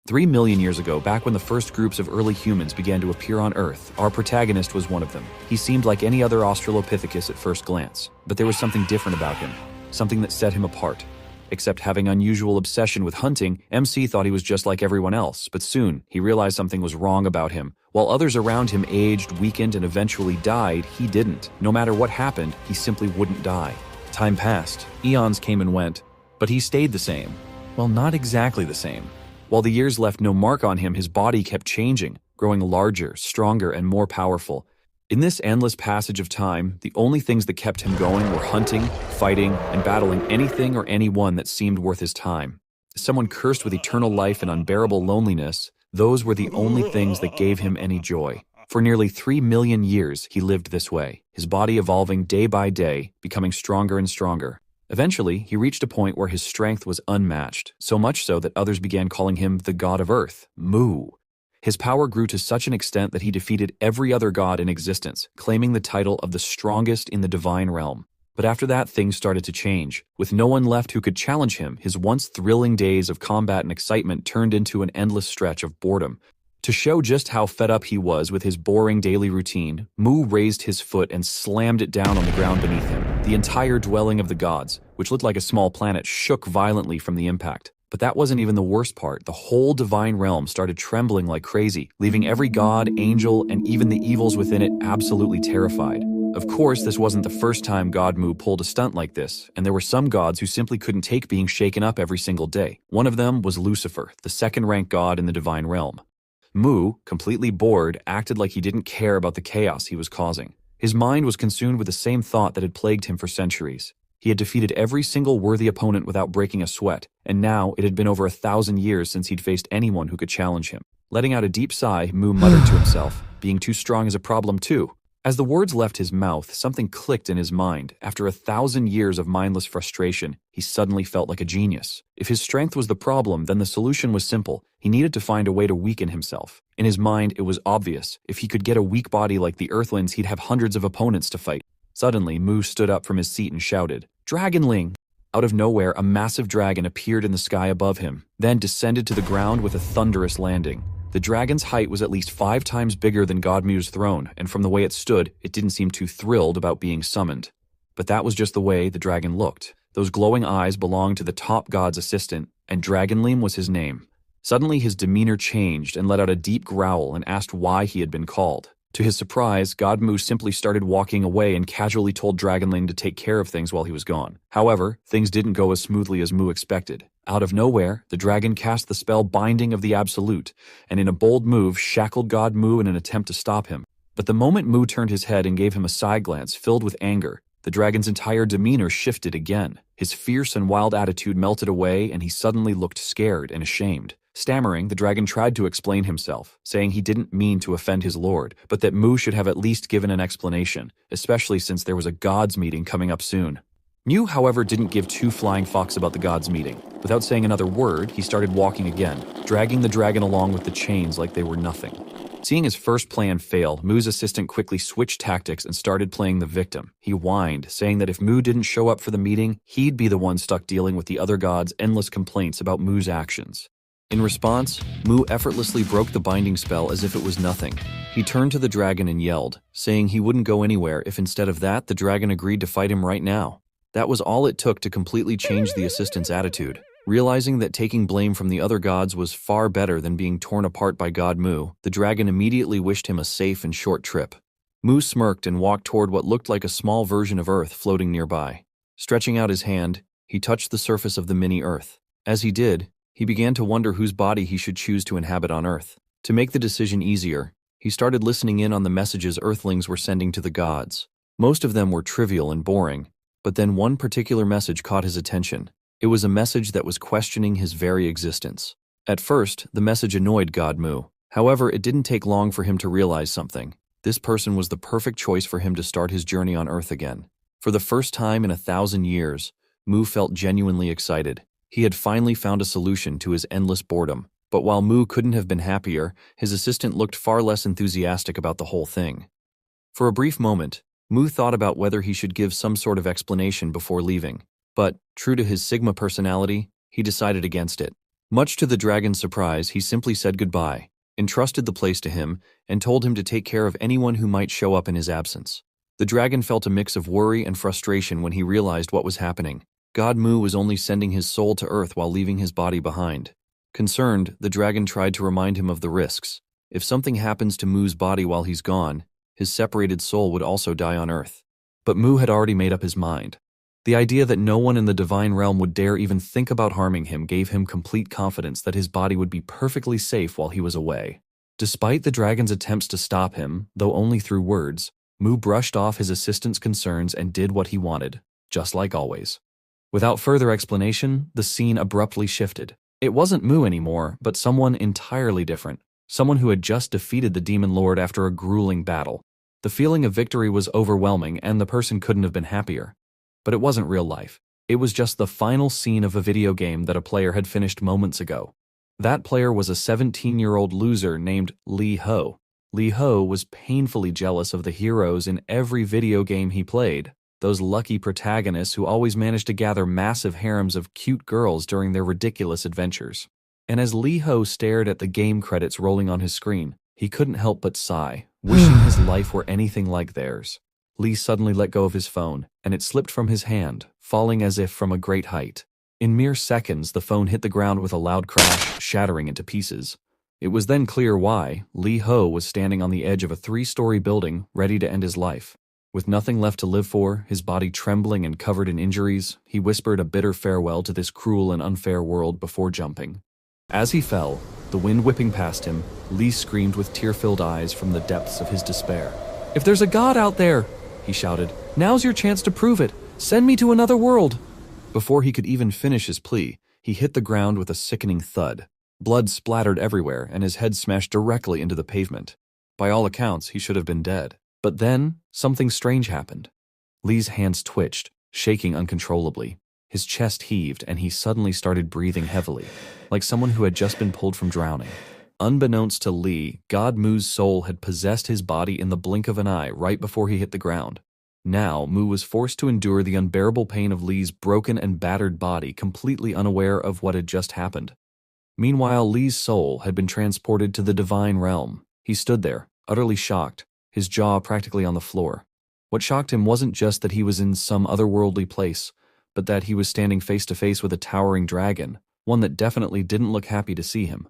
3 million years ago, back when the first groups of early humans began to appear on Earth, our protagonist was one of them. He seemed like any other Australopithecus at first glance, but there was something different about him, something that set him apart. Except having unusual obsession with hunting, MC thought he was just like everyone else, but soon he realized something was wrong about him. While others around him aged, weakened, and eventually died, he didn't. No matter what happened, he simply wouldn't die. Time passed, eons came and went, but he stayed the same. Well, not exactly the same. While the years left no mark on him, his body kept changing, growing larger, stronger, and more powerful. In this endless passage of time, the only things that kept him going were hunting, fighting, and battling anything or anyone that seemed worth his time. As someone cursed with eternal life and unbearable loneliness, those were the only things that gave him any joy. For nearly 3 million years, he lived this way, his body evolving day by day, becoming stronger and stronger. Eventually, he reached a point where his strength was unmatched, so much so that others began calling him the god of Earth, Mu. His power grew to such an extent that he defeated every other god in existence, claiming the title of the strongest in the divine realm. But after that, things started to change. With no one left who could challenge him, his once thrilling days of combat and excitement turned into an endless stretch of boredom. To show just how fed up he was with his boring daily routine, Mu raised his foot and slammed it down on the ground beneath him. The entire dwelling of the gods, which looked like a small planet, shook violently from the impact. But that wasn't even the worst part. The whole divine realm started trembling like crazy, leaving every god, angel, and even the evils within it absolutely terrified. Of course, this wasn't the first time God Mu pulled a stunt like this, and there were some gods who simply couldn't take being shaken up every single day. One of them was Lucifer, the second-ranked god in the divine realm. Mu, completely bored, acted like he didn't care about the chaos he was causing. His mind was consumed with the same thought that had plagued him for centuries. He had defeated every single worthy opponent without breaking a sweat, and now it had been over 1,000 years since he'd faced anyone who could challenge him. Letting out a deep sigh, Mu muttered to himself, being too strong is a problem too. As the words left his mouth, something clicked in his mind. After 1,000 years of mindless frustration, he suddenly felt like a genius. If his strength was the problem, then the solution was simple. He needed to find a way to weaken himself. In his mind, it was obvious. If he could get a weak body like the Earthlings, he'd have hundreds of opponents to fight. Suddenly, Mu stood up from his seat and shouted, "Dragonling!" Out of nowhere, a massive dragon appeared in the sky above him, then descended to the ground with a thunderous landing. The dragon's height was at least 5 times bigger than God Mu's throne, and from the way it stood, it didn't seem too thrilled about being summoned. But that was just the way the dragon looked. Those glowing eyes belonged to the top god's assistant, and Dragonleem was his name. Suddenly, his demeanor changed and let out a deep growl and asked why he had been called. To his surprise, God Mu simply started walking away and casually told Dragonling to take care of things while he was gone. However, things didn't go as smoothly as Mu expected. Out of nowhere, the dragon cast the spell Binding of the Absolute, and in a bold move, shackled God Mu in an attempt to stop him. But the moment Mu turned his head and gave him a side glance filled with anger, the dragon's entire demeanor shifted again. His fierce and wild attitude melted away, and he suddenly looked scared and ashamed. Stammering, the dragon tried to explain himself, saying he didn't mean to offend his lord, but that Mu should have at least given an explanation, especially since there was a gods meeting coming up soon. Mu, however, didn't give 2 flying fucks about the gods meeting. Without saying another word, he started walking again, dragging the dragon along with the chains like they were nothing. Seeing his first plan fail, Mu's assistant quickly switched tactics and started playing the victim. He whined, saying that if Mu didn't show up for the meeting, he'd be the one stuck dealing with the other gods' endless complaints about Mu's actions. In response, Mu effortlessly broke the binding spell as if it was nothing. He turned to the dragon and yelled, saying he wouldn't go anywhere if instead of that, the dragon agreed to fight him right now. That was all it took to completely change the assistant's attitude. Realizing that taking blame from the other gods was far better than being torn apart by God Mu, the dragon immediately wished him a safe and short trip. Mu smirked and walked toward what looked like a small version of Earth floating nearby. Stretching out his hand, he touched the surface of the mini-Earth. As he did, he began to wonder whose body he should choose to inhabit on Earth. To make the decision easier, he started listening in on the messages Earthlings were sending to the gods. Most of them were trivial and boring, but then one particular message caught his attention. It was a message that was questioning his very existence. At first, the message annoyed God Mu. However, it didn't take long for him to realize something. This person was the perfect choice for him to start his journey on Earth again. For the first time in 1,000 years, Mu felt genuinely excited. He had finally found a solution to his endless boredom. But while Mu couldn't have been happier, his assistant looked far less enthusiastic about the whole thing. For a brief moment, Mu thought about whether he should give some sort of explanation before leaving. But, true to his Sigma personality, he decided against it. Much to the dragon's surprise, he simply said goodbye, entrusted the place to him, and told him to take care of anyone who might show up in his absence. The dragon felt a mix of worry and frustration when he realized what was happening. God Mu was only sending his soul to Earth while leaving his body behind. Concerned, the dragon tried to remind him of the risks. If something happens to Mu's body while he's gone, his separated soul would also die on Earth. But Mu had already made up his mind. The idea that no one in the divine realm would dare even think about harming him gave him complete confidence that his body would be perfectly safe while he was away. Despite the dragon's attempts to stop him, though only through words, Mu brushed off his assistant's concerns and did what he wanted, just like always. Without further explanation, the scene abruptly shifted. It wasn't Mu anymore, but someone entirely different. Someone who had just defeated the Demon Lord after a grueling battle. The feeling of victory was overwhelming, and the person couldn't have been happier. But it wasn't real life. It was just the final scene of a video game that a player had finished moments ago. That player was a 17-year-old loser named Li Ho. Li Ho was painfully jealous of the heroes in every video game he played, those lucky protagonists who always managed to gather massive harems of cute girls during their ridiculous adventures. And as Li Ho stared at the game credits rolling on his screen, he couldn't help but sigh, wishing his life were anything like theirs. Li suddenly let go of his phone, and it slipped from his hand, falling as if from a great height. In mere seconds, the phone hit the ground with a loud crash, shattering into pieces. It was then clear why Li Ho was standing on the edge of a 3-story building, ready to end his life. With nothing left to live for, his body trembling and covered in injuries, he whispered a bitter farewell to this cruel and unfair world before jumping. As he fell, the wind whipping past him, Li screamed with tear-filled eyes from the depths of his despair. "If there's a god out there," he shouted, "now's your chance to prove it. Send me to another world." Before he could even finish his plea, he hit the ground with a sickening thud. Blood splattered everywhere, and his head smashed directly into the pavement. By all accounts, he should have been dead. But then, something strange happened. Li's hands twitched, shaking uncontrollably. His chest heaved, and he suddenly started breathing heavily, like someone who had just been pulled from drowning. Unbeknownst to Li, God Mu's soul had possessed his body in the blink of an eye right before he hit the ground. Now, Mu was forced to endure the unbearable pain of Li's broken and battered body, completely unaware of what had just happened. Meanwhile, Li's soul had been transported to the divine realm. He stood there, utterly shocked, his jaw practically on the floor. What shocked him wasn't just that he was in some otherworldly place, but that he was standing face to face with a towering dragon, one that definitely didn't look happy to see him.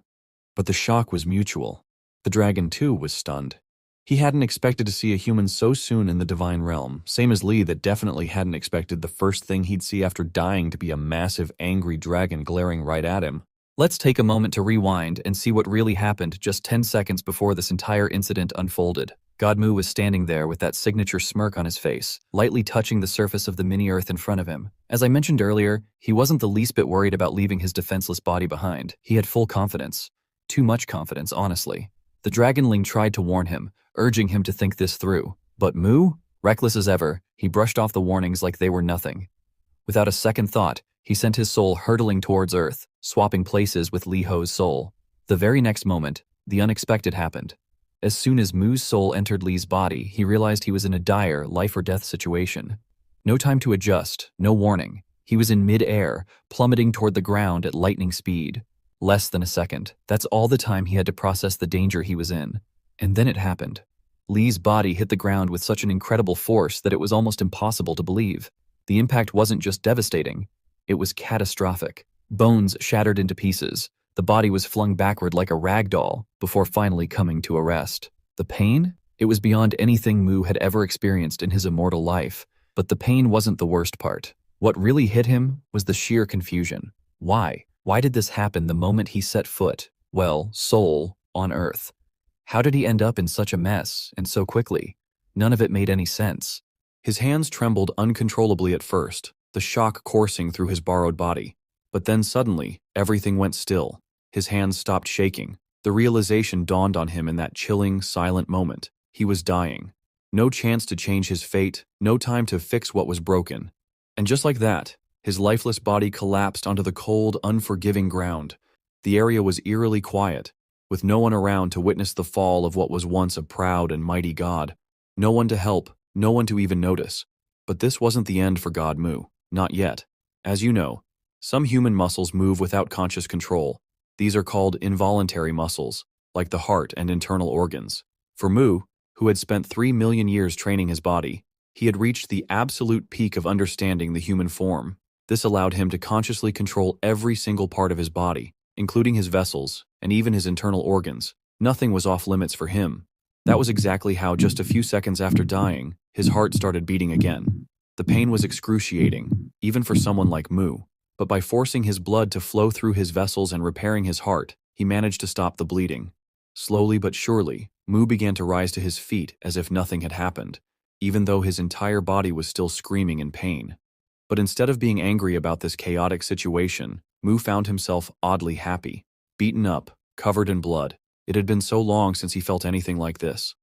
But the shock was mutual. The dragon, too, was stunned. He hadn't expected to see a human so soon in the divine realm, same as Li that definitely hadn't expected the first thing he'd see after dying to be a massive, angry dragon glaring right at him. Let's take a moment to rewind and see what really happened just 10 seconds before this entire incident unfolded. God Mu was standing there with that signature smirk on his face, lightly touching the surface of the mini-Earth in front of him. As I mentioned earlier, he wasn't the least bit worried about leaving his defenseless body behind. He had full confidence. Too much confidence, honestly. The Dragonling tried to warn him, urging him to think this through. But Mu, reckless as ever, he brushed off the warnings like they were nothing. Without a second thought, he sent his soul hurtling towards Earth, swapping places with Li Ho's soul. The very next moment, the unexpected happened. As soon as Mu's soul entered Li's body, he realized he was in a dire life-or-death situation. No time to adjust, no warning. He was in mid-air, plummeting toward the ground at lightning speed. Less than a second. That's all the time he had to process the danger he was in. And then it happened. Li's body hit the ground with such an incredible force that it was almost impossible to believe. The impact wasn't just devastating, it was catastrophic. Bones shattered into pieces. The body was flung backward like a rag doll before finally coming to a rest. The pain? It was beyond anything Mu had ever experienced in his immortal life. But the pain wasn't the worst part. What really hit him was the sheer confusion. Why? Why did this happen the moment he set foot, soul, on Earth? How did he end up in such a mess, and so quickly? None of it made any sense. His hands trembled uncontrollably at first, the shock coursing through his borrowed body. But then suddenly, everything went still. His hands stopped shaking. The realization dawned on him in that chilling, silent moment. He was dying. No chance to change his fate, no time to fix what was broken. And just like that, his lifeless body collapsed onto the cold, unforgiving ground. The area was eerily quiet, with no one around to witness the fall of what was once a proud and mighty god. No one to help, no one to even notice. But this wasn't the end for God Mu. Not yet. As you know, some human muscles move without conscious control. These are called involuntary muscles, like the heart and internal organs. For Mu, who had spent 3 million years training his body, he had reached the absolute peak of understanding the human form. This allowed him to consciously control every single part of his body, including his vessels and even his internal organs. Nothing was off limits for him. That was exactly how, just a few seconds after dying, his heart started beating again. The pain was excruciating, even for someone like Mu. But by forcing his blood to flow through his vessels and repairing his heart, he managed to stop the bleeding. Slowly but surely, Mu began to rise to his feet as if nothing had happened, even though his entire body was still screaming in pain. But instead of being angry about this chaotic situation, Mu found himself oddly happy. Beaten up, covered in blood. It had been so long since he felt anything like this.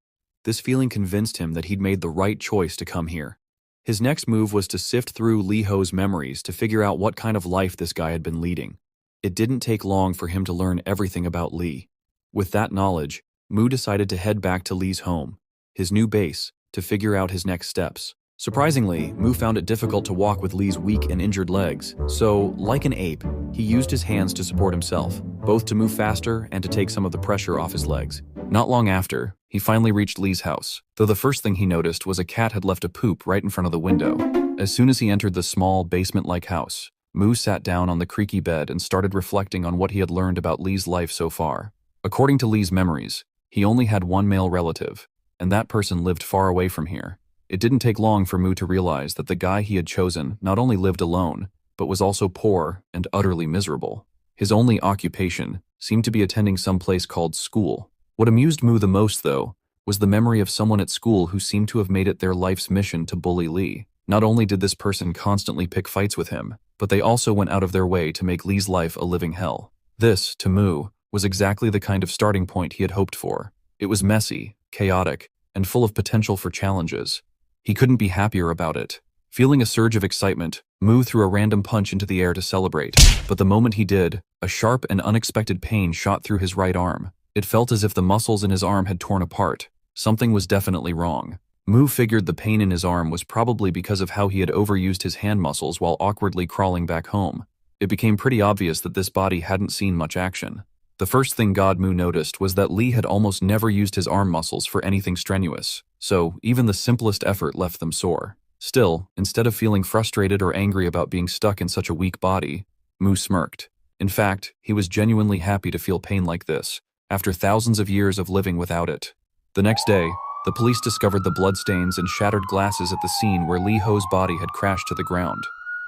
This feeling convinced him that he'd made the right choice to come here. His next move was to sift through Li Ho's memories to figure out what kind of life this guy had been leading. It didn't take long for him to learn everything about Li. With that knowledge, Mu decided to head back to Li's home, his new base, to figure out his next steps. Surprisingly, Mu found it difficult to walk with Li's weak and injured legs, so, like an ape, he used his hands to support himself, both to move faster and to take some of the pressure off his legs. Not long after, he finally reached Li's house, though the first thing he noticed was a cat had left a poop right in front of the window. As soon as he entered the small, basement-like house, Mu sat down on the creaky bed and started reflecting on what he had learned about Li's life so far. According to Li's memories, he only had one male relative, and that person lived far away from here. It didn't take long for Mu to realize that the guy he had chosen not only lived alone, but was also poor and utterly miserable. His only occupation seemed to be attending some place called school. What amused Mu the most, though, was the memory of someone at school who seemed to have made it their life's mission to bully Li. Not only did this person constantly pick fights with him, but they also went out of their way to make Li's life a living hell. This, to Mu, was exactly the kind of starting point he had hoped for. It was messy, chaotic, and full of potential for challenges. He couldn't be happier about it. Feeling a surge of excitement, Mu threw a random punch into the air to celebrate, but the moment he did, a sharp and unexpected pain shot through his right arm. It felt as if the muscles in his arm had torn apart. Something was definitely wrong. Mu figured the pain in his arm was probably because of how he had overused his hand muscles while awkwardly crawling back home. It became pretty obvious that this body hadn't seen much action. The first thing Mu noticed was that Li had almost never used his arm muscles for anything strenuous, so even the simplest effort left them sore. Still, instead of feeling frustrated or angry about being stuck in such a weak body, Mu smirked. In fact, he was genuinely happy to feel pain like this, after thousands of years of living without it. The next day, the police discovered the bloodstains and shattered glasses at the scene where Li Ho's body had crashed to the ground.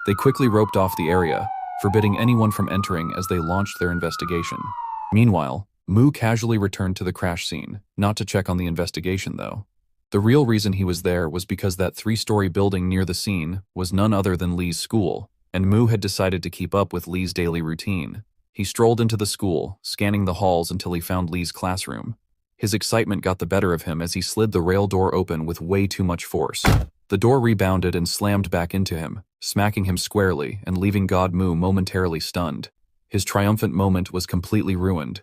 They quickly roped off the area, forbidding anyone from entering as they launched their investigation. Meanwhile, Mu casually returned to the crash scene, not to check on the investigation though. The real reason he was there was because that 3-story building near the scene was none other than Li's school, and Mu had decided to keep up with Li's daily routine. He strolled into the school, scanning the halls until he found Li's classroom. His excitement got the better of him as he slid the rail door open with way too much force. The door rebounded and slammed back into him, smacking him squarely and leaving Mu momentarily stunned. His triumphant moment was completely ruined.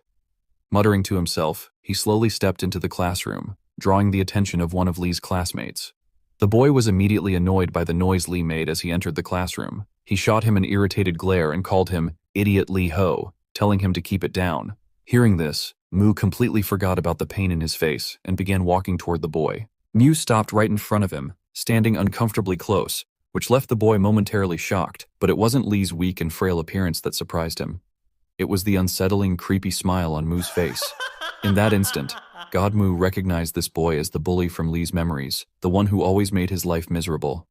Muttering to himself, he slowly stepped into the classroom, drawing the attention of one of Li's classmates. The boy was immediately annoyed by the noise Li made as he entered the classroom. He shot him an irritated glare and called him "Idiot Li Ho," telling him to keep it down. Hearing this, Mu completely forgot about the pain in his face and began walking toward the boy. Mu stopped right in front of him, standing uncomfortably close, which left the boy momentarily shocked, but it wasn't Li's weak and frail appearance that surprised him. It was the unsettling, creepy smile on Mu's face. In that instant, Mu recognized this boy as the bully from Li's memories, the one who always made his life miserable.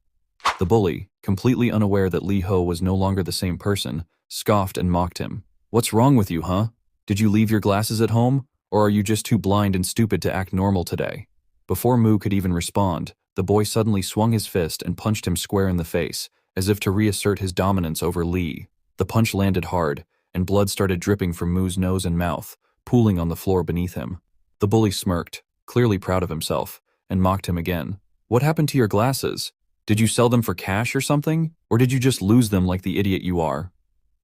The bully, completely unaware that Li Ho was no longer the same person, scoffed and mocked him. "What's wrong with you, huh? Did you leave your glasses at home? Or are you just too blind and stupid to act normal today?" Before Mu could even respond, the boy suddenly swung his fist and punched him square in the face, as if to reassert his dominance over Li. The punch landed hard, and blood started dripping from Mu's nose and mouth, pooling on the floor beneath him. The bully smirked, clearly proud of himself, and mocked him again. "What happened to your glasses? Did you sell them for cash or something? Or did you just lose them like the idiot you are?"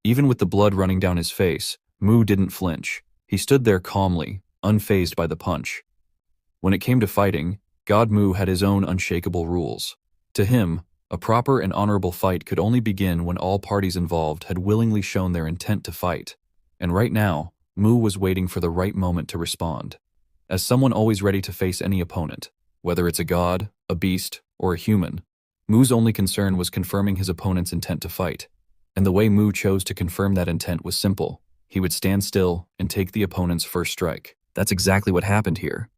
Even with the blood running down his face, Mu didn't flinch. He stood there calmly, unfazed by the punch. When it came to fighting, Mu had his own unshakable rules. To him, a proper and honorable fight could only begin when all parties involved had willingly shown their intent to fight. And right now, Mu was waiting for the right moment to respond. As someone always ready to face any opponent, whether it's a god, a beast, or a human, Mu's only concern was confirming his opponent's intent to fight. And the way Mu chose to confirm that intent was simple. He would stand still and take the opponent's first strike. That's exactly what happened here.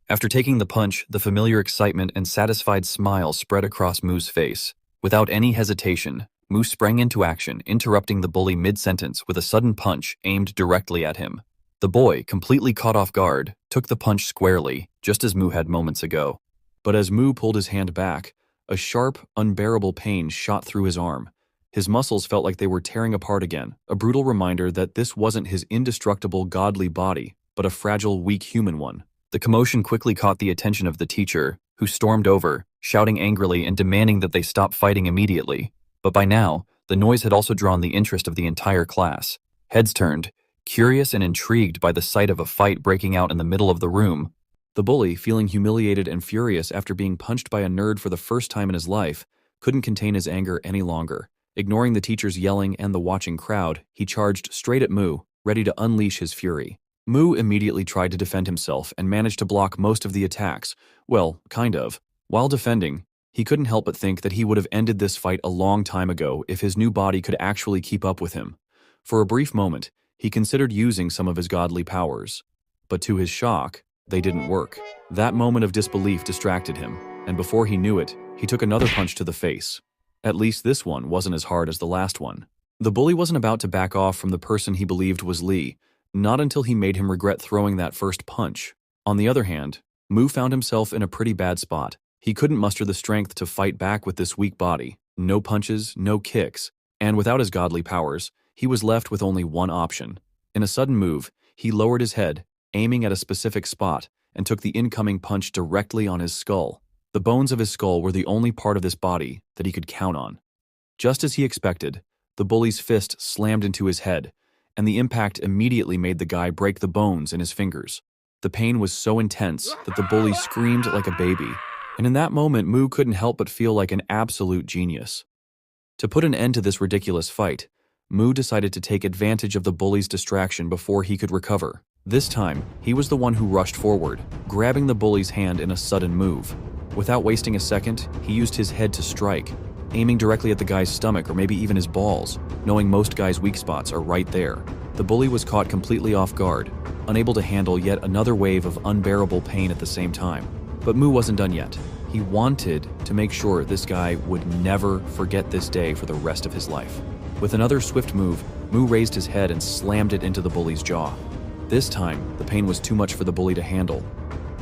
After taking the punch, the familiar excitement and satisfied smile spread across Mu's face. Without any hesitation, Mu sprang into action, interrupting the bully mid-sentence with a sudden punch aimed directly at him. The boy, completely caught off guard, took the punch squarely, just as Mu had moments ago. But as Mu pulled his hand back, a sharp, unbearable pain shot through his arm. His muscles felt like they were tearing apart again, a brutal reminder that this wasn't his indestructible godly body, but a fragile, weak human one. The commotion quickly caught the attention of the teacher, who stormed over, shouting angrily and demanding that they stop fighting immediately. But by now, the noise had also drawn the interest of the entire class. Heads turned, curious and intrigued by the sight of a fight breaking out in the middle of the room. The bully, feeling humiliated and furious after being punched by a nerd for the first time in his life, couldn't contain his anger any longer. Ignoring the teacher's yelling and the watching crowd, he charged straight at Mu, ready to unleash his fury. Mu immediately tried to defend himself and managed to block most of the attacks. Well, kind of. While defending, he couldn't help but think that he would have ended this fight a long time ago if his new body could actually keep up with him. For a brief moment, he considered using some of his godly powers. But to his shock, they didn't work. That moment of disbelief distracted him, and before he knew it, he took another punch to the face. At least this one wasn't as hard as the last one. The bully wasn't about to back off from the person he believed was Lee, not until he made him regret throwing that first punch. On the other hand, Mu found himself in a pretty bad spot. He couldn't muster the strength to fight back with this weak body. No punches, no kicks, and without his godly powers, he was left with only one option. In a sudden move, he lowered his head, aiming at a specific spot, and took the incoming punch directly on his skull. The bones of his skull were the only part of this body that he could count on. Just as he expected, the bully's fist slammed into his head, and the impact immediately made the guy break the bones in his fingers. The pain was so intense that the bully screamed like a baby, and in that moment Mu couldn't help but feel like an absolute genius. To put an end to this ridiculous fight, Mu decided to take advantage of the bully's distraction before he could recover. This time, he was the one who rushed forward, grabbing the bully's hand in a sudden move. Without wasting a second, he used his head to strike, aiming directly at the guy's stomach or maybe even his balls, knowing most guys' weak spots are right there. The bully was caught completely off guard, unable to handle yet another wave of unbearable pain at the same time. But Mu wasn't done yet. He wanted to make sure this guy would never forget this day for the rest of his life. With another swift move, Mu raised his head and slammed it into the bully's jaw. This time, the pain was too much for the bully to handle.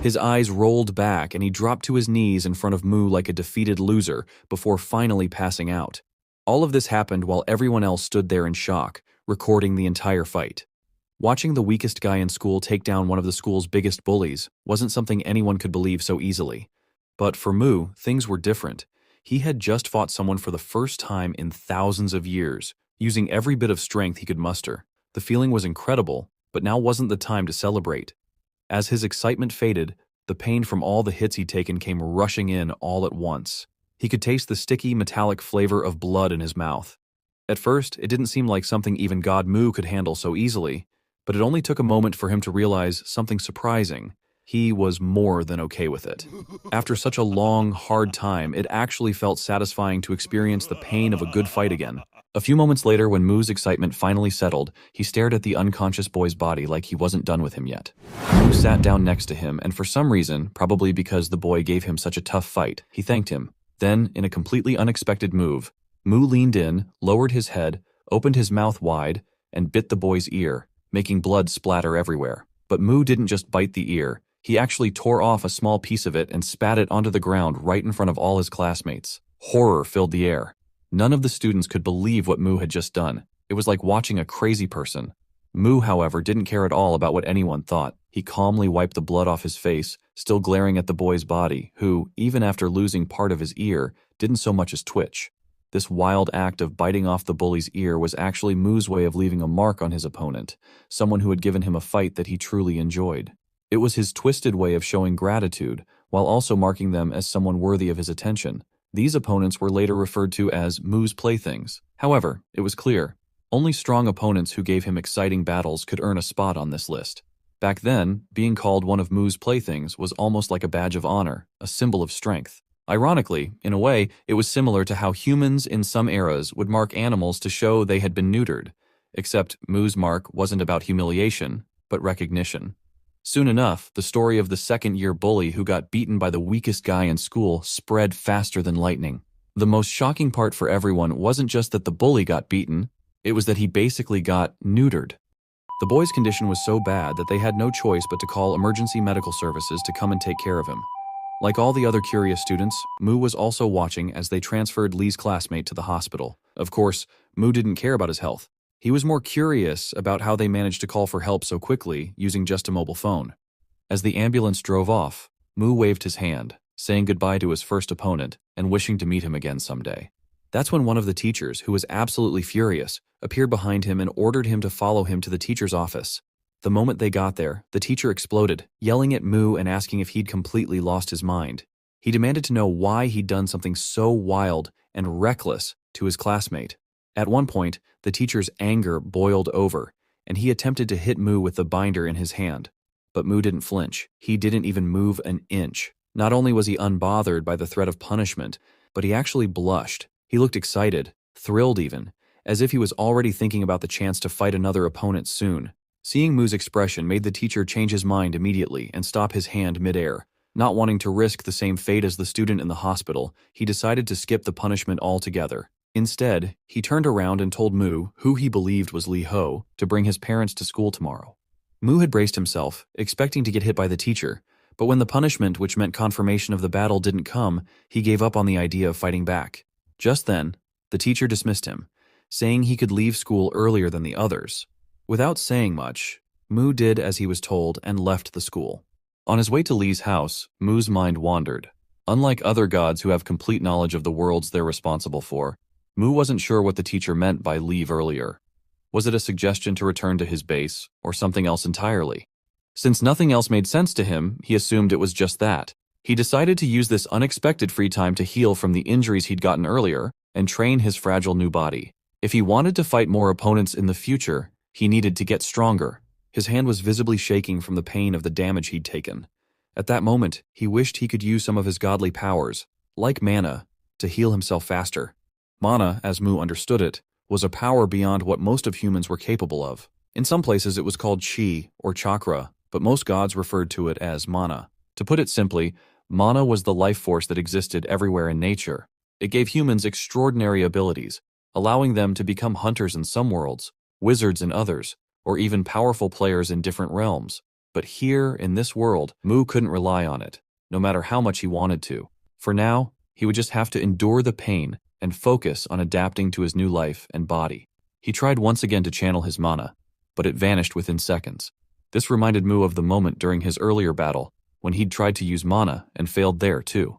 His eyes rolled back and he dropped to his knees in front of Mu like a defeated loser before finally passing out. All of this happened while everyone else stood there in shock, recording the entire fight. Watching the weakest guy in school take down one of the school's biggest bullies wasn't something anyone could believe so easily. But for Mu, things were different. He had just fought someone for the first time in thousands of years, using every bit of strength he could muster. The feeling was incredible, but now wasn't the time to celebrate. As his excitement faded, the pain from all the hits he'd taken came rushing in all at once. He could taste the sticky, metallic flavor of blood in his mouth. At first, it didn't seem like something even God Mu could handle so easily, but it only took a moment for him to realize something surprising. He was more than okay with it. After such a long, hard time, it actually felt satisfying to experience the pain of a good fight again. A few moments later, when Mu's excitement finally settled, he stared at the unconscious boy's body like he wasn't done with him yet. Mu sat down next to him, and for some reason, probably because the boy gave him such a tough fight, he thanked him. Then, in a completely unexpected move, Mu leaned in, lowered his head, opened his mouth wide, and bit the boy's ear, making blood splatter everywhere. But Mu didn't just bite the ear. He actually tore off a small piece of it and spat it onto the ground right in front of all his classmates. Horror filled the air. None of the students could believe what Mu had just done. It was like watching a crazy person. Mu, however, didn't care at all about what anyone thought. He calmly wiped the blood off his face, still glaring at the boy's body, who, even after losing part of his ear, didn't so much as twitch. This wild act of biting off the bully's ear was actually Mu's way of leaving a mark on his opponent, someone who had given him a fight that he truly enjoyed. It was his twisted way of showing gratitude, while also marking them as someone worthy of his attention. These opponents were later referred to as Mu's playthings. However, it was clear, Only strong opponents who gave him exciting battles could earn a spot on this list. Back then, being called one of Mu's playthings was almost like a badge of honor, a symbol of strength. Ironically, in a way, it was similar to how humans in some eras would mark animals to show they had been neutered, except Mu's mark wasn't about humiliation, but recognition. Soon enough, the story of the second-year bully who got beaten by the weakest guy in school spread faster than lightning. The most shocking part for everyone wasn't just that the bully got beaten, it was that he basically got neutered. The boy's condition was so bad that they had no choice but to call emergency medical services to come and take care of him. Like all the other curious students, Mu was also watching as they transferred Lee's classmate to the hospital. Of course, Mu didn't care about his health. He was more curious about how they managed to call for help so quickly using just a mobile phone. As the ambulance drove off, Mu waved his hand, saying goodbye to his first opponent and wishing to meet him again someday. That's when one of the teachers, who was absolutely furious, appeared behind him and ordered him to follow him to the teacher's office. The moment they got there, the teacher exploded, yelling at Mu and asking if he'd completely lost his mind. He demanded to know why he'd done something so wild and reckless to his classmate. At one point, the teacher's anger boiled over, and he attempted to hit Mu with the binder in his hand. But Mu didn't flinch. He didn't even move an inch. Not only was he unbothered by the threat of punishment, but he actually blushed. He looked excited, thrilled even, as if he was already thinking about the chance to fight another opponent soon. Seeing Mu's expression made the teacher change his mind immediately and stop his hand midair. Not wanting to risk the same fate as the student in the hospital, he decided to skip the punishment altogether. Instead, he turned around and told Mu, who he believed was Lee Ho, to bring his parents to school tomorrow. Mu had braced himself, expecting to get hit by the teacher, but when the punishment, which meant confirmation of the battle, didn't come, he gave up on the idea of fighting back. Just then, the teacher dismissed him, saying he could leave school earlier than the others. Without saying much, Mu did as he was told and left the school. On his way to Lee's house, Mu's mind wandered. Unlike other gods who have complete knowledge of the worlds they're responsible for, Mu wasn't sure what the teacher meant by leave earlier. Was it a suggestion to return to his base, or something else entirely? Since nothing else made sense to him, he assumed it was just that. He decided to use this unexpected free time to heal from the injuries he'd gotten earlier and train his fragile new body. If he wanted to fight more opponents in the future, he needed to get stronger. His hand was visibly shaking from the pain of the damage he'd taken. At that moment, he wished he could use some of his godly powers, like mana, to heal himself faster. Mana, as Mu understood it, was a power beyond what most of humans were capable of. In some places it was called chi or chakra, but most gods referred to it as mana. To put it simply, mana was the life force that existed everywhere in nature. It gave humans extraordinary abilities, allowing them to become hunters in some worlds, wizards in others, or even powerful players in different realms. But here, in this world, Mu couldn't rely on it, no matter how much he wanted to. For now, he would just have to endure the pain and focus on adapting to his new life and body. He tried once again to channel his mana, but it vanished within seconds. This reminded Mu of the moment during his earlier battle, when he'd tried to use mana and failed there too.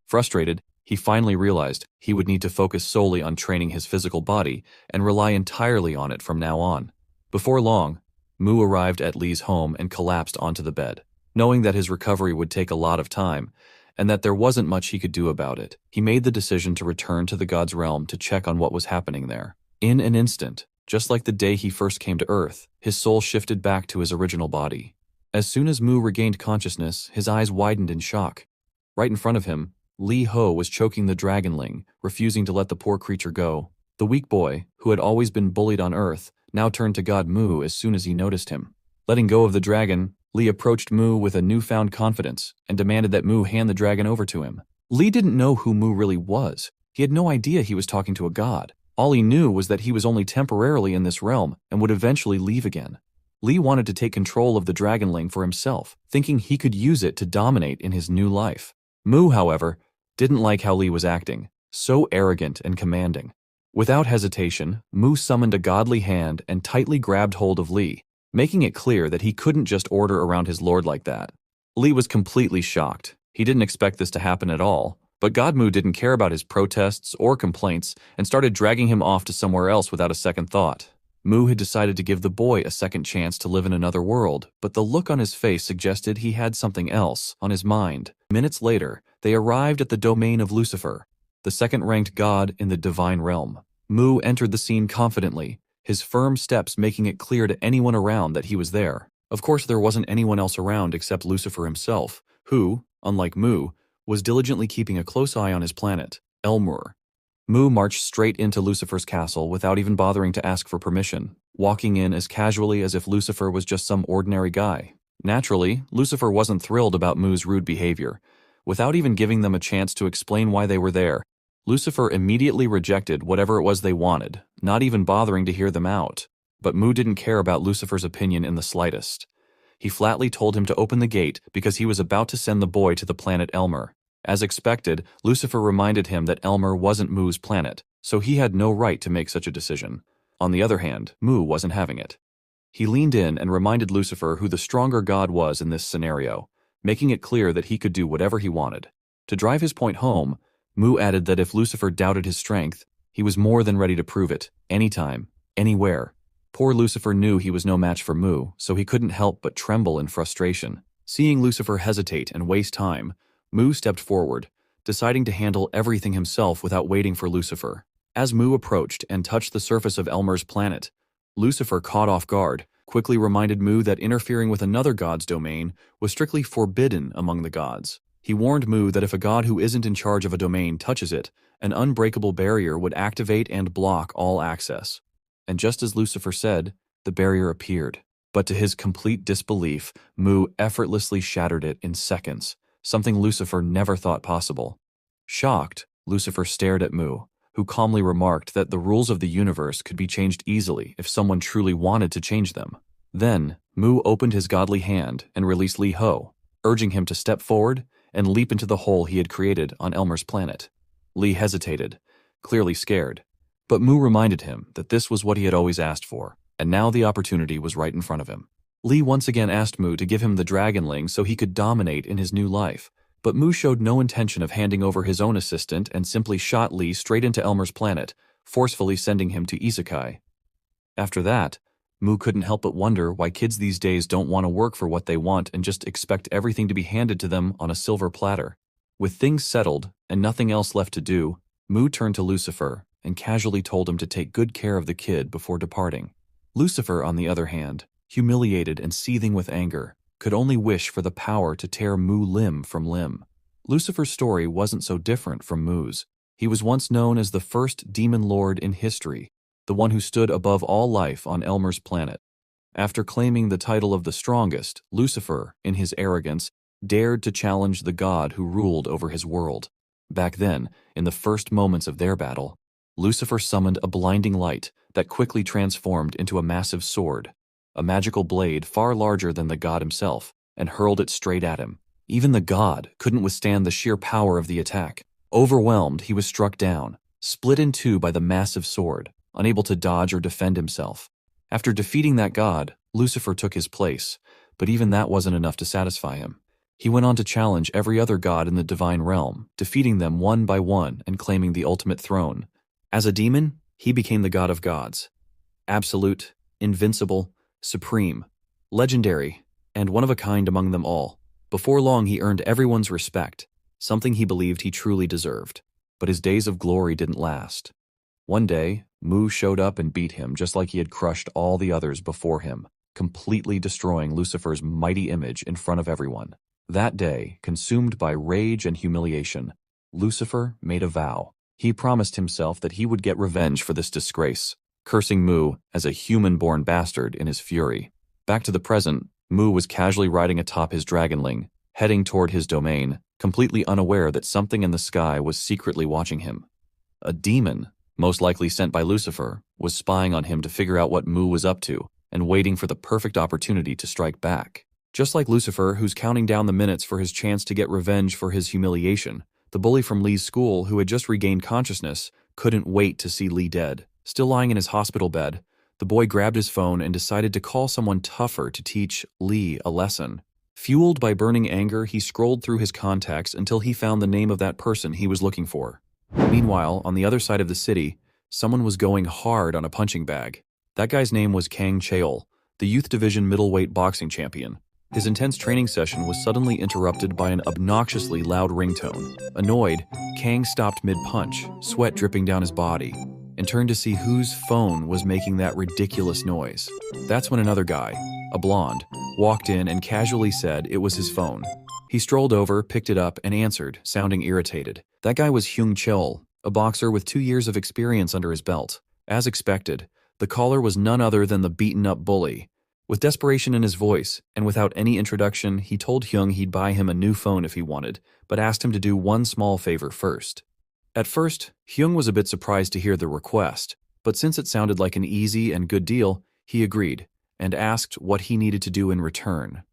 Frustrated, he finally realized he would need to focus solely on training his physical body and rely entirely on it from now on. Before long, Mu arrived at Lee's home and collapsed onto the bed. Knowing that his recovery would take a lot of time, and that there wasn't much he could do about it, he made the decision to return to the god's realm to check on what was happening there. In an instant, just like the day he first came to Earth, his soul shifted back to his original body. As soon as Mu regained consciousness, his eyes widened in shock. Right in front of him, Lee Ho was choking the dragonling, refusing to let the poor creature go. The weak boy, who had always been bullied on Earth, now turned to God Mu as soon as he noticed him. Letting go of the dragon, Lee approached Mu with a newfound confidence and demanded that Mu hand the dragon over to him. Lee didn't know who Mu really was. He had no idea he was talking to a god. All he knew was that he was only temporarily in this realm and would eventually leave again. Lee wanted to take control of the dragonling for himself, thinking he could use it to dominate in his new life. Mu, however, didn't like how Lee was acting, so arrogant and commanding. Without hesitation, Mu summoned a godly hand and tightly grabbed hold of Lee, making it clear that he couldn't just order around his lord like that. Lee was completely shocked. He didn't expect this to happen at all, but God Mu didn't care about his protests or complaints and started dragging him off to somewhere else without a second thought. Mu had decided to give the boy a second chance to live in another world, but the look on his face suggested he had something else on his mind. Minutes later, they arrived at the domain of Lucifer, the second-ranked god in the divine realm. Mu entered the scene confidently, his firm steps making it clear to anyone around that he was there. Of course, there wasn't anyone else around except Lucifer himself, who, unlike Mu, was diligently keeping a close eye on his planet, Elmur. Mu marched straight into Lucifer's castle without even bothering to ask for permission, walking in as casually as if Lucifer was just some ordinary guy. Naturally, Lucifer wasn't thrilled about Mu's rude behavior. Without even giving them a chance to explain why they were there, Lucifer immediately rejected whatever it was they wanted, not even bothering to hear them out. But Mu didn't care about Lucifer's opinion in the slightest. He flatly told him to open the gate because he was about to send the boy to the planet Elmur. As expected, Lucifer reminded him that Elmur wasn't Mu's planet, so he had no right to make such a decision. On the other hand, Mu wasn't having it. He leaned in and reminded Lucifer who the stronger god was in this scenario, making it clear that he could do whatever he wanted. To drive his point home, Mu added that if Lucifer doubted his strength, he was more than ready to prove it, anytime, anywhere. Poor Lucifer knew he was no match for Mu, so he couldn't help but tremble in frustration. Seeing Lucifer hesitate and waste time, Mu stepped forward, deciding to handle everything himself without waiting for Lucifer. As Mu approached and touched the surface of Elmur's planet, Lucifer, caught off guard, quickly reminded Mu that interfering with another god's domain was strictly forbidden among the gods. He warned Mu that if a god who isn't in charge of a domain touches it, an unbreakable barrier would activate and block all access. And just as Lucifer said, the barrier appeared. But to his complete disbelief, Mu effortlessly shattered it in seconds, something Lucifer never thought possible. Shocked, Lucifer stared at Mu, who calmly remarked that the rules of the universe could be changed easily if someone truly wanted to change them. Then, Mu opened his godly hand and released Li Ho, urging him to step forward and leap into the hole he had created on Elmur's planet. Li hesitated, clearly scared, but Mu reminded him that this was what he had always asked for, and now the opportunity was right in front of him. Li once again asked Mu to give him the Dragonling so he could dominate in his new life, but Mu showed no intention of handing over his own assistant and simply shot Li straight into Elmur's planet, forcefully sending him to Isekai. After that, Mu couldn't help but wonder why kids these days don't want to work for what they want and just expect everything to be handed to them on a silver platter. With things settled and nothing else left to do, Mu turned to Lucifer and casually told him to take good care of the kid before departing. Lucifer, on the other hand, humiliated and seething with anger, could only wish for the power to tear Mu limb from limb. Lucifer's story wasn't so different from Mu's. He was once known as the first demon lord in history, the one who stood above all life on Elmur's planet. After claiming the title of the strongest, Lucifer, in his arrogance, dared to challenge the god who ruled over his world. Back then, in the first moments of their battle, Lucifer summoned a blinding light that quickly transformed into a massive sword, a magical blade far larger than the god himself, and hurled it straight at him. Even the god couldn't withstand the sheer power of the attack. Overwhelmed, he was struck down, split in two by the massive sword, unable to dodge or defend himself. After defeating that god, Lucifer took his place, but even that wasn't enough to satisfy him. He went on to challenge every other god in the divine realm, defeating them one by one and claiming the ultimate throne. As a demon, he became the god of gods. Absolute, invincible, supreme, legendary, and one of a kind among them all. Before long, he earned everyone's respect, something he believed he truly deserved. But his days of glory didn't last. One day, Mu showed up and beat him just like he had crushed all the others before him, completely destroying Lucifer's mighty image in front of everyone. That day, consumed by rage and humiliation, Lucifer made a vow. He promised himself that he would get revenge for this disgrace, cursing Mu as a human-born bastard in his fury. Back to the present, Mu was casually riding atop his Dragonling, heading toward his domain, completely unaware that something in the sky was secretly watching him. A demon, most likely sent by Lucifer, was spying on him to figure out what Mu was up to and waiting for the perfect opportunity to strike back. Just like Lucifer, who's counting down the minutes for his chance to get revenge for his humiliation, the bully from Li's school, who had just regained consciousness, couldn't wait to see Li dead. Still lying in his hospital bed, the boy grabbed his phone and decided to call someone tougher to teach Li a lesson. Fueled by burning anger, he scrolled through his contacts until he found the name of that person he was looking for. Meanwhile, on the other side of the city, someone was going hard on a punching bag. That guy's name was Kang Chaol, the youth division middleweight boxing champion. His intense training session was suddenly interrupted by an obnoxiously loud ringtone. Annoyed, Kang stopped mid-punch, sweat dripping down his body. and turned to see whose phone was making that ridiculous noise. That's when another guy, a blonde, walked in and casually said it was his phone. He strolled over, picked it up, and answered, sounding irritated. That guy was Hyung Chul, a boxer with 2 years of experience under his belt. As expected, the caller was none other than the beaten-up bully. With desperation in his voice, and without any introduction, he told Hyung he'd buy him a new phone if he wanted, but asked him to do one small favor first. At first, Hyung was a bit surprised to hear the request, but since it sounded like an easy and good deal, he agreed, and asked what he needed to do in return.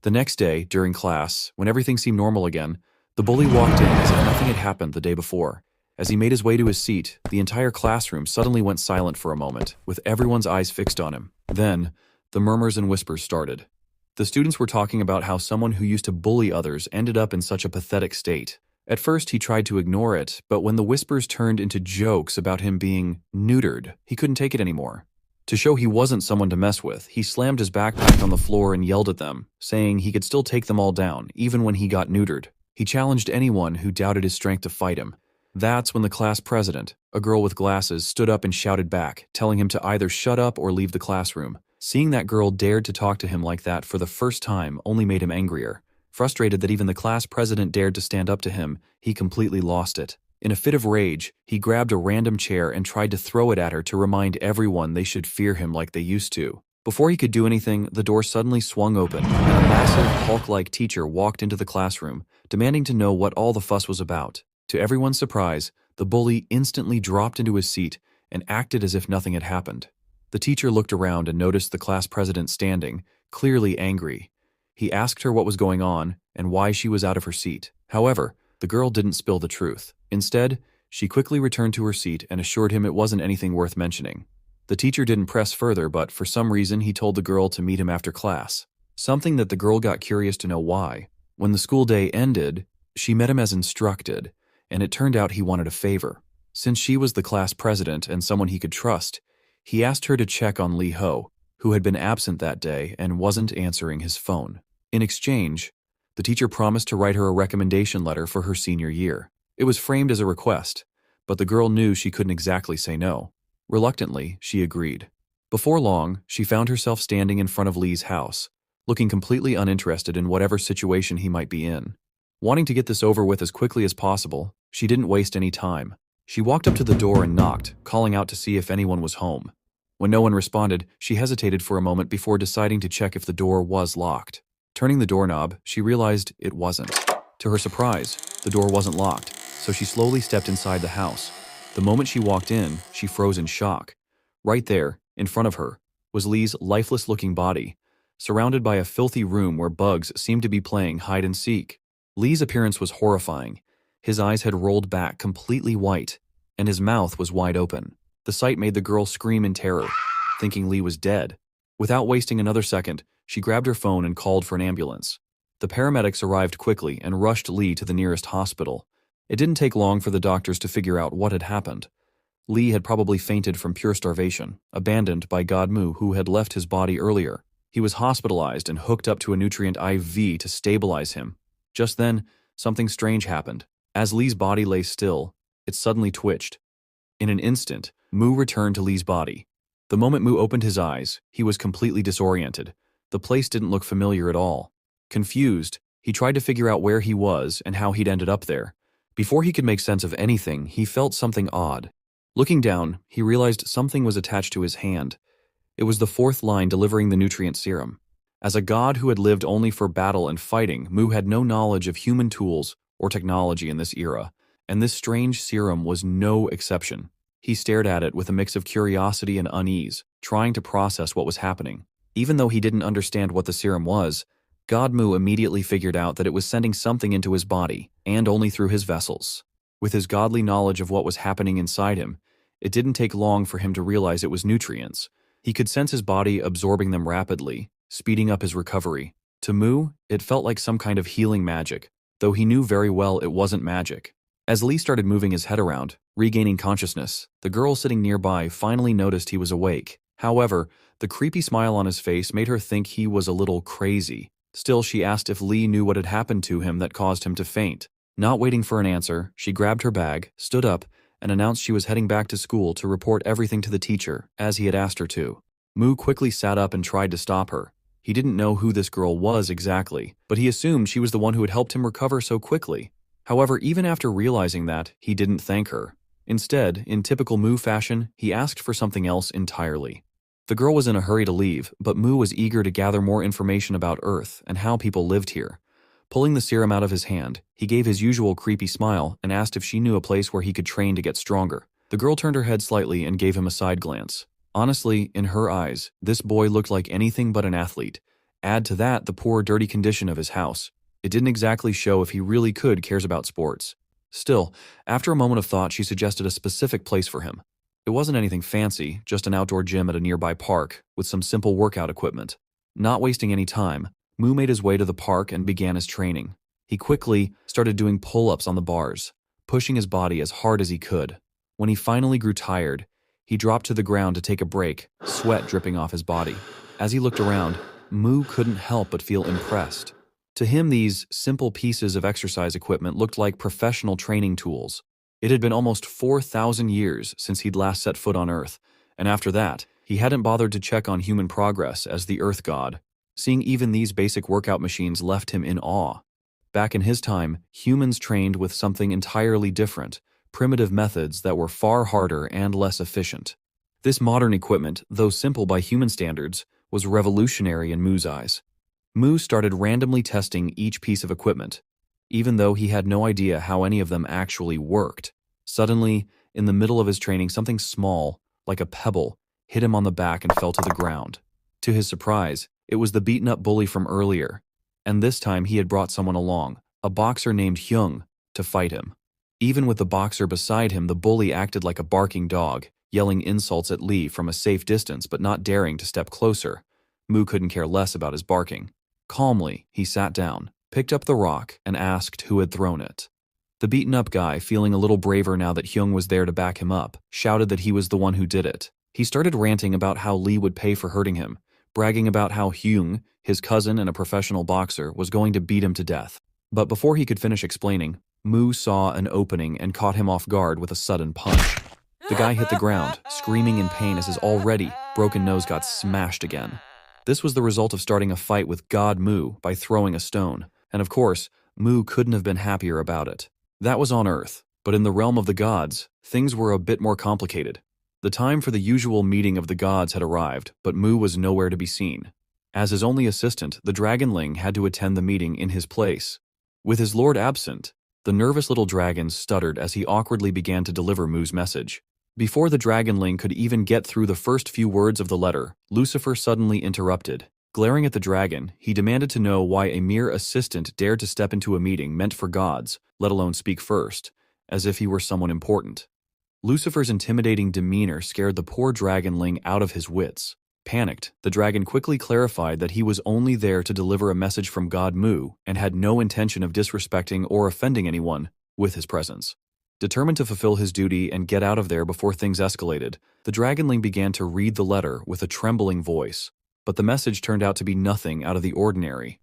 The next day, during class, when everything seemed normal again, the bully walked in as if nothing had happened the day before. As he made his way to his seat, the entire classroom suddenly went silent for a moment, with everyone's eyes fixed on him. Then, the murmurs and whispers started. The students were talking about how someone who used to bully others ended up in such a pathetic state. At first, he tried to ignore it, but when the whispers turned into jokes about him being neutered, he couldn't take it anymore. To show he wasn't someone to mess with, he slammed his backpack on the floor and yelled at them, saying he could still take them all down, even when he got neutered. He challenged anyone who doubted his strength to fight him. That's when the class president, a girl with glasses, stood up and shouted back, telling him to either shut up or leave the classroom. Seeing that girl dared to talk to him like that for the first time only made him angrier. Frustrated that even the class president dared to stand up to him, he completely lost it. In a fit of rage, he grabbed a random chair and tried to throw it at her to remind everyone they should fear him like they used to. Before he could do anything, the door suddenly swung open, and a massive, Hulk-like teacher walked into the classroom, demanding to know what all the fuss was about. To everyone's surprise, the bully instantly dropped into his seat and acted as if nothing had happened. The teacher looked around and noticed the class president standing, clearly angry. He asked her what was going on and why she was out of her seat. However, the girl didn't spill the truth. Instead, she quickly returned to her seat and assured him it wasn't anything worth mentioning. The teacher didn't press further, but for some reason he told the girl to meet him after class. Something that the girl got curious to know why. When the school day ended, she met him as instructed, and it turned out he wanted a favor. Since she was the class president and someone he could trust, he asked her to check on Lee Ho, who had been absent that day and wasn't answering his phone. In exchange, the teacher promised to write her a recommendation letter for her senior year. It was framed as a request, but the girl knew she couldn't exactly say no. Reluctantly, she agreed. Before long, she found herself standing in front of Lee's house, looking completely uninterested in whatever situation he might be in. Wanting to get this over with as quickly as possible, she didn't waste any time. She walked up to the door and knocked, calling out to see if anyone was home. When no one responded, she hesitated for a moment before deciding to check if the door was locked. Turning the doorknob, she realized it wasn't. To her surprise, the door wasn't locked, so she slowly stepped inside the house. The moment she walked in, she froze in shock. Right there, in front of her, was Lee's lifeless-looking body, surrounded by a filthy room where bugs seemed to be playing hide-and-seek. Lee's appearance was horrifying. His eyes had rolled back completely white, and his mouth was wide open. The sight made the girl scream in terror, thinking Lee was dead. Without wasting another second, she grabbed her phone and called for an ambulance. The paramedics arrived quickly and rushed Lee to the nearest hospital. It didn't take long for the doctors to figure out what had happened. Lee had probably fainted from pure starvation, abandoned by Godmu, who had left his body earlier. He was hospitalized and hooked up to a nutrient IV to stabilize him. Just then, something strange happened. As Lee's body lay still, it suddenly twitched. In an instant, Mu returned to Lee's body. The moment Mu opened his eyes, he was completely disoriented. The place didn't look familiar at all. Confused, he tried to figure out where he was and how he'd ended up there. Before he could make sense of anything, he felt something odd. Looking down, he realized something was attached to his hand. It was the fourth line delivering the nutrient serum. As a god who had lived only for battle and fighting, Mu had no knowledge of human tools or technology in this era, and this strange serum was no exception. He stared at it with a mix of curiosity and unease, trying to process what was happening. Even though he didn't understand what the serum was, God Mu immediately figured out that it was sending something into his body, and only through his vessels. With his godly knowledge of what was happening inside him, it didn't take long for him to realize it was nutrients. He could sense his body absorbing them rapidly, speeding up his recovery. To Mu, it felt like some kind of healing magic, though he knew very well it wasn't magic. As Lee started moving his head around, regaining consciousness, the girl sitting nearby finally noticed he was awake. However, the creepy smile on his face made her think he was a little crazy. Still, she asked if Lee knew what had happened to him that caused him to faint. Not waiting for an answer, she grabbed her bag, stood up, and announced she was heading back to school to report everything to the teacher, as he had asked her to. Mu quickly sat up and tried to stop her. He didn't know who this girl was exactly, but he assumed she was the one who had helped him recover so quickly. However, even after realizing that, he didn't thank her. Instead, in typical Mu fashion, he asked for something else entirely. The girl was in a hurry to leave, but Mu was eager to gather more information about Earth and how people lived here. Pulling the serum out of his hand, he gave his usual creepy smile and asked if she knew a place where he could train to get stronger. The girl turned her head slightly and gave him a side glance. Honestly, in her eyes, this boy looked like anything but an athlete. Add to that the poor, dirty condition of his house. It didn't exactly show if he really cares about sports. Still, after a moment of thought, she suggested a specific place for him. It wasn't anything fancy, just an outdoor gym at a nearby park, with some simple workout equipment. Not wasting any time, Mu made his way to the park and began his training. He quickly started doing pull-ups on the bars, pushing his body as hard as he could. When he finally grew tired, he dropped to the ground to take a break, sweat dripping off his body. As he looked around, Mu couldn't help but feel impressed. To him, these simple pieces of exercise equipment looked like professional training tools. It had been almost 4,000 years since he'd last set foot on Earth, and after that, he hadn't bothered to check on human progress as the Earth God. Seeing even these basic workout machines left him in awe. Back in his time, humans trained with something entirely different, primitive methods that were far harder and less efficient. This modern equipment, though simple by human standards, was revolutionary in Mu's eyes. Mu started randomly testing each piece of equipment, even though he had no idea how any of them actually worked. Suddenly, in the middle of his training, something small, like a pebble, hit him on the back and fell to the ground. To his surprise, it was the beaten-up bully from earlier, and this time he had brought someone along, a boxer named Hyung, to fight him. Even with the boxer beside him, the bully acted like a barking dog, yelling insults at Lee from a safe distance but not daring to step closer. Mu couldn't care less about his barking. Calmly, he sat down, picked up the rock, and asked who had thrown it. The beaten-up guy, feeling a little braver now that Hyung was there to back him up, shouted that he was the one who did it. He started ranting about how Lee would pay for hurting him, bragging about how Hyung, his cousin and a professional boxer, was going to beat him to death. But before he could finish explaining, Mu saw an opening and caught him off guard with a sudden punch. The guy hit the ground, screaming in pain as his already broken nose got smashed again. This was the result of starting a fight with God Mu by throwing a stone, and of course, Mu couldn't have been happier about it. That was on Earth, but in the realm of the gods, things were a bit more complicated. The time for the usual meeting of the gods had arrived, but Mu was nowhere to be seen. As his only assistant, the Dragonling had to attend the meeting in his place. With his lord absent, the nervous little dragon stuttered as he awkwardly began to deliver Mu's message. Before the Dragonling could even get through the first few words of the letter, Lucifer suddenly interrupted. Glaring at the dragon, he demanded to know why a mere assistant dared to step into a meeting meant for gods, let alone speak first, as if he were someone important. Lucifer's intimidating demeanor scared the poor Dragonling out of his wits. Panicked, the dragon quickly clarified that he was only there to deliver a message from God Mu and had no intention of disrespecting or offending anyone with his presence. Determined to fulfill his duty and get out of there before things escalated, the Dragonling began to read the letter with a trembling voice, but the message turned out to be nothing out of the ordinary.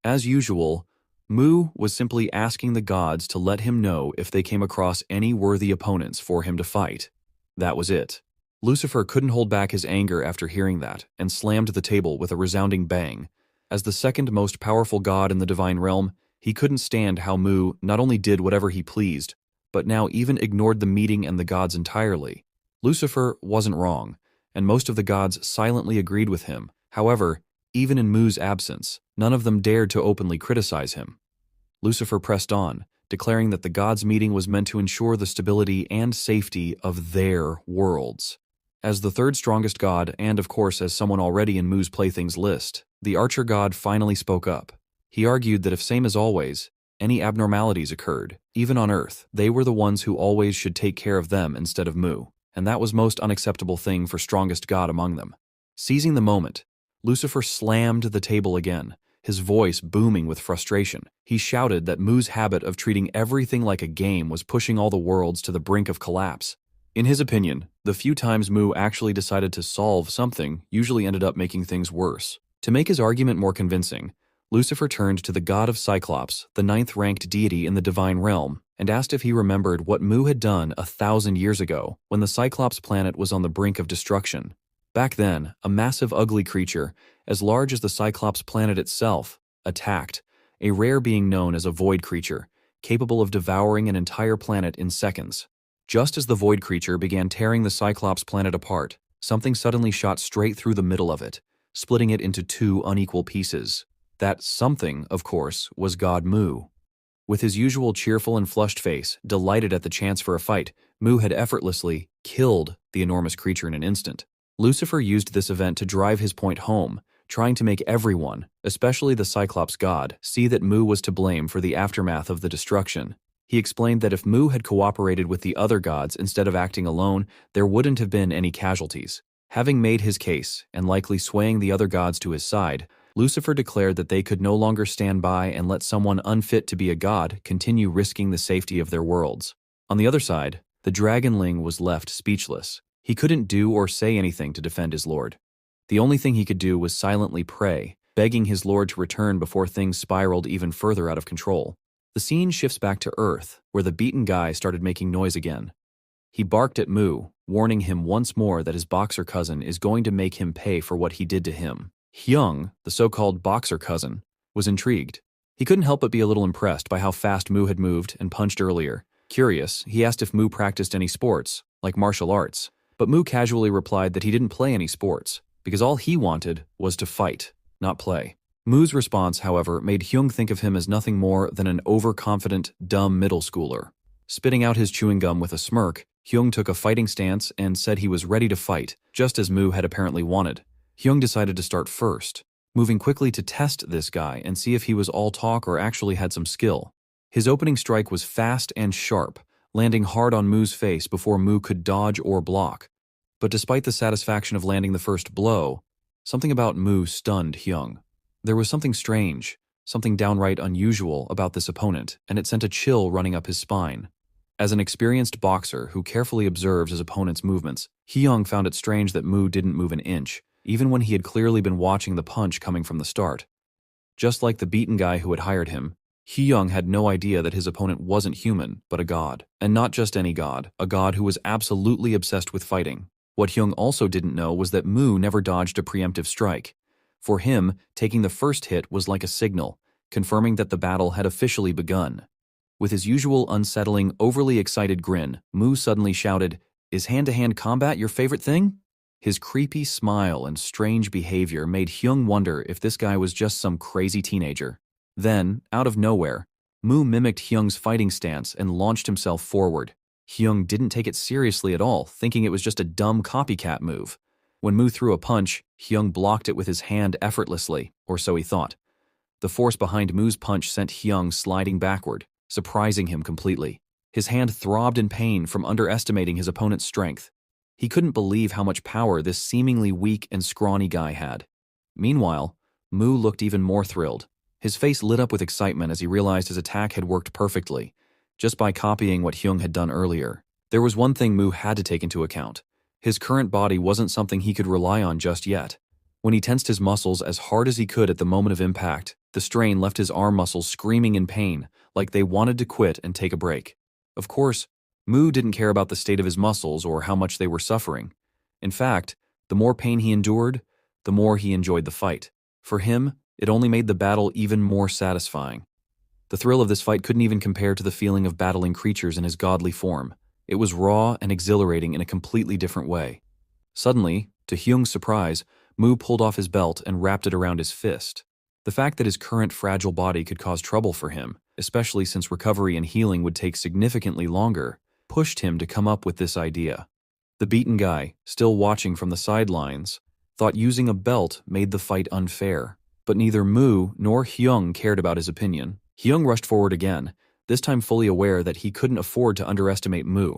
As usual, Mu was simply asking the gods to let him know if they came across any worthy opponents for him to fight. That was it. Lucifer couldn't hold back his anger after hearing that, and slammed the table with a resounding bang. As the second most powerful god in the divine realm, he couldn't stand how Mu not only did whatever he pleased, but now even ignored the meeting and the gods entirely. Lucifer wasn't wrong, and most of the gods silently agreed with him. However, even in Mu's absence, none of them dared to openly criticize him. Lucifer pressed on, declaring that the gods' meeting was meant to ensure the stability and safety of their worlds. As the third strongest god, and of course as someone already in Mu's playthings list, the archer god finally spoke up. He argued that if same as always, any abnormalities occurred, even on Earth, they were the ones who always should take care of them instead of Mu, and that was most unacceptable thing for strongest god among them. Seizing the moment, Lucifer slammed the table again, his voice booming with frustration. He shouted that Mu's habit of treating everything like a game was pushing all the worlds to the brink of collapse. In his opinion, the few times Mu actually decided to solve something usually ended up making things worse. To make his argument more convincing, Lucifer turned to the god of Cyclops, the 9th-ranked deity in the divine realm, and asked if he remembered what Mu had done 1,000 years ago when the Cyclops planet was on the brink of destruction. Back then, a massive ugly creature, as large as the Cyclops planet itself, attacked, a rare being known as a void creature, capable of devouring an entire planet in seconds. Just as the void creature began tearing the Cyclops planet apart, something suddenly shot straight through the middle of it, splitting it into two unequal pieces. That something, of course, was God Mu. With his usual cheerful and flushed face, delighted at the chance for a fight, Mu had effortlessly killed the enormous creature in an instant. Lucifer used this event to drive his point home, trying to make everyone, especially the Cyclops god, see that Mu was to blame for the aftermath of the destruction. He explained that if Mu had cooperated with the other gods instead of acting alone, there wouldn't have been any casualties. Having made his case, and likely swaying the other gods to his side, Lucifer declared that they could no longer stand by and let someone unfit to be a god continue risking the safety of their worlds. On the other side, the Dragonling was left speechless. He couldn't do or say anything to defend his lord. The only thing he could do was silently pray, begging his lord to return before things spiraled even further out of control. The scene shifts back to Earth, where the beaten guy started making noise again. He barked at Mu, warning him once more that his boxer cousin is going to make him pay for what he did to him. Hyung, the so-called boxer cousin, was intrigued. He couldn't help but be a little impressed by how fast Mu had moved and punched earlier. Curious, he asked if Mu practiced any sports, like martial arts, but Mu casually replied that he didn't play any sports, because all he wanted was to fight, not play. Mu's response, however, made Hyung think of him as nothing more than an overconfident, dumb middle schooler. Spitting out his chewing gum with a smirk, Hyung took a fighting stance and said he was ready to fight, just as Mu had apparently wanted. Hyung decided to start first, moving quickly to test this guy and see if he was all talk or actually had some skill. His opening strike was fast and sharp, landing hard on Mu's face before Mu could dodge or block. But despite the satisfaction of landing the first blow, something about Mu stunned Hyung. There was something strange, something downright unusual about this opponent, and it sent a chill running up his spine. As an experienced boxer who carefully observed his opponent's movements, Hyung found it strange that Mu didn't move an inch, even when he had clearly been watching the punch coming from the start. Just like the beaten guy who had hired him, Hyung had no idea that his opponent wasn't human, but a god. And not just any god, a god who was absolutely obsessed with fighting. What Hyung also didn't know was that Mu never dodged a preemptive strike. For him, taking the first hit was like a signal, confirming that the battle had officially begun. With his usual unsettling, overly excited grin, Mu suddenly shouted, "Is hand-to-hand combat your favorite thing?" His creepy smile and strange behavior made Hyung wonder if this guy was just some crazy teenager. Then, out of nowhere, Mu mimicked Hyung's fighting stance and launched himself forward. Hyung didn't take it seriously at all, thinking it was just a dumb copycat move. When Mu threw a punch, Hyung blocked it with his hand effortlessly, or so he thought. The force behind Mu's punch sent Hyung sliding backward, surprising him completely. His hand throbbed in pain from underestimating his opponent's strength. He couldn't believe how much power this seemingly weak and scrawny guy had. Meanwhile, Mu looked even more thrilled. His face lit up with excitement as he realized his attack had worked perfectly, just by copying what Hyung had done earlier. There was one thing Mu had to take into account. His current body wasn't something he could rely on just yet. When he tensed his muscles as hard as he could at the moment of impact, the strain left his arm muscles screaming in pain, like they wanted to quit and take a break. Of course, Mu didn't care about the state of his muscles or how much they were suffering. In fact, the more pain he endured, the more he enjoyed the fight. For him, it only made the battle even more satisfying. The thrill of this fight couldn't even compare to the feeling of battling creatures in his godly form. It was raw and exhilarating in a completely different way. Suddenly, to Hyung's surprise, Mu pulled off his belt and wrapped it around his fist. The fact that his current fragile body could cause trouble for him, especially since recovery and healing would take significantly longer, pushed him to come up with this idea. The beaten guy, still watching from the sidelines, thought using a belt made the fight unfair. But neither Mu nor Hyung cared about his opinion. Hyung rushed forward again, this time fully aware that he couldn't afford to underestimate Mu.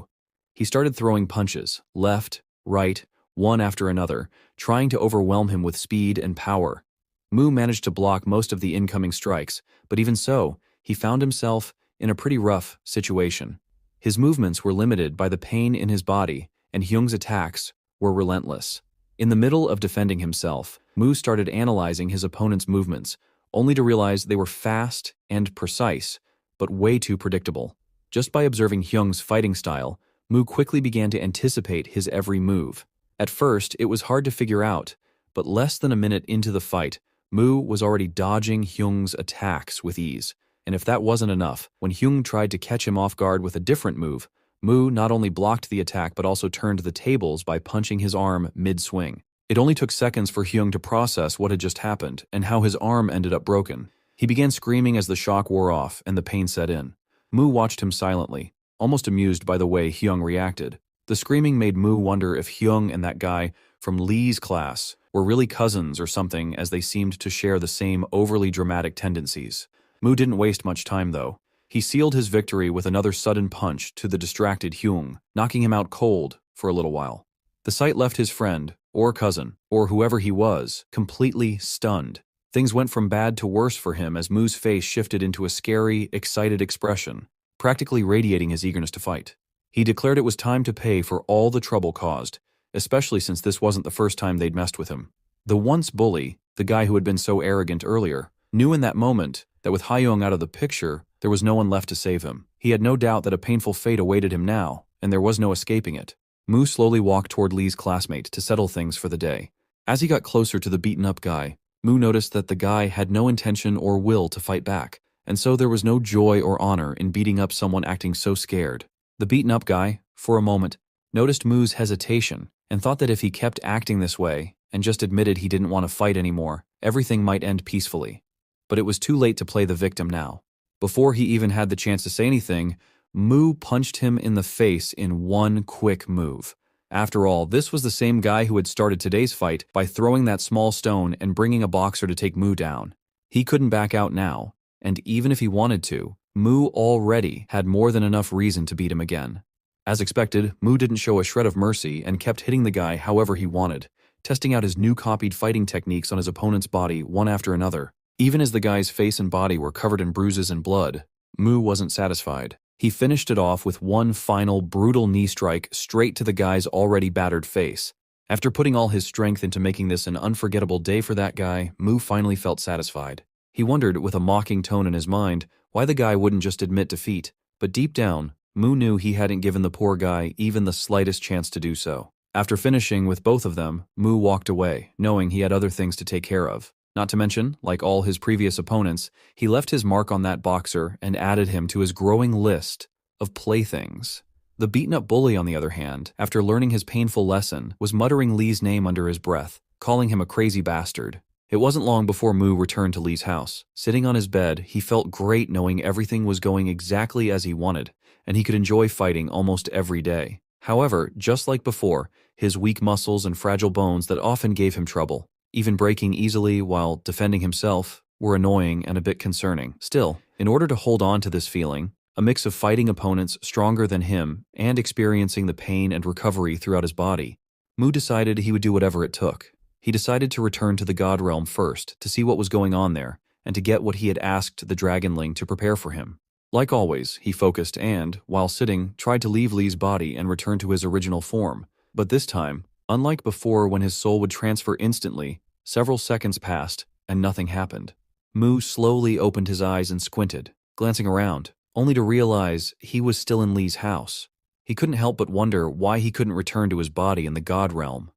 He started throwing punches, left, right, one after another, trying to overwhelm him with speed and power. Mu managed to block most of the incoming strikes, but even so, he found himself in a pretty rough situation. His movements were limited by the pain in his body, and Hyung's attacks were relentless. In the middle of defending himself, Mu started analyzing his opponent's movements, only to realize they were fast and precise, but way too predictable. Just by observing Hyung's fighting style, Mu quickly began to anticipate his every move. At first, it was hard to figure out, but less than a minute into the fight, Mu was already dodging Hyung's attacks with ease. And if that wasn't enough, when Hyung tried to catch him off guard with a different move, Mu not only blocked the attack but also turned the tables by punching his arm mid-swing. It only took seconds for Hyung to process what had just happened and how his arm ended up broken. He began screaming as the shock wore off and the pain set in. Mu watched him silently, almost amused by the way Hyung reacted. The screaming made Mu wonder if Hyung and that guy from Lee's class were really cousins or something, as they seemed to share the same overly dramatic tendencies. Mu didn't waste much time though. He sealed his victory with another sudden punch to the distracted Hyung, knocking him out cold for a little while. The sight left his friend, or cousin, or whoever he was, completely stunned. Things went from bad to worse for him as Mu's face shifted into a scary, excited expression, practically radiating his eagerness to fight. He declared it was time to pay for all the trouble caused, especially since this wasn't the first time they'd messed with him. The once bully, the guy who had been so arrogant earlier, knew in that moment that with Hyung out of the picture, there was no one left to save him. He had no doubt that a painful fate awaited him now, and there was no escaping it. Mu slowly walked toward Lee's classmate to settle things for the day. As he got closer to the beaten-up guy, Mu noticed that the guy had no intention or will to fight back, and so there was no joy or honor in beating up someone acting so scared. The beaten-up guy, for a moment, noticed Mu's hesitation and thought that if he kept acting this way and just admitted he didn't want to fight anymore, everything might end peacefully. But it was too late to play the victim now. Before he even had the chance to say anything, Mu punched him in the face in one quick move. After all, this was the same guy who had started today's fight by throwing that small stone and bringing a boxer to take Mu down. He couldn't back out now, and even if he wanted to, Mu already had more than enough reason to beat him again. As expected, Mu didn't show a shred of mercy and kept hitting the guy however he wanted, testing out his new copied fighting techniques on his opponent's body one after another. Even as the guy's face and body were covered in bruises and blood, Mu wasn't satisfied. He finished it off with one final brutal knee strike straight to the guy's already battered face. After putting all his strength into making this an unforgettable day for that guy, Mu finally felt satisfied. He wondered, with a mocking tone in his mind, why the guy wouldn't just admit defeat, but deep down, Mu knew he hadn't given the poor guy even the slightest chance to do so. After finishing with both of them, Mu walked away, knowing he had other things to take care of. Not to mention, like all his previous opponents, he left his mark on that boxer and added him to his growing list of playthings. The beaten-up bully, on the other hand, after learning his painful lesson, was muttering Lee's name under his breath, calling him a crazy bastard. It wasn't long before Mu returned to Lee's house. Sitting on his bed, he felt great knowing everything was going exactly as he wanted, and he could enjoy fighting almost every day. However, just like before, his weak muscles and fragile bones that often gave him trouble, even breaking easily while defending himself, were annoying and a bit concerning. Still, in order to hold on to this feeling, a mix of fighting opponents stronger than him and experiencing the pain and recovery throughout his body, Mu decided he would do whatever it took. He decided to return to the God Realm first to see what was going on there and to get what he had asked the Dragonling to prepare for him. Like always, he focused and, while sitting, tried to leave Lee's body and return to his original form. But this time, unlike before when his soul would transfer instantly, several seconds passed and nothing happened. Mu slowly opened his eyes and squinted, glancing around, only to realize he was still in Lee's house. He couldn't help but wonder why he couldn't return to his body in the God Realm.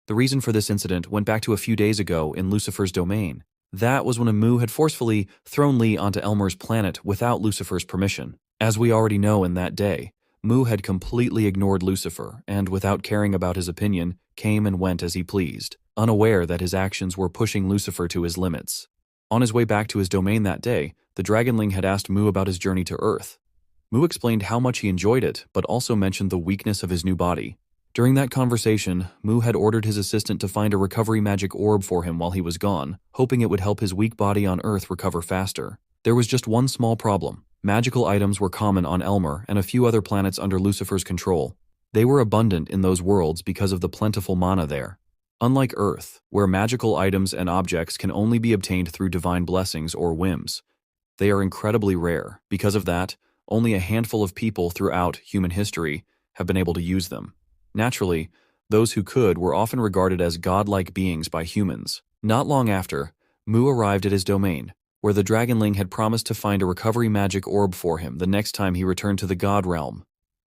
The reason for this incident went back to a few days ago in Lucifer's domain. That was when Mu had forcefully thrown Lee onto Elmer's planet without Lucifer's permission. As we already know, in that day, Mu had completely ignored Lucifer and, without caring about his opinion, came and went as he pleased, unaware that his actions were pushing Lucifer to his limits. On his way back to his domain that day, the Dragonling had asked Mu about his journey to Earth. Mu explained how much he enjoyed it, but also mentioned the weakness of his new body. During that conversation, Mu had ordered his assistant to find a recovery magic orb for him while he was gone, hoping it would help his weak body on Earth recover faster. There was just one small problem. Magical items were common on Elmer and a few other planets under Lucifer's control. They were abundant in those worlds because of the plentiful mana there. Unlike Earth, where magical items and objects can only be obtained through divine blessings or whims, they are incredibly rare. Because of that, only a handful of people throughout human history have been able to use them. Naturally, those who could were often regarded as godlike beings by humans. Not long after, Mu arrived at his domain, where the Dragonling had promised to find a recovery magic orb for him the next time he returned to the God Realm.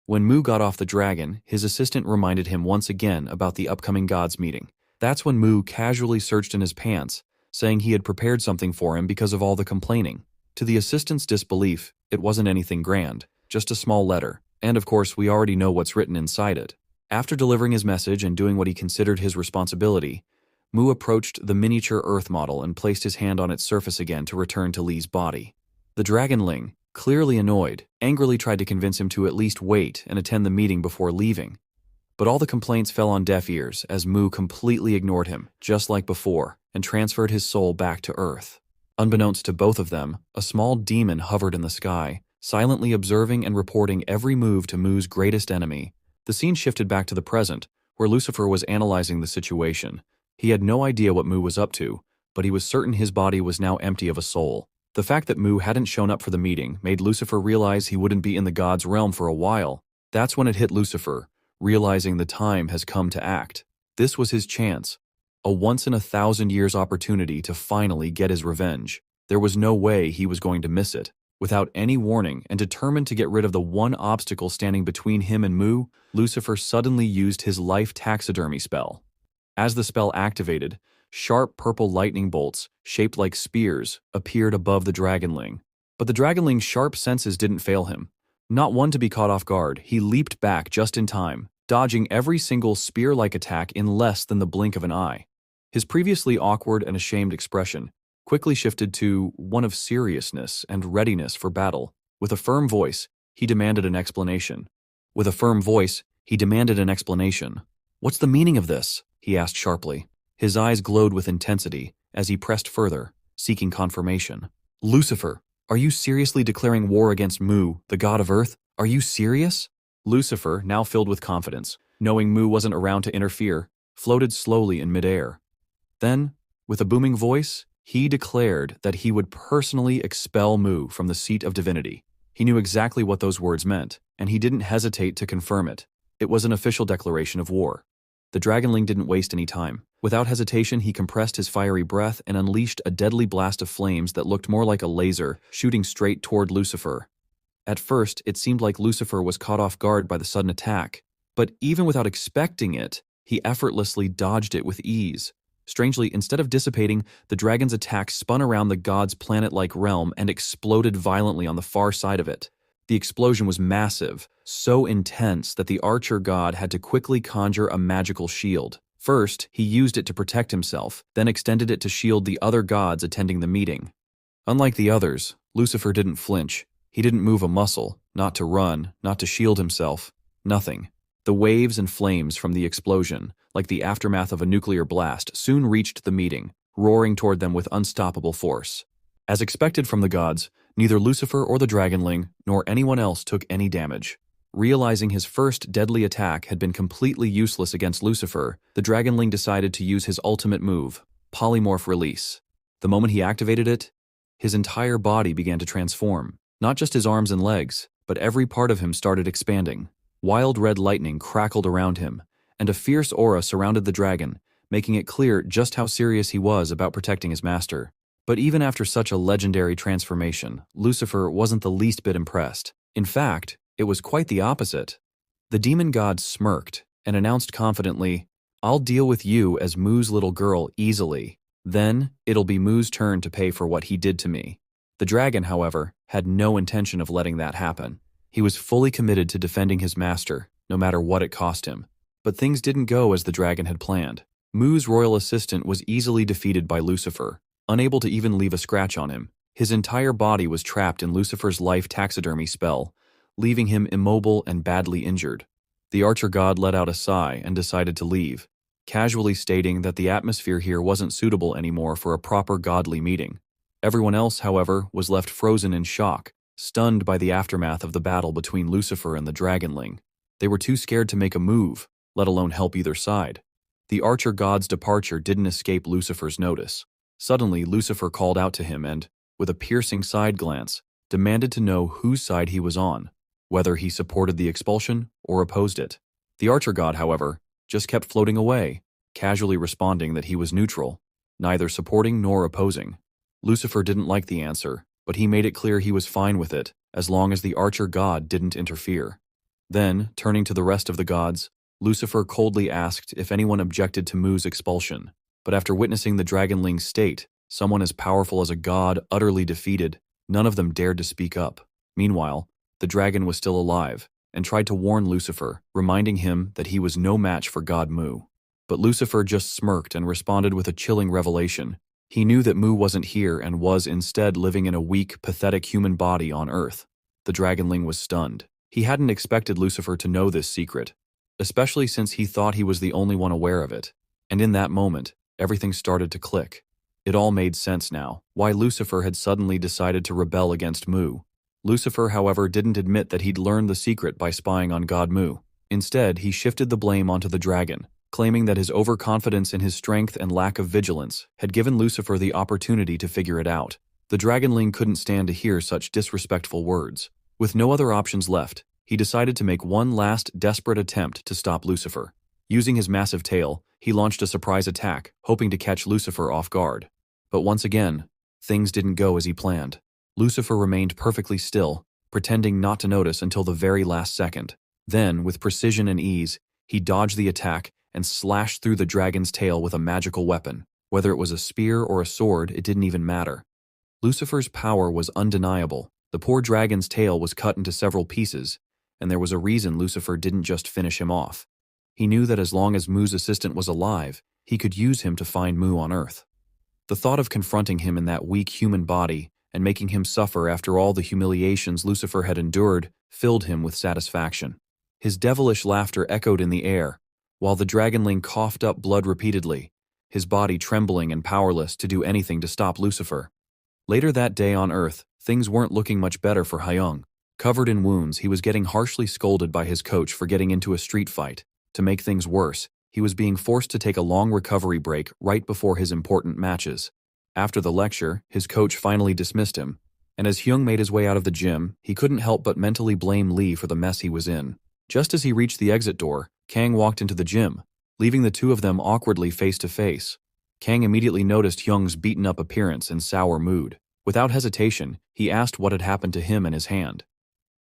When Mu got off the dragon, his assistant reminded him once again about the upcoming Gods meeting. That's when Mu casually searched in his pants, saying he had prepared something for him because of all the complaining. To the assistant's disbelief, it wasn't anything grand, just a small letter, and of course we already know what's written inside it. After delivering his message and doing what he considered his responsibility, Mu approached the miniature Earth model and placed his hand on its surface again to return to Li's body. The Dragonling, clearly annoyed, angrily tried to convince him to at least wait and attend the meeting before leaving. But all the complaints fell on deaf ears as Mu completely ignored him, just like before, and transferred his soul back to Earth. Unbeknownst to both of them, a small demon hovered in the sky, silently observing and reporting every move to Mu's greatest enemy. The scene shifted back to the present, where Lucifer was analyzing the situation. He had no idea what Mu was up to, but he was certain his body was now empty of a soul. The fact that Mu hadn't shown up for the meeting made Lucifer realize he wouldn't be in the God's realm for a while. That's when it hit Lucifer, realizing the time has come to act. This was his chance, a once-in-a-thousand-years opportunity to finally get his revenge. There was no way he was going to miss it. Without any warning and determined to get rid of the one obstacle standing between him and Mu, Lucifer suddenly used his life taxidermy spell. As the spell activated, sharp purple lightning bolts, shaped like spears, appeared above the Dragonling. But the Dragonling's sharp senses didn't fail him. Not one to be caught off guard, he leaped back just in time, dodging every single spear-like attack in less than the blink of an eye. His previously awkward and ashamed expression quickly shifted to one of seriousness and readiness for battle. With a firm voice, he demanded an explanation. "What's the meaning of this?" he asked sharply. His eyes glowed with intensity as he pressed further, seeking confirmation. "Lucifer, are you seriously declaring war against Mu, the god of Earth? Are you serious?" Lucifer, now filled with confidence, knowing Mu wasn't around to interfere, floated slowly in midair. Then, with a booming voice, he declared that he would personally expel Mu from the seat of divinity. He knew exactly what those words meant, and he didn't hesitate to confirm it. It was an official declaration of war. The Dragonling didn't waste any time. Without hesitation, he compressed his fiery breath and unleashed a deadly blast of flames that looked more like a laser, shooting straight toward Lucifer. At first, it seemed like Lucifer was caught off guard by the sudden attack, but even without expecting it, he effortlessly dodged it with ease. Strangely, instead of dissipating, the dragon's attack spun around the god's planet-like realm and exploded violently on the far side of it. The explosion was massive, so intense that the archer god had to quickly conjure a magical shield. First, he used it to protect himself, then extended it to shield the other gods attending the meeting. Unlike the others, Lucifer didn't flinch. He didn't move a muscle, not to run, not to shield himself, nothing. The waves and flames from the explosion, like the aftermath of a nuclear blast, soon reached the meeting, roaring toward them with unstoppable force. As expected from the gods, neither Lucifer or the Dragonling, nor anyone else took any damage. Realizing his first deadly attack had been completely useless against Lucifer, the Dragonling decided to use his ultimate move, Polymorph Release. The moment he activated it, his entire body began to transform. Not just his arms and legs, but every part of him started expanding. Wild red lightning crackled around him, and a fierce aura surrounded the dragon, making it clear just how serious he was about protecting his master. But even after such a legendary transformation, Lucifer wasn't the least bit impressed. In fact, it was quite the opposite. The demon god smirked and announced confidently, "I'll deal with you as Mu's little girl easily. Then, it'll be Mu's turn to pay for what he did to me." The dragon, however, had no intention of letting that happen. He was fully committed to defending his master, no matter what it cost him. But things didn't go as the dragon had planned. Mu's royal assistant was easily defeated by Lucifer, unable to even leave a scratch on him. His entire body was trapped in Lucifer's life taxidermy spell, leaving him immobile and badly injured. The archer god let out a sigh and decided to leave, casually stating that the atmosphere here wasn't suitable anymore for a proper godly meeting. Everyone else, however, was left frozen in shock, stunned by the aftermath of the battle between Lucifer and the Dragonling. They were too scared to make a move, let alone help either side. The archer god's departure didn't escape Lucifer's notice. Suddenly, Lucifer called out to him and, with a piercing side glance, demanded to know whose side he was on, whether he supported the expulsion or opposed it. The archer god, however, just kept floating away, casually responding that he was neutral, neither supporting nor opposing. Lucifer didn't like the answer, but he made it clear he was fine with it, as long as the archer god didn't interfere. Then, turning to the rest of the gods, Lucifer coldly asked if anyone objected to Mu's expulsion. But after witnessing the Dragonling's state, someone as powerful as a god utterly defeated, none of them dared to speak up. Meanwhile, the dragon was still alive, and tried to warn Lucifer, reminding him that he was no match for God Mu. But Lucifer just smirked and responded with a chilling revelation. He knew that Mu wasn't here and was instead living in a weak, pathetic human body on Earth. The Dragonling was stunned. He hadn't expected Lucifer to know this secret, especially since he thought he was the only one aware of it. And in that moment, everything started to click. It all made sense now, why Lucifer had suddenly decided to rebel against Mu. Lucifer, however, didn't admit that he'd learned the secret by spying on God Mu. Instead, he shifted the blame onto the dragon, claiming that his overconfidence in his strength and lack of vigilance had given Lucifer the opportunity to figure it out. The Dragonling couldn't stand to hear such disrespectful words. With no other options left, he decided to make one last desperate attempt to stop Lucifer. Using his massive tail, he launched a surprise attack, hoping to catch Lucifer off guard. But once again, things didn't go as he planned. Lucifer remained perfectly still, pretending not to notice until the very last second. Then, with precision and ease, he dodged the attack and slashed through the dragon's tail with a magical weapon. Whether it was a spear or a sword, it didn't even matter. Lucifer's power was undeniable. The poor dragon's tail was cut into several pieces, and there was a reason Lucifer didn't just finish him off. He knew that as long as Mu's assistant was alive, he could use him to find Mu on Earth. The thought of confronting him in that weak human body and making him suffer after all the humiliations Lucifer had endured filled him with satisfaction. His devilish laughter echoed in the air, while the Dragonling coughed up blood repeatedly, his body trembling and powerless to do anything to stop Lucifer. Later that day on Earth, things weren't looking much better for Hyung. Covered in wounds, he was getting harshly scolded by his coach for getting into a street fight. To make things worse, he was being forced to take a long recovery break right before his important matches. After the lecture, his coach finally dismissed him, and as Hyung made his way out of the gym, he couldn't help but mentally blame Lee for the mess he was in. Just as he reached the exit door, Kang walked into the gym, leaving the two of them awkwardly face to face. Kang immediately noticed Hyung's beaten-up appearance and sour mood. Without hesitation, he asked what had happened to him and his hand.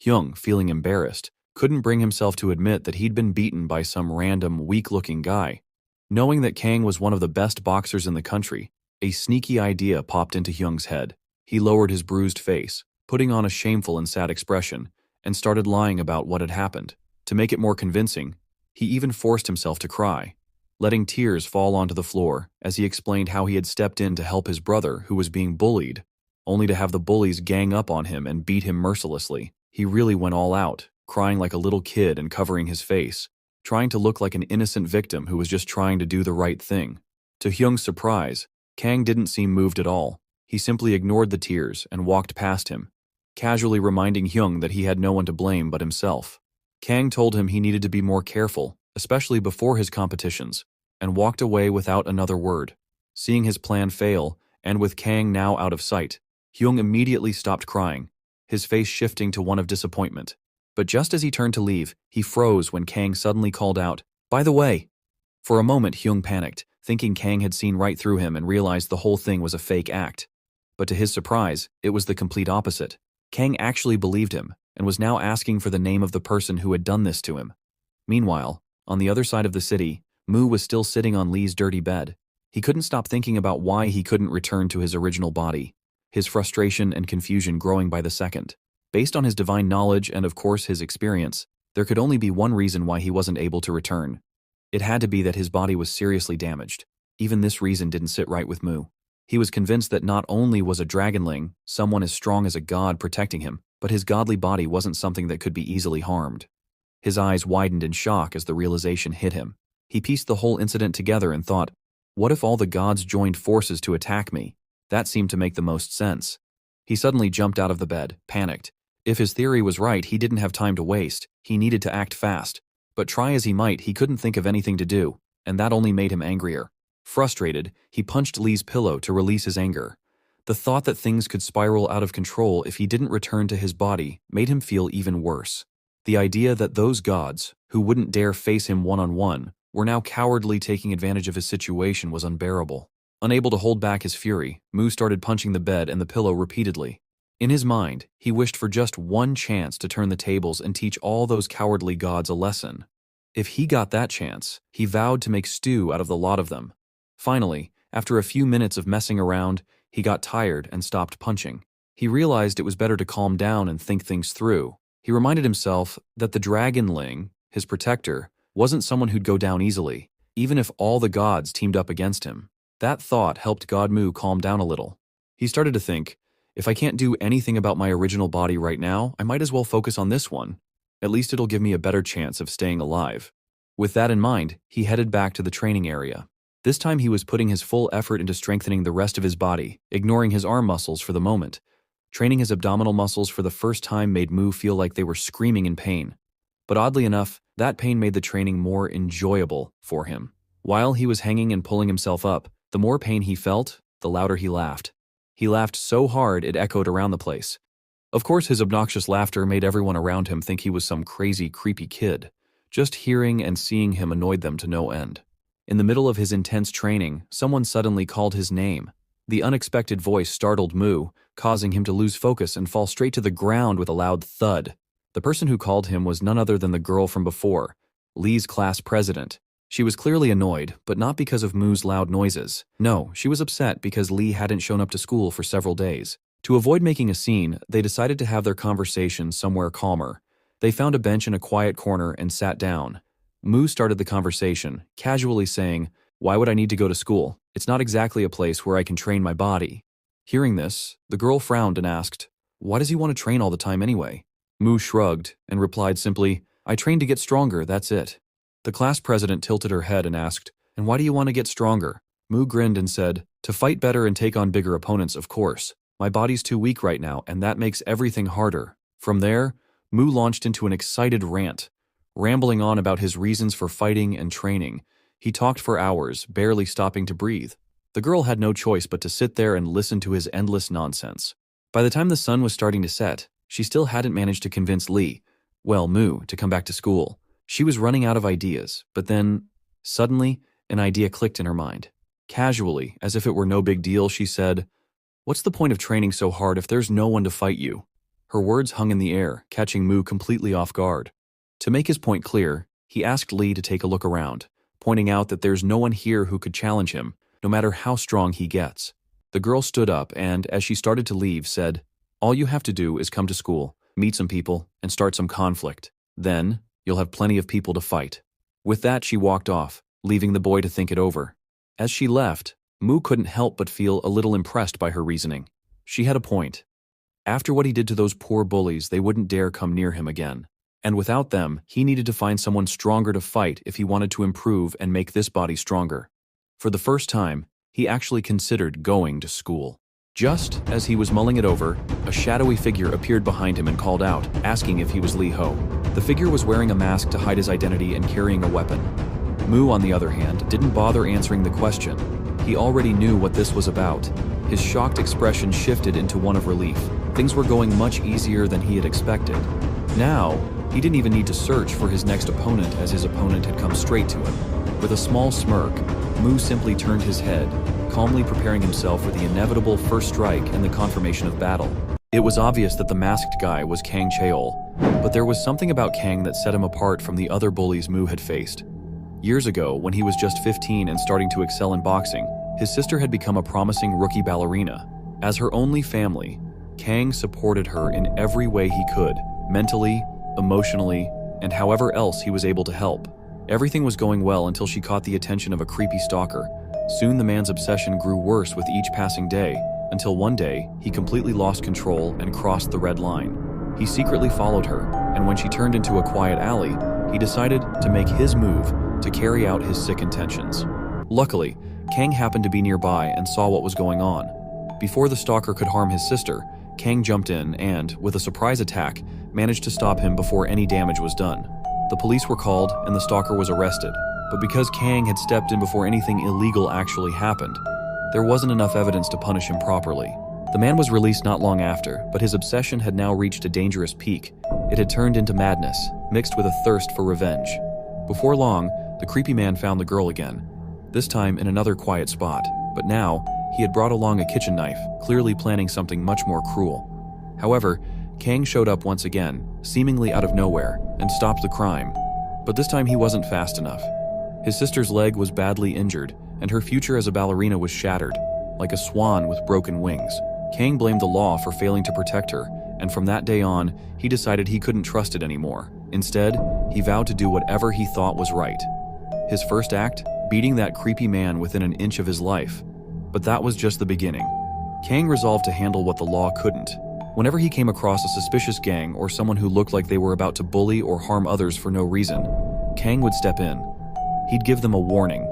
Hyung, feeling embarrassed, couldn't bring himself to admit that he'd been beaten by some random, weak-looking guy. Knowing that Kang was one of the best boxers in the country, a sneaky idea popped into Hyung's head. He lowered his bruised face, putting on a shameful and sad expression, and started lying about what had happened. To make it more convincing, he even forced himself to cry, letting tears fall onto the floor as he explained how he had stepped in to help his brother who was being bullied, only to have the bullies gang up on him and beat him mercilessly. He really went all out, crying like a little kid and covering his face, trying to look like an innocent victim who was just trying to do the right thing. To Hyung's surprise, Kang didn't seem moved at all. He simply ignored the tears and walked past him, casually reminding Hyung that he had no one to blame but himself. Kang told him he needed to be more careful, especially before his competitions, and walked away without another word. Seeing his plan fail, and with Kang now out of sight, Hyung immediately stopped crying, his face shifting to one of disappointment. But just as he turned to leave, he froze when Kang suddenly called out, "By the way!" For a moment, Hyung panicked, thinking Kang had seen right through him and realized the whole thing was a fake act. But to his surprise, it was the complete opposite. Kang actually believed him, and was now asking for the name of the person who had done this to him. Meanwhile, on the other side of the city, Mu was still sitting on Lee's dirty bed. He couldn't stop thinking about why he couldn't return to his original body, his frustration and confusion growing by the second. Based on his divine knowledge and of course his experience, there could only be one reason why he wasn't able to return. It had to be that his body was seriously damaged. Even this reason didn't sit right with Mu. He was convinced that not only was a Dragonling, someone as strong as a god, protecting him, but his godly body wasn't something that could be easily harmed. His eyes widened in shock as the realization hit him. He pieced the whole incident together and thought, what if all the gods joined forces to attack me? That seemed to make the most sense. He suddenly jumped out of the bed, panicked. If his theory was right, he didn't have time to waste. He needed to act fast. But try as he might, he couldn't think of anything to do, and that only made him angrier. Frustrated, he punched Lee's pillow to release his anger. The thought that things could spiral out of control if he didn't return to his body made him feel even worse. The idea that those gods, who wouldn't dare face him one-on-one, were now cowardly taking advantage of his situation was unbearable. Unable to hold back his fury, Mu started punching the bed and the pillow repeatedly. In his mind, he wished for just one chance to turn the tables and teach all those cowardly gods a lesson. If he got that chance, he vowed to make stew out of the lot of them. Finally, after a few minutes of messing around, he got tired and stopped punching. He realized it was better to calm down and think things through. He reminded himself that the Dragonling, his protector, wasn't someone who'd go down easily, even if all the gods teamed up against him. That thought helped God Mu calm down a little. He started to think, if I can't do anything about my original body right now, I might as well focus on this one. At least it'll give me a better chance of staying alive. With that in mind, he headed back to the training area. This time he was putting his full effort into strengthening the rest of his body, ignoring his arm muscles for the moment. Training his abdominal muscles for the first time made Mu feel like they were screaming in pain. But oddly enough, that pain made the training more enjoyable for him. While he was hanging and pulling himself up, the more pain he felt, the louder he laughed. He laughed so hard it echoed around the place. Of course, his obnoxious laughter made everyone around him think he was some crazy, creepy kid. Just hearing and seeing him annoyed them to no end. In the middle of his intense training, someone suddenly called his name. The unexpected voice startled Mu, causing him to lose focus and fall straight to the ground with a loud thud. The person who called him was none other than the girl from before, Lee's class president. She was clearly annoyed, but not because of Mu's loud noises. No, she was upset because Lee hadn't shown up to school for several days. To avoid making a scene, they decided to have their conversation somewhere calmer. They found a bench in a quiet corner and sat down. Mu started the conversation, casually saying, "Why would I need to go to school? It's not exactly a place where I can train my body." Hearing this, the girl frowned and asked, "Why does he want to train all the time anyway?" Mu shrugged and replied simply, "I train to get stronger, that's it." The class president tilted her head and asked, "And why do you want to get stronger?" Mu grinned and said, "To fight better and take on bigger opponents, of course. My body's too weak right now, and that makes everything harder." From there, Mu launched into an excited rant, rambling on about his reasons for fighting and training. He talked for hours, barely stopping to breathe. The girl had no choice but to sit there and listen to his endless nonsense. By the time the sun was starting to set, she still hadn't managed to convince Mu, to come back to school. She was running out of ideas, but then, suddenly, an idea clicked in her mind. Casually, as if it were no big deal, she said, "What's the point of training so hard if there's no one to fight you?" Her words hung in the air, catching Mu completely off guard. To make his point clear, he asked Lee to take a look around, pointing out that there's no one here who could challenge him, no matter how strong he gets. The girl stood up and, as she started to leave, said, "All you have to do is come to school, meet some people, and start some conflict. Then, you'll have plenty of people to fight." With that, she walked off, leaving the boy to think it over. As she left, Mu couldn't help but feel a little impressed by her reasoning. She had a point. After what he did to those poor bullies, they wouldn't dare come near him again. And without them, he needed to find someone stronger to fight if he wanted to improve and make this body stronger. For the first time, he actually considered going to school. Just as he was mulling it over, a shadowy figure appeared behind him and called out, asking if he was Lee Ho. The figure was wearing a mask to hide his identity and carrying a weapon. Mu, on the other hand, didn't bother answering the question. He already knew what this was about. His shocked expression shifted into one of relief. Things were going much easier than he had expected. Now, he didn't even need to search for his next opponent, as his opponent had come straight to him. With a small smirk, Mu simply turned his head, calmly preparing himself for the inevitable first strike and the confirmation of battle. It was obvious that the masked guy was Kang Cheol, but there was something about Kang that set him apart from the other bullies Mu had faced. Years ago, when he was just 15 and starting to excel in boxing, his sister had become a promising rookie ballerina. As her only family, Kang supported her in every way he could, mentally, emotionally, and however else he was able to help. Everything was going well until she caught the attention of a creepy stalker. Soon the man's obsession grew worse with each passing day, until one day, he completely lost control and crossed the red line. He secretly followed her, and when she turned into a quiet alley, he decided to make his move to carry out his sick intentions. Luckily, Kang happened to be nearby and saw what was going on. Before the stalker could harm his sister, Kang jumped in and, with a surprise attack, managed to stop him before any damage was done. The police were called and the stalker was arrested, but because Kang had stepped in before anything illegal actually happened, there wasn't enough evidence to punish him properly. The man was released not long after, but his obsession had now reached a dangerous peak. It had turned into madness, mixed with a thirst for revenge. Before long, the creepy man found the girl again, this time in another quiet spot. But now, he had brought along a kitchen knife, clearly planning something much more cruel. However, Kang showed up once again, seemingly out of nowhere, and stopped the crime. But this time he wasn't fast enough. His sister's leg was badly injured, and her future as a ballerina was shattered, like a swan with broken wings. Kang blamed the law for failing to protect her, and from that day on, he decided he couldn't trust it anymore. Instead, he vowed to do whatever he thought was right. His first act? Beating that creepy man within an inch of his life. But that was just the beginning. Kang resolved to handle what the law couldn't. Whenever he came across a suspicious gang or someone who looked like they were about to bully or harm others for no reason, Kang would step in. He'd give them a warning,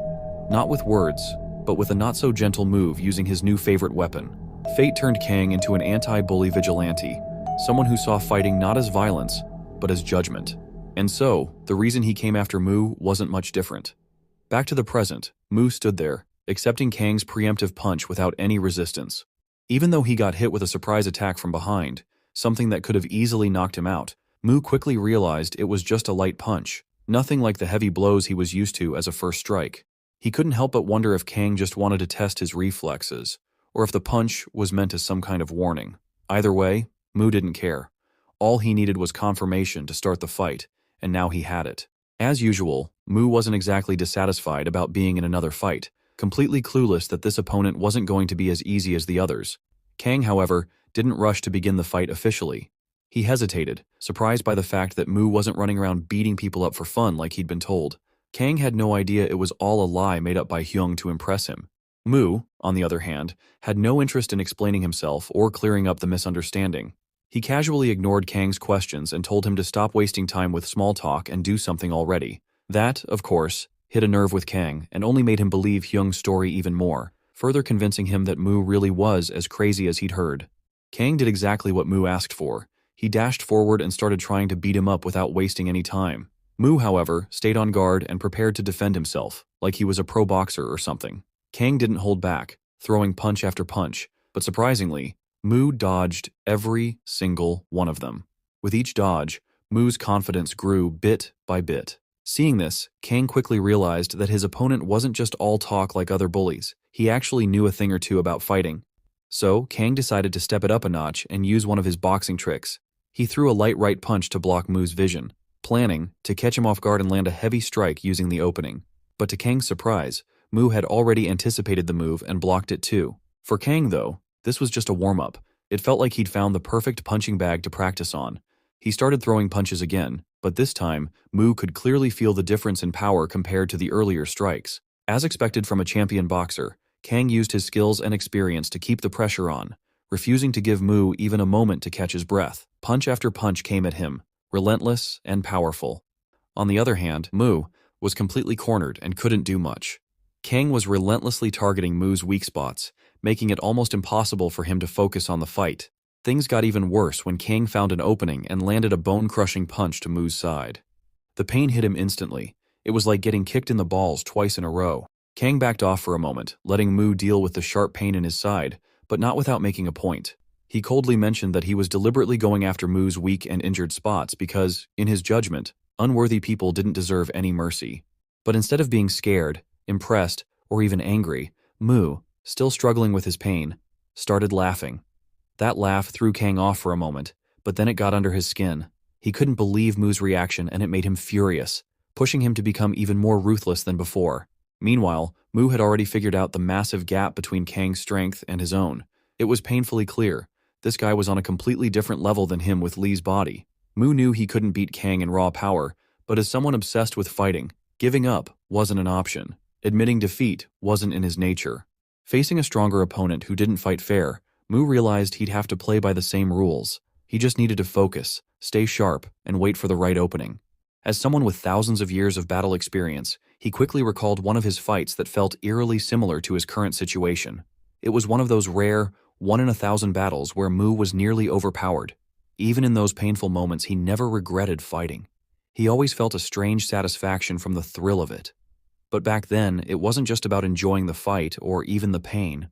not with words, but with a not-so-gentle move using his new favorite weapon. Fate turned Kang into an anti-bully vigilante, someone who saw fighting not as violence, but as judgment. And so, the reason he came after Mu wasn't much different. Back to the present, Mu stood there, accepting Kang's preemptive punch without any resistance. Even though he got hit with a surprise attack from behind, something that could have easily knocked him out, Mu quickly realized it was just a light punch, nothing like the heavy blows he was used to as a first strike. He couldn't help but wonder if Kang just wanted to test his reflexes, or if the punch was meant as some kind of warning. Either way, Mu didn't care. All he needed was confirmation to start the fight, and now he had it. As usual, Mu wasn't exactly dissatisfied about being in another fight, completely clueless that this opponent wasn't going to be as easy as the others. Kang, however, didn't rush to begin the fight officially. He hesitated, surprised by the fact that Mu wasn't running around beating people up for fun like he'd been told. Kang had no idea it was all a lie made up by Hyung to impress him. Mu, on the other hand, had no interest in explaining himself or clearing up the misunderstanding. He casually ignored Kang's questions and told him to stop wasting time with small talk and do something already. That, of course, hit a nerve with Kang and only made him believe Hyung's story even more, further convincing him that Mu really was as crazy as he'd heard. Kang did exactly what Mu asked for. He dashed forward and started trying to beat him up without wasting any time. Mu, however, stayed on guard and prepared to defend himself, like he was a pro boxer or something. Kang didn't hold back, throwing punch after punch, but surprisingly, Mu dodged every single one of them. With each dodge, Mu's confidence grew bit by bit. Seeing this, Kang quickly realized that his opponent wasn't just all talk like other bullies. He actually knew a thing or two about fighting. So, Kang decided to step it up a notch and use one of his boxing tricks. He threw a light right punch to block Mu's vision, planning to catch him off guard and land a heavy strike using the opening. But to Kang's surprise, Mu had already anticipated the move and blocked it too. For Kang, though, this was just a warm-up. It felt like he'd found the perfect punching bag to practice on. He started throwing punches again, but this time, Mu could clearly feel the difference in power compared to the earlier strikes. As expected from a champion boxer, Kang used his skills and experience to keep the pressure on, refusing to give Mu even a moment to catch his breath. Punch after punch came at him, relentless and powerful. On the other hand, Mu was completely cornered and couldn't do much. Kang was relentlessly targeting Mu's weak spots, making it almost impossible for him to focus on the fight. Things got even worse when Kang found an opening and landed a bone-crushing punch to Mu's side. The pain hit him instantly. It was like getting kicked in the balls twice in a row. Kang backed off for a moment, letting Mu deal with the sharp pain in his side, but not without making a point. He coldly mentioned that he was deliberately going after Mu's weak and injured spots because, in his judgment, unworthy people didn't deserve any mercy. But instead of being scared, impressed, or even angry, Mu, still struggling with his pain, started laughing. That laugh threw Kang off for a moment, but then it got under his skin. He couldn't believe Mu's reaction and it made him furious, pushing him to become even more ruthless than before. Meanwhile, Mu had already figured out the massive gap between Kang's strength and his own. It was painfully clear. This guy was on a completely different level than him with Lee's body. Mu knew he couldn't beat Kang in raw power, but as someone obsessed with fighting, giving up wasn't an option. Admitting defeat wasn't in his nature. Facing a stronger opponent who didn't fight fair, Mu realized he'd have to play by the same rules. He just needed to focus, stay sharp, and wait for the right opening. As someone with thousands of years of battle experience, he quickly recalled one of his fights that felt eerily similar to his current situation. It was one of those rare, 1-in-1,000 battles where Mu was nearly overpowered. Even in those painful moments, he never regretted fighting. He always felt a strange satisfaction from the thrill of it. But back then, it wasn't just about enjoying the fight or even the pain.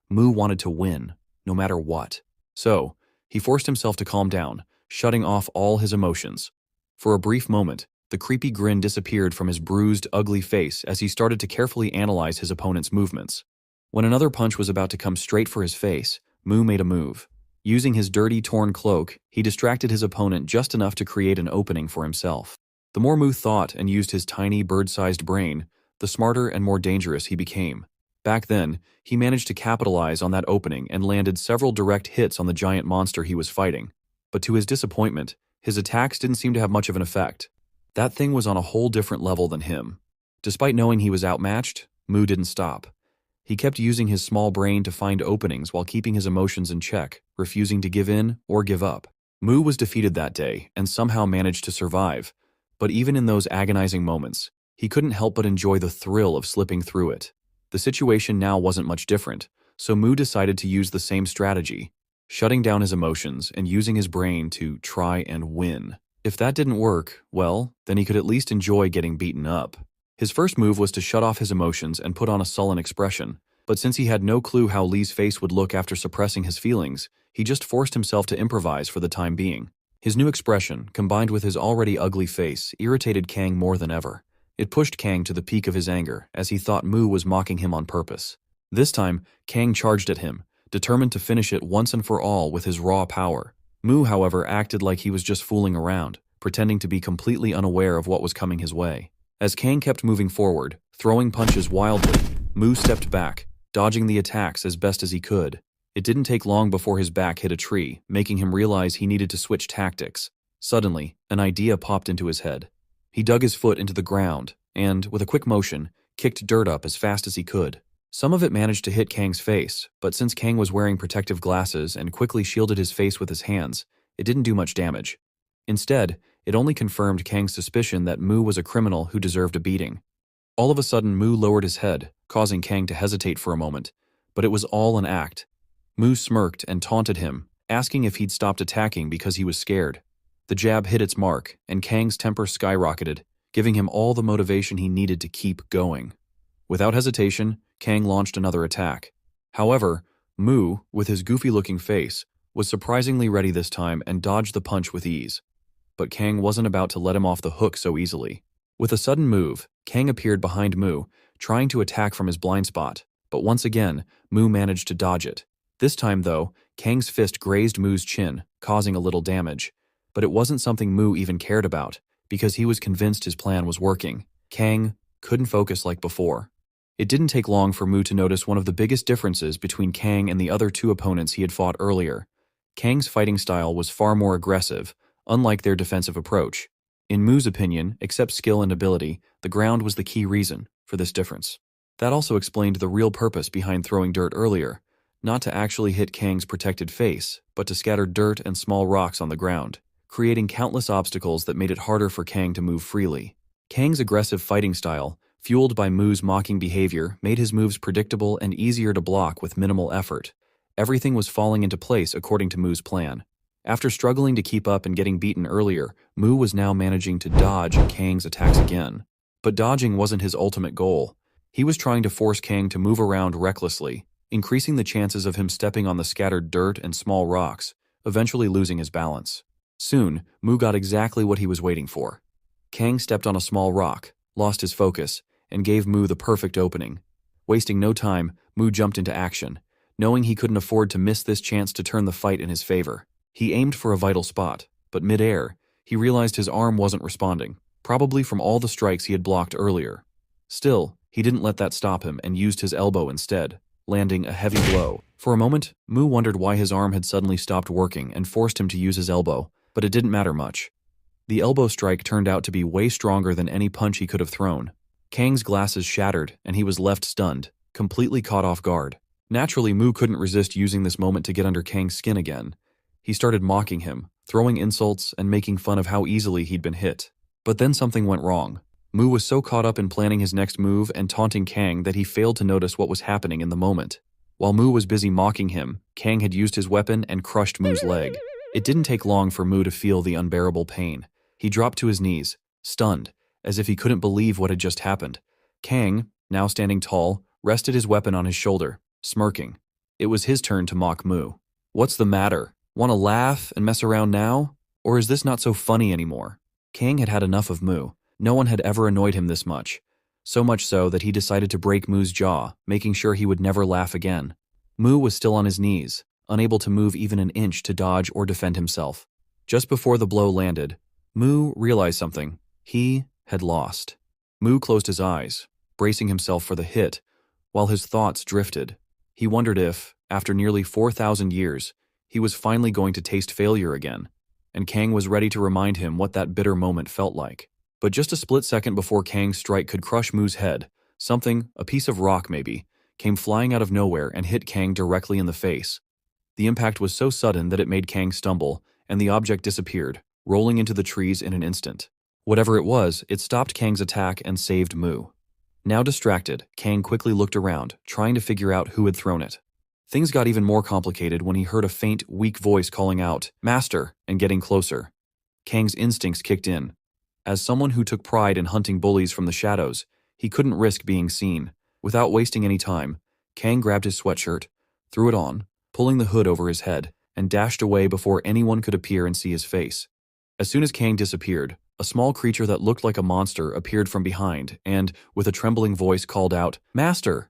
Mu wanted to win, no matter what. So, he forced himself to calm down, shutting off all his emotions. For a brief moment, the creepy grin disappeared from his bruised, ugly face as he started to carefully analyze his opponent's movements. When another punch was about to come straight for his face, Mu made a move. Using his dirty, torn cloak, he distracted his opponent just enough to create an opening for himself. The more Mu thought and used his tiny, bird-sized brain, the smarter and more dangerous he became. Back then, he managed to capitalize on that opening and landed several direct hits on the giant monster he was fighting. But to his disappointment, his attacks didn't seem to have much of an effect. That thing was on a whole different level than him. Despite knowing he was outmatched, Mu didn't stop. He kept using his small brain to find openings while keeping his emotions in check, refusing to give in or give up. Mu was defeated that day and somehow managed to survive. But even in those agonizing moments, he couldn't help but enjoy the thrill of slipping through it. The situation now wasn't much different, so Mu decided to use the same strategy, shutting down his emotions and using his brain to try and win. If that didn't work, well, then he could at least enjoy getting beaten up. His first move was to shut off his emotions and put on a sullen expression, but since he had no clue how Li's face would look after suppressing his feelings, he just forced himself to improvise for the time being. His new expression, combined with his already ugly face, irritated Kang more than ever. It pushed Kang to the peak of his anger, as he thought Mu was mocking him on purpose. This time, Kang charged at him, determined to finish it once and for all with his raw power. Mu, however, acted like he was just fooling around, pretending to be completely unaware of what was coming his way. As Kang kept moving forward, throwing punches wildly, Mu stepped back, dodging the attacks as best as he could. It didn't take long before his back hit a tree, making him realize he needed to switch tactics. Suddenly, an idea popped into his head. He dug his foot into the ground and, with a quick motion, kicked dirt up as fast as he could. Some of it managed to hit Kang's face, but since Kang was wearing protective glasses and quickly shielded his face with his hands, it didn't do much damage. Instead, it only confirmed Kang's suspicion that Mu was a criminal who deserved a beating. All of a sudden, Mu lowered his head, causing Kang to hesitate for a moment, but it was all an act. Mu smirked and taunted him, asking if he'd stopped attacking because he was scared. The jab hit its mark, and Kang's temper skyrocketed, giving him all the motivation he needed to keep going. Without hesitation, Kang launched another attack. However, Mu, with his goofy-looking face, was surprisingly ready this time and dodged the punch with ease. But Kang wasn't about to let him off the hook so easily. With a sudden move, Kang appeared behind Mu, trying to attack from his blind spot, but once again, Mu managed to dodge it. This time, though, Kang's fist grazed Mu's chin, causing a little damage. But it wasn't something Mu even cared about, because he was convinced his plan was working. Kang couldn't focus like before. It didn't take long for Mu to notice one of the biggest differences between Kang and the other two opponents he had fought earlier. Kang's fighting style was far more aggressive, unlike their defensive approach. In Mu's opinion, except skill and ability, the ground was the key reason for this difference. That also explained the real purpose behind throwing dirt earlier, not to actually hit Kang's protected face, but to scatter dirt and small rocks on the ground, creating countless obstacles that made it harder for Kang to move freely. Kang's aggressive fighting style, fueled by Mu's mocking behavior, made his moves predictable and easier to block with minimal effort. Everything was falling into place according to Mu's plan. After struggling to keep up and getting beaten earlier, Mu was now managing to dodge Kang's attacks again. But dodging wasn't his ultimate goal. He was trying to force Kang to move around recklessly, increasing the chances of him stepping on the scattered dirt and small rocks, eventually losing his balance. Soon, Mu got exactly what he was waiting for. Kang stepped on a small rock, lost his focus, and gave Mu the perfect opening. Wasting no time, Mu jumped into action, knowing he couldn't afford to miss this chance to turn the fight in his favor. He aimed for a vital spot, but mid-air, he realized his arm wasn't responding, probably from all the strikes he had blocked earlier. Still, he didn't let that stop him and used his elbow instead, landing a heavy blow. For a moment, Mu wondered why his arm had suddenly stopped working and forced him to use his elbow, but it didn't matter much. The elbow strike turned out to be way stronger than any punch he could have thrown. Kang's glasses shattered, and he was left stunned, completely caught off guard. Naturally, Mu couldn't resist using this moment to get under Kang's skin again. He started mocking him, throwing insults and making fun of how easily he'd been hit. But then something went wrong. Mu was so caught up in planning his next move and taunting Kang that he failed to notice what was happening in the moment. While Mu was busy mocking him, Kang had used his weapon and crushed Mu's leg. It didn't take long for Mu to feel the unbearable pain. He dropped to his knees, stunned, as if he couldn't believe what had just happened. Kang, now standing tall, rested his weapon on his shoulder, smirking. It was his turn to mock Mu. "What's the matter? Want to laugh and mess around now? Or is this not so funny anymore?" Kang had had enough of Mu. No one had ever annoyed him this much. so much so that he decided to break Mu's jaw, making sure he would never laugh again. Mu was still on his knees, unable to move even an inch to dodge or defend himself. Just before the blow landed, Mu realized something. He had lost. Mu closed his eyes, bracing himself for the hit, while his thoughts drifted. He wondered if, after nearly 4,000 years, he was finally going to taste failure again, and Kang was ready to remind him what that bitter moment felt like. But just a split second before Kang's strike could crush Mu's head, something, a piece of rock maybe, came flying out of nowhere and hit Kang directly in the face. The impact was so sudden that it made Kang stumble, and the object disappeared, rolling into the trees in an instant. Whatever it was, it stopped Kang's attack and saved Mu. Now distracted, Kang quickly looked around, trying to figure out who had thrown it. Things got even more complicated when he heard a faint, weak voice calling out, "Master," and getting closer. Kang's instincts kicked in. As someone who took pride in hunting bullies from the shadows, he couldn't risk being seen. Without wasting any time, Kang grabbed his sweatshirt, threw it on, pulling the hood over his head, and dashed away before anyone could appear and see his face. As soon as Kang disappeared, a small creature that looked like a monster appeared from behind and, with a trembling voice, called out, "Master!"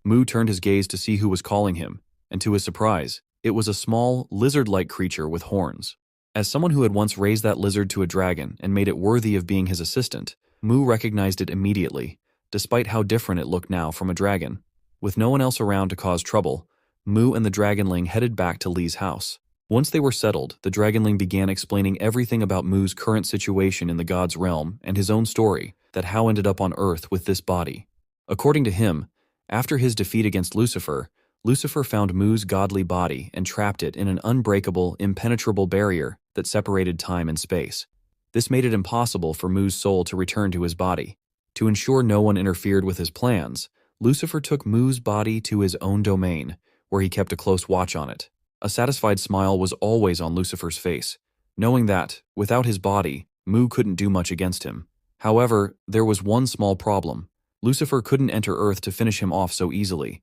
Mu turned his gaze to see who was calling him, and to his surprise, it was a small, lizard-like creature with horns. As someone who had once raised that lizard to a dragon and made it worthy of being his assistant, Mu recognized it immediately, despite how different it looked now from a dragon. With no one else around to cause trouble, Mu and the Dragonling headed back to Li's house. Once they were settled, the Dragonling began explaining everything about Mu's current situation in the God's realm and his own story, that how ended up on Earth with this body. According to him, after his defeat against Lucifer, Lucifer found Mu's godly body and trapped it in an unbreakable, impenetrable barrier that separated time and space. This made it impossible for Mu's soul to return to his body. To ensure no one interfered with his plans, Lucifer took Mu's body to his own domain, where he kept a close watch on it. A satisfied smile was always on Lucifer's face, knowing that, without his body, Mu couldn't do much against him. However, there was one small problem. Lucifer couldn't enter Earth to finish him off so easily.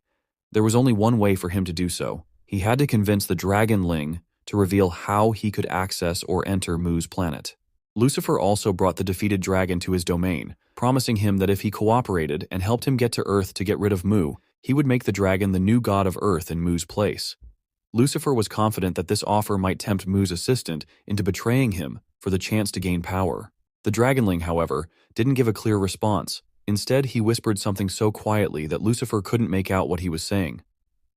There was only one way for him to do so. He had to convince the Dragonling to reveal how he could access or enter Mu's planet. Lucifer also brought the defeated dragon to his domain, promising him that if he cooperated and helped him get to Earth to get rid of Mu, he would make the dragon the new god of Earth in Mu's place. Lucifer was confident that this offer might tempt Mu's assistant into betraying him for the chance to gain power. The Dragonling, however, didn't give a clear response. Instead, he whispered something so quietly that Lucifer couldn't make out what he was saying.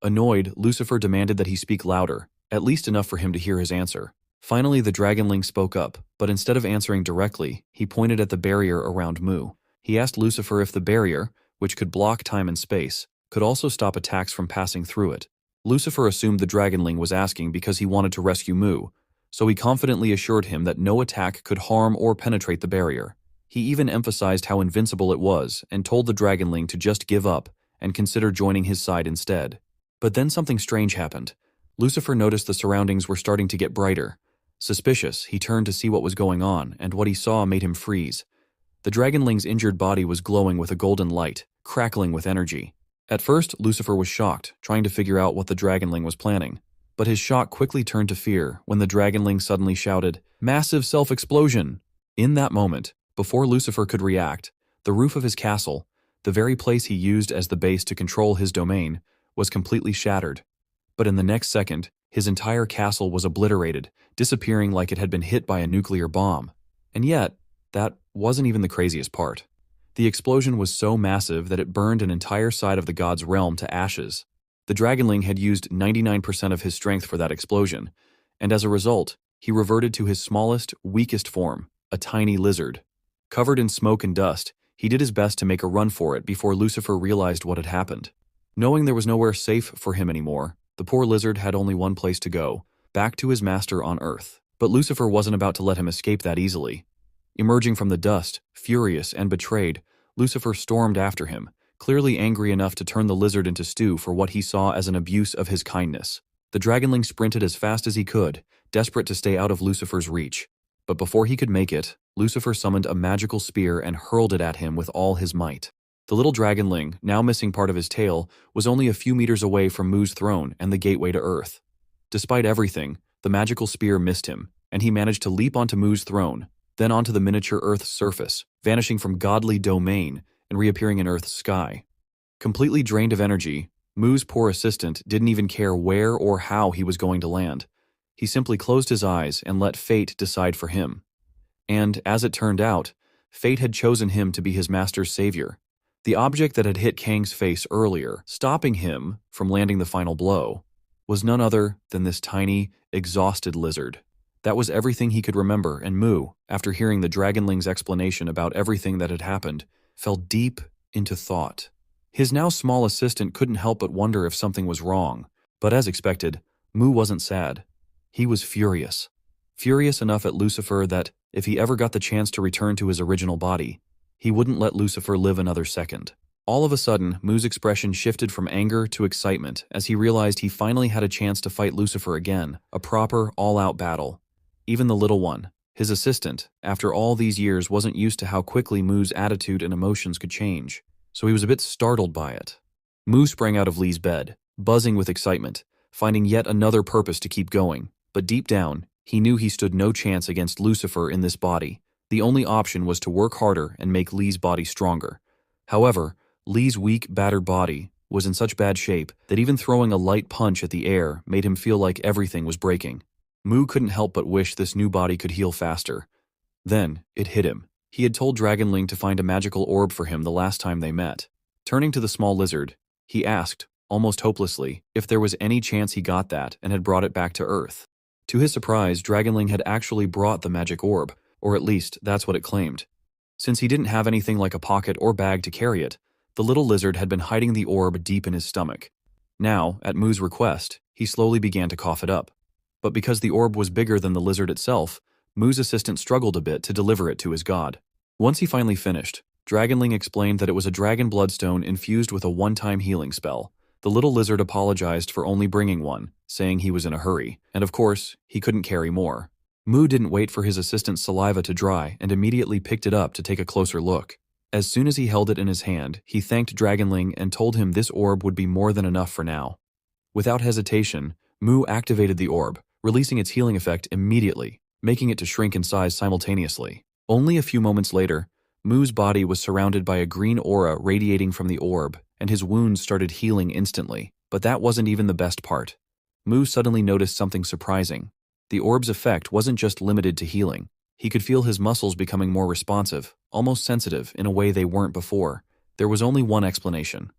Annoyed, Lucifer demanded that he speak louder, at least enough for him to hear his answer. Finally, the Dragonling spoke up, but instead of answering directly, he pointed at the barrier around Mu. He asked Lucifer if the barrier, which could block time and space, could also stop attacks from passing through it. Lucifer assumed the Dragonling was asking because he wanted to rescue Mu, so he confidently assured him that no attack could harm or penetrate the barrier. He even emphasized how invincible it was and told the Dragonling to just give up and consider joining his side instead. But then something strange happened. Lucifer noticed the surroundings were starting to get brighter. Suspicious, he turned to see what was going on, and what he saw made him freeze. The Dragonling's injured body was glowing with a golden light, crackling with energy. At first, Lucifer was shocked, trying to figure out what the Dragonling was planning. But his shock quickly turned to fear when the Dragonling suddenly shouted, "Massive self-explosion!" In that moment, before Lucifer could react, the roof of his castle, the very place he used as the base to control his domain, was completely shattered. But in the next second, his entire castle was obliterated, disappearing like it had been hit by a nuclear bomb. And yet, that wasn't even the craziest part. The explosion was so massive that it burned an entire side of the god's realm to ashes. The Dragonling had used 99% of his strength for that explosion, and as a result, he reverted to his smallest, weakest form, a tiny lizard. Covered in smoke and dust, he did his best to make a run for it before Lucifer realized what had happened. Knowing there was nowhere safe for him anymore, the poor lizard had only one place to go, back to his master on Earth. But Lucifer wasn't about to let him escape that easily. Emerging from the dust, furious and betrayed, Lucifer stormed after him, clearly angry enough to turn the lizard into stew for what he saw as an abuse of his kindness. The Dragonling sprinted as fast as he could, desperate to stay out of Lucifer's reach. But before he could make it, Lucifer summoned a magical spear and hurled it at him with all his might. The little Dragonling, now missing part of his tail, was only a few meters away from Mu's throne and the gateway to Earth. Despite everything, the magical spear missed him, and he managed to leap onto Mu's throne, then onto the miniature Earth's surface, vanishing from godly domain and reappearing in Earth's sky. Completely drained of energy, Mu's poor assistant didn't even care where or how he was going to land. He simply closed his eyes and let fate decide for him. And, as it turned out, fate had chosen him to be his master's savior. The object that had hit Kang's face earlier, stopping him from landing the final blow, was none other than this tiny, exhausted lizard. That was everything he could remember, and Mu, after hearing the Dragonling's explanation about everything that had happened, fell deep into thought. His now small assistant couldn't help but wonder if something was wrong, but as expected, Mu wasn't sad. He was furious. Furious enough at Lucifer that, if he ever got the chance to return to his original body, he wouldn't let Lucifer live another second. All of a sudden, Mu's expression shifted from anger to excitement as he realized he finally had a chance to fight Lucifer again, a proper, all-out battle. Even the little one, his assistant, after all these years wasn't used to how quickly Mu's attitude and emotions could change, so he was a bit startled by it. Mu sprang out of Lee's bed, buzzing with excitement, finding yet another purpose to keep going, but deep down, he knew he stood no chance against Lucifer in this body. The only option was to work harder and make Lee's body stronger. However, Lee's weak, battered body was in such bad shape that even throwing a light punch at the air made him feel like everything was breaking. Mu couldn't help but wish this new body could heal faster. Then, it hit him. He had told Dragonling to find a magical orb for him the last time they met. Turning to the small lizard, he asked, almost hopelessly, if there was any chance he got that and had brought it back to Earth. To his surprise, Dragonling had actually brought the magic orb, or at least that's what it claimed. Since he didn't have anything like a pocket or bag to carry it, the little lizard had been hiding the orb deep in his stomach. Now, at Mu's request, he slowly began to cough it up. But because the orb was bigger than the lizard itself, Mu's assistant struggled a bit to deliver it to his god. Once he finally finished, Dragonling explained that it was a dragon bloodstone infused with a one-time healing spell. The little lizard apologized for only bringing one, saying he was in a hurry, and of course, he couldn't carry more. Mu didn't wait for his assistant's saliva to dry and immediately picked it up to take a closer look. As soon as he held it in his hand, he thanked Dragonling and told him this orb would be more than enough for now. Without hesitation, Mu activated the orb, releasing its healing effect immediately, making it to shrink in size simultaneously. Only a few moments later, Mu's body was surrounded by a green aura radiating from the orb, and his wounds started healing instantly. But that wasn't even the best part. Mu suddenly noticed something surprising. The orb's effect wasn't just limited to healing. He could feel his muscles becoming more responsive, almost sensitive in a way they weren't before. There was only one explanation.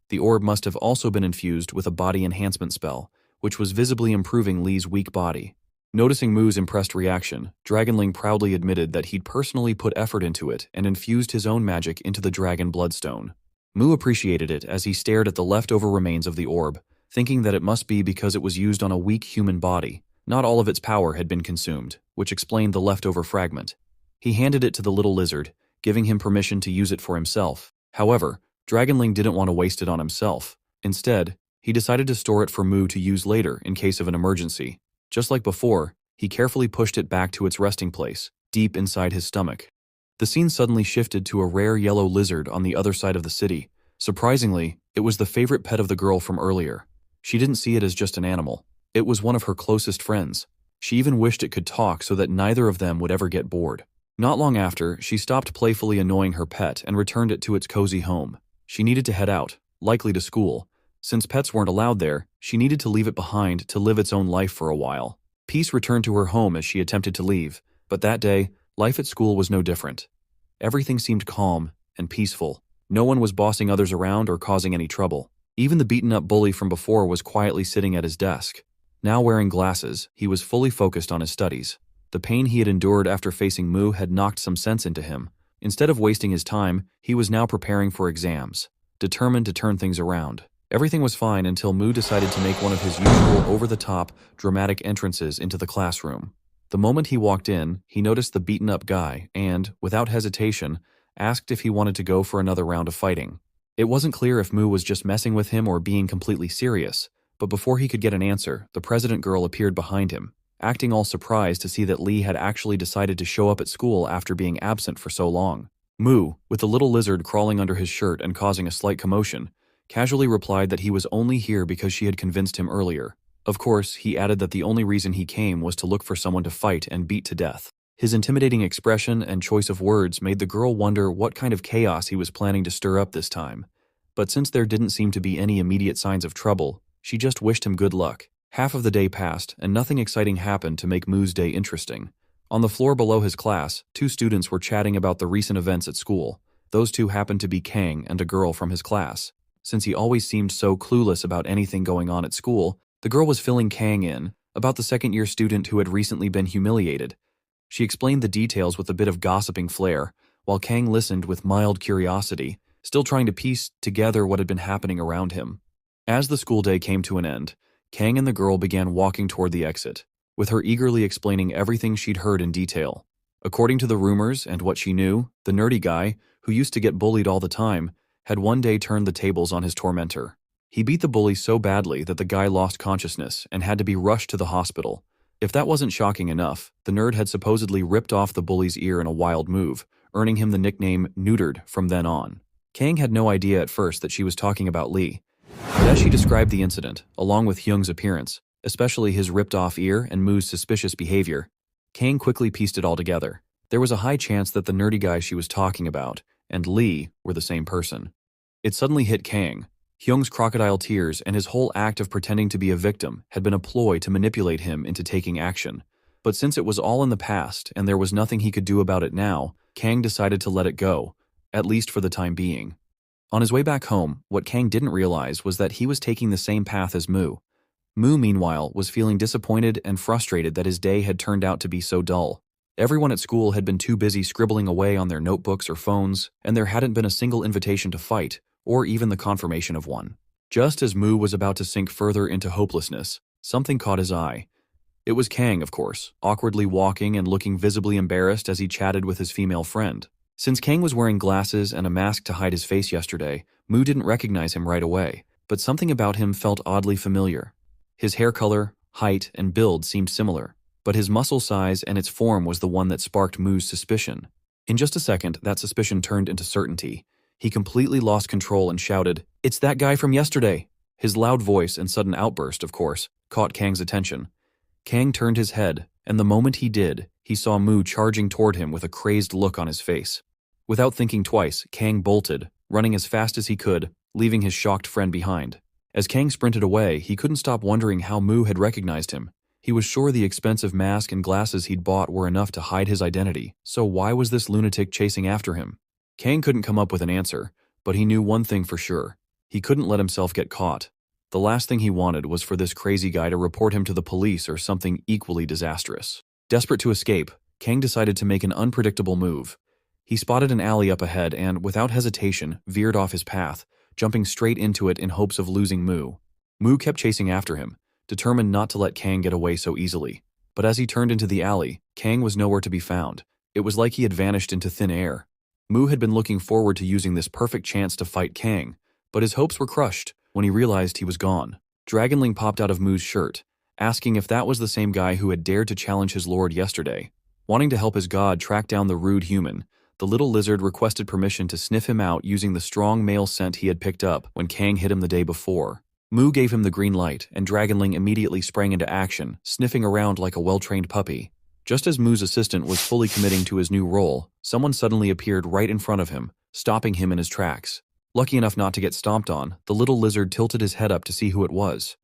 The orb must have also been infused with a body enhancement spell, which was visibly improving Lee's weak body. Noticing Mu's impressed reaction, Dragonling proudly admitted that he'd personally put effort into it and infused his own magic into the dragon bloodstone. Mu appreciated it as he stared at the leftover remains of the orb, thinking that it must be because it was used on a weak human body. Not all of its power had been consumed, which explained the leftover fragment. He handed it to the little lizard, giving him permission to use it for himself. However, Dragonling didn't want to waste it on himself. Instead, he decided to store it for Mu to use later in case of an emergency. Just like before, he carefully pushed it back to its resting place, deep inside his stomach. The scene suddenly shifted to a rare yellow lizard on the other side of the city. Surprisingly, it was the favorite pet of the girl from earlier. She didn't see it as just an animal. It was one of her closest friends. She even wished it could talk so that neither of them would ever get bored. Not long after, she stopped playfully annoying her pet and returned it to its cozy home. She needed to head out, likely to school. Since pets weren't allowed there, she needed to leave it behind to live its own life for a while. Peace returned to her home as she attempted to leave, but that day, life at school was no different. Everything seemed calm and peaceful. No one was bossing others around or causing any trouble. Even the beaten-up bully from before was quietly sitting at his desk. Now wearing glasses, he was fully focused on his studies. The pain he had endured after facing Mu had knocked some sense into him. Instead of wasting his time, he was now preparing for exams, determined to turn things around. Everything was fine until Mu decided to make one of his usual over-the-top, dramatic entrances into the classroom. The moment he walked in, he noticed the beaten-up guy and, without hesitation, asked if he wanted to go for another round of fighting. It wasn't clear if Mu was just messing with him or being completely serious, but before he could get an answer, the president girl appeared behind him, acting all surprised to see that Lee had actually decided to show up at school after being absent for so long. Mu, with the little lizard crawling under his shirt and causing a slight commotion, casually replied that he was only here because she had convinced him earlier. Of course, he added that the only reason he came was to look for someone to fight and beat to death. His intimidating expression and choice of words made the girl wonder what kind of chaos he was planning to stir up this time. But since there didn't seem to be any immediate signs of trouble, she just wished him good luck. Half of the day passed, and nothing exciting happened to make Mu's day interesting. On the floor below his class, two students were chatting about the recent events at school. Those two happened to be Kang and a girl from his class. Since he always seemed so clueless about anything going on at school, the girl was filling Kang in about the second-year student who had recently been humiliated. She explained the details with a bit of gossiping flair, while Kang listened with mild curiosity, still trying to piece together what had been happening around him. As the school day came to an end, Kang and the girl began walking toward the exit, with her eagerly explaining everything she'd heard in detail. According to the rumors and what she knew, the nerdy guy, who used to get bullied all the time, had one day turned the tables on his tormentor. He beat the bully so badly that the guy lost consciousness and had to be rushed to the hospital. If that wasn't shocking enough, the nerd had supposedly ripped off the bully's ear in a wild move, earning him the nickname Neutered from then on. Kang had no idea at first that she was talking about Lee. But as she described the incident, along with Hyung's appearance, especially his ripped-off ear and Mu's suspicious behavior, Kang quickly pieced it all together. There was a high chance that the nerdy guy she was talking about and Lee were the same person. It suddenly hit Kang. Hyung's crocodile tears and his whole act of pretending to be a victim had been a ploy to manipulate him into taking action. But since it was all in the past and there was nothing he could do about it now, Kang decided to let it go, at least for the time being. On his way back home, what Kang didn't realize was that he was taking the same path as Mu. Mu, meanwhile, was feeling disappointed and frustrated that his day had turned out to be so dull. Everyone at school had been too busy scribbling away on their notebooks or phones, and there hadn't been a single invitation to fight, or even the confirmation of one. Just as Mu was about to sink further into hopelessness, something caught his eye. It was Kang, of course, awkwardly walking and looking visibly embarrassed as he chatted with his female friend. Since Kang was wearing glasses and a mask to hide his face yesterday, Mu didn't recognize him right away, but something about him felt oddly familiar. His hair color, height, and build seemed similar, but his muscle size and its form was the one that sparked Mu's suspicion. In just a second, that suspicion turned into certainty. He completely lost control and shouted, "It's that guy from yesterday!" His loud voice and sudden outburst, of course, caught Kang's attention. Kang turned his head, and the moment he did, he saw Mu charging toward him with a crazed look on his face. Without thinking twice, Kang bolted, running as fast as he could, leaving his shocked friend behind. As Kang sprinted away, he couldn't stop wondering how Mu had recognized him. He was sure the expensive mask and glasses he'd bought were enough to hide his identity, so why was this lunatic chasing after him? Kang couldn't come up with an answer, but he knew one thing for sure. He couldn't let himself get caught. The last thing he wanted was for this crazy guy to report him to the police or something equally disastrous. Desperate to escape, Kang decided to make an unpredictable move. He spotted an alley up ahead and, without hesitation, veered off his path, jumping straight into it in hopes of losing Mu. Mu kept chasing after him, determined not to let Kang get away so easily. But as he turned into the alley, Kang was nowhere to be found. It was like he had vanished into thin air. Mu had been looking forward to using this perfect chance to fight Kang, but his hopes were crushed when he realized he was gone. Dragonling popped out of Mu's shirt, asking if that was the same guy who had dared to challenge his lord yesterday. Wanting to help his god track down the rude human, the little lizard requested permission to sniff him out using the strong male scent he had picked up when Kang hit him the day before. Mu gave him the green light, and Dragonling immediately sprang into action, sniffing around like a well-trained puppy. Just as Mu's assistant was fully committing to his new role, someone suddenly appeared right in front of him, stopping him in his tracks. Lucky enough not to get stomped on, the little lizard tilted his head up to see who it was.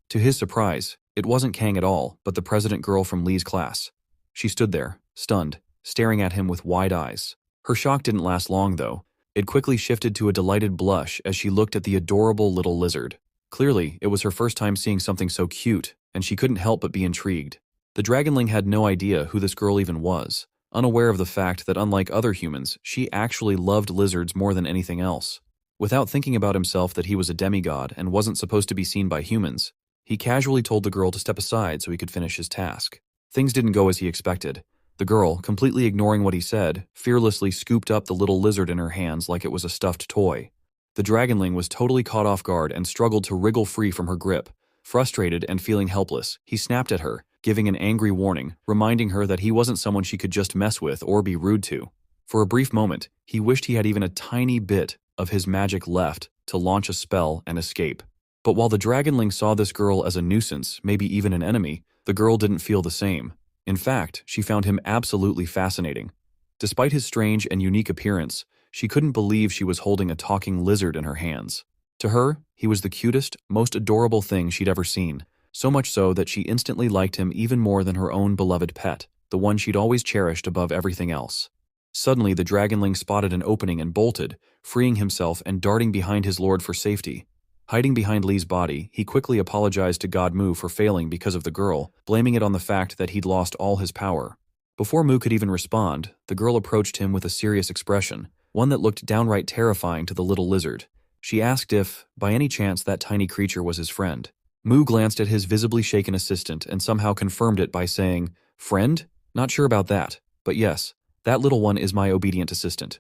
To his surprise, it wasn't Kang at all, but the president girl from Lee's class. She stood there, stunned, staring at him with wide eyes. Her shock didn't last long, though. It quickly shifted to a delighted blush as she looked at the adorable little lizard. Clearly, it was her first time seeing something so cute, and she couldn't help but be intrigued. The Dragonling had no idea who this girl even was, unaware of the fact that unlike other humans, she actually loved lizards more than anything else. Without thinking about himself that he was a demigod and wasn't supposed to be seen by humans, he casually told the girl to step aside so he could finish his task. Things didn't go as he expected. The girl, completely ignoring what he said, fearlessly scooped up the little lizard in her hands like it was a stuffed toy. The Dragonling was totally caught off guard and struggled to wriggle free from her grip. Frustrated and feeling helpless, he snapped at her, giving an angry warning, reminding her that he wasn't someone she could just mess with or be rude to. For a brief moment, he wished he had even a tiny bit of his magic left to launch a spell and escape. But while the Dragonling saw this girl as a nuisance, maybe even an enemy, the girl didn't feel the same. In fact, she found him absolutely fascinating. Despite his strange and unique appearance, she couldn't believe she was holding a talking lizard in her hands. To her, he was the cutest, most adorable thing she'd ever seen, so much so that she instantly liked him even more than her own beloved pet, the one she'd always cherished above everything else. Suddenly, the dragonling spotted an opening and bolted, freeing himself and darting behind his lord for safety. Hiding behind Li's body, he quickly apologized to God Mu for failing because of the girl, blaming it on the fact that he'd lost all his power. Before Mu could even respond, the girl approached him with a serious expression, one that looked downright terrifying to the little lizard. She asked if, by any chance, that tiny creature was his friend. Mu glanced at his visibly shaken assistant and somehow confirmed it by saying, "Friend? Not sure about that, but yes, that little one is my obedient assistant."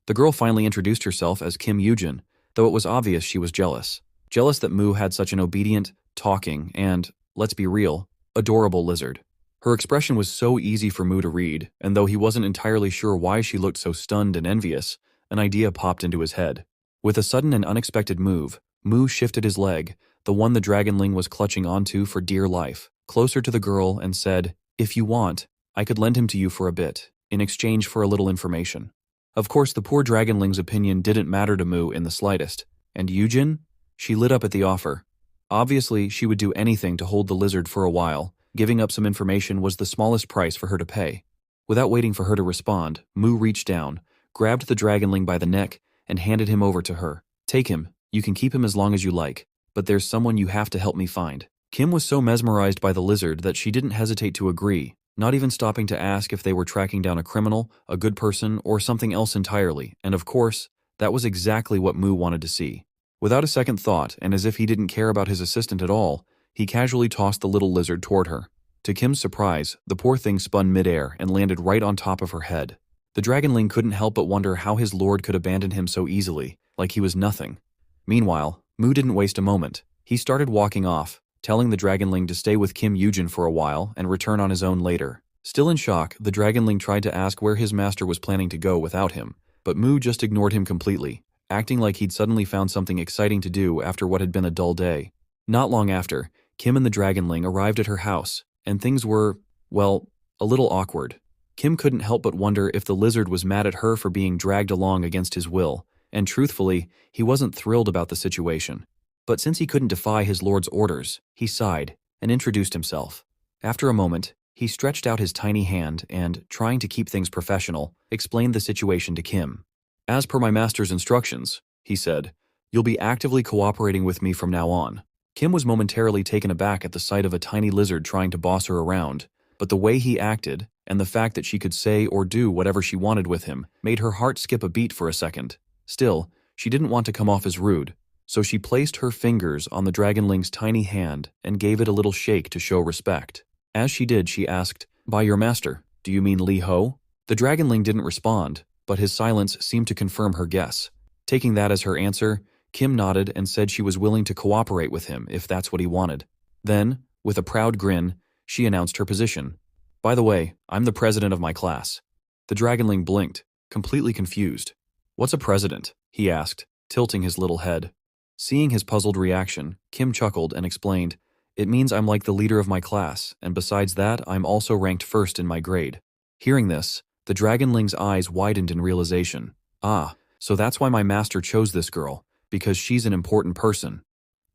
The girl finally introduced herself as Kim Yujin, though it was obvious she was jealous. Jealous that Mu had such an obedient, talking, and, let's be real, adorable lizard. Her expression was so easy for Mu to read, and though he wasn't entirely sure why she looked so stunned and envious, an idea popped into his head. With a sudden and unexpected move, Mu shifted his leg, the one the dragonling was clutching onto for dear life, closer to the girl and said, "If you want, I could lend him to you for a bit, in exchange for a little information." Of course, the poor dragonling's opinion didn't matter to Mu in the slightest. And Yujin? She lit up at the offer. Obviously, she would do anything to hold the lizard for a while. Giving up some information was the smallest price for her to pay. Without waiting for her to respond, Mu reached down, grabbed the dragonling by the neck, and handed him over to her. "Take him. You can keep him as long as you like, but there's someone you have to help me find." Kim was so mesmerized by the lizard that she didn't hesitate to agree, not even stopping to ask if they were tracking down a criminal, a good person, or something else entirely, and of course, that was exactly what Mu wanted to see. Without a second thought, and as if he didn't care about his assistant at all, he casually tossed the little lizard toward her. To Kim's surprise, the poor thing spun midair and landed right on top of her head. The dragonling couldn't help but wonder how his lord could abandon him so easily, like he was nothing. Meanwhile, Mu didn't waste a moment. He started walking off, telling the dragonling to stay with Kim Yujin for a while and return on his own later. Still in shock, the dragonling tried to ask where his master was planning to go without him, but Mu just ignored him completely, acting like he'd suddenly found something exciting to do after what had been a dull day. Not long after, Kim and the dragonling arrived at her house, and things were, well, a little awkward. Kim couldn't help but wonder if the lizard was mad at her for being dragged along against his will, and truthfully, he wasn't thrilled about the situation. But since he couldn't defy his lord's orders, he sighed and introduced himself. After a moment, he stretched out his tiny hand and, trying to keep things professional, explained the situation to Kim. "As per my master's instructions," he said, "you'll be actively cooperating with me from now on." Kim was momentarily taken aback at the sight of a tiny lizard trying to boss her around, but the way he acted, and the fact that she could say or do whatever she wanted with him, made her heart skip a beat for a second. Still, she didn't want to come off as rude, so she placed her fingers on the dragonling's tiny hand and gave it a little shake to show respect. As she did, she asked, "By your master, do you mean Li Ho?" The dragonling didn't respond, but his silence seemed to confirm her guess. Taking that as her answer, Kim nodded and said she was willing to cooperate with him if that's what he wanted. Then, with a proud grin, she announced her position. "By the way, I'm the president of my class." The dragonling blinked, completely confused. "What's a president?" he asked, tilting his little head. Seeing his puzzled reaction, Kim chuckled and explained, "It means I'm like the leader of my class, and besides that, I'm also ranked first in my grade." Hearing this, the dragonling's eyes widened in realization. "Ah, so that's why my master chose this girl, because she's an important person."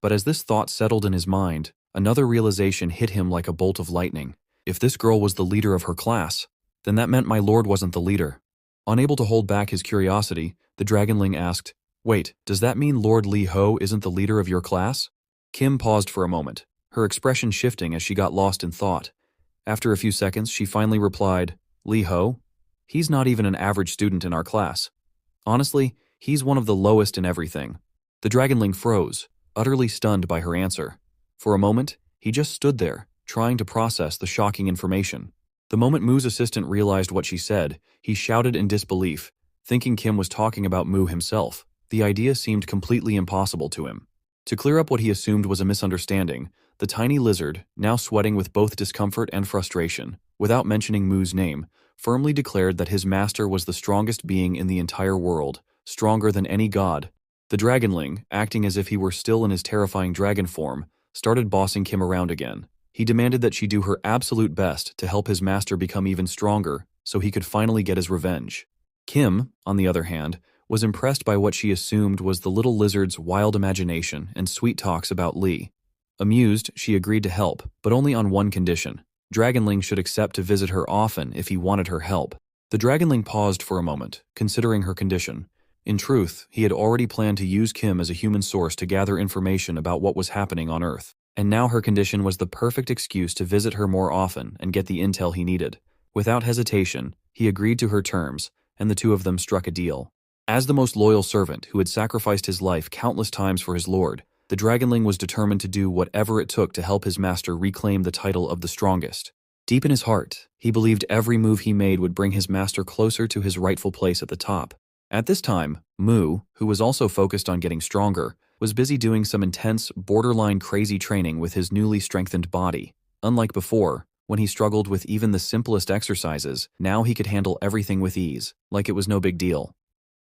But as this thought settled in his mind, another realization hit him like a bolt of lightning. If this girl was the leader of her class, then that meant my lord wasn't the leader. Unable to hold back his curiosity, the dragonling asked, "Wait, does that mean Lord Li Ho isn't the leader of your class?" Kim paused for a moment, her expression shifting as she got lost in thought. After a few seconds, she finally replied, "Li Ho? He's not even an average student in our class. Honestly, he's one of the lowest in everything." The dragonling froze, utterly stunned by her answer. For a moment, he just stood there, trying to process the shocking information. The moment Mu's assistant realized what she said, he shouted in disbelief, thinking Kim was talking about Mu himself. The idea seemed completely impossible to him. To clear up what he assumed was a misunderstanding, the tiny lizard, now sweating with both discomfort and frustration, without mentioning Mu's name, firmly declared that his master was the strongest being in the entire world, stronger than any god. The dragonling, acting as if he were still in his terrifying dragon form, started bossing Kim around again. He demanded that she do her absolute best to help his master become even stronger so he could finally get his revenge. Kim, on the other hand, was impressed by what she assumed was the little lizard's wild imagination and sweet talks about Lee. Amused, she agreed to help, but only on one condition. Dragonling should accept to visit her often if he wanted her help. The Dragonling paused for a moment, considering her condition. In truth, he had already planned to use Kim as a human source to gather information about what was happening on Earth. And now her condition was the perfect excuse to visit her more often and get the intel he needed. Without hesitation, he agreed to her terms, and the two of them struck a deal. As the most loyal servant who had sacrificed his life countless times for his lord, the Dragonling was determined to do whatever it took to help his master reclaim the title of the strongest. Deep in his heart, he believed every move he made would bring his master closer to his rightful place at the top. At this time, Mu, who was also focused on getting stronger, was busy doing some intense, borderline crazy training with his newly strengthened body. Unlike before, when he struggled with even the simplest exercises, now he could handle everything with ease, like it was no big deal.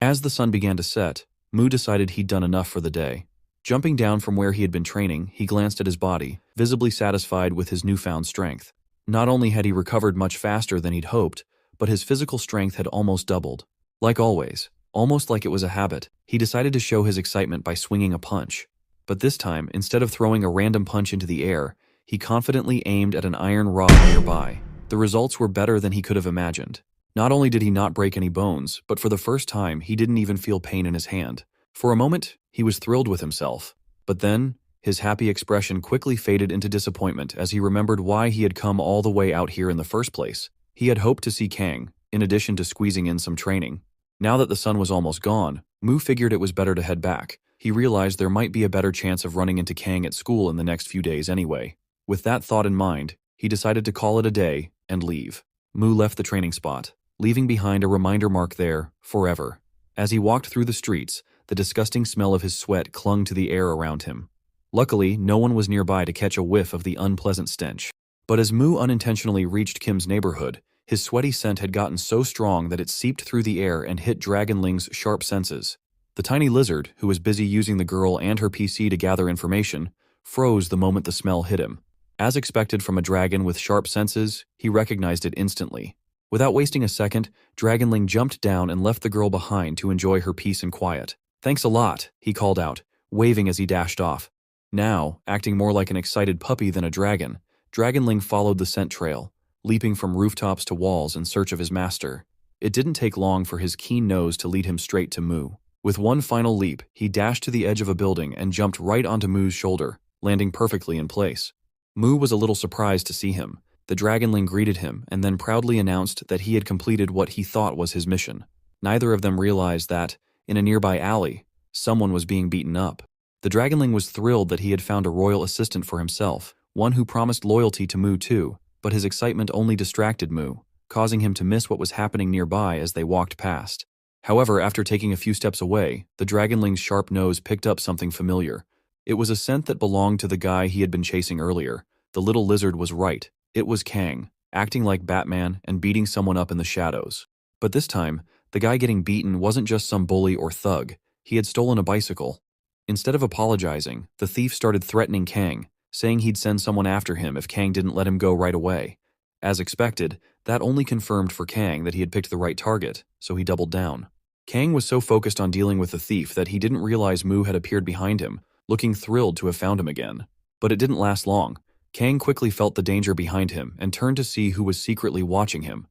As the sun began to set, Mu decided he'd done enough for the day. Jumping down from where he had been training, he glanced at his body, visibly satisfied with his newfound strength. Not only had he recovered much faster than he'd hoped, but his physical strength had almost doubled. Like always, almost like it was a habit, he decided to show his excitement by swinging a punch. But this time, instead of throwing a random punch into the air, he confidently aimed at an iron rod nearby. The results were better than he could have imagined. Not only did he not break any bones, but for the first time, he didn't even feel pain in his hand. For a moment, he was thrilled with himself. But then, his happy expression quickly faded into disappointment as he remembered why he had come all the way out here in the first place. He had hoped to see Kang, in addition to squeezing in some training. Now that the sun was almost gone, Mu figured it was better to head back. He realized there might be a better chance of running into Kang at school in the next few days anyway. With that thought in mind, he decided to call it a day and leave. Mu left the training spot, leaving behind a reminder mark there, forever. As he walked through the streets, the disgusting smell of his sweat clung to the air around him. Luckily, no one was nearby to catch a whiff of the unpleasant stench. But as Mu unintentionally reached Kim's neighborhood, his sweaty scent had gotten so strong that it seeped through the air and hit Dragonling's sharp senses. The tiny lizard, who was busy using the girl and her PC to gather information, froze the moment the smell hit him. As expected from a dragon with sharp senses, he recognized it instantly. Without wasting a second, Dragonling jumped down and left the girl behind to enjoy her peace and quiet. "Thanks a lot," he called out, waving as he dashed off. Now, acting more like an excited puppy than a dragon, Dragonling followed the scent trail, leaping from rooftops to walls in search of his master. It didn't take long for his keen nose to lead him straight to Mu. With one final leap, he dashed to the edge of a building and jumped right onto Mu's shoulder, landing perfectly in place. Mu was a little surprised to see him. The Dragonling greeted him and then proudly announced that he had completed what he thought was his mission. Neither of them realized that, in a nearby alley, someone was being beaten up. The Dragonling was thrilled that he had found a royal assistant for himself, one who promised loyalty to Mu too, but his excitement only distracted Mu, causing him to miss what was happening nearby as they walked past. However, after taking a few steps away, the Dragonling's sharp nose picked up something familiar. It was a scent that belonged to the guy he had been chasing earlier. The little lizard was right. It was Kang, acting like Batman and beating someone up in the shadows. But this time, the guy getting beaten wasn't just some bully or thug. He had stolen a bicycle. Instead of apologizing, the thief started threatening Kang, saying he'd send someone after him if Kang didn't let him go right away. As expected, that only confirmed for Kang that he had picked the right target, so he doubled down. Kang was so focused on dealing with the thief that he didn't realize Mu had appeared behind him, looking thrilled to have found him again. But it didn't last long. Kang quickly felt the danger behind him and turned to see who was secretly watching him.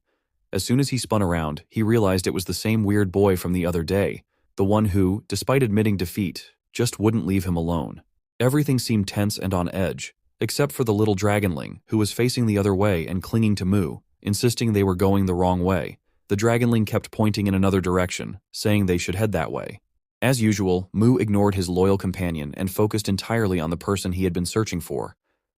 As soon as he spun around, he realized it was the same weird boy from the other day, the one who, despite admitting defeat, just wouldn't leave him alone. Everything seemed tense and on edge, except for the little Dragonling, who was facing the other way and clinging to Mu, insisting they were going the wrong way. The Dragonling kept pointing in another direction, saying they should head that way. As usual, Mu ignored his loyal companion and focused entirely on the person he had been searching for.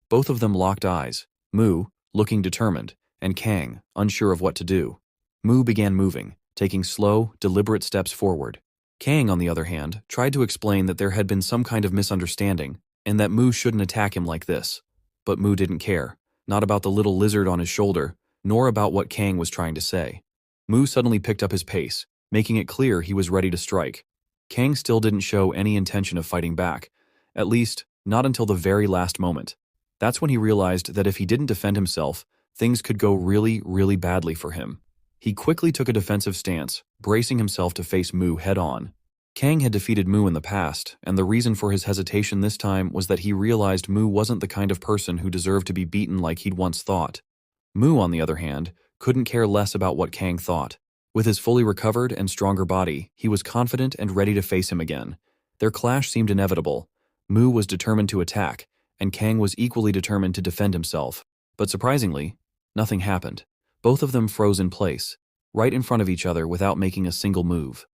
Both of them locked eyes, Mu, looking determined, and Kang, unsure of what to do. Mu began moving, taking slow, deliberate steps forward. Kang, on the other hand, tried to explain that there had been some kind of misunderstanding, and that Mu shouldn't attack him like this. But Mu didn't care, not about the little lizard on his shoulder, nor about what Kang was trying to say. Mu suddenly picked up his pace, making it clear he was ready to strike. Kang still didn't show any intention of fighting back, at least, not until the very last moment. That's when he realized that if he didn't defend himself, things could go really, really badly for him. He quickly took a defensive stance, bracing himself to face Mu head-on. Kang had defeated Mu in the past, and the reason for his hesitation this time was that he realized Mu wasn't the kind of person who deserved to be beaten like he'd once thought. Mu, on the other hand, couldn't care less about what Kang thought. With his fully recovered and stronger body, he was confident and ready to face him again. Their clash seemed inevitable. Mu was determined to attack, and Kang was equally determined to defend himself. But surprisingly, nothing happened. Both of them froze in place, right in front of each other without making a single move.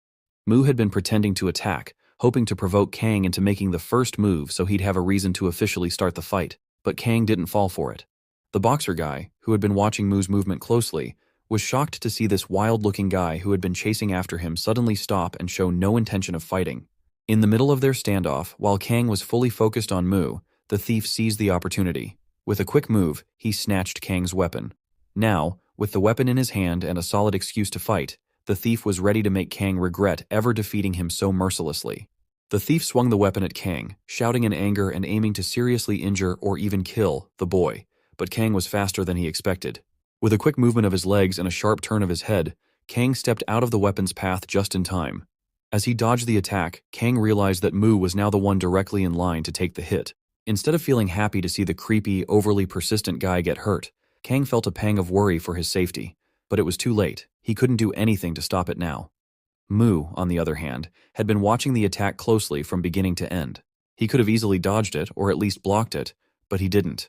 Mu had been pretending to attack, hoping to provoke Kang into making the first move so he'd have a reason to officially start the fight, but Kang didn't fall for it. The boxer guy, who had been watching Mu's movement closely, was shocked to see this wild-looking guy who had been chasing after him suddenly stop and show no intention of fighting. In the middle of their standoff, while Kang was fully focused on Mu, the thief seized the opportunity. With a quick move, he snatched Kang's weapon. Now, with the weapon in his hand and a solid excuse to fight, the thief was ready to make Kang regret ever defeating him so mercilessly. The thief swung the weapon at Kang, shouting in anger and aiming to seriously injure or even kill the boy, but Kang was faster than he expected. With a quick movement of his legs and a sharp turn of his head, Kang stepped out of the weapon's path just in time. As he dodged the attack, Kang realized that Mu was now the one directly in line to take the hit. Instead of feeling happy to see the creepy, overly persistent guy get hurt, Kang felt a pang of worry for his safety. But it was too late. He couldn't do anything to stop it now. Mu, on the other hand, had been watching the attack closely from beginning to end. He could have easily dodged it, or at least blocked it, but he didn't.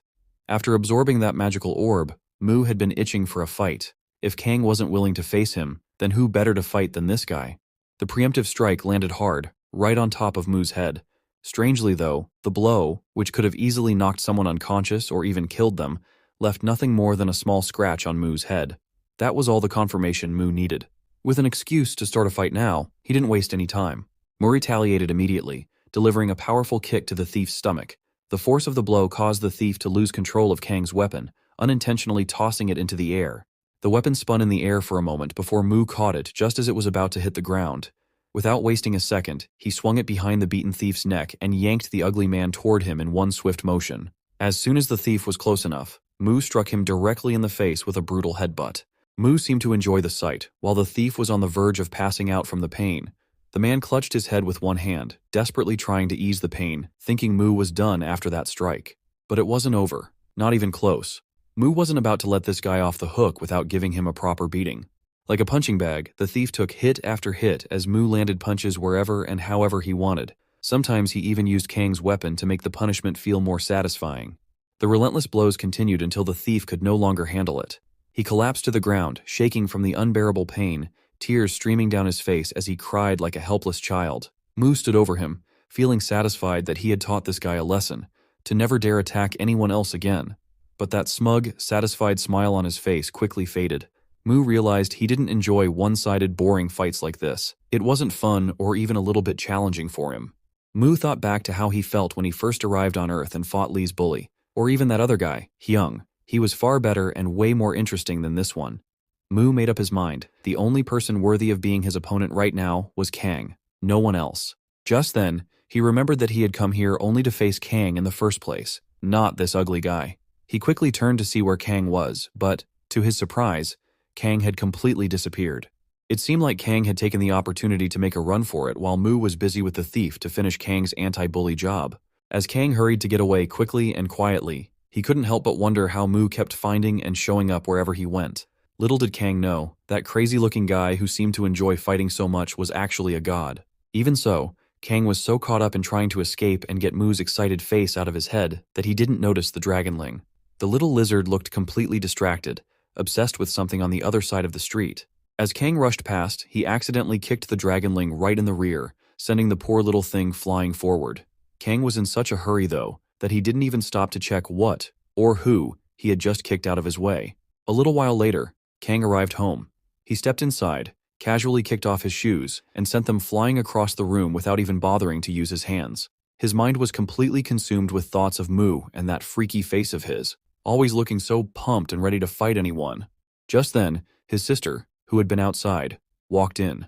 After absorbing that magical orb, Mu had been itching for a fight. If Kang wasn't willing to face him, then who better to fight than this guy? The preemptive strike landed hard, right on top of Mu's head. Strangely though, the blow, which could have easily knocked someone unconscious or even killed them, left nothing more than a small scratch on Mu's head. That was all the confirmation Mu needed. With an excuse to start a fight now, he didn't waste any time. Mu retaliated immediately, delivering a powerful kick to the thief's stomach. The force of the blow caused the thief to lose control of Kang's weapon, unintentionally tossing it into the air. The weapon spun in the air for a moment before Mu caught it just as it was about to hit the ground. Without wasting a second, he swung it behind the beaten thief's neck and yanked the ugly man toward him in one swift motion. As soon as the thief was close enough, Mu struck him directly in the face with a brutal headbutt. Mu seemed to enjoy the sight, while the thief was on the verge of passing out from the pain. The man clutched his head with one hand, desperately trying to ease the pain, thinking Mu was done after that strike. But it wasn't over. Not even close. Mu wasn't about to let this guy off the hook without giving him a proper beating. Like a punching bag, the thief took hit after hit as Mu landed punches wherever and however he wanted. Sometimes he even used Kang's weapon to make the punishment feel more satisfying. The relentless blows continued until the thief could no longer handle it. He collapsed to the ground, shaking from the unbearable pain, tears streaming down his face as he cried like a helpless child. Mu stood over him, feeling satisfied that he had taught this guy a lesson, to never dare attack anyone else again. But that smug, satisfied smile on his face quickly faded. Mu realized he didn't enjoy one-sided, boring fights like this. It wasn't fun or even a little bit challenging for him. Mu thought back to how he felt when he first arrived on Earth and fought Lee's bully, or even that other guy, Hyung. He was far better and way more interesting than this one. Mu made up his mind. The only person worthy of being his opponent right now was Kang. No one else. Just then, he remembered that he had come here only to face Kang in the first place, not this ugly guy. He quickly turned to see where Kang was, but, to his surprise, Kang had completely disappeared. It seemed like Kang had taken the opportunity to make a run for it while Mu was busy with the thief to finish Kang's anti-bully job. As Kang hurried to get away quickly and quietly, he couldn't help but wonder how Mu kept finding and showing up wherever he went. Little did Kang know, that crazy-looking guy who seemed to enjoy fighting so much was actually a god. Even so, Kang was so caught up in trying to escape and get Mu's excited face out of his head that he didn't notice the dragonling. The little lizard looked completely distracted, obsessed with something on the other side of the street. As Kang rushed past, he accidentally kicked the dragonling right in the rear, sending the poor little thing flying forward. Kang was in such a hurry, though, that he didn't even stop to check what, or who, he had just kicked out of his way. A little while later, Kang arrived home. He stepped inside, casually kicked off his shoes, and sent them flying across the room without even bothering to use his hands. His mind was completely consumed with thoughts of Mu and that freaky face of his, always looking so pumped and ready to fight anyone. Just then, his sister, who had been outside, walked in.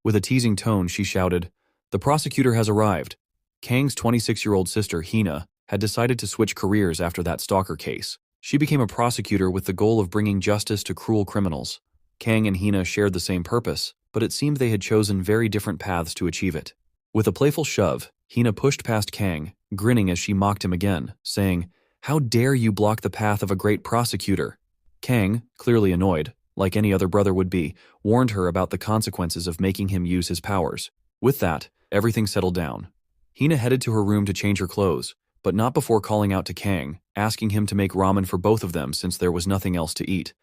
With a teasing tone, she shouted, "The prosecutor has arrived." Kang's 26-year-old sister, Hina, had decided to switch careers after that stalker case. She became a prosecutor with the goal of bringing justice to cruel criminals. Kang and Hina shared the same purpose, but it seemed they had chosen very different paths to achieve it. With a playful shove, Hina pushed past Kang, grinning as she mocked him again, saying, "How dare you block the path of a great prosecutor?" Kang, clearly annoyed, like any other brother would be, warned her about the consequences of making him use his powers. With that, everything settled down. Hina headed to her room to change her clothes, but not before calling out to Kang, asking him to make ramen for both of them since there was nothing else to eat.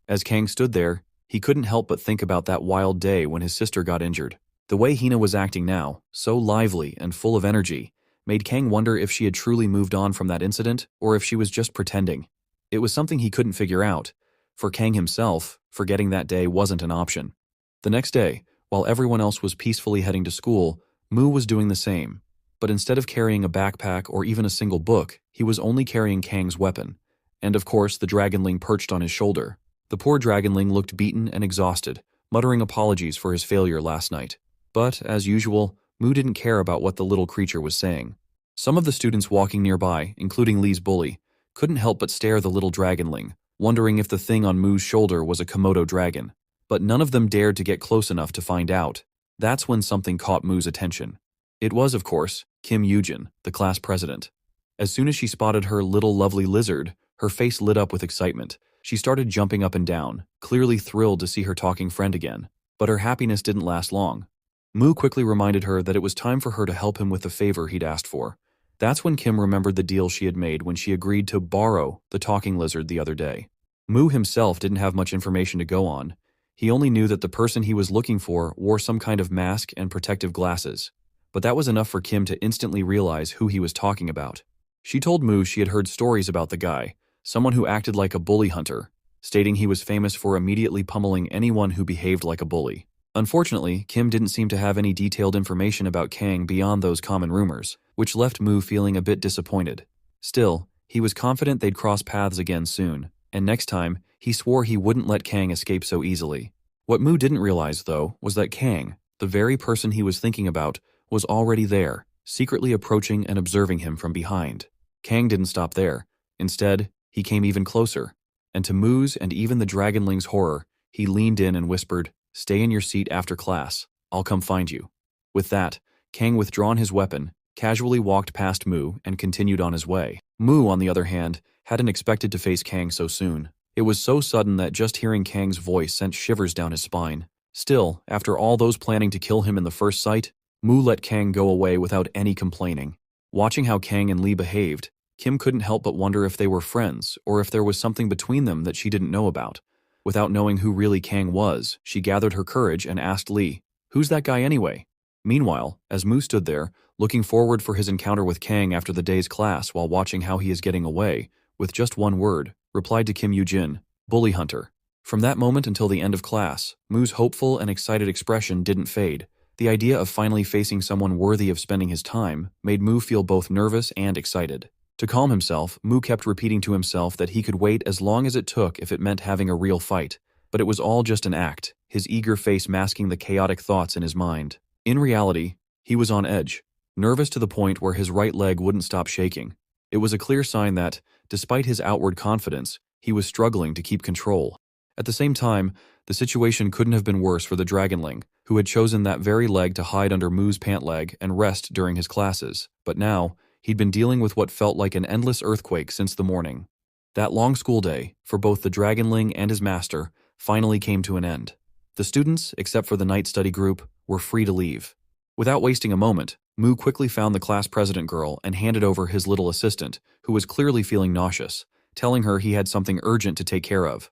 As Kang stood there, he couldn't help but think about that wild day when his sister got injured. The way Hina was acting now, so lively and full of energy, made Kang wonder if she had truly moved on from that incident or if she was just pretending. It was something he couldn't figure out. For Kang himself, forgetting that day wasn't an option. The next day, while everyone else was peacefully heading to school, Mu was doing the same. But instead of carrying a backpack or even a single book, he was only carrying Kang's weapon. And of course, the dragonling perched on his shoulder. The poor dragonling looked beaten and exhausted, muttering apologies for his failure last night. But, as usual, Mu didn't care about what the little creature was saying. Some of the students walking nearby, including Lee's bully, couldn't help but stare the little dragonling, wondering if the thing on Mu's shoulder was a Komodo dragon. But none of them dared to get close enough to find out. That's when something caught Mu's attention. It was, of course, Kim Yujin, the class president. As soon as she spotted her little lovely lizard, her face lit up with excitement. She started jumping up and down, clearly thrilled to see her talking friend again. But her happiness didn't last long. Mu quickly reminded her that it was time for her to help him with the favor he'd asked for. That's when Kim remembered the deal she had made when she agreed to borrow the talking lizard the other day. Mu himself didn't have much information to go on. He only knew that the person he was looking for wore some kind of mask and protective glasses. But that was enough for Kim to instantly realize who he was talking about. She told Mu she had heard stories about the guy, someone who acted like a bully hunter, stating he was famous for immediately pummeling anyone who behaved like a bully. Unfortunately, Kim didn't seem to have any detailed information about Kang beyond those common rumors, which left Mu feeling a bit disappointed. Still, he was confident they'd cross paths again soon, and next time, he swore he wouldn't let Kang escape so easily. What Mu didn't realize, though, was that Kang, the very person he was thinking about, was already there, secretly approaching and observing him from behind. Kang didn't stop there. Instead, he came even closer, and to Mu's and even the dragonling's horror, he leaned in and whispered, "Stay in your seat after class. I'll come find you." With that, Kang withdrawn his weapon, casually walked past Mu and continued on his way. Mu, on the other hand, hadn't expected to face Kang so soon. It was so sudden that just hearing Kang's voice sent shivers down his spine. Still, after all those planning to kill him in the first sight, Mu let Kang go away without any complaining. Watching how Kang and Lee behaved, Kim couldn't help but wonder if they were friends or if there was something between them that she didn't know about. Without knowing who really Kang was, she gathered her courage and asked Lee, "Who's that guy anyway?" Meanwhile, as Mu stood there, looking forward for his encounter with Kang after the day's class while watching how he is getting away, with just one word, replied to Kim Yujin, "Bully hunter." From that moment until the end of class, Mu's hopeful and excited expression didn't fade. The idea of finally facing someone worthy of spending his time made Mu feel both nervous and excited. To calm himself, Mu kept repeating to himself that he could wait as long as it took if it meant having a real fight. But it was all just an act, his eager face masking the chaotic thoughts in his mind. In reality, he was on edge, nervous to the point where his right leg wouldn't stop shaking. It was a clear sign that, despite his outward confidence, he was struggling to keep control. At the same time, the situation couldn't have been worse for the dragonling, who had chosen that very leg to hide under Mu's pant leg and rest during his classes. But now, he'd been dealing with what felt like an endless earthquake since the morning. That long school day, for both the dragonling and his master, finally came to an end. The students, except for the night study group, were free to leave. Without wasting a moment, Mu quickly found the class president girl and handed over his little assistant, who was clearly feeling nauseous, telling her he had something urgent to take care of.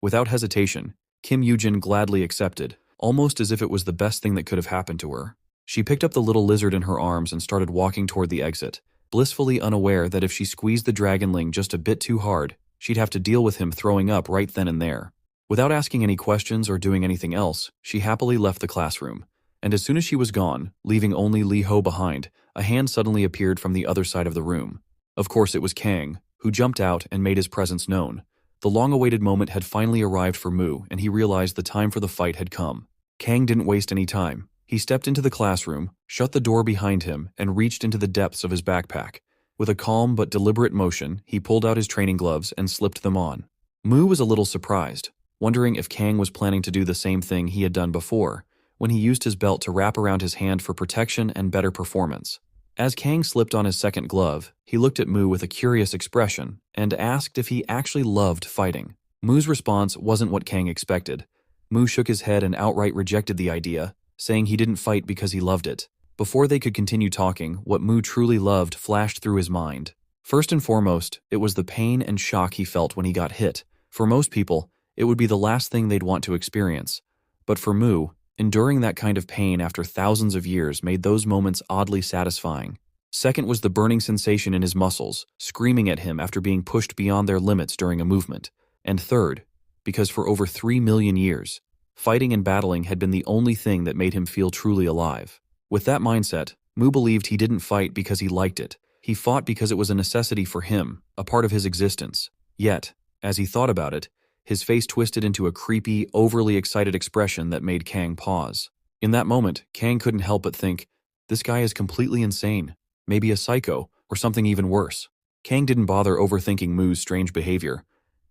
Without hesitation, Kim Yujin gladly accepted, almost as if it was the best thing that could have happened to her. She picked up the little lizard in her arms and started walking toward the exit, blissfully unaware that if she squeezed the dragonling just a bit too hard, she'd have to deal with him throwing up right then and there. Without asking any questions or doing anything else, she happily left the classroom. And as soon as she was gone, leaving only Lee Ho behind, a hand suddenly appeared from the other side of the room. Of course it was Kang, who jumped out and made his presence known. The long-awaited moment had finally arrived for Mu, and he realized the time for the fight had come. Kang didn't waste any time. He stepped into the classroom, shut the door behind him, and reached into the depths of his backpack. With a calm but deliberate motion, he pulled out his training gloves and slipped them on. Mu was a little surprised, wondering if Kang was planning to do the same thing he had done before, when he used his belt to wrap around his hand for protection and better performance. As Kang slipped on his second glove, he looked at Mu with a curious expression and asked if he actually loved fighting. Mu's response wasn't what Kang expected. Mu shook his head and outright rejected the idea, saying he didn't fight because he loved it. Before they could continue talking, what Mu truly loved flashed through his mind. First and foremost, it was the pain and shock he felt when he got hit. For most people, it would be the last thing they'd want to experience. But for Mu, enduring that kind of pain after thousands of years made those moments oddly satisfying. Second was the burning sensation in his muscles, screaming at him after being pushed beyond their limits during a movement. And third, because for over 3 million years, fighting and battling had been the only thing that made him feel truly alive. With that mindset, Mu believed he didn't fight because he liked it. He fought because it was a necessity for him, a part of his existence. Yet, as he thought about it, his face twisted into a creepy, overly excited expression that made Kang pause. In that moment, Kang couldn't help but think, this guy is completely insane, maybe a psycho, or something even worse. Kang didn't bother overthinking Mu's strange behavior.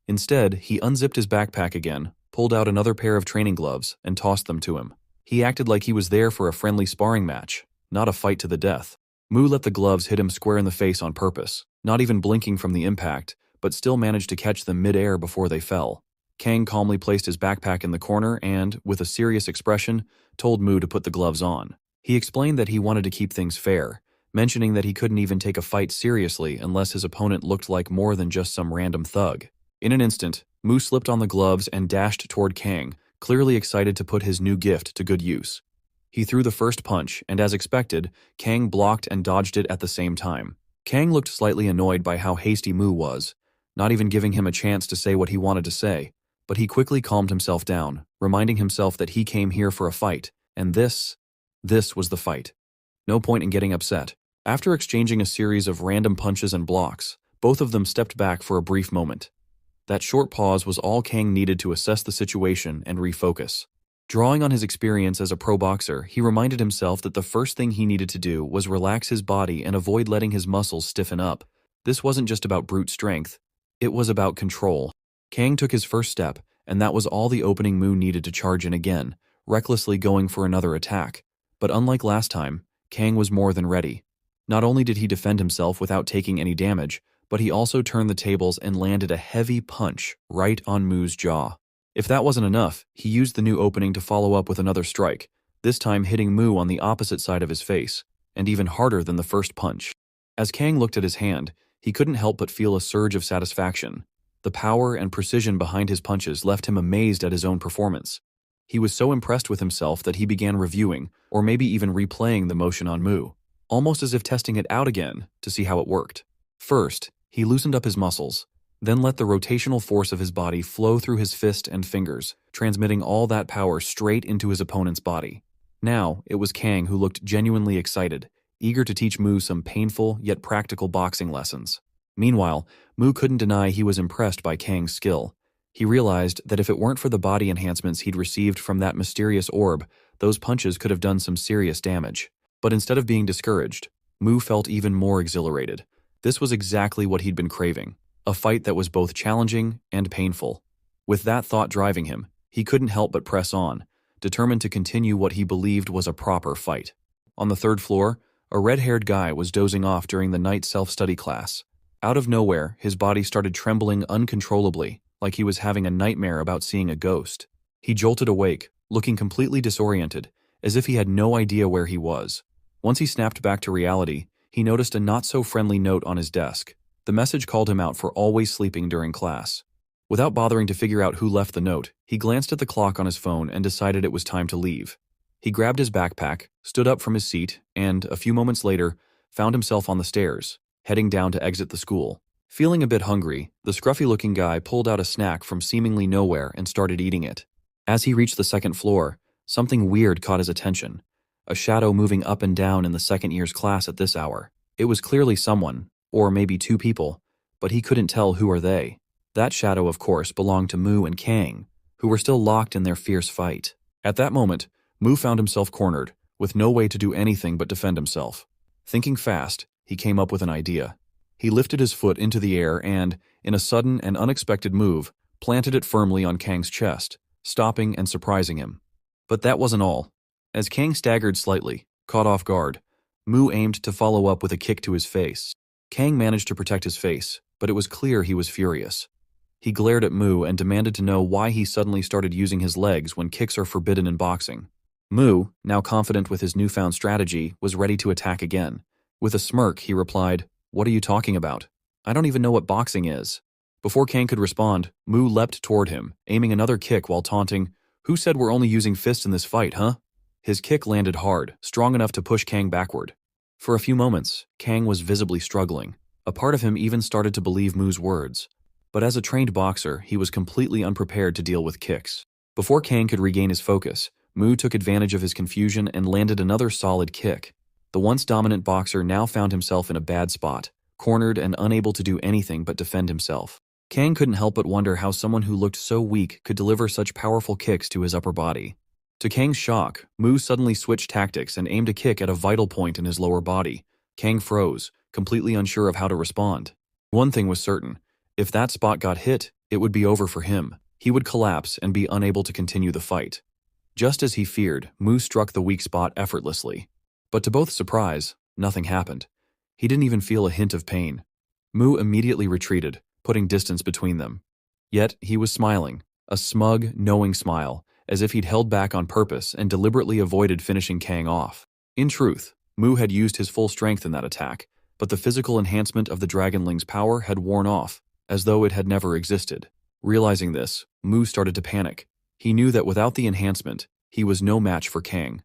Instead, he unzipped his backpack again, pulled out another pair of training gloves, and tossed them to him. He acted like he was there for a friendly sparring match, not a fight to the death. Mu let the gloves hit him square in the face on purpose, not even blinking from the impact, but still managed to catch them mid-air before they fell. Kang calmly placed his backpack in the corner and, with a serious expression, told Mu to put the gloves on. He explained that he wanted to keep things fair, mentioning that he couldn't even take a fight seriously unless his opponent looked like more than just some random thug. In an instant, Mu slipped on the gloves and dashed toward Kang, clearly excited to put his new gift to good use. He threw the first punch, and as expected, Kang blocked and dodged it at the same time. Kang looked slightly annoyed by how hasty Mu was, not even giving him a chance to say what he wanted to say. But he quickly calmed himself down, reminding himself that he came here for a fight, and this was the fight. No point in getting upset. After exchanging a series of random punches and blocks, both of them stepped back for a brief moment. That short pause was all Kang needed to assess the situation and refocus. Drawing on his experience as a pro boxer, he reminded himself that the first thing he needed to do was relax his body and avoid letting his muscles stiffen up. This wasn't just about brute strength, it was about control. Kang took his first step, and that was all the opening Mu needed to charge in again, recklessly going for another attack. But unlike last time, Kang was more than ready. Not only did he defend himself without taking any damage, but he also turned the tables and landed a heavy punch right on Mu's jaw. If that wasn't enough, he used the new opening to follow up with another strike, this time hitting Mu on the opposite side of his face, and even harder than the first punch. As Kang looked at his hand, he couldn't help but feel a surge of satisfaction. The power and precision behind his punches left him amazed at his own performance. He was so impressed with himself that he began reviewing, or maybe even replaying the motion on Mu, almost as if testing it out again to see how it worked. First, he loosened up his muscles, then let the rotational force of his body flow through his fist and fingers, transmitting all that power straight into his opponent's body. Now, it was Kang who looked genuinely excited, eager to teach Mu some painful yet practical boxing lessons. Meanwhile, Mu couldn't deny he was impressed by Kang's skill. He realized that if it weren't for the body enhancements he'd received from that mysterious orb, those punches could have done some serious damage. But instead of being discouraged, Mu felt even more exhilarated. This was exactly what he'd been craving, a fight that was both challenging and painful. With that thought driving him, he couldn't help but press on, determined to continue what he believed was a proper fight. On the third floor, a red-haired guy was dozing off during the night self-study class. Out of nowhere, his body started trembling uncontrollably, like he was having a nightmare about seeing a ghost. He jolted awake, looking completely disoriented, as if he had no idea where he was. Once he snapped back to reality, he noticed a not-so-friendly note on his desk. The message called him out for always sleeping during class. Without bothering to figure out who left the note, he glanced at the clock on his phone and decided it was time to leave. He grabbed his backpack, stood up from his seat, and, a few moments later, found himself on the stairs, heading down to exit the school. Feeling a bit hungry, the scruffy-looking guy pulled out a snack from seemingly nowhere and started eating it. As he reached the second floor, something weird caught his attention. A shadow moving up and down in the second year's class at this hour. It was clearly someone, or maybe two people, but he couldn't tell who or they. That shadow, of course, belonged to Mu and Kang, who were still locked in their fierce fight. At that moment, Mu found himself cornered, with no way to do anything but defend himself. Thinking fast, he came up with an idea. He lifted his foot into the air and, in a sudden and unexpected move, planted it firmly on Kang's chest, stopping and surprising him. But that wasn't all. As Kang staggered slightly, caught off guard, Mu aimed to follow up with a kick to his face. Kang managed to protect his face, but it was clear he was furious. He glared at Mu and demanded to know why he suddenly started using his legs when kicks are forbidden in boxing. Mu, now confident with his newfound strategy, was ready to attack again. With a smirk, he replied, "What are you talking about? I don't even know what boxing is." Before Kang could respond, Mu leapt toward him, aiming another kick while taunting, "Who said we're only using fists in this fight, huh?" His kick landed hard, strong enough to push Kang backward. For a few moments, Kang was visibly struggling. A part of him even started to believe Mu's words. But as a trained boxer, he was completely unprepared to deal with kicks. Before Kang could regain his focus, Mu took advantage of his confusion and landed another solid kick. The once dominant boxer now found himself in a bad spot, cornered and unable to do anything but defend himself. Kang couldn't help but wonder how someone who looked so weak could deliver such powerful kicks to his upper body. To Kang's shock, Mu suddenly switched tactics and aimed a kick at a vital point in his lower body. Kang froze, completely unsure of how to respond. One thing was certain: if that spot got hit, it would be over for him. He would collapse and be unable to continue the fight. Just as he feared, Mu struck the weak spot effortlessly. But to both surprise, nothing happened. He didn't even feel a hint of pain. Mu immediately retreated, putting distance between them. Yet he was smiling, a smug, knowing smile, as if he'd held back on purpose and deliberately avoided finishing Kang off. In truth, Mu had used his full strength in that attack, but the physical enhancement of the Dragonling's power had worn off, as though it had never existed. Realizing this, Mu started to panic. He knew that without the enhancement, he was no match for Kang.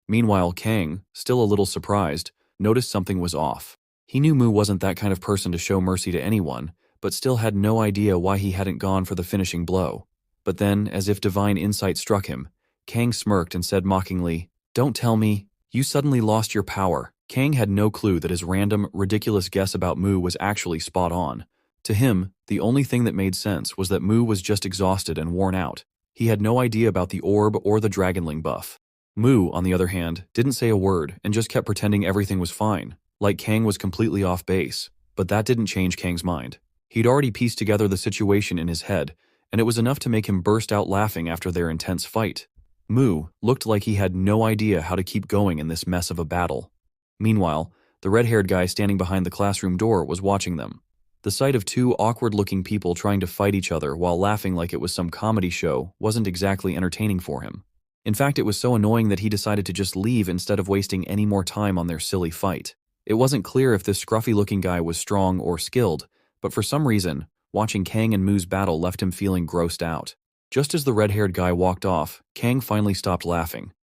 Meanwhile, Kang, still a little surprised, noticed something was off. He knew Mu wasn't that kind of person to show mercy to anyone, but still had no idea why he hadn't gone for the finishing blow. But then, as if divine insight struck him, Kang smirked and said mockingly, "Don't tell me, you suddenly lost your power." Kang had no clue that his random, ridiculous guess about Mu was actually spot on. To him, the only thing that made sense was that Mu was just exhausted and worn out. He had no idea about the orb or the Dragonling buff. Mu, on the other hand, didn't say a word and just kept pretending everything was fine, like Kang was completely off base. But that didn't change Kang's mind. He'd already pieced together the situation in his head, and it was enough to make him burst out laughing after their intense fight. Mu looked like he had no idea how to keep going in this mess of a battle. Meanwhile, the red-haired guy standing behind the classroom door was watching them. The sight of two awkward-looking people trying to fight each other while laughing like it was some comedy show wasn't exactly entertaining for him. In fact, it was so annoying that he decided to just leave instead of wasting any more time on their silly fight. It wasn't clear if this scruffy-looking guy was strong or skilled, but for some reason, watching Kang and Mu's battle left him feeling grossed out. Just as the red-haired guy walked off, Kang finally stopped laughing.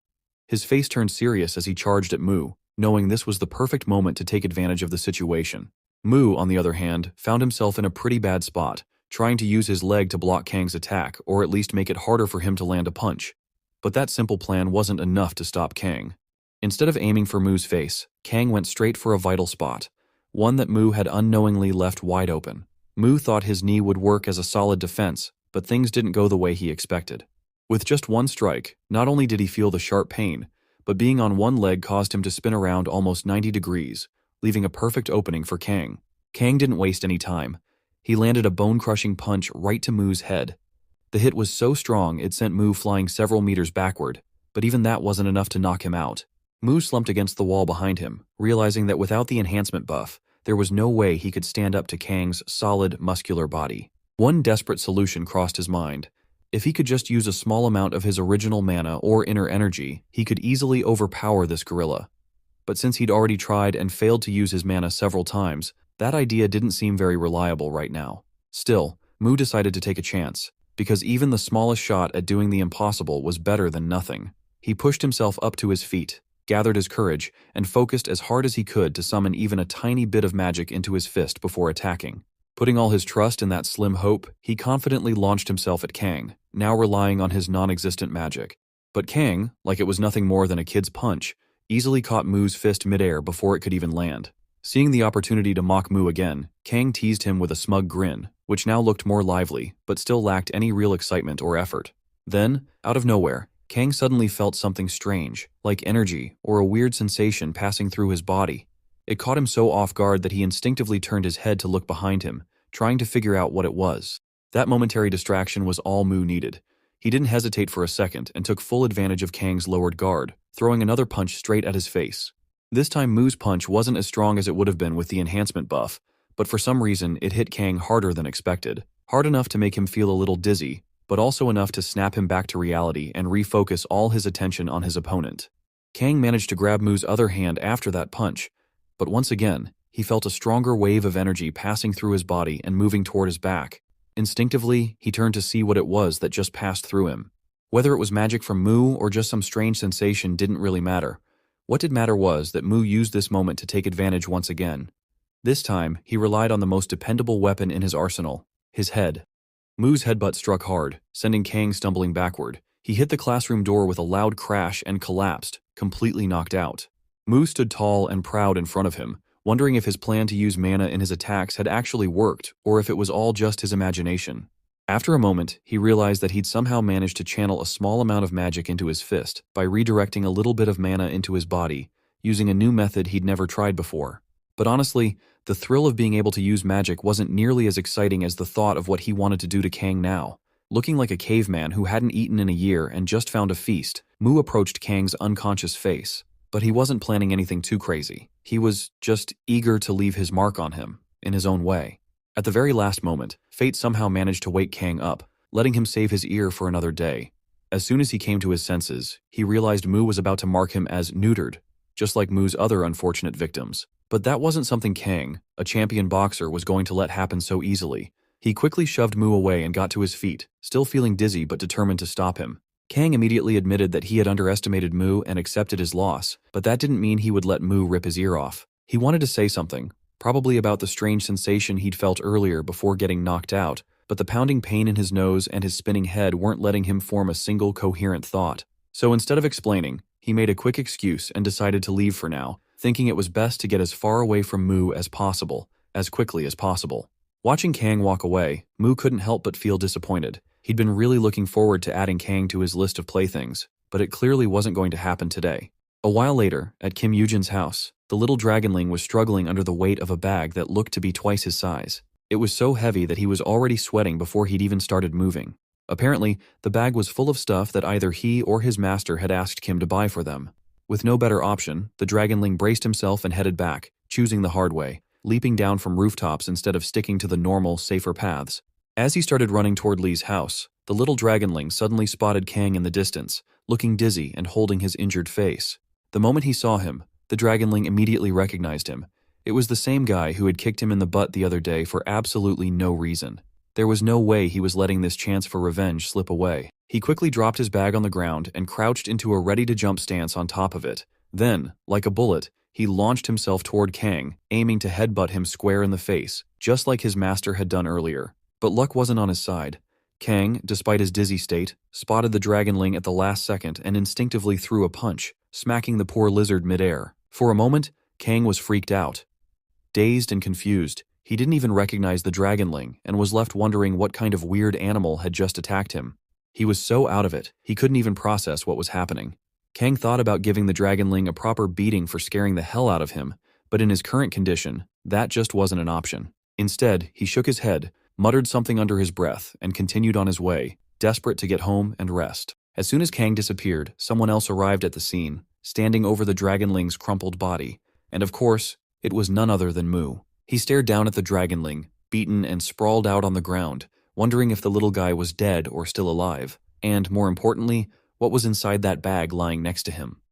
His face turned serious as he charged at Mu, knowing this was the perfect moment to take advantage of the situation. Mu, on the other hand, found himself in a pretty bad spot, trying to use his leg to block Kang's attack or at least make it harder for him to land a punch. But that simple plan wasn't enough to stop Kang. Instead of aiming for Mu's face, Kang went straight for a vital spot, one that Mu had unknowingly left wide open. Mu thought his knee would work as a solid defense, but things didn't go the way he expected. With just one strike, not only did he feel the sharp pain, but being on one leg caused him to spin around almost 90 degrees, leaving a perfect opening for Kang. Kang didn't waste any time. He landed a bone-crushing punch right to Mu's head. The hit was so strong it sent Mu flying several meters backward, but even that wasn't enough to knock him out. Mu slumped against the wall behind him, realizing that without the enhancement buff, there was no way he could stand up to Kang's solid, muscular body. One desperate solution crossed his mind. If he could just use a small amount of his original mana or inner energy, he could easily overpower this gorilla. But since he'd already tried and failed to use his mana several times, that idea didn't seem very reliable right now. Still, Mu decided to take a chance, because even the smallest shot at doing the impossible was better than nothing. He pushed himself up to his feet, gathered his courage, and focused as hard as he could to summon even a tiny bit of magic into his fist before attacking. Putting all his trust in that slim hope, he confidently launched himself at Kang, now relying on his non-existent magic. But Kang, like it was nothing more than a kid's punch, easily caught Mu's fist midair before it could even land. Seeing the opportunity to mock Mu again, Kang teased him with a smug grin, which now looked more lively, but still lacked any real excitement or effort. Then, out of nowhere, Kang suddenly felt something strange, like energy or a weird sensation passing through his body. It caught him so off guard that he instinctively turned his head to look behind him, trying to figure out what it was. That momentary distraction was all Mu needed. He didn't hesitate for a second and took full advantage of Kang's lowered guard, throwing another punch straight at his face. This time Mu's punch wasn't as strong as it would have been with the enhancement buff, but for some reason it hit Kang harder than expected. Hard enough to make him feel a little dizzy, but also enough to snap him back to reality and refocus all his attention on his opponent. Kang managed to grab Mu's other hand after that punch, but once again, he felt a stronger wave of energy passing through his body and moving toward his back. Instinctively, he turned to see what it was that just passed through him. Whether it was magic from Mu or just some strange sensation didn't really matter. What did matter was that Mu used this moment to take advantage once again. This time, he relied on the most dependable weapon in his arsenal, his head. Mu's headbutt struck hard, sending Kang stumbling backward. He hit the classroom door with a loud crash and collapsed, completely knocked out. Mu stood tall and proud in front of him, wondering if his plan to use mana in his attacks had actually worked or if it was all just his imagination. After a moment, he realized that he'd somehow managed to channel a small amount of magic into his fist by redirecting a little bit of mana into his body, using a new method he'd never tried before. But honestly, the thrill of being able to use magic wasn't nearly as exciting as the thought of what he wanted to do to Kang now. Looking like a caveman who hadn't eaten in a year and just found a feast, Mu approached Kang's unconscious face. But he wasn't planning anything too crazy. He was just eager to leave his mark on him, in his own way. At the very last moment, fate somehow managed to wake Kang up, letting him save his ear for another day. As soon as he came to his senses, he realized Mu was about to mark him as neutered, just like Mu's other unfortunate victims. But that wasn't something Kang, a champion boxer, was going to let happen so easily. He quickly shoved Mu away and got to his feet, still feeling dizzy but determined to stop him. Kang immediately admitted that he had underestimated Mu and accepted his loss, but that didn't mean he would let Mu rip his ear off. He wanted to say something, probably about the strange sensation he'd felt earlier before getting knocked out, but the pounding pain in his nose and his spinning head weren't letting him form a single coherent thought. So instead of explaining, he made a quick excuse and decided to leave for now, thinking it was best to get as far away from Mu as possible, as quickly as possible. Watching Kang walk away, Mu couldn't help but feel disappointed. He'd been really looking forward to adding Kang to his list of playthings, but it clearly wasn't going to happen today. A while later, at Kim Yujin's house, the little dragonling was struggling under the weight of a bag that looked to be twice his size. It was so heavy that he was already sweating before he'd even started moving. Apparently, the bag was full of stuff that either he or his master had asked Kim to buy for them. With no better option, the dragonling braced himself and headed back, choosing the hard way, leaping down from rooftops instead of sticking to the normal, safer paths. As he started running toward Lee's house, the little dragonling suddenly spotted Kang in the distance, looking dizzy and holding his injured face. The moment he saw him, the dragonling immediately recognized him. It was the same guy who had kicked him in the butt the other day for absolutely no reason. There was no way he was letting this chance for revenge slip away. He quickly dropped his bag on the ground and crouched into a ready-to-jump stance on top of it. Then, like a bullet, he launched himself toward Kang, aiming to headbutt him square in the face, just like his master had done earlier. But luck wasn't on his side. Kang, despite his dizzy state, spotted the dragonling at the last second and instinctively threw a punch, smacking the poor lizard midair. For a moment, Kang was freaked out. Dazed and confused, he didn't even recognize the dragonling and was left wondering what kind of weird animal had just attacked him. He was so out of it, he couldn't even process what was happening. Kang thought about giving the dragonling a proper beating for scaring the hell out of him, but in his current condition, that just wasn't an option. Instead, he shook his head, muttered something under his breath, and continued on his way, desperate to get home and rest. As soon as Kang disappeared, someone else arrived at the scene, standing over the dragonling's crumpled body, and of course, it was none other than Mu. He stared down at the dragonling, beaten and sprawled out on the ground, wondering if the little guy was dead or still alive, and, more importantly, what was inside that bag lying next to him.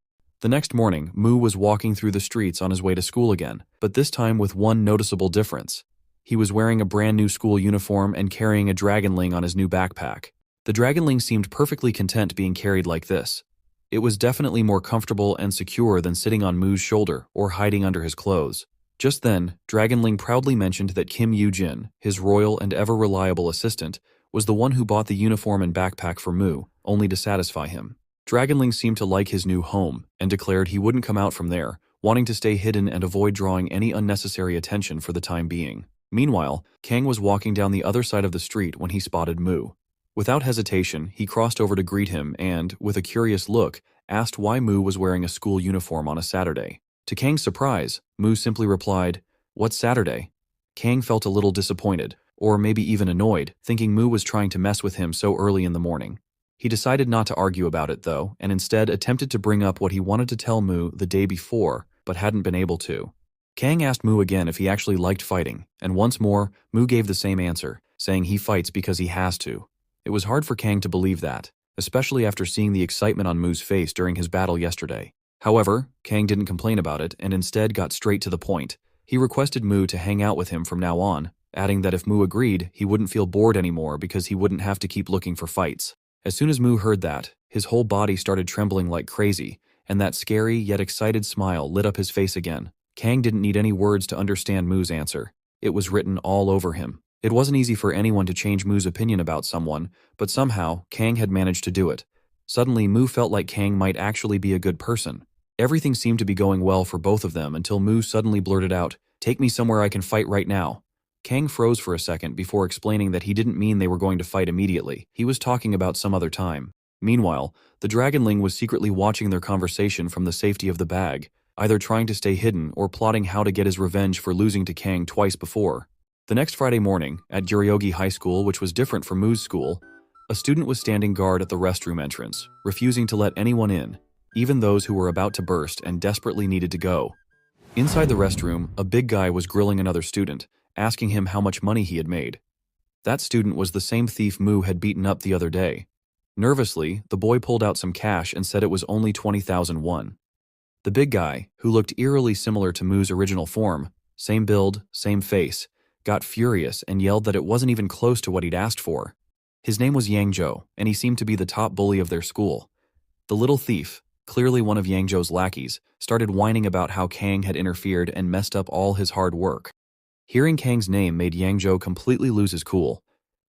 The next morning, Mu was walking through the streets on his way to school again, but this time with one noticeable difference. He was wearing a brand new school uniform and carrying a dragonling on his new backpack. The dragonling seemed perfectly content being carried like this. It was definitely more comfortable and secure than sitting on Mu's shoulder or hiding under his clothes. Just then, Dragonling proudly mentioned that Kim Yujin, his royal and ever-reliable assistant, was the one who bought the uniform and backpack for Mu, only to satisfy him. Dragonling seemed to like his new home and declared he wouldn't come out from there, wanting to stay hidden and avoid drawing any unnecessary attention for the time being. Meanwhile, Kang was walking down the other side of the street when he spotted Mu. Without hesitation, he crossed over to greet him and, with a curious look, asked why Mu was wearing a school uniform on a Saturday. To Kang's surprise, Mu simply replied, "What's Saturday?" Kang felt a little disappointed, or maybe even annoyed, thinking Mu was trying to mess with him so early in the morning. He decided not to argue about it, though, and instead attempted to bring up what he wanted to tell Mu the day before, but hadn't been able to. Kang asked Mu again if he actually liked fighting, and once more, Mu gave the same answer, saying he fights because he has to. It was hard for Kang to believe that, especially after seeing the excitement on Mu's face during his battle yesterday. However, Kang didn't complain about it and instead got straight to the point. He requested Mu to hang out with him from now on, adding that if Mu agreed, he wouldn't feel bored anymore because he wouldn't have to keep looking for fights. As soon as Mu heard that, his whole body started trembling like crazy, and that scary yet excited smile lit up his face again. Kang didn't need any words to understand Mu's answer. It was written all over him. It wasn't easy for anyone to change Mu's opinion about someone, but somehow, Kang had managed to do it. Suddenly, Mu felt like Kang might actually be a good person. Everything seemed to be going well for both of them until Mu suddenly blurted out, "Take me somewhere I can fight right now." Kang froze for a second before explaining that he didn't mean they were going to fight immediately. He was talking about some other time. Meanwhile, the Dragonling was secretly watching their conversation from the safety of the bag, either trying to stay hidden or plotting how to get his revenge for losing to Kang twice before. The next Friday morning, at Juryogi High School, which was different from Mu's school, a student was standing guard at the restroom entrance, refusing to let anyone in, even those who were about to burst and desperately needed to go. Inside the restroom, a big guy was grilling another student, asking him how much money he had made. That student was the same thief Mu had beaten up the other day. Nervously, the boy pulled out some cash and said it was only 20,000 won. The big guy, who looked eerily similar to Mu's original form, same build, same face, got furious and yelled that it wasn't even close to what he'd asked for. His name was Yang Zhou, and he seemed to be the top bully of their school. The little thief, clearly one of Yang Zhou's lackeys, started whining about how Kang had interfered and messed up all his hard work. Hearing Kang's name made Yang Zhou completely lose his cool.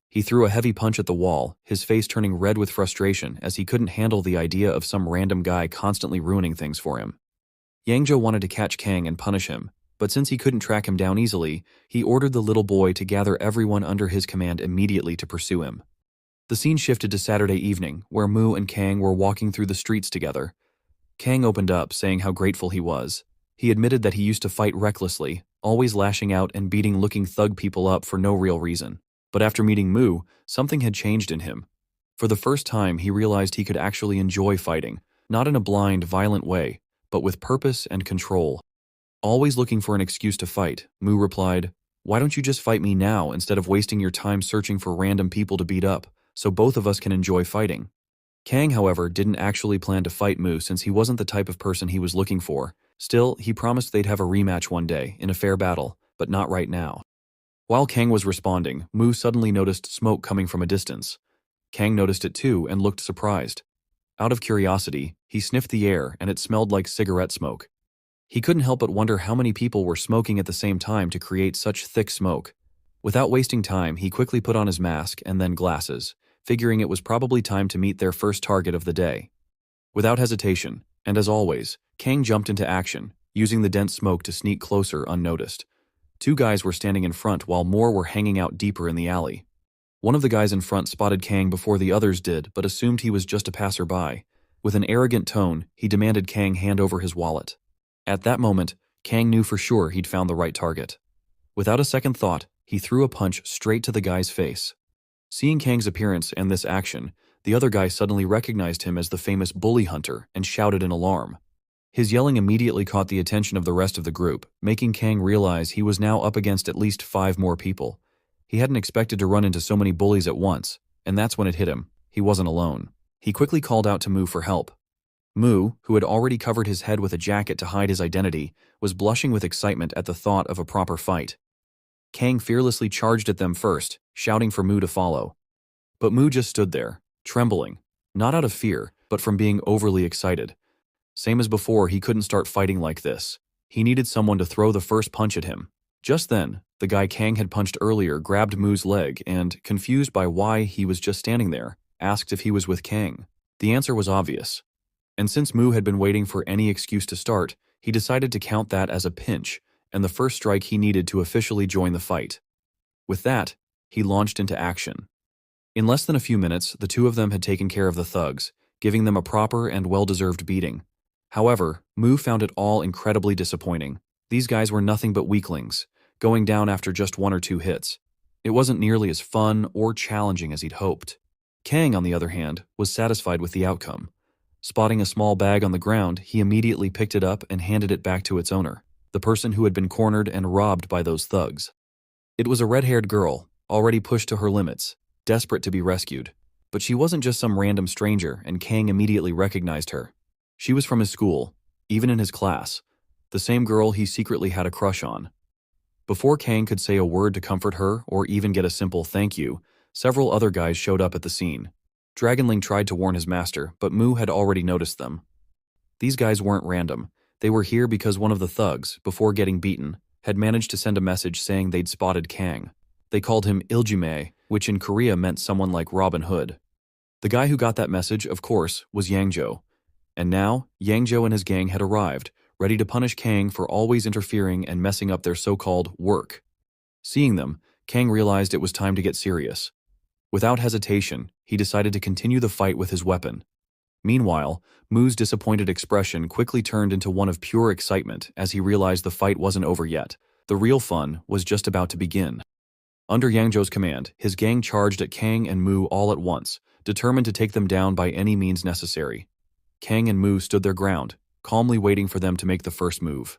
He threw a heavy punch at the wall, his face turning red with frustration as he couldn't handle the idea of some random guy constantly ruining things for him. Yang Zhou wanted to catch Kang and punish him, but since he couldn't track him down easily, he ordered the little boy to gather everyone under his command immediately to pursue him. The scene shifted to Saturday evening, where Mu and Kang were walking through the streets together. Kang opened up, saying how grateful he was. He admitted that he used to fight recklessly, always lashing out and beating looking thug people up for no real reason. But after meeting Mu, something had changed in him. For the first time, he realized he could actually enjoy fighting, not in a blind, violent way, but with purpose and control. Always looking for an excuse to fight, Mu replied, "Why don't you just fight me now instead of wasting your time searching for random people to beat up, so both of us can enjoy fighting?" Kang, however, didn't actually plan to fight Mu since he wasn't the type of person he was looking for. Still, he promised they'd have a rematch one day, in a fair battle, but not right now. While Kang was responding, Mu suddenly noticed smoke coming from a distance. Kang noticed it too and looked surprised. Out of curiosity, he sniffed the air and it smelled like cigarette smoke. He couldn't help but wonder how many people were smoking at the same time to create such thick smoke. Without wasting time, he quickly put on his mask and then glasses, figuring it was probably time to meet their first target of the day. Without hesitation, and as always, Kang jumped into action, using the dense smoke to sneak closer unnoticed. Two guys were standing in front while more were hanging out deeper in the alley. One of the guys in front spotted Kang before the others did, but assumed he was just a passerby. With an arrogant tone, he demanded Kang hand over his wallet. At that moment, Kang knew for sure he'd found the right target. Without a second thought, he threw a punch straight to the guy's face. Seeing Kang's appearance and this action, the other guy suddenly recognized him as the famous bully hunter and shouted in alarm. His yelling immediately caught the attention of the rest of the group, making Kang realize he was now up against at least 5 more people. He hadn't expected to run into so many bullies at once, and that's when it hit him. He wasn't alone. He quickly called out to Mu for help. Mu, who had already covered his head with a jacket to hide his identity, was blushing with excitement at the thought of a proper fight. Kang fearlessly charged at them first, shouting for Mu to follow. But Mu just stood there, trembling, not out of fear, but from being overly excited. Same as before, he couldn't start fighting like this. He needed someone to throw the first punch at him. Just then, the guy Kang had punched earlier grabbed Mu's leg and, confused by why he was just standing there, asked if he was with Kang. The answer was obvious. And since Mu had been waiting for any excuse to start, he decided to count that as a pinch, and the first strike he needed to officially join the fight. With that, he launched into action. In less than a few minutes, the two of them had taken care of the thugs, giving them a proper and well-deserved beating. However, Mu found it all incredibly disappointing. These guys were nothing but weaklings, going down after just 1 or 2 hits. It wasn't nearly as fun or challenging as he'd hoped. Kang, on the other hand, was satisfied with the outcome. Spotting a small bag on the ground, he immediately picked it up and handed it back to its owner, the person who had been cornered and robbed by those thugs. It was a red-haired girl, already pushed to her limits, desperate to be rescued. But she wasn't just some random stranger, and Kang immediately recognized her. She was from his school, even in his class, the same girl he secretly had a crush on. Before Kang could say a word to comfort her or even get a simple thank you, several other guys showed up at the scene. Dragonling tried to warn his master, but Mu had already noticed them. These guys weren't random. They were here because one of the thugs, before getting beaten, had managed to send a message saying they'd spotted Kang. They called him Iljime, which in Korea meant someone like Robin Hood. The guy who got that message, of course, was Yangzhou. And now, Yangzhou and his gang had arrived, ready to punish Kang for always interfering and messing up their so-called work. Seeing them, Kang realized it was time to get serious. Without hesitation, he decided to continue the fight with his weapon. Meanwhile, Mu's disappointed expression quickly turned into one of pure excitement as he realized the fight wasn't over yet. The real fun was just about to begin. Under Yangzhou's command, his gang charged at Kang and Mu all at once, determined to take them down by any means necessary. Kang and Mu stood their ground, calmly waiting for them to make the first move.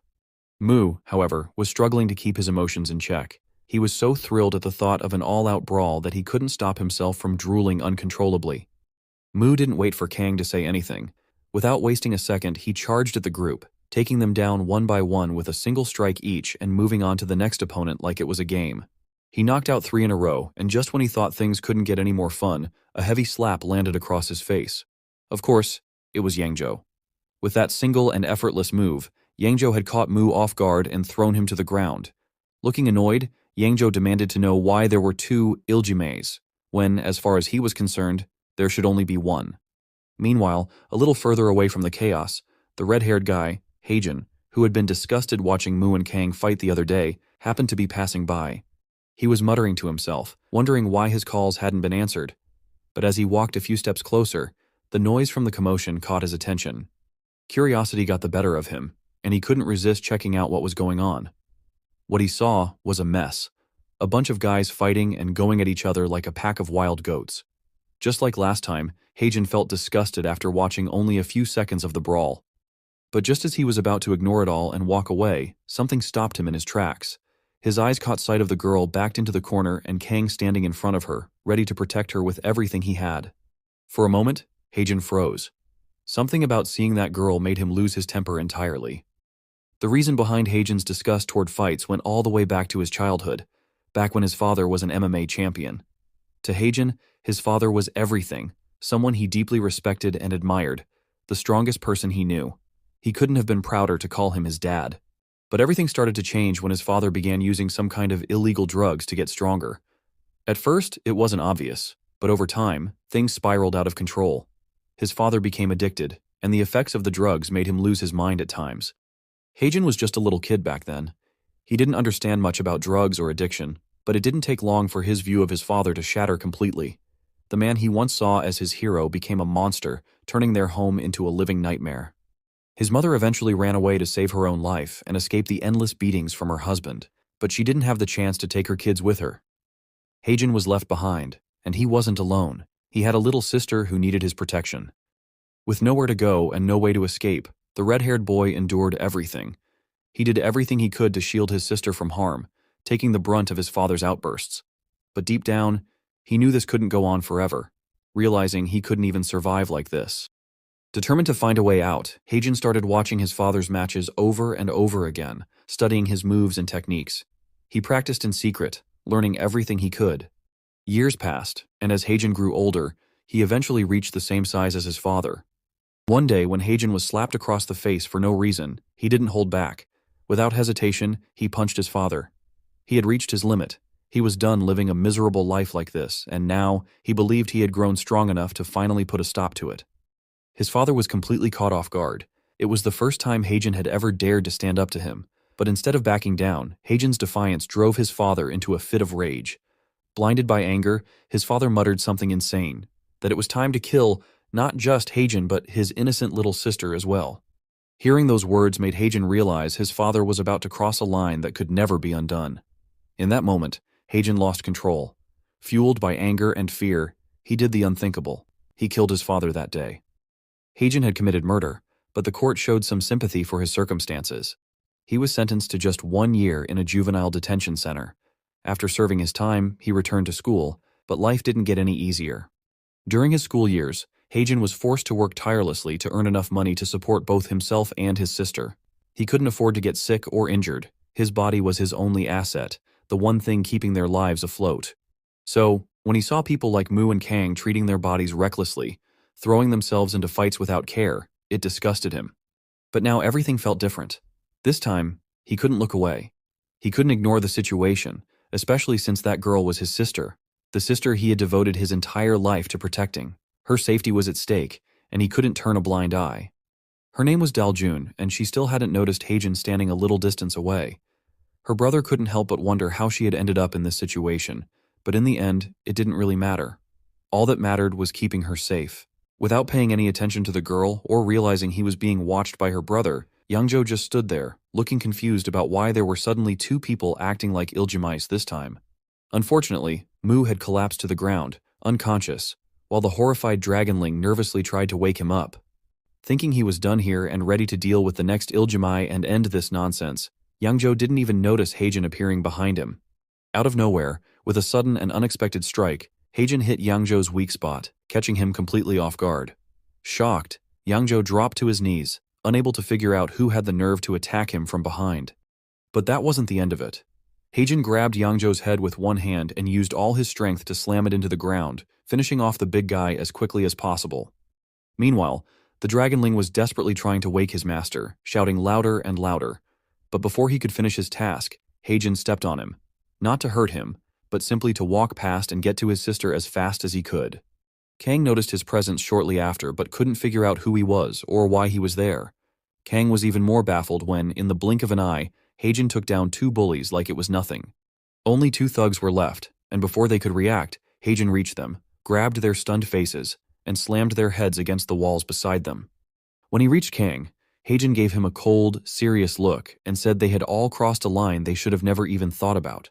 Mu, however, was struggling to keep his emotions in check. He was so thrilled at the thought of an all-out brawl that he couldn't stop himself from drooling uncontrollably. Mu didn't wait for Kang to say anything. Without wasting a second, he charged at the group, taking them down one by one with a single strike each and moving on to the next opponent like it was a game. He knocked out 3 in a row, and just when he thought things couldn't get any more fun, a heavy slap landed across his face. Of course, it was Yangzhou. With that single and effortless move, Yangzhou had caught Mu off guard and thrown him to the ground. Looking annoyed, Yangzhou demanded to know why there were 2 Iljimes, when, as far as he was concerned, there should only be 1. Meanwhile, a little further away from the chaos, the red-haired guy, Heijin, who had been disgusted watching Mu and Kang fight the other day, happened to be passing by. He was muttering to himself, wondering why his calls hadn't been answered. But as he walked a few steps closer, the noise from the commotion caught his attention. Curiosity got the better of him, and he couldn't resist checking out what was going on. What he saw was a mess. A bunch of guys fighting and going at each other like a pack of wild goats. Just like last time, Heijin felt disgusted after watching only a few seconds of the brawl. But just as he was about to ignore it all and walk away, something stopped him in his tracks. His eyes caught sight of the girl backed into the corner and Kang standing in front of her, ready to protect her with everything he had. For a moment, Heijin froze. Something about seeing that girl made him lose his temper entirely. The reason behind Heijin's disgust toward fights went all the way back to his childhood, back when his father was an MMA champion. To Heijin, his father was everything, someone he deeply respected and admired, the strongest person he knew. He couldn't have been prouder to call him his dad. But everything started to change when his father began using some kind of illegal drugs to get stronger. At first, it wasn't obvious, but over time, things spiraled out of control. His father became addicted, and the effects of the drugs made him lose his mind at times. Heijin was just a little kid back then. He didn't understand much about drugs or addiction, but it didn't take long for his view of his father to shatter completely. The man he once saw as his hero became a monster, turning their home into a living nightmare. His mother eventually ran away to save her own life and escape the endless beatings from her husband, but she didn't have the chance to take her kids with her. Heijin was left behind, and he wasn't alone. He had a little sister who needed his protection. With nowhere to go and no way to escape, the red-haired boy endured everything. He did everything he could to shield his sister from harm, taking the brunt of his father's outbursts. But deep down, he knew this couldn't go on forever, realizing he couldn't even survive like this. Determined to find a way out, Heijin started watching his father's matches over and over again, studying his moves and techniques. He practiced in secret, learning everything he could. Years passed, and as Heijin grew older, he eventually reached the same size as his father. One day, when Heijin was slapped across the face for no reason, he didn't hold back. Without hesitation, he punched his father. He had reached his limit. He was done living a miserable life like this, and now he believed he had grown strong enough to finally put a stop to it. His father was completely caught off guard. It was the first time Heijin had ever dared to stand up to him, but instead of backing down, Heijin's defiance drove his father into a fit of rage. Blinded by anger, his father muttered something insane, that it was time to kill not just Heijin but his innocent little sister as well. Hearing those words made Heijin realize his father was about to cross a line that could never be undone. In that moment, Heijin lost control. Fueled by anger and fear, he did the unthinkable. He killed his father that day. Heijin had committed murder, but the court showed some sympathy for his circumstances. He was sentenced to just 1 year in a juvenile detention center. After serving his time, he returned to school, but life didn't get any easier. During his school years, Heijin was forced to work tirelessly to earn enough money to support both himself and his sister. He couldn't afford to get sick or injured. His body was his only asset, the one thing keeping their lives afloat. So, when he saw people like Mu and Kang treating their bodies recklessly, throwing themselves into fights without care, it disgusted him. But now everything felt different. This time, he couldn't look away. He couldn't ignore the situation, especially since that girl was his sister, the sister he had devoted his entire life to protecting. Her safety was at stake, and he couldn't turn a blind eye. Her name was Daljun, and she still hadn't noticed Heijin standing a little distance away. Her brother couldn't help but wonder how she had ended up in this situation, but in the end, it didn't really matter. All that mattered was keeping her safe. Without paying any attention to the girl or realizing he was being watched by her brother, Yangzhou just stood there, looking confused about why there were suddenly 2 people acting like Iljimais this time. Unfortunately, Mu had collapsed to the ground, unconscious, while the horrified dragonling nervously tried to wake him up. Thinking he was done here and ready to deal with the next Iljimai and end this nonsense, Yangzhou didn't even notice Heijin appearing behind him. Out of nowhere, with a sudden and unexpected strike, Heijin hit Yangzhou's weak spot, catching him completely off guard. Shocked, Yangzhou dropped to his knees, unable to figure out who had the nerve to attack him from behind. But that wasn't the end of it. Heijin grabbed Yangzhou's head with one hand and used all his strength to slam it into the ground, finishing off the big guy as quickly as possible. Meanwhile, the dragonling was desperately trying to wake his master, shouting louder and louder. But before he could finish his task, Heijin stepped on him. Not to hurt him, but simply to walk past and get to his sister as fast as he could. Kang noticed his presence shortly after but couldn't figure out who he was or why he was there. Kang was even more baffled when, in the blink of an eye, Heijin took down 2 bullies like it was nothing. Only 2 thugs were left, and before they could react, Heijin reached them, grabbed their stunned faces, and slammed their heads against the walls beside them. When he reached Kang, Heijin gave him a cold, serious look and said they had all crossed a line they should have never even thought about.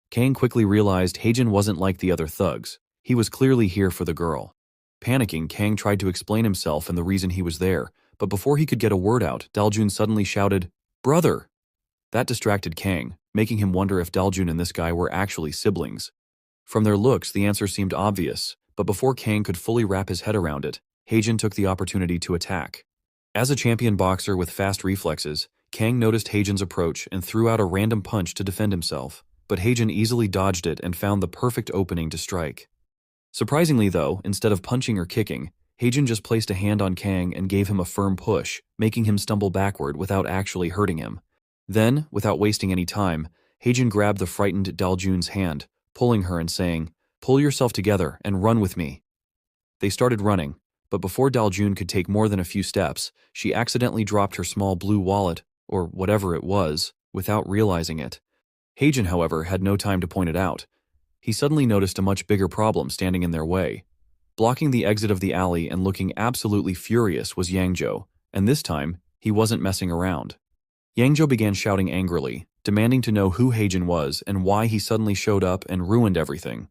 Kang quickly realized Heijin wasn't like the other thugs. He was clearly here for the girl. Panicking, Kang tried to explain himself and the reason he was there, but before he could get a word out, Daljun suddenly shouted, "Brother!" That distracted Kang, making him wonder if Daljun and this guy were actually siblings. From their looks, the answer seemed obvious, but before Kang could fully wrap his head around it, Heijin took the opportunity to attack. As a champion boxer with fast reflexes, Kang noticed Heijin's approach and threw out a random punch to defend himself, but Heijin easily dodged it and found the perfect opening to strike. Surprisingly though, instead of punching or kicking, Heijin just placed a hand on Kang and gave him a firm push, making him stumble backward without actually hurting him. Then, without wasting any time, Heijin grabbed the frightened Daljun's hand, pulling her and saying, "Pull yourself together and run with me." They started running, but before Daljun could take more than a few steps, she accidentally dropped her small blue wallet, or whatever it was, without realizing it. Heijin, however, had no time to point it out. He suddenly noticed a much bigger problem standing in their way. Blocking the exit of the alley and looking absolutely furious was Yangzhou, and this time, he wasn't messing around. Yangzhou began shouting angrily, demanding to know who Heijin was and why he suddenly showed up and ruined everything.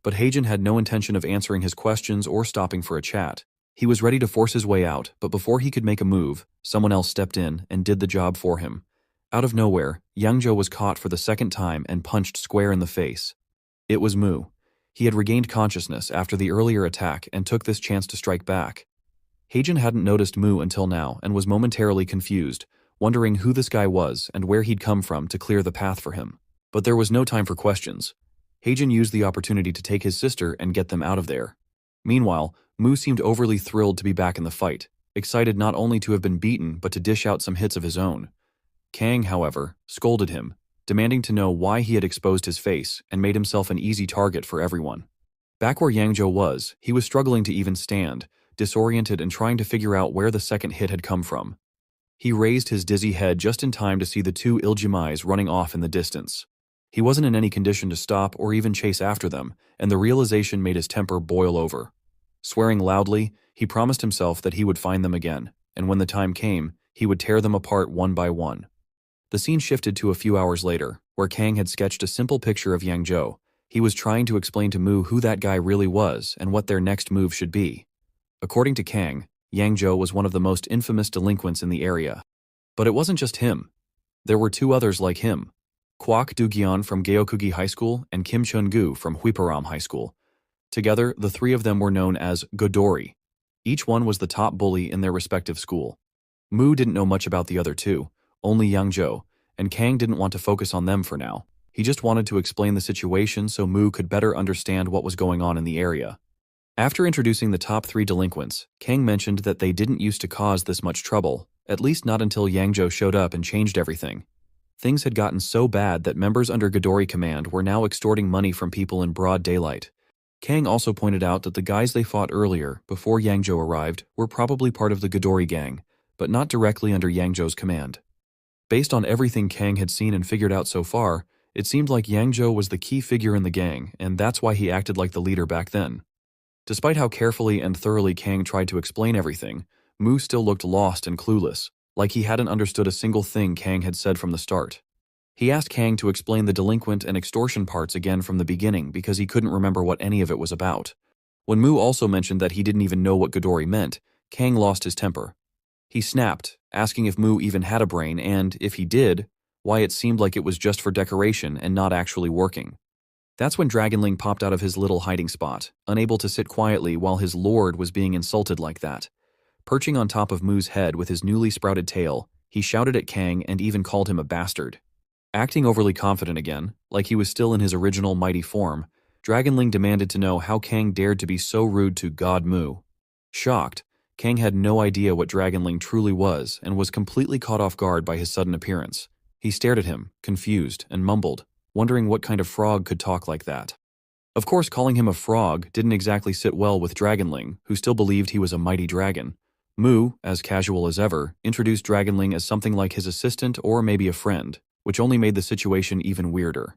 But Heijin had no intention of answering his questions or stopping for a chat. He was ready to force his way out, but before he could make a move, someone else stepped in and did the job for him. Out of nowhere, Yangzhou was caught for the second time and punched square in the face. It was Mu. He had regained consciousness after the earlier attack and took this chance to strike back. Heijin hadn't noticed Mu until now and was momentarily confused, wondering who this guy was and where he'd come from to clear the path for him. But there was no time for questions. Heijin used the opportunity to take his sister and get them out of there. Meanwhile, Mu seemed overly thrilled to be back in the fight, excited not only to have been beaten but to dish out some hits of his own. Kang, however, scolded him, demanding to know why he had exposed his face and made himself an easy target for everyone. Back where Yangzhou was, he was struggling to even stand, disoriented and trying to figure out where the second hit had come from. He raised his dizzy head just in time to see the 2 Iljimais running off in the distance. He wasn't in any condition to stop or even chase after them, and the realization made his temper boil over. Swearing loudly, he promised himself that he would find them again, and when the time came, He would tear them apart one by one. The scene shifted to a few hours later, where Kang had sketched a simple picture of Yang Zhou. He was trying to explain to Mu who that guy really was and what their next move should be. According to Kang, Yang Zhou was one of the most infamous delinquents in the area. But it wasn't just him. There were two others like him, Kwok Do-gyeon from Gyeokugi High School and Kim Chun-gu from Hwiparam High School. Together, the three of them were known as Godori. Each one was the top bully in their respective school. Mu didn't know much about the other two, only Yang Zhou, and Kang didn't want to focus on them for now. He just wanted to explain the situation so Mu could better understand what was going on in the area. After introducing the top three delinquents, Kang mentioned that they didn't used to cause this much trouble, at least not until Yang Zhou showed up and changed everything. Things had gotten so bad that members under Godori command were now extorting money from people in broad daylight. Kang also pointed out that the guys they fought earlier, before Yang Zhou arrived, were probably part of the Godori gang, but not directly under Yang Zhou's command. Based on everything Kang had seen and figured out so far, it seemed like Yang Zhou was the key figure in the gang, and that's why he acted like the leader back then. Despite how carefully and thoroughly Kang tried to explain everything, Mu still looked lost and clueless, like he hadn't understood a single thing Kang had said from the start. He asked Kang to explain the delinquent and extortion parts again from the beginning because he couldn't remember what any of it was about. When Mu also mentioned that he didn't even know what Godori meant, Kang lost his temper. He snapped, asking if Mu even had a brain and, if he did, why it seemed like it was just for decoration and not actually working. That's when Dragonling popped out of his little hiding spot, unable to sit quietly while his lord was being insulted like that. Perching on top of Mu's head with his newly sprouted tail, he shouted at Kang and even called him a bastard. Acting overly confident again, like he was still in his original mighty form, Dragonling demanded to know how Kang dared to be so rude to God Mu. Shocked, Kang had no idea what Dragonling truly was and was completely caught off guard by his sudden appearance. He stared at him, confused, and mumbled, wondering what kind of frog could talk like that. Of course, calling him a frog didn't exactly sit well with Dragonling, who still believed he was a mighty dragon. Mu, as casual as ever, introduced Dragonling as something like his assistant or maybe a friend, which only made the situation even weirder.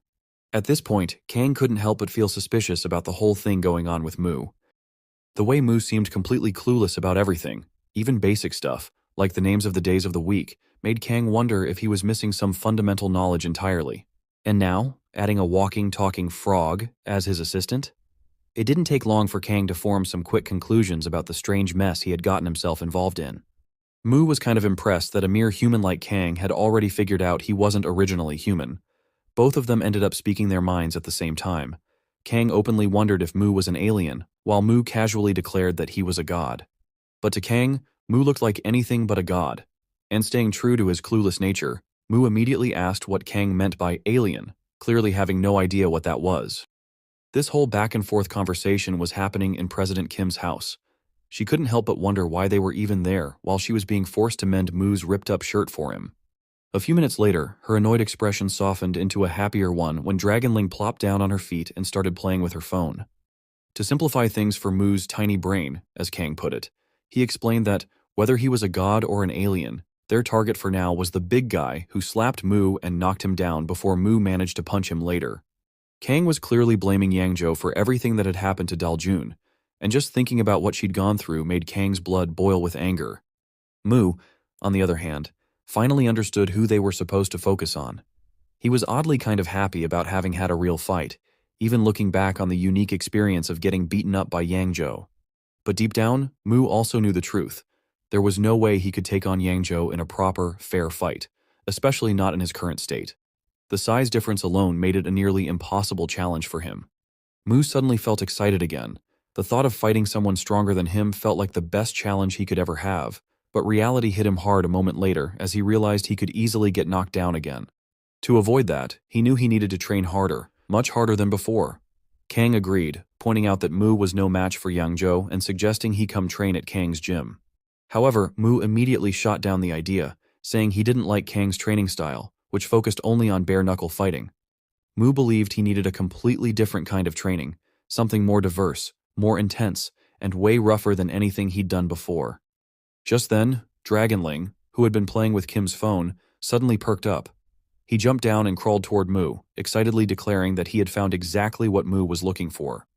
At this point, Kang couldn't help but feel suspicious about the whole thing going on with Mu. The way Mu seemed completely clueless about everything, even basic stuff, like the names of the days of the week, made Kang wonder if he was missing some fundamental knowledge entirely. And now, adding a walking, talking frog as his assistant? It didn't take long for Kang to form some quick conclusions about the strange mess he had gotten himself involved in. Mu was kind of impressed that a mere human like Kang had already figured out he wasn't originally human. Both of them ended up speaking their minds at the same time. Kang openly wondered if Mu was an alien, while Mu casually declared that he was a god. But to Kang, Mu looked like anything but a god. And staying true to his clueless nature, Mu immediately asked what Kang meant by alien, clearly having no idea what that was. This whole back-and-forth conversation was happening in President Kim's house. She couldn't help but wonder why they were even there while she was being forced to mend Mu's ripped-up shirt for him. A few minutes later, her annoyed expression softened into a happier one when Dragonling plopped down on her feet and started playing with her phone. To simplify things for Mu's tiny brain, as Kang put it, he explained that, whether he was a god or an alien, their target for now was the big guy who slapped Mu and knocked him down before Mu managed to punch him later. Kang was clearly blaming Yang Zhou for everything that had happened to Daljun, and just thinking about what she'd gone through made Kang's blood boil with anger. Mu, on the other hand, finally understood who they were supposed to focus on. He was oddly kind of happy about having had a real fight, even looking back on the unique experience of getting beaten up by Yang Zhou. But deep down, Mu also knew the truth. There was no way he could take on Yang Zhou in a proper, fair fight, especially not in his current state. The size difference alone made it a nearly impossible challenge for him. Mu suddenly felt excited again. The thought of fighting someone stronger than him felt like the best challenge he could ever have, but reality hit him hard a moment later as he realized he could easily get knocked down again. To avoid that, he knew he needed to train harder, much harder than before. Kang agreed, pointing out that Mu was no match for Yang Zhou and suggesting he come train at Kang's gym. However, Mu immediately shot down the idea, saying he didn't like Kang's training style, which focused only on bare-knuckle fighting. Mu believed he needed a completely different kind of training, something more diverse, more intense, and way rougher than anything he'd done before. Just then, Dragonling, who had been playing with Kim's phone, suddenly perked up. He jumped down and crawled toward Mu, excitedly declaring that he had found exactly what Mu was looking for.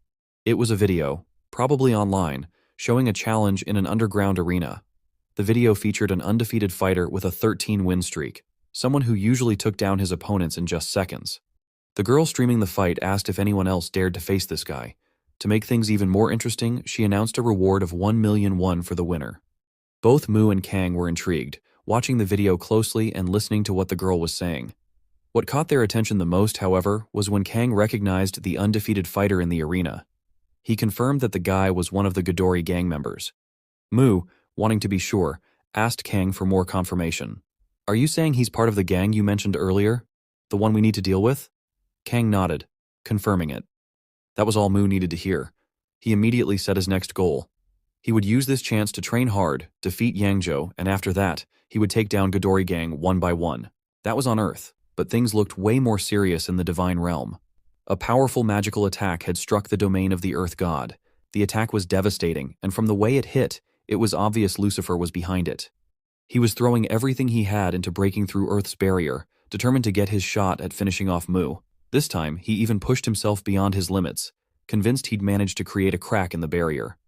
It was a video, probably online, showing a challenge in an underground arena. The video featured an undefeated fighter with a 13-win streak, someone who usually took down his opponents in just seconds. The girl streaming the fight asked if anyone else dared to face this guy. To make things even more interesting, she announced a reward of 1 million won for the winner. Both Mu and Kang were intrigued, watching the video closely and listening to what the girl was saying. What caught their attention the most, however, was when Kang recognized the undefeated fighter in the arena. He confirmed that the guy was one of the Ghidorah gang members. Mu, wanting to be sure, asked Kang for more confirmation. "Are you saying he's part of the gang you mentioned earlier? The one we need to deal with?" Kang nodded, confirming it. That was all Mu needed to hear. He immediately set his next goal. He would use this chance to train hard, defeat Yangzhou, and after that, he would take down Ghidorah gang one by one. That was on Earth, but things looked way more serious in the Divine Realm. A powerful magical attack had struck the domain of the Earth God. The attack was devastating, and from the way it hit, it was obvious Lucifer was behind it. He was throwing everything he had into breaking through Earth's barrier, determined to get his shot at finishing off Mu. This time, he even pushed himself beyond his limits, convinced he'd managed to create a crack in the barrier.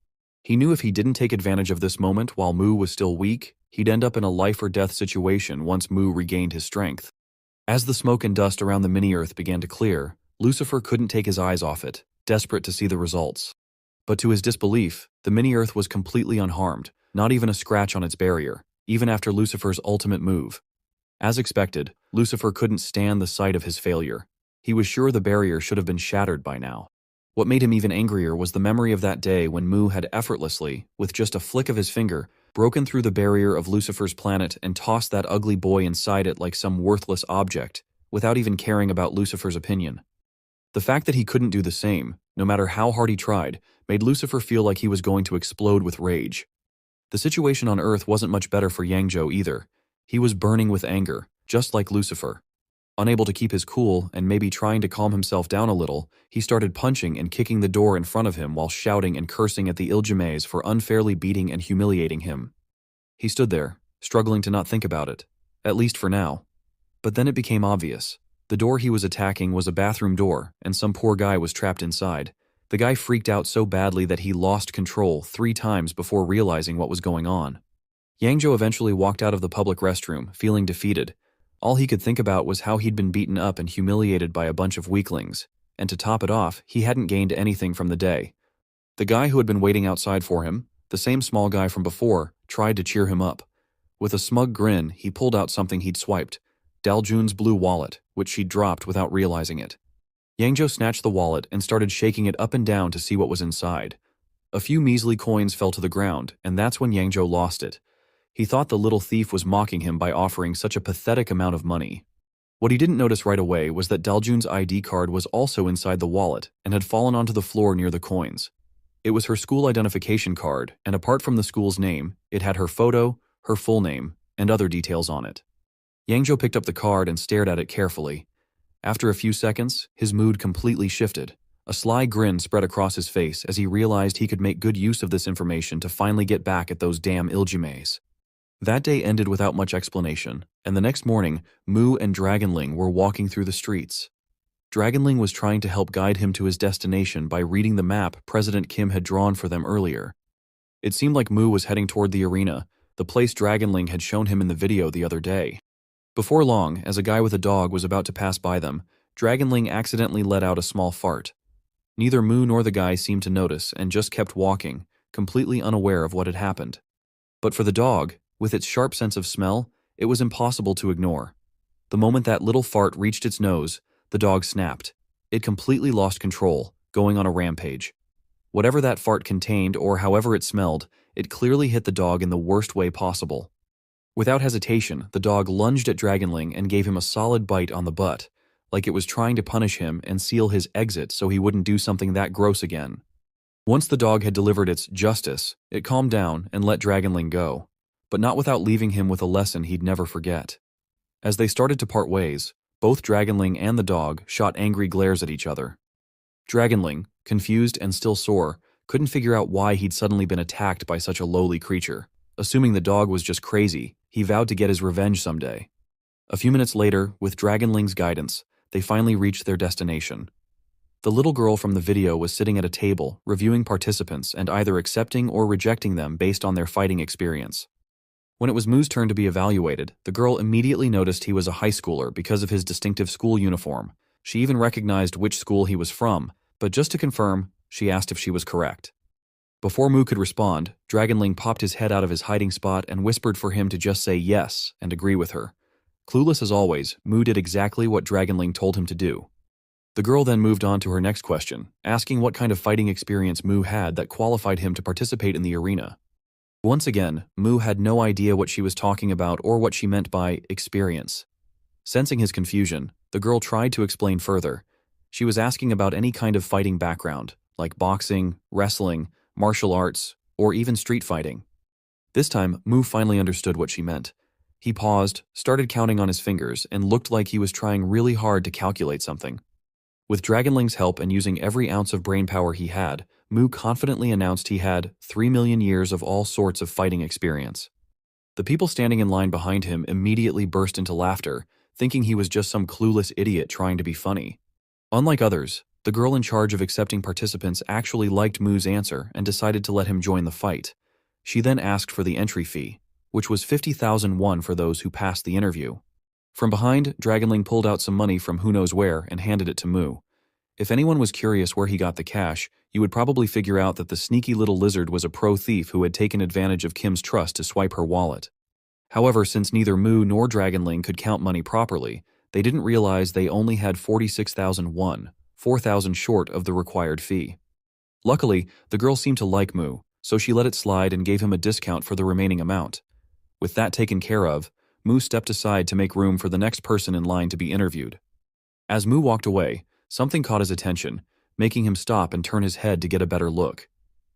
He knew if he didn't take advantage of this moment while Mu was still weak, he'd end up in a life-or-death situation once Mu regained his strength. As the smoke and dust around the mini-Earth began to clear, Lucifer couldn't take his eyes off it, desperate to see the results. But to his disbelief, the mini-Earth was completely unharmed, not even a scratch on its barrier, even after Lucifer's ultimate move. As expected, Lucifer couldn't stand the sight of his failure. He was sure the barrier should have been shattered by now. What made him even angrier was the memory of that day when Mu had effortlessly, with just a flick of his finger, broken through the barrier of Lucifer's planet and tossed that ugly boy inside it like some worthless object, without even caring about Lucifer's opinion. The fact that he couldn't do the same, no matter how hard he tried, made Lucifer feel like he was going to explode with rage. The situation on Earth wasn't much better for Yangzhou either. He was burning with anger, just like Lucifer. Unable to keep his cool and maybe trying to calm himself down a little, he started punching and kicking the door in front of him while shouting and cursing at the Iljimays for unfairly beating and humiliating him. He stood there, struggling to not think about it, at least for now. But then it became obvious. The door he was attacking was a bathroom door, and some poor guy was trapped inside. The guy freaked out so badly that he lost control 3 times before realizing what was going on. Yangzhou eventually walked out of the public restroom, feeling defeated. All he could think about was how he'd been beaten up and humiliated by a bunch of weaklings, and to top it off, he hadn't gained anything from the day. The guy who had been waiting outside for him, the same small guy from before, tried to cheer him up. With a smug grin, he pulled out something he'd swiped, Daljun's blue wallet, which she'd dropped without realizing it. Yangzhou snatched the wallet and started shaking it up and down to see what was inside. A few measly coins fell to the ground, and that's when Yangzhou lost it. He thought the little thief was mocking him by offering such a pathetic amount of money. What he didn't notice right away was that Daljun's ID card was also inside the wallet and had fallen onto the floor near the coins. It was her school identification card, and apart from the school's name, it had her photo, her full name, and other details on it. Yangzhou picked up the card and stared at it carefully. After a few seconds, his mood completely shifted. A sly grin spread across his face as he realized he could make good use of this information to finally get back at those damn Iljimays. That day ended without much explanation, and the next morning, Mu and Dragonling were walking through the streets. Dragonling was trying to help guide him to his destination by reading the map President Kim had drawn for them earlier. It seemed like Mu was heading toward the arena, the place Dragonling had shown him in the video the other day. Before long, as a guy with a dog was about to pass by them, Dragonling accidentally let out a small fart. Neither Mu nor the guy seemed to notice and just kept walking, completely unaware of what had happened. But for the dog, with its sharp sense of smell, it was impossible to ignore. The moment that little fart reached its nose, the dog snapped. It completely lost control, going on a rampage. Whatever that fart contained or however it smelled, it clearly hit the dog in the worst way possible. Without hesitation, the dog lunged at Dragonling and gave him a solid bite on the butt, like it was trying to punish him and seal his exit so he wouldn't do something that gross again. Once the dog had delivered its justice, it calmed down and let Dragonling go, but not without leaving him with a lesson he'd never forget. As they started to part ways, both Dragonling and the dog shot angry glares at each other. Dragonling, confused and still sore, couldn't figure out why he'd suddenly been attacked by such a lowly creature. Assuming the dog was just crazy, he vowed to get his revenge someday. A few minutes later, with Dragonling's guidance, they finally reached their destination. The little girl from the video was sitting at a table, reviewing participants and either accepting or rejecting them based on their fighting experience. When it was Mu's turn to be evaluated, the girl immediately noticed he was a high schooler because of his distinctive school uniform. She even recognized which school he was from, but just to confirm, she asked if she was correct. Before Mu could respond, Dragonling popped his head out of his hiding spot and whispered for him to just say yes and agree with her. Clueless as always, Mu did exactly what Dragonling told him to do. The girl then moved on to her next question, asking what kind of fighting experience Mu had that qualified him to participate in the arena. Once again, Mu had no idea what she was talking about or what she meant by experience. Sensing his confusion, the girl tried to explain further. She was asking about any kind of fighting background, like boxing, wrestling, martial arts, or even street fighting. This time, Mu finally understood what she meant. He paused, started counting on his fingers, and looked like he was trying really hard to calculate something. With Dragonling's help and using every ounce of brainpower he had, Mu confidently announced he had 3 million years of all sorts of fighting experience. The people standing in line behind him immediately burst into laughter, thinking he was just some clueless idiot trying to be funny. Unlike others, the girl in charge of accepting participants actually liked Mu's answer and decided to let him join the fight. She then asked for the entry fee, which was 50,000 won for those who passed the interview. From behind, Dragonling pulled out some money from who knows where and handed it to Mu. If anyone was curious where he got the cash, you would probably figure out that the sneaky little lizard was a pro thief who had taken advantage of Kim's trust to swipe her wallet. However, since neither Mu nor Dragonling could count money properly, they didn't realize they only had 46,000 won, 4,000 short of the required fee. Luckily, the girl seemed to like Mu, so she let it slide and gave him a discount for the remaining amount. With that taken care of, Mu stepped aside to make room for the next person in line to be interviewed. As Mu walked away, something caught his attention, making him stop and turn his head to get a better look.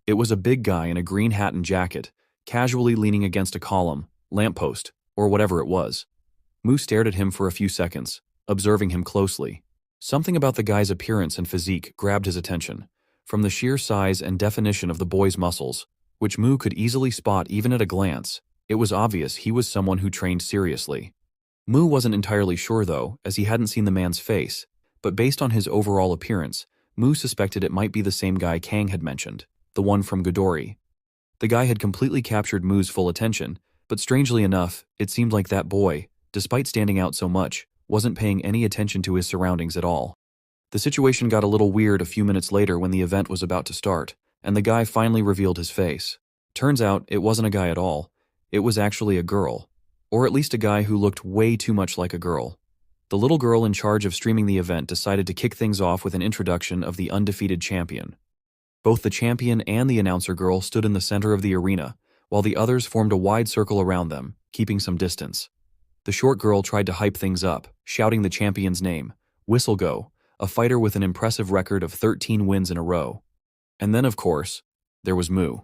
It was a big guy in a green hat and jacket, casually leaning against a column, lamppost, or whatever it was. Mu stared at him for a few seconds, observing him closely. Something about the guy's appearance and physique grabbed his attention, from the sheer size and definition of the boy's muscles, which Mu could easily spot even at a glance. It was obvious he was someone who trained seriously. Mu wasn't entirely sure though, as he hadn't seen the man's face, but based on his overall appearance, Mu suspected it might be the same guy Kang had mentioned, the one from Godori. The guy had completely captured Mu's full attention, but strangely enough, it seemed like that boy, despite standing out so much, wasn't paying any attention to his surroundings at all. The situation got a little weird a few minutes later when the event was about to start, and the guy finally revealed his face. Turns out, it wasn't a guy at all. It was actually a girl, or at least a guy who looked way too much like a girl. The little girl in charge of streaming the event decided to kick things off with an introduction of the undefeated champion. Both the champion and the announcer girl stood in the center of the arena, while the others formed a wide circle around them, keeping some distance. The short girl tried to hype things up, shouting the champion's name, Whistlego, a fighter with an impressive record of 13 wins in a row. And then, of course, there was Mu.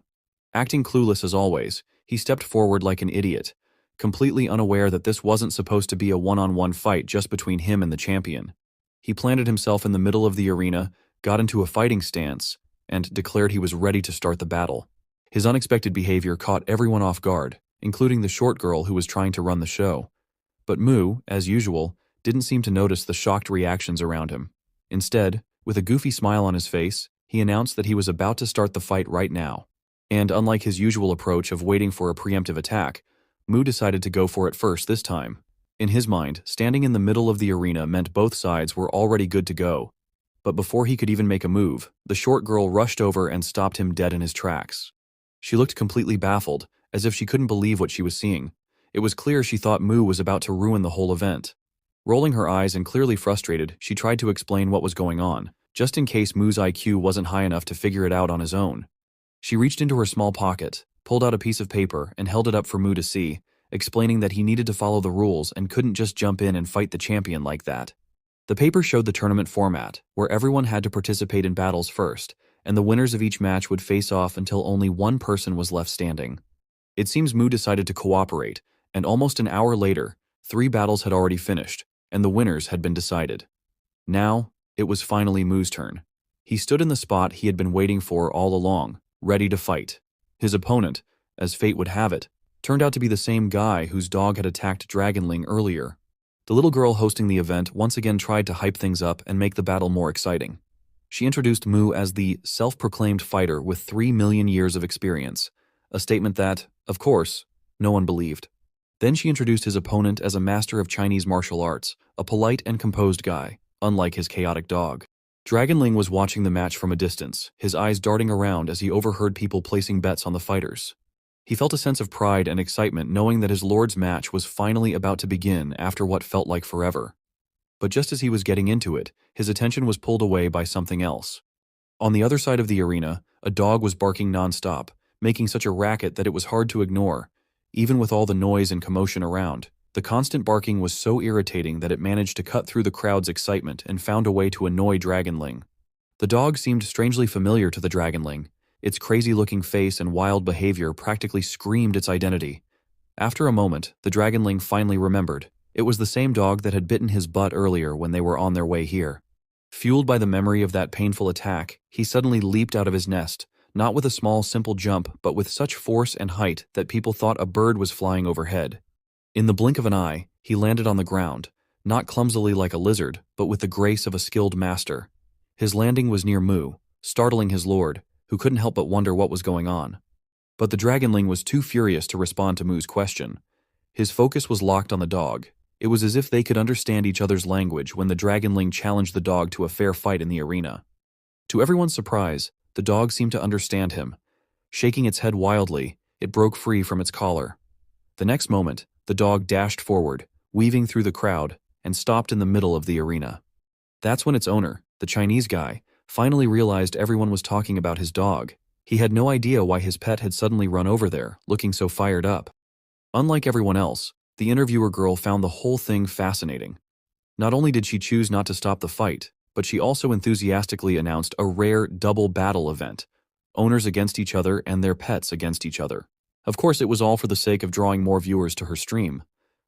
Acting clueless as always, he stepped forward like an idiot, completely unaware that this wasn't supposed to be a one-on-one fight just between him and the champion. He planted himself in the middle of the arena, got into a fighting stance, and declared he was ready to start the battle. His unexpected behavior caught everyone off guard, including the short girl who was trying to run the show. But Mu, as usual, didn't seem to notice the shocked reactions around him. Instead, with a goofy smile on his face, he announced that he was about to start the fight right now. And unlike his usual approach of waiting for a preemptive attack, Mu decided to go for it first this time. In his mind, standing in the middle of the arena meant both sides were already good to go. But before he could even make a move, the short girl rushed over and stopped him dead in his tracks. She looked completely baffled, as if she couldn't believe what she was seeing. It was clear she thought Mu was about to ruin the whole event. Rolling her eyes and clearly frustrated, she tried to explain what was going on, just in case Mu's IQ wasn't high enough to figure it out on his own. She reached into her small pocket, pulled out a piece of paper, and held it up for Mu to see, explaining that he needed to follow the rules and couldn't just jump in and fight the champion like that. The paper showed the tournament format, where everyone had to participate in battles first, and the winners of each match would face off until only one person was left standing. It seems Mu decided to cooperate, and almost an hour later, 3 battles had already finished, and the winners had been decided. Now, it was finally Mu's turn. He stood in the spot he had been waiting for all along, ready to fight. His opponent, as fate would have it, turned out to be the same guy whose dog had attacked Dragonling earlier. The little girl hosting the event once again tried to hype things up and make the battle more exciting. She introduced Mu as the self-proclaimed fighter with 3 million years of experience, a statement that, of course, No one believed. Then she introduced his opponent as a master of Chinese martial arts, a polite and composed guy, unlike his chaotic dog. Dragonling was watching the match from a distance, his eyes darting around as he overheard people placing bets on the fighters. He felt a sense of pride and excitement knowing that his lord's match was finally about to begin after what felt like forever. But just as he was getting into it, his attention was pulled away by something else. On the other side of the arena, a dog was barking nonstop, making such a racket that it was hard to ignore. Even with all the noise and commotion around, the constant barking was so irritating that it managed to cut through the crowd's excitement and found a way to annoy Dragonling. The dog seemed strangely familiar to the Dragonling. Its crazy-looking face and wild behavior practically screamed its identity. After a moment, the Dragonling finally remembered. It was the same dog that had bitten his butt earlier when they were on their way here. Fueled by the memory of that painful attack, he suddenly leaped out of his nest, not with a small, simple jump, but with such force and height that people thought a bird was flying overhead. In the blink of an eye, he landed on the ground, not clumsily like a lizard, but with the grace of a skilled master. His landing was near Mu, startling his lord, who couldn't help but wonder what was going on. But the Dragonling was too furious to respond to Mu's question. His focus was locked on the dog. It was as if they could understand each other's language when the Dragonling challenged the dog to a fair fight in the arena. To everyone's surprise, the dog seemed to understand him. Shaking its head wildly, it broke free from its collar. The next moment, the dog dashed forward, weaving through the crowd, and stopped in the middle of the arena. That's when its owner, the Chinese guy, finally realized everyone was talking about his dog. He had no idea why his pet had suddenly run over there, looking so fired up. Unlike everyone else, the interviewer girl found the whole thing fascinating. Not only did she choose not to stop the fight, but she also enthusiastically announced a rare double battle event, owners against each other and their pets against each other. Of course, it was all for the sake of drawing more viewers to her stream.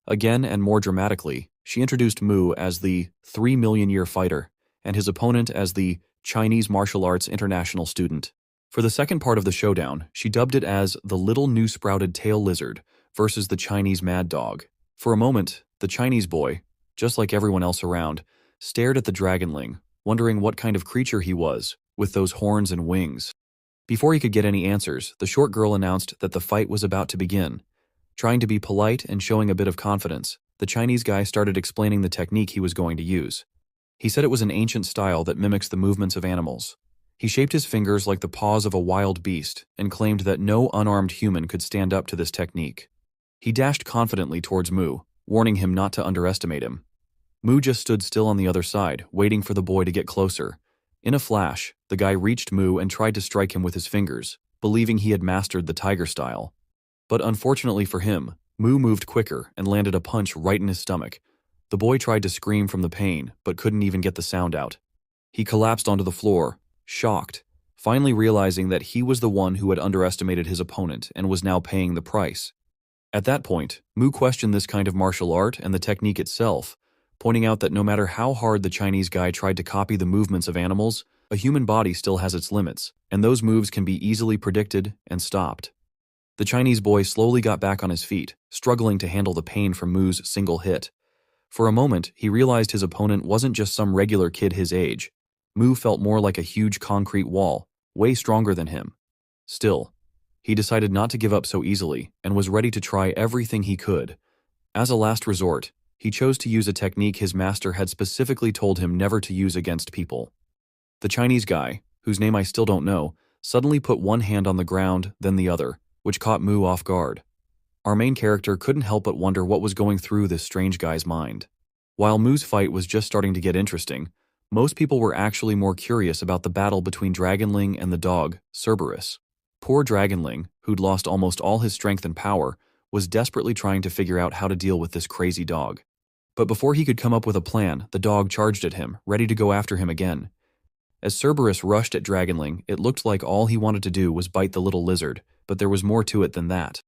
Again and more dramatically, she introduced Mu as the 3-million-year fighter and his opponent as the Chinese martial arts international student. For the second part of the showdown, she dubbed it as the little new sprouted tail lizard versus the Chinese mad dog. For a moment, the Chinese boy, just like everyone else around, stared at the Dragonling, wondering what kind of creature he was, with those horns and wings. Before he could get any answers, the short girl announced that the fight was about to begin. Trying to be polite and showing a bit of confidence, the Chinese guy started explaining the technique he was going to use. He said it was an ancient style that mimics the movements of animals. He shaped his fingers like the paws of a wild beast and claimed that no unarmed human could stand up to this technique. He dashed confidently towards Mu, warning him not to underestimate him. Mu just stood still on the other side, waiting for the boy to get closer. In a flash, the guy reached Mu and tried to strike him with his fingers, believing he had mastered the tiger style. But unfortunately for him, Mu moved quicker and landed a punch right in his stomach. The boy tried to scream from the pain, but couldn't even get the sound out. He collapsed onto the floor, shocked, finally realizing that he was the one who had underestimated his opponent and was now paying the price. At that point, Mu questioned this kind of martial art and the technique itself, pointing out that no matter how hard the Chinese guy tried to copy the movements of animals, a human body still has its limits, and those moves can be easily predicted and stopped. The Chinese boy slowly got back on his feet, struggling to handle the pain from Mu's single hit. For a moment, he realized his opponent wasn't just some regular kid his age. Mu felt more like a huge concrete wall, way stronger than him. Still, he decided not to give up so easily and was ready to try everything he could. As a last resort, he chose to use a technique his master had specifically told him never to use against people. The Chinese guy, whose name I still don't know, suddenly put one hand on the ground, then the other, which caught Mu off guard. Our main character couldn't help but wonder what was going through this strange guy's mind. While Mu's fight was just starting to get interesting, most people were actually more curious about the battle between Dragonling and the dog, Cerberus. Poor Dragonling, who'd lost almost all his strength and power, was desperately trying to figure out how to deal with this crazy dog. But before he could come up with a plan, the dog charged at him, ready to go after him again. As Cerberus rushed at Dragonling, it looked like all he wanted to do was bite the little lizard, but there was more to it than that.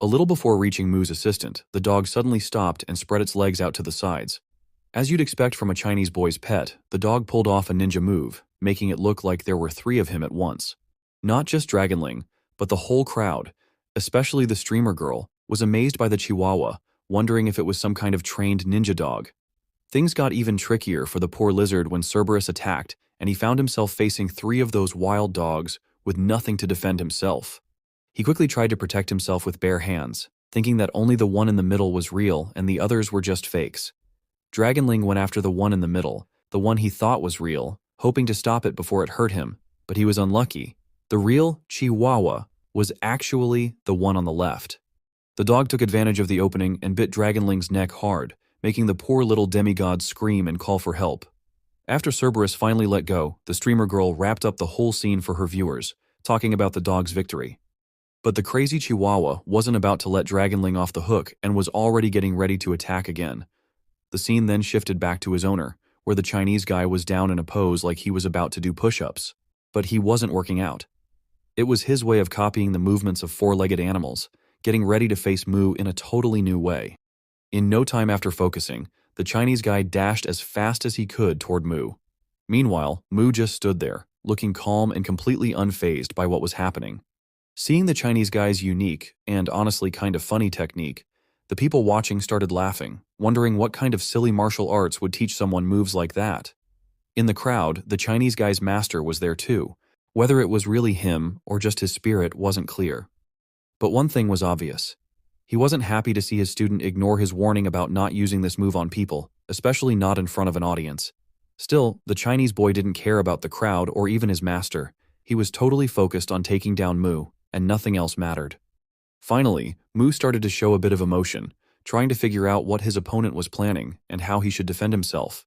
A little before reaching Mu's assistant, the dog suddenly stopped and spread its legs out to the sides. As you'd expect from a Chinese boy's pet, the dog pulled off a ninja move, making it look like there were 3 of him at once. Not just Dragonling, but the whole crowd, especially the streamer girl, was amazed by the Chihuahua, wondering if it was some kind of trained ninja dog. Things got even trickier for the poor lizard when Cerberus attacked, and he found himself facing 3 of those wild dogs with nothing to defend himself. He quickly tried to protect himself with bare hands, thinking that only the one in the middle was real and the others were just fakes. Dragonling went after the one in the middle, the one he thought was real, hoping to stop it before it hurt him, but he was unlucky. The real Chihuahua was actually the one on the left. The dog took advantage of the opening and bit Dragonling's neck hard, making the poor little demigod scream and call for help. After Cerberus finally let go, the streamer girl wrapped up the whole scene for her viewers, talking about the dog's victory. But the crazy Chihuahua wasn't about to let Dragonling off the hook and was already getting ready to attack again. The scene then shifted back to his owner, where the Chinese guy was down in a pose like he was about to do push-ups. But he wasn't working out. It was his way of copying the movements of four-legged animals, getting ready to face Mu in a totally new way. In no time after focusing, the Chinese guy dashed as fast as he could toward Mu. Meanwhile, Mu just stood there, looking calm and completely unfazed by what was happening. Seeing the Chinese guy's unique, and honestly kind of funny technique, the people watching started laughing, wondering what kind of silly martial arts would teach someone moves like that. In the crowd, the Chinese guy's master was there too. Whether it was really him or just his spirit wasn't clear. But one thing was obvious. He wasn't happy to see his student ignore his warning about not using this move on people, especially not in front of an audience. Still, the Chinese boy didn't care about the crowd or even his master. He was totally focused on taking down Mu, and nothing else mattered. Finally, Mu started to show a bit of emotion, trying to figure out what his opponent was planning and how he should defend himself.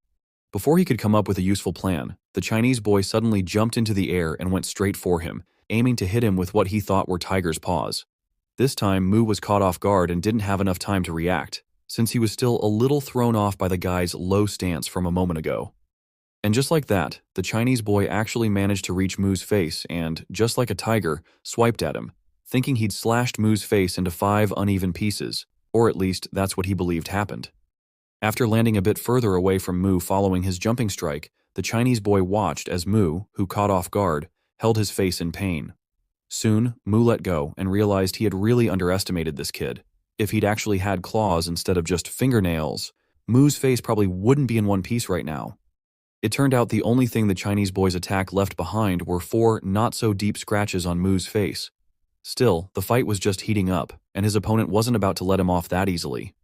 Before he could come up with a useful plan, the Chinese boy suddenly jumped into the air and went straight for him, aiming to hit him with what he thought were tiger's paws. This time, Mu was caught off guard and didn't have enough time to react, since he was still a little thrown off by the guy's low stance from a moment ago. And just like that, the Chinese boy actually managed to reach Mu's face and, just like a tiger, swiped at him, thinking he'd slashed Mu's face into 5 uneven pieces, or at least that's what he believed happened. After landing a bit further away from Mu following his jumping strike, the Chinese boy watched as Mu, who caught off guard, held his face in pain. Soon, Mu let go and realized he had really underestimated this kid. If he'd actually had claws instead of just fingernails, Mu's face probably wouldn't be in one piece right now. It turned out the only thing the Chinese boy's attack left behind were 4 not-so-deep scratches on Mu's face. Still, the fight was just heating up, and his opponent wasn't about to let him off that easily.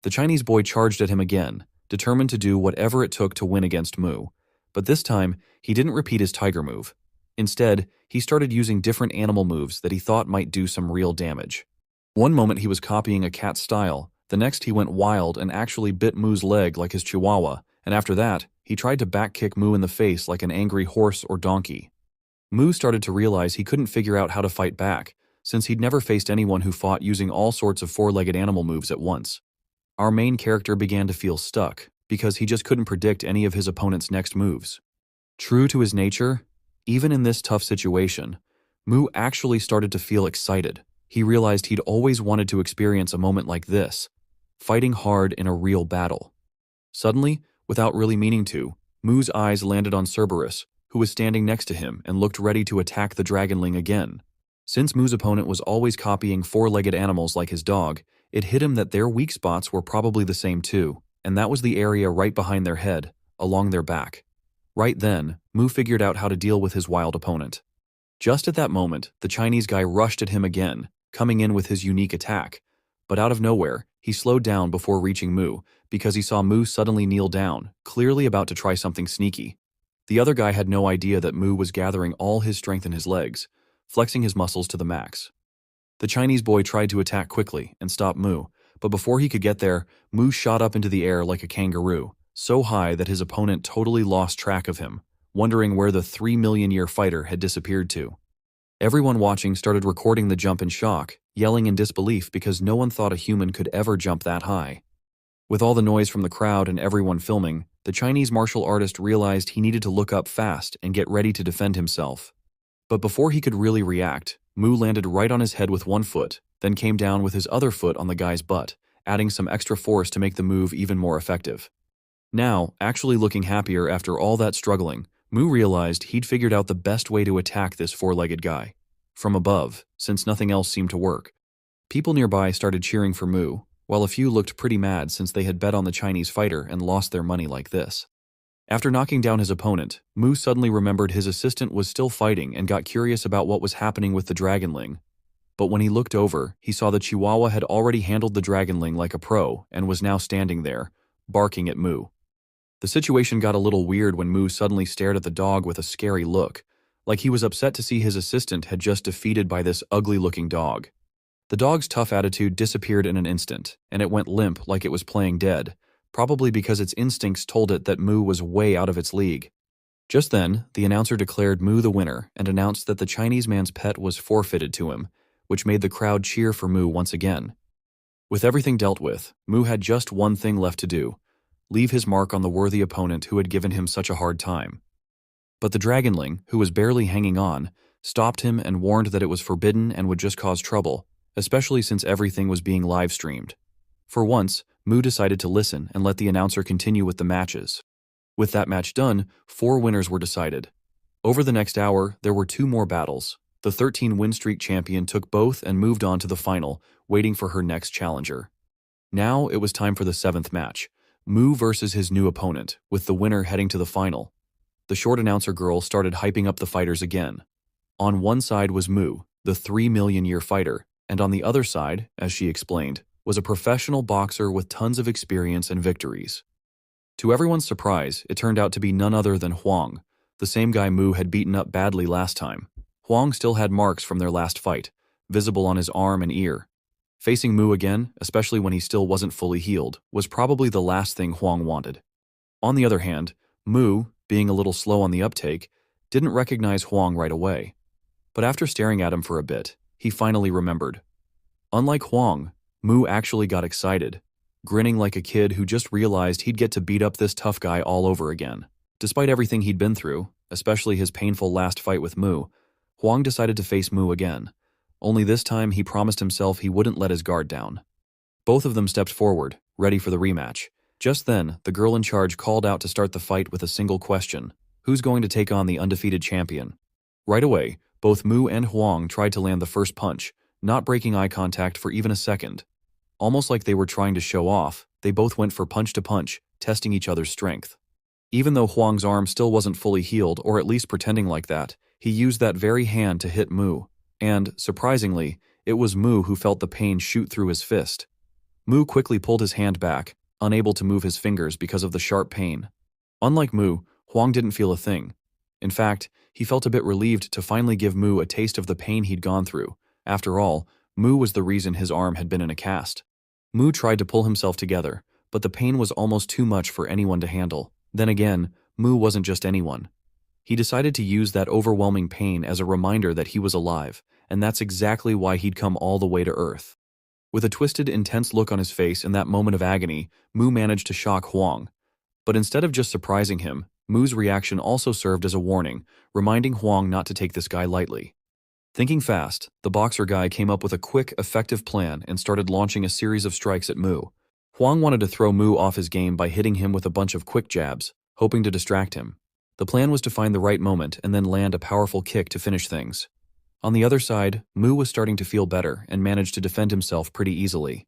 The Chinese boy charged at him again, determined to do whatever it took to win against Mu. But this time, he didn't repeat his tiger move. Instead, he started using different animal moves that he thought might do some real damage. One moment he was copying a cat's style, the next he went wild and actually bit Mu's leg like his Chihuahua, and after that, he tried to back-kick Mu in the face like an angry horse or donkey. Mu started to realize he couldn't figure out how to fight back, since he'd never faced anyone who fought using all sorts of four-legged animal moves at once. Our main character began to feel stuck, because he just couldn't predict any of his opponent's next moves. True to his nature, even in this tough situation, Mu actually started to feel excited. He realized he'd always wanted to experience a moment like this, fighting hard in a real battle. Suddenly, without really meaning to, Mu's eyes landed on Cerberus, who was standing next to him and looked ready to attack the Dragonling again. Since Mu's opponent was always copying four-legged animals like his dog, it hit him that their weak spots were probably the same too, and that was the area right behind their head, along their back. Right then, Mu figured out how to deal with his wild opponent. Just at that moment, the Chinese guy rushed at him again, coming in with his unique attack. But out of nowhere, he slowed down before reaching Mu, because he saw Mu suddenly kneel down, clearly about to try something sneaky. The other guy had no idea that Mu was gathering all his strength in his legs, flexing his muscles to the max. The Chinese boy tried to attack quickly and stop Mu, but before he could get there, Mu shot up into the air like a kangaroo, so high that his opponent totally lost track of him, wondering where the 3-million-year fighter had disappeared to. Everyone watching started recording the jump in shock, yelling in disbelief because no one thought a human could ever jump that high. With all the noise from the crowd and everyone filming, the Chinese martial artist realized he needed to look up fast and get ready to defend himself. But before he could really react, Mu landed right on his head with one foot, then came down with his other foot on the guy's butt, adding some extra force to make the move even more effective. Now, actually looking happier after all that struggling, Mu realized he'd figured out the best way to attack this four-legged guy. From above, since nothing else seemed to work. People nearby started cheering for Mu, while a few looked pretty mad since they had bet on the Chinese fighter and lost their money like this. After knocking down his opponent, Mu suddenly remembered his assistant was still fighting and got curious about what was happening with the Dragonling. But when he looked over, he saw the Chihuahua had already handled the Dragonling like a pro and was now standing there, barking at Mu. The situation got a little weird when Mu suddenly stared at the dog with a scary look, like he was upset to see his assistant had just defeated by this ugly-looking dog. The dog's tough attitude disappeared in an instant, and it went limp like it was playing dead, probably because its instincts told it that Mu was way out of its league. Just then, the announcer declared Mu the winner and announced that the Chinese man's pet was forfeited to him, which made the crowd cheer for Mu once again. With everything dealt with, Mu had just one thing left to do: leave his mark on the worthy opponent who had given him such a hard time. But the Dragonling, who was barely hanging on, stopped him and warned that it was forbidden and would just cause trouble, especially since everything was being live-streamed. For once, Mu decided to listen and let the announcer continue with the matches. With that match done, 4 winners were decided. Over the next hour, there were 2 more battles. The 13-win streak champion took both and moved on to the final, waiting for her next challenger. Now it was time for the 7th match, Mu versus his new opponent, with the winner heading to the final. The short announcer girl started hyping up the fighters again. On one side was Mu, the 3-million-year fighter, and on the other side, as she explained, was a professional boxer with tons of experience and victories. To everyone's surprise, it turned out to be none other than Huang, the same guy Mu had beaten up badly last time. Huang still had marks from their last fight, visible on his arm and ear. Facing Mu again, especially when he still wasn't fully healed, was probably the last thing Huang wanted. On the other hand, Mu, being a little slow on the uptake, didn't recognize Huang right away. But after staring at him for a bit, he finally remembered. Unlike Huang, Mu actually got excited, grinning like a kid who just realized he'd get to beat up this tough guy all over again. Despite everything he'd been through, especially his painful last fight with Mu, Huang decided to face Mu again. Only this time he promised himself he wouldn't let his guard down. Both of them stepped forward, ready for the rematch. Just then, the girl in charge called out to start the fight with a single question: who's going to take on the undefeated champion? Right away, both Mu and Huang tried to land the first punch, not breaking eye contact for even a second. Almost like they were trying to show off, they both went for punch to punch, testing each other's strength. Even though Huang's arm still wasn't fully healed, or at least pretending like that, he used that very hand to hit Mu. And, surprisingly, it was Mu who felt the pain shoot through his fist. Mu quickly pulled his hand back, unable to move his fingers because of the sharp pain. Unlike Mu, Huang didn't feel a thing. In fact, he felt a bit relieved to finally give Mu a taste of the pain he'd gone through. After all, Mu was the reason his arm had been in a cast. Mu tried to pull himself together, but the pain was almost too much for anyone to handle. Then again, Mu wasn't just anyone. He decided to use that overwhelming pain as a reminder that he was alive, and that's exactly why he'd come all the way to Earth. With a twisted, intense look on his face in that moment of agony, Mu managed to shock Huang. But instead of just surprising him, Mu's reaction also served as a warning, reminding Huang not to take this guy lightly. Thinking fast, the boxer guy came up with a quick, effective plan and started launching a series of strikes at Mu. Huang wanted to throw Mu off his game by hitting him with a bunch of quick jabs, hoping to distract him. The plan was to find the right moment and then land a powerful kick to finish things. On the other side, Mu was starting to feel better and managed to defend himself pretty easily.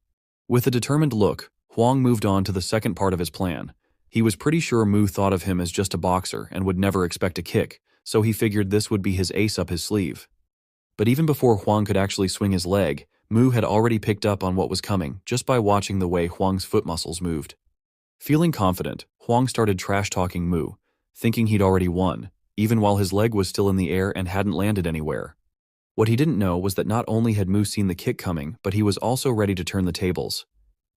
With a determined look, Huang moved on to the second part of his plan. He was pretty sure Mu thought of him as just a boxer and would never expect a kick, so he figured this would be his ace up his sleeve. But even before Huang could actually swing his leg, Mu had already picked up on what was coming just by watching the way Huang's foot muscles moved. Feeling confident, Huang started trash-talking Mu, thinking he'd already won, even while his leg was still in the air and hadn't landed anywhere. What he didn't know was that not only had Mu seen the kick coming, but he was also ready to turn the tables.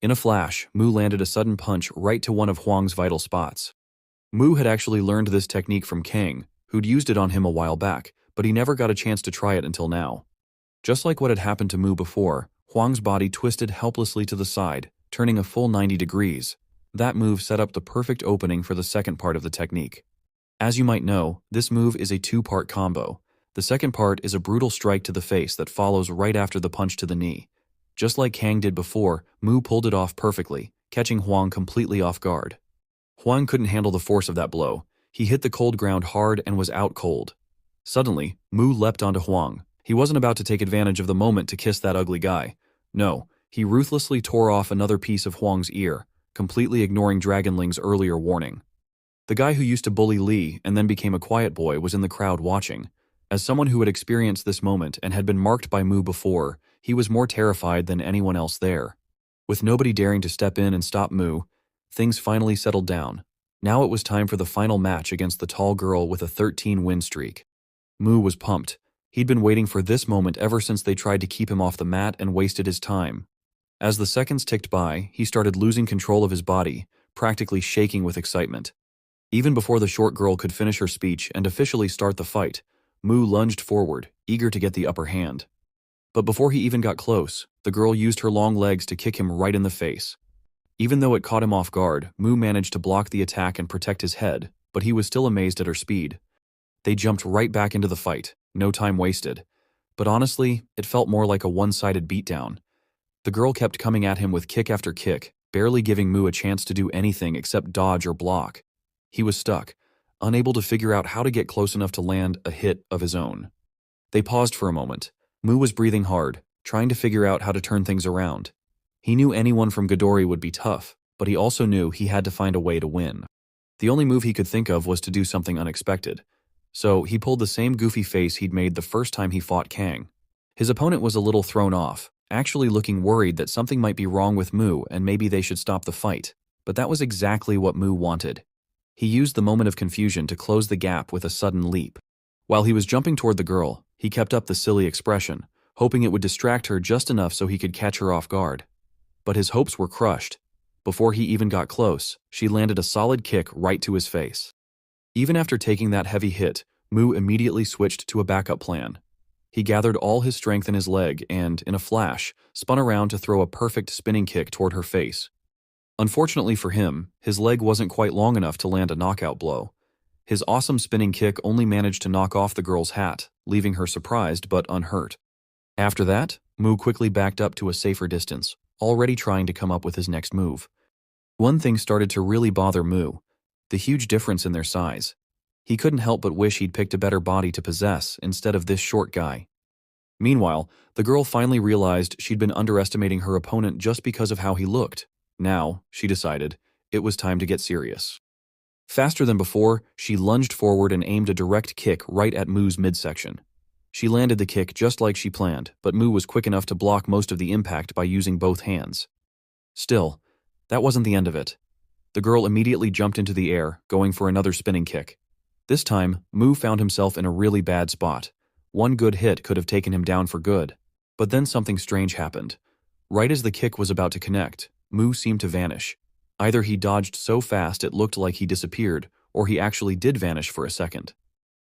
In a flash, Mu landed a sudden punch right to one of Huang's vital spots. Mu had actually learned this technique from Kang, who'd used it on him a while back, but he never got a chance to try it until now. Just like what had happened to Mu before, Huang's body twisted helplessly to the side, turning a full 90 degrees. That move set up the perfect opening for the second part of the technique. As you might know, this move is a 2-part combo. The second part is a brutal strike to the face that follows right after the punch to the knee. Just like Kang did before, Mu pulled it off perfectly, catching Huang completely off guard. Huang couldn't handle the force of that blow. He hit the cold ground hard and was out cold. Suddenly, Mu leapt onto Huang. He wasn't about to take advantage of the moment to kiss that ugly guy. No, he ruthlessly tore off another piece of Huang's ear, completely ignoring Dragonling's earlier warning. The guy who used to bully Li and then became a quiet boy was in the crowd watching. As someone who had experienced this moment and had been marked by Mu before, he was more terrified than anyone else there. With nobody daring to step in and stop Mu, things finally settled down. Now it was time for the final match against the tall girl with a 13-win streak. Mu was pumped. He'd been waiting for this moment ever since they tried to keep him off the mat and wasted his time. As the seconds ticked by, he started losing control of his body, practically shaking with excitement. Even before the short girl could finish her speech and officially start the fight, Mu lunged forward, eager to get the upper hand. But before he even got close, the girl used her long legs to kick him right in the face. Even though it caught him off guard, Mu managed to block the attack and protect his head, but he was still amazed at her speed. They jumped right back into the fight, no time wasted. But honestly, it felt more like a one-sided beatdown. The girl kept coming at him with kick after kick, barely giving Mu a chance to do anything except dodge or block. He was stuck, unable to figure out how to get close enough to land a hit of his own. They paused for a moment. Mu was breathing hard, trying to figure out how to turn things around. He knew anyone from Ghidorah would be tough, but he also knew he had to find a way to win. The only move he could think of was to do something unexpected. So he pulled the same goofy face he'd made the first time he fought Kang. His opponent was a little thrown off, actually looking worried that something might be wrong with Mu and maybe they should stop the fight. But that was exactly what Mu wanted. He used the moment of confusion to close the gap with a sudden leap. While he was jumping toward the girl, he kept up the silly expression, hoping it would distract her just enough so he could catch her off guard. But his hopes were crushed. Before he even got close, she landed a solid kick right to his face. Even after taking that heavy hit, Mu immediately switched to a backup plan. He gathered all his strength in his leg and, in a flash, spun around to throw a perfect spinning kick toward her face. Unfortunately for him, his leg wasn't quite long enough to land a knockout blow. His awesome spinning kick only managed to knock off the girl's hat, leaving her surprised but unhurt. After that, Mu quickly backed up to a safer distance, already trying to come up with his next move. One thing started to really bother Mu: the huge difference in their size. He couldn't help but wish he'd picked a better body to possess instead of this short guy. Meanwhile, the girl finally realized she'd been underestimating her opponent just because of how he looked. Now, she decided, it was time to get serious. Faster than before, she lunged forward and aimed a direct kick right at Mu's midsection. She landed the kick just like she planned, but Mu was quick enough to block most of the impact by using both hands. Still, that wasn't the end of it. The girl immediately jumped into the air, going for another spinning kick. This time, Mu found himself in a really bad spot. One good hit could have taken him down for good. But then something strange happened. Right as the kick was about to connect, Mu seemed to vanish. Either he dodged so fast it looked like he disappeared, or he actually did vanish for a second.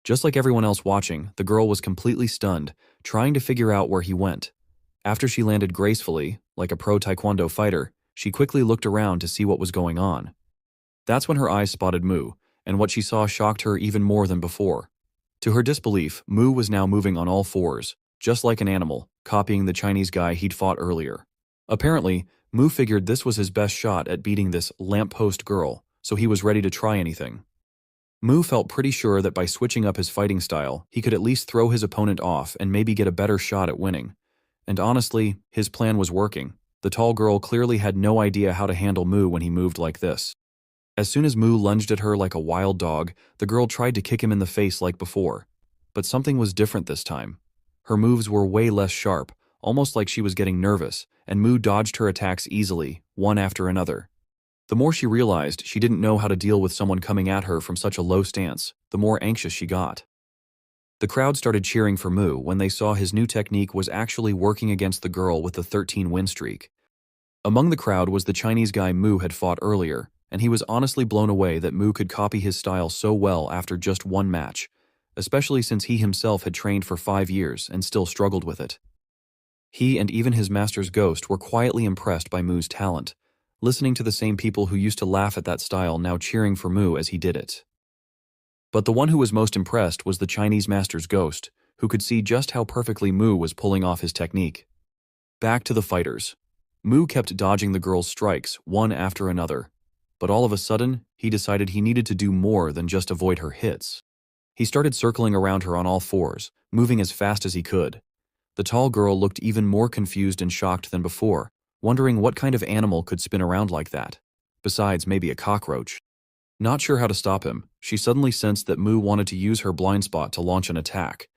Just like everyone else watching, the girl was completely stunned, trying to figure out where he went. After she landed gracefully, like a pro taekwondo fighter, she quickly looked around to see what was going on. That's when her eyes spotted Mu, and what she saw shocked her even more than before. To her disbelief, Mu was now moving on all fours, just like an animal, copying the Chinese guy he'd fought earlier. Apparently, Mu figured this was his best shot at beating this lamppost girl, so he was ready to try anything. Mu felt pretty sure that by switching up his fighting style, he could at least throw his opponent off and maybe get a better shot at winning. And honestly, his plan was working. The tall girl clearly had no idea how to handle Mu when he moved like this. As soon as Mu lunged at her like a wild dog, the girl tried to kick him in the face like before. But something was different this time. Her moves were way less sharp, almost like she was getting nervous, and Mu dodged her attacks easily, one after another. The more she realized she didn't know how to deal with someone coming at her from such a low stance, the more anxious she got. The crowd started cheering for Mu when they saw his new technique was actually working against the girl with the 13-win streak. Among the crowd was the Chinese guy Mu had fought earlier, and he was honestly blown away that Mu could copy his style so well after just one match, especially since he himself had trained for 5 years and still struggled with it. He and even his master's ghost were quietly impressed by Mu's talent, listening to the same people who used to laugh at that style now cheering for Mu as he did it. But the one who was most impressed was the Chinese master's ghost, who could see just how perfectly Mu was pulling off his technique. Back to the fighters. Mu kept dodging the girl's strikes, one after another. But all of a sudden, he decided he needed to do more than just avoid her hits. He started circling around her on all fours, moving as fast as he could. The tall girl looked even more confused and shocked than before, wondering what kind of animal could spin around like that, besides maybe a cockroach. Not sure how to stop him, she suddenly sensed that Mu wanted to use her blind spot to launch an attack.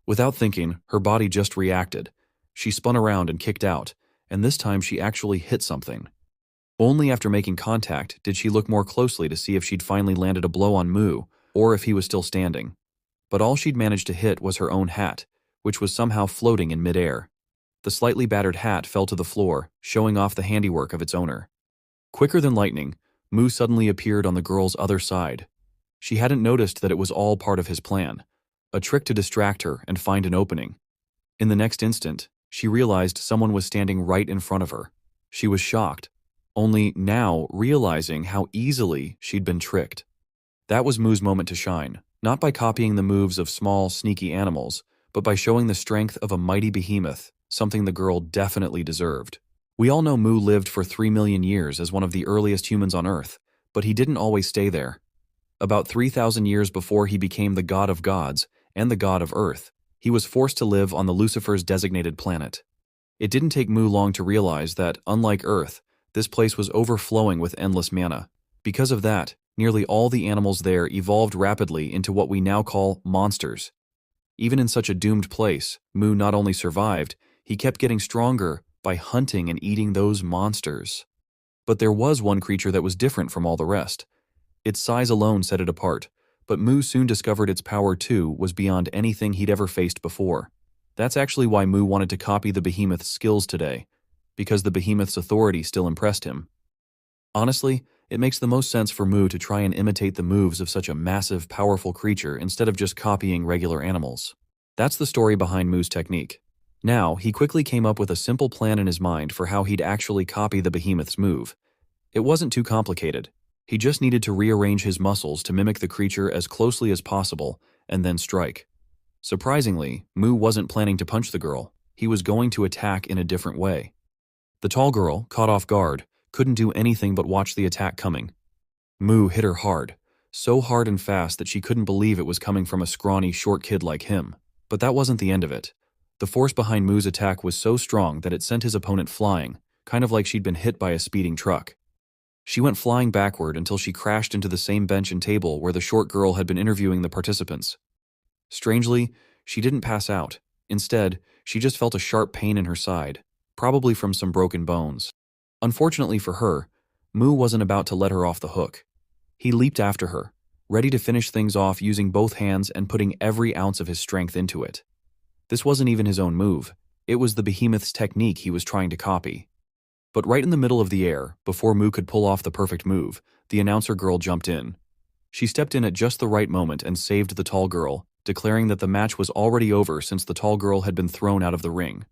Without thinking, her body just reacted. She spun around and kicked out, and this time she actually hit something. Only after making contact did she look more closely to see if she'd finally landed a blow on Mu, or if he was still standing. But all she'd managed to hit was her own hat, which was somehow floating in midair. The slightly battered hat fell to the floor, showing off the handiwork of its owner. Quicker than lightning, Mu suddenly appeared on the girl's other side. She hadn't noticed that it was all part of his plan, a trick to distract her and find an opening. In the next instant, she realized someone was standing right in front of her. She was shocked, only now realizing how easily she'd been tricked. That was Mu's moment to shine, not by copying the moves of small, sneaky animals, but by showing the strength of a mighty behemoth, something the girl definitely deserved. We all know Mu lived for 3 million years as one of the earliest humans on Earth, but he didn't always stay there. About 3,000 years before he became the god of gods and the god of Earth, he was forced to live on the Lucifer's designated planet. It didn't take Mu long to realize that, unlike Earth, this place was overflowing with endless mana. Because of that, nearly all the animals there evolved rapidly into what we now call monsters. Even in such a doomed place, Mu not only survived, he kept getting stronger by hunting and eating those monsters. But there was one creature that was different from all the rest. Its size alone set it apart, but Mu soon discovered its power too was beyond anything he'd ever faced before. That's actually why Mu wanted to copy the behemoth's skills today, because the behemoth's authority still impressed him. Honestly, it makes the most sense for Mu to try and imitate the moves of such a massive, powerful creature instead of just copying regular animals. That's the story behind Mu's technique. Now, he quickly came up with a simple plan in his mind for how he'd actually copy the behemoth's move. It wasn't too complicated. He just needed to rearrange his muscles to mimic the creature as closely as possible, and then strike. Surprisingly, Mu wasn't planning to punch the girl. He was going to attack in a different way. The tall girl, caught off guard, couldn't do anything but watch the attack coming. Mu hit her hard, so hard and fast that she couldn't believe it was coming from a scrawny, short kid like him. But that wasn't the end of it. The force behind Mu's attack was so strong that it sent his opponent flying, kind of like she'd been hit by a speeding truck. She went flying backward until she crashed into the same bench and table where the short girl had been interviewing the participants. Strangely, she didn't pass out. Instead, she just felt a sharp pain in her side, probably from some broken bones. Unfortunately for her, Mu wasn't about to let her off the hook. He leaped after her, ready to finish things off using both hands and putting every ounce of his strength into it. This wasn't even his own move. It was the behemoth's technique he was trying to copy. But right in the middle of the air, before Mu could pull off the perfect move, the announcer girl jumped in. She stepped in at just the right moment and saved the tall girl, declaring that the match was already over since the tall girl had been thrown out of the ring.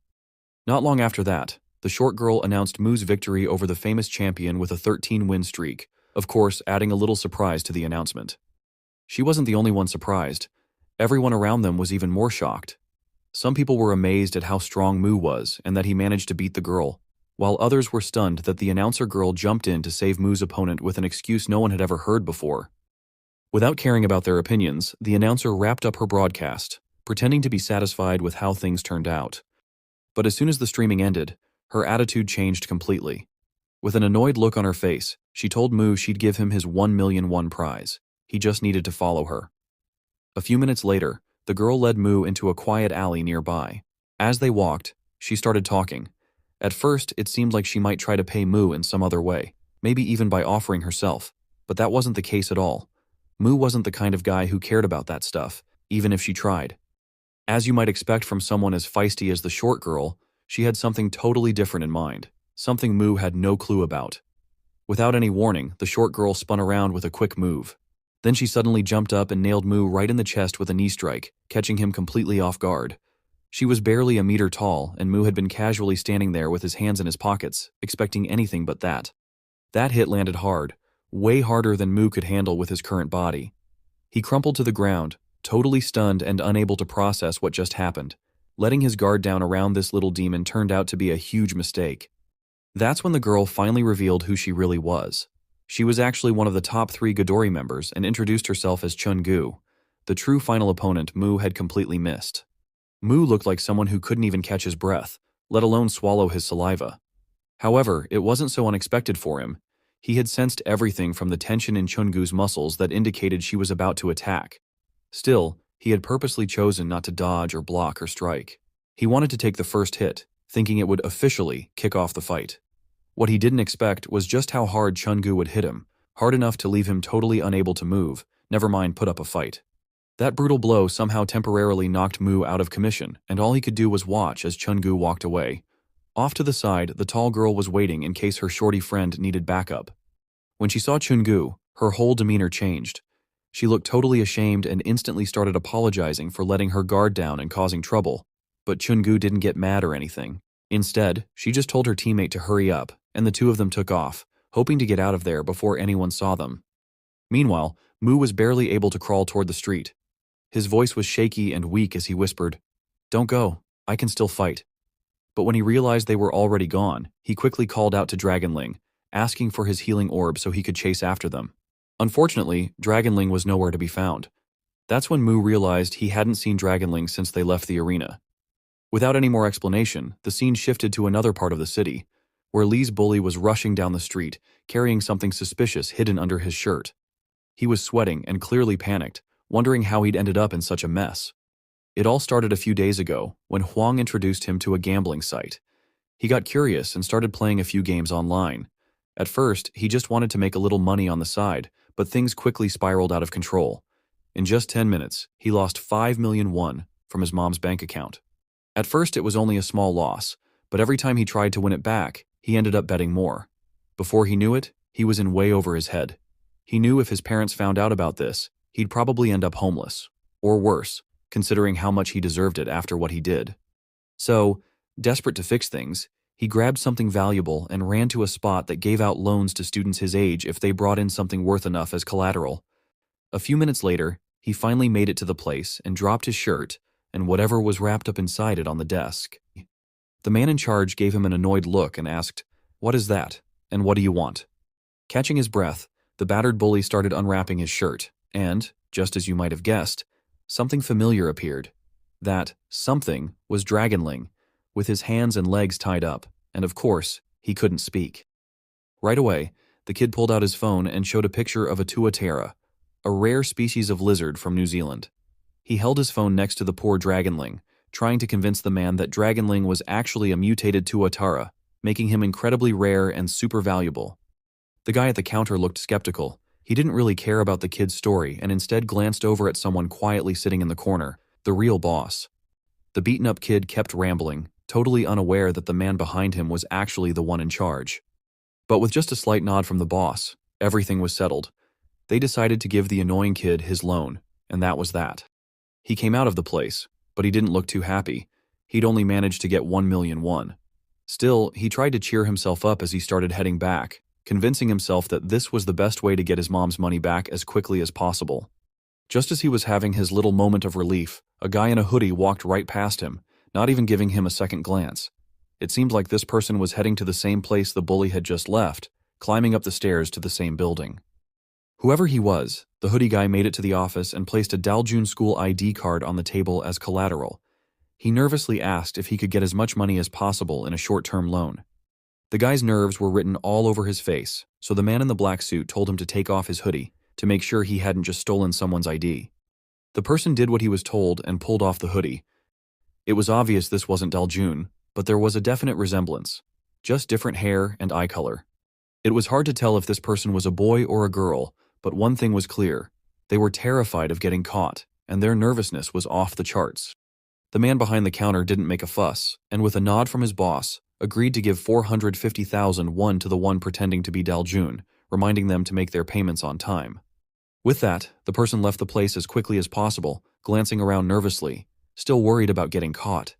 Not long after that, the short girl announced Mu's victory over the famous champion with a 13-win streak, of course adding a little surprise to the announcement. She wasn't the only one surprised. Everyone around them was even more shocked. Some people were amazed at how strong Mu was and that he managed to beat the girl, while others were stunned that the announcer girl jumped in to save Mu's opponent with an excuse no one had ever heard before. Without caring about their opinions, the announcer wrapped up her broadcast, pretending to be satisfied with how things turned out. But as soon as the streaming ended, her attitude changed completely. With an annoyed look on her face, she told Mu she'd give him his 1,000,001 prize. He just needed to follow her. A few minutes later, the girl led Mu into a quiet alley nearby. As they walked, she started talking. At first, it seemed like she might try to pay Mu in some other way, maybe even by offering herself, but that wasn't the case at all. Mu wasn't the kind of guy who cared about that stuff, even if she tried. As you might expect from someone as feisty as the short girl, she had something totally different in mind, something Mu had no clue about. Without any warning, the short girl spun around with a quick move. Then she suddenly jumped up and nailed Mu right in the chest with a knee strike, catching him completely off guard. She was barely a meter tall, and Mu had been casually standing there with his hands in his pockets, expecting anything but that. That hit landed hard, way harder than Mu could handle with his current body. He crumpled to the ground, totally stunned and unable to process what just happened. Letting his guard down around this little demon turned out to be a huge mistake. That's when the girl finally revealed who she really was. She was actually one of the top 3 Ghidorah members and introduced herself as Chun-Gu, the true final opponent Mu had completely missed. Mu looked like someone who couldn't even catch his breath, let alone swallow his saliva. However, it wasn't so unexpected for him. He had sensed everything from the tension in Chun-Gu's muscles that indicated she was about to attack. Still, He had purposely chosen not to dodge or block or strike. He wanted to take the first hit, thinking it would officially kick off the fight. What he didn't expect was just how hard Chun-Gu would hit him, hard enough to leave him totally unable to move, never mind put up a fight. That brutal blow somehow temporarily knocked Mu out of commission, and all he could do was watch as Chun-Gu walked away. Off to the side, the tall girl was waiting in case her shorty friend needed backup. When she saw Chun-Gu, her whole demeanor changed. She looked totally ashamed and instantly started apologizing for letting her guard down and causing trouble. But Chun-Gu didn't get mad or anything. Instead, she just told her teammate to hurry up, and the two of them took off, hoping to get out of there before anyone saw them. Meanwhile, Mu was barely able to crawl toward the street. His voice was shaky and weak as he whispered, "Don't go, I can still fight." But when he realized they were already gone, he quickly called out to Dragonling, asking for his healing orb so he could chase after them. Unfortunately, Dragonling was nowhere to be found. That's when Mu realized he hadn't seen Dragonling since they left the arena. Without any more explanation, the scene shifted to another part of the city, where Lee's bully was rushing down the street, carrying something suspicious hidden under his shirt. He was sweating and clearly panicked, wondering how he'd ended up in such a mess. It all started a few days ago, when Huang introduced him to a gambling site. He got curious and started playing a few games online. At first, he just wanted to make a little money on the side, but things quickly spiraled out of control. In just 10 minutes, he lost 5 million won from his mom's bank account. At first, it was only a small loss, but every time he tried to win it back, he ended up betting more. Before he knew it, he was in way over his head. He knew if his parents found out about this, he'd probably end up homeless, or worse, considering how much he deserved it after what he did. So, desperate to fix things, he grabbed something valuable and ran to a spot that gave out loans to students his age if they brought in something worth enough as collateral. A few minutes later, he finally made it to the place and dropped his shirt and whatever was wrapped up inside it on the desk. The man in charge gave him an annoyed look and asked, "What is that? And what do you want?" Catching his breath, the battered bully started unwrapping his shirt, and, just as you might have guessed, something familiar appeared. That something was Dragonling, with his hands and legs tied up, and of course, he couldn't speak. Right away, the kid pulled out his phone and showed a picture of a tuatara, a rare species of lizard from New Zealand. He held his phone next to the poor Dragonling, trying to convince the man that Dragonling was actually a mutated tuatara, making him incredibly rare and super valuable. The guy at the counter looked skeptical. He didn't really care about the kid's story and instead glanced over at someone quietly sitting in the corner, the real boss. The beaten-up kid kept rambling, totally unaware that the man behind him was actually the one in charge. But with just a slight nod from the boss, everything was settled. They decided to give the annoying kid his loan, and that was that. He came out of the place, but he didn't look too happy. He'd only managed to get 1 million won. Still, he tried to cheer himself up as he started heading back, convincing himself that this was the best way to get his mom's money back as quickly as possible. Just as he was having his little moment of relief, a guy in a hoodie walked right past him, not even giving him a second glance. It seemed like this person was heading to the same place the bully had just left, climbing up the stairs to the same building. Whoever he was, the hoodie guy made it to the office and placed a Daljun school ID card on the table as collateral. He nervously asked if he could get as much money as possible in a short-term loan. The guy's nerves were written all over his face, so the man in the black suit told him to take off his hoodie to make sure he hadn't just stolen someone's ID. The person did what he was told and pulled off the hoodie. It was obvious this wasn't Daljun, but there was a definite resemblance, just different hair and eye color. It was hard to tell if this person was a boy or a girl, but one thing was clear. They were terrified of getting caught, and their nervousness was off the charts. The man behind the counter didn't make a fuss, and with a nod from his boss, agreed to give 450,000 won to the one pretending to be Daljun, reminding them to make their payments on time. With that, the person left the place as quickly as possible, glancing around nervously, still worried about getting caught.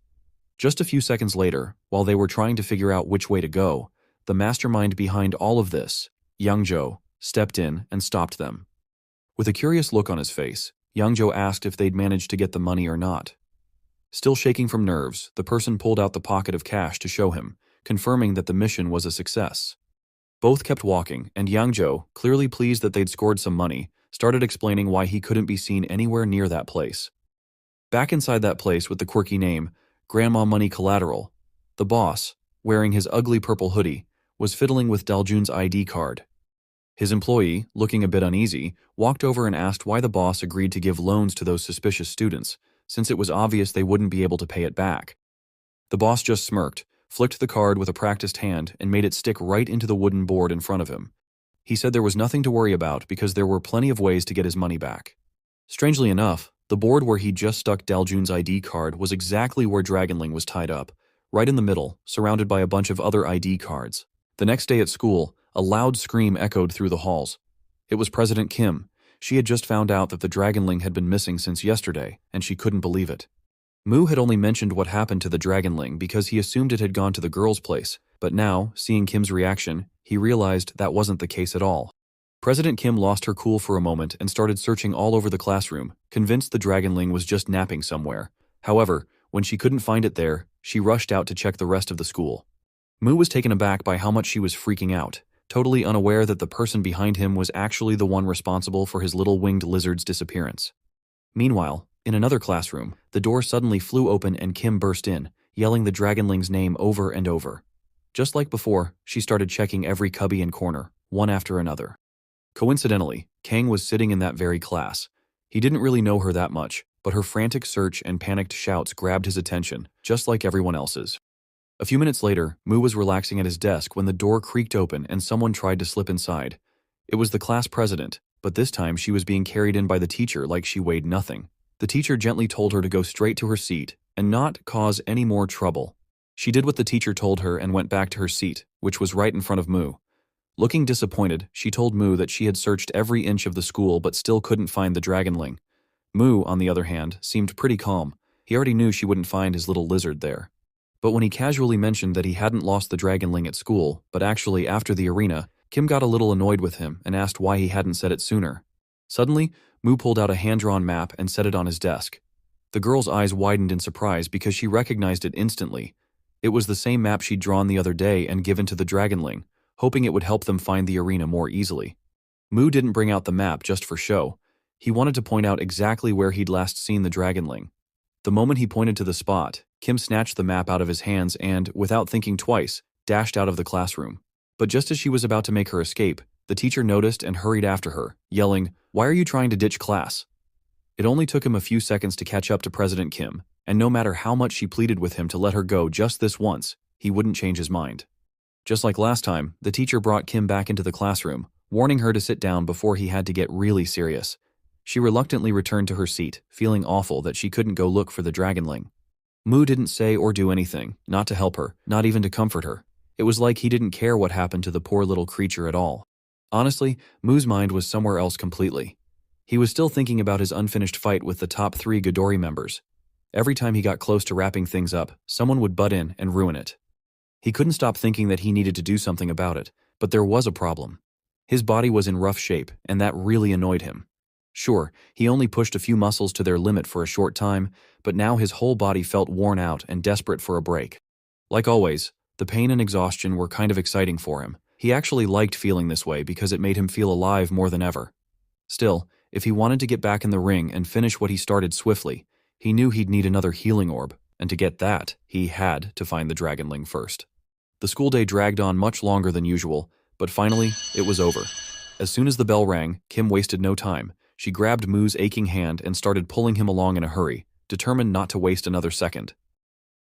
Just a few seconds later, while they were trying to figure out which way to go, the mastermind behind all of this, Yang Zhou, stepped in and stopped them. With a curious look on his face, Yang Zhou asked if they'd managed to get the money or not. Still shaking from nerves, the person pulled out the pocket of cash to show him, confirming that the mission was a success. Both kept walking, and Yang Zhou, clearly pleased that they'd scored some money, started explaining why he couldn't be seen anywhere near that place. Back inside that place with the quirky name, Grandma Money Collateral, the boss, wearing his ugly purple hoodie, was fiddling with Daljun's ID card. His employee, looking a bit uneasy, walked over and asked why the boss agreed to give loans to those suspicious students, since it was obvious they wouldn't be able to pay it back. The boss just smirked, flicked the card with a practiced hand, and made it stick right into the wooden board in front of him. He said there was nothing to worry about because there were plenty of ways to get his money back. Strangely enough, the board where he'd just stuck Daljun's ID card was exactly where Dragonling was tied up, right in the middle, surrounded by a bunch of other ID cards. The next day at school, a loud scream echoed through the halls. It was President Kim. She had just found out that the Dragonling had been missing since yesterday, and she couldn't believe it. Mu had only mentioned what happened to the Dragonling because he assumed it had gone to the girl's place, but now, seeing Kim's reaction, he realized that wasn't the case at all. President Kim lost her cool for a moment and started searching all over the classroom, convinced the Dragonling was just napping somewhere. However, when she couldn't find it there, she rushed out to check the rest of the school. Mu was taken aback by how much she was freaking out, totally unaware that the person behind him was actually the one responsible for his little winged lizard's disappearance. Meanwhile, in another classroom, the door suddenly flew open and Kim burst in, yelling the Dragonling's name over and over. Just like before, she started checking every cubby and corner, one after another. Coincidentally, Kang was sitting in that very class. He didn't really know her that much, but her frantic search and panicked shouts grabbed his attention, just like everyone else's. A few minutes later, Mu was relaxing at his desk when the door creaked open and someone tried to slip inside. It was the class president, but this time she was being carried in by the teacher like she weighed nothing. The teacher gently told her to go straight to her seat and not cause any more trouble. She did what the teacher told her and went back to her seat, which was right in front of Mu. Looking disappointed, she told Mu that she had searched every inch of the school but still couldn't find the Dragonling. Mu, on the other hand, seemed pretty calm. He already knew she wouldn't find his little lizard there. But when he casually mentioned that he hadn't lost the Dragonling at school, but actually after the arena, Kim got a little annoyed with him and asked why he hadn't said it sooner. Suddenly, Mu pulled out a hand-drawn map and set it on his desk. The girl's eyes widened in surprise because she recognized it instantly. It was the same map she'd drawn the other day and given to the Dragonling, hoping it would help them find the arena more easily. Mu didn't bring out the map just for show. He wanted to point out exactly where he'd last seen the Dragonling. The moment he pointed to the spot, Kim snatched the map out of his hands and, without thinking twice, dashed out of the classroom. But just as she was about to make her escape, the teacher noticed and hurried after her, yelling, "Why are you trying to ditch class?" It only took him a few seconds to catch up to President Kim, and no matter how much she pleaded with him to let her go just this once, he wouldn't change his mind. Just like last time, the teacher brought Kim back into the classroom, warning her to sit down before he had to get really serious. She reluctantly returned to her seat, feeling awful that she couldn't go look for the Dragonling. Mu didn't say or do anything, not to help her, not even to comfort her. It was like he didn't care what happened to the poor little creature at all. Honestly, Mu's mind was somewhere else completely. He was still thinking about his unfinished fight with the top 3 Ghidorah members. Every time he got close to wrapping things up, someone would butt in and ruin it. He couldn't stop thinking that he needed to do something about it, but there was a problem. His body was in rough shape, and that really annoyed him. Sure, he only pushed a few muscles to their limit for a short time, but now his whole body felt worn out and desperate for a break. Like always, the pain and exhaustion were kind of exciting for him. He actually liked feeling this way because it made him feel alive more than ever. Still, if he wanted to get back in the ring and finish what he started swiftly, he knew he'd need another healing orb, and to get that, he had to find the Dragonling first. The school day dragged on much longer than usual, but finally, it was over. As soon as the bell rang, Kim wasted no time. She grabbed Mu's aching hand and started pulling him along in a hurry, determined not to waste another second.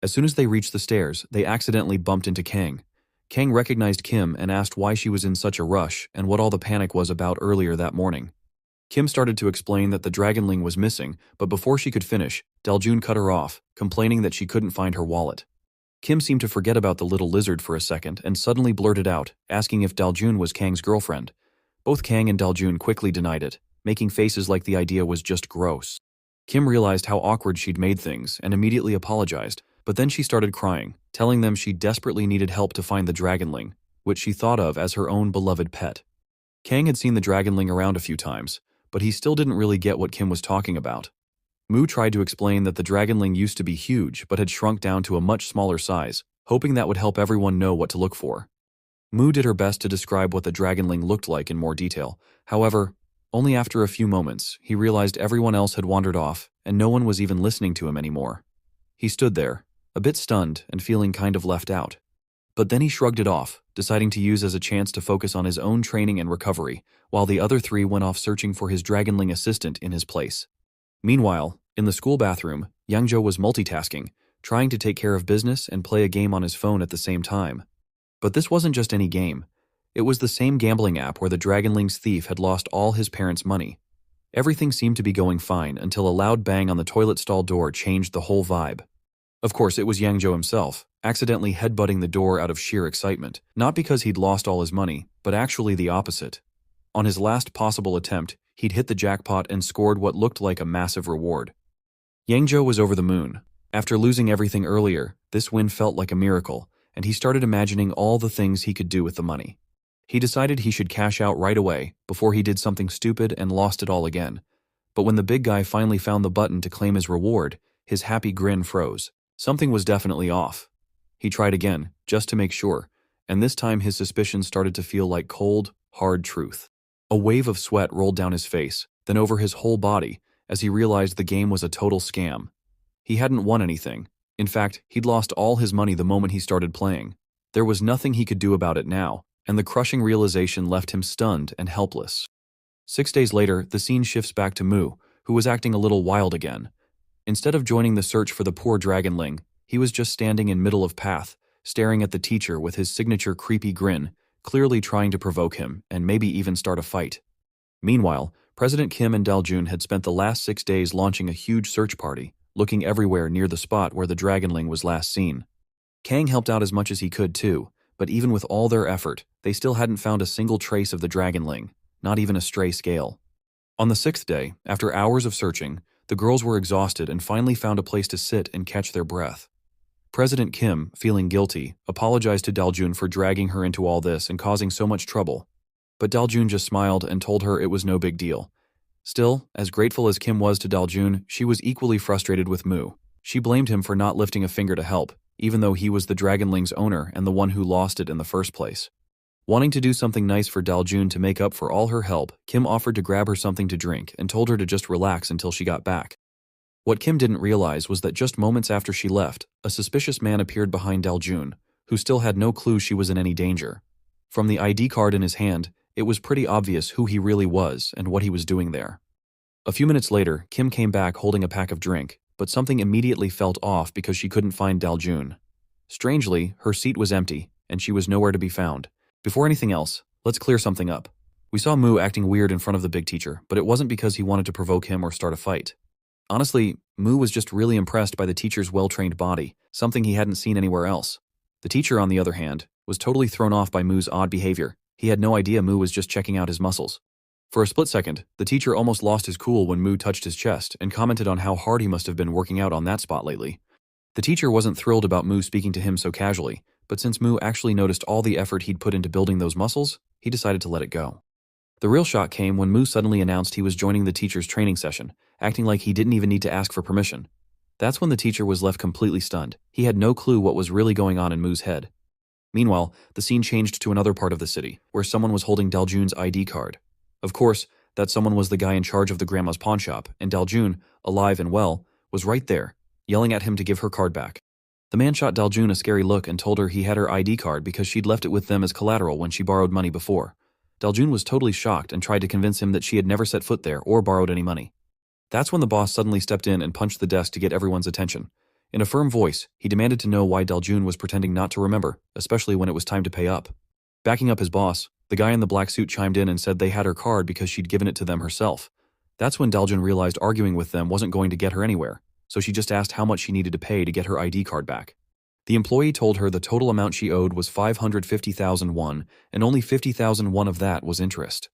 As soon as they reached the stairs, they accidentally bumped into Kang. Kang recognized Kim and asked why she was in such a rush and what all the panic was about earlier that morning. Kim started to explain that the Dragonling was missing, but before she could finish, Daljun cut her off, complaining that she couldn't find her wallet. Kim seemed to forget about the little lizard for a second and suddenly blurted out, asking if Daljun was Kang's girlfriend. Both Kang and Daljun quickly denied it, making faces like the idea was just gross. Kim realized how awkward she'd made things and immediately apologized, but then she started crying, telling them she desperately needed help to find the Dragonling, which she thought of as her own beloved pet. Kang had seen the Dragonling around a few times, but he still didn't really get what Kim was talking about. Mu tried to explain that the Dragonling used to be huge but had shrunk down to a much smaller size, hoping that would help everyone know what to look for. Mu did her best to describe what the Dragonling looked like in more detail. However, only after a few moments, he realized everyone else had wandered off and no one was even listening to him anymore. He stood there, a bit stunned and feeling kind of left out. But then he shrugged it off, deciding to use as a chance to focus on his own training and recovery, while the other three went off searching for his Dragonling assistant in his place. Meanwhile, in the school bathroom, Yangzhou was multitasking, trying to take care of business and play a game on his phone at the same time. But this wasn't just any game. It was the same gambling app where the Dragonling's thief had lost all his parents' money. Everything seemed to be going fine until a loud bang on the toilet stall door changed the whole vibe. Of course, it was Yangzhou himself, accidentally headbutting the door out of sheer excitement, not because he'd lost all his money, but actually the opposite. On his last possible attempt, he'd hit the jackpot and scored what looked like a massive reward. Yangzhou was over the moon. After losing everything earlier, this win felt like a miracle, and he started imagining all the things he could do with the money. He decided he should cash out right away before he did something stupid and lost it all again. But when the big guy finally found the button to claim his reward, his happy grin froze. Something was definitely off. He tried again, just to make sure, and this time his suspicions started to feel like cold, hard truth. A wave of sweat rolled down his face, then over his whole body, as he realized the game was a total scam. He hadn't won anything. In fact, he'd lost all his money the moment he started playing. There was nothing he could do about it now, and the crushing realization left him stunned and helpless. 6 days later, the scene shifts back to Mu, who was acting a little wild again. Instead of joining the search for the poor Dragonling, he was just standing in middle of path, staring at the teacher with his signature creepy grin, clearly trying to provoke him and maybe even start a fight. Meanwhile, President Kim and Daljun had spent the last 6 days launching a huge search party, looking everywhere near the spot where the Dragonling was last seen. Kang helped out as much as he could too, but even with all their effort, they still hadn't found a single trace of the Dragonling, not even a stray scale. On the 6th day, after hours of searching, the girls were exhausted and finally found a place to sit and catch their breath. President Kim, feeling guilty, apologized to Daljun for dragging her into all this and causing so much trouble. But Daljun just smiled and told her it was no big deal. Still, as grateful as Kim was to Daljun, she was equally frustrated with Mu. She blamed him for not lifting a finger to help, even though he was the Dragonling's owner and the one who lost it in the first place. Wanting to do something nice for Daljun to make up for all her help, Kim offered to grab her something to drink and told her to just relax until she got back. What Kim didn't realize was that just moments after she left, a suspicious man appeared behind Daljun, who still had no clue she was in any danger. From the ID card in his hand, it was pretty obvious who he really was and what he was doing there. A few minutes later, Kim came back holding a pack of drink, but something immediately felt off because she couldn't find Daljun. Strangely, her seat was empty, and she was nowhere to be found. Before anything else, let's clear something up. We saw Mu acting weird in front of the big teacher, but it wasn't because he wanted to provoke him or start a fight. Honestly, Mu was just really impressed by the teacher's well-trained body, something he hadn't seen anywhere else. The teacher, on the other hand, was totally thrown off by Mu's odd behavior. He had no idea Mu was just checking out his muscles. For a split second, the teacher almost lost his cool when Mu touched his chest and commented on how hard he must have been working out on that spot lately. The teacher wasn't thrilled about Mu speaking to him so casually, but since Mu actually noticed all the effort he'd put into building those muscles, he decided to let it go. The real shock came when Mu suddenly announced he was joining the teacher's training session, acting like he didn't even need to ask for permission. That's when the teacher was left completely stunned. He had no clue what was really going on in Mu's head. Meanwhile, the scene changed to another part of the city, where someone was holding Daljun's ID card. Of course, that someone was the guy in charge of the grandma's pawn shop, and Daljun, alive and well, was right there, yelling at him to give her card back. The man shot Daljun a scary look and told her he had her ID card because she'd left it with them as collateral when she borrowed money before. Daljun was totally shocked and tried to convince him that she had never set foot there or borrowed any money. That's when the boss suddenly stepped in and punched the desk to get everyone's attention. In a firm voice, he demanded to know why Daljun was pretending not to remember, especially when it was time to pay up. Backing up his boss, the guy in the black suit chimed in and said they had her card because she'd given it to them herself. That's when Daljun realized arguing with them wasn't going to get her anywhere, so she just asked how much she needed to pay to get her ID card back. The employee told her the total amount she owed was 550,000 won, and only 50,000 won of that was interest.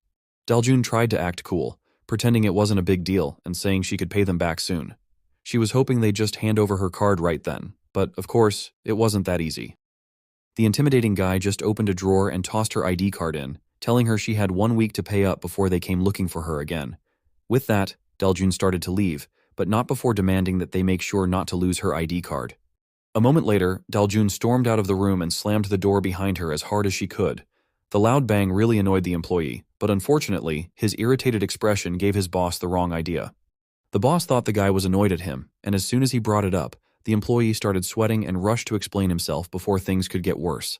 Daljun tried to act cool, pretending it wasn't a big deal and saying she could pay them back soon. She was hoping they'd just hand over her card right then, but of course, it wasn't that easy. The intimidating guy just opened a drawer and tossed her ID card in, telling her she had 1 week to pay up before they came looking for her again. With that, Daljun started to leave, but not before demanding that they make sure not to lose her ID card. A moment later, Daljun stormed out of the room and slammed the door behind her as hard as she could. The loud bang really annoyed the employee, but unfortunately, his irritated expression gave his boss the wrong idea. The boss thought the guy was annoyed at him, and as soon as he brought it up, the employee started sweating and rushed to explain himself before things could get worse.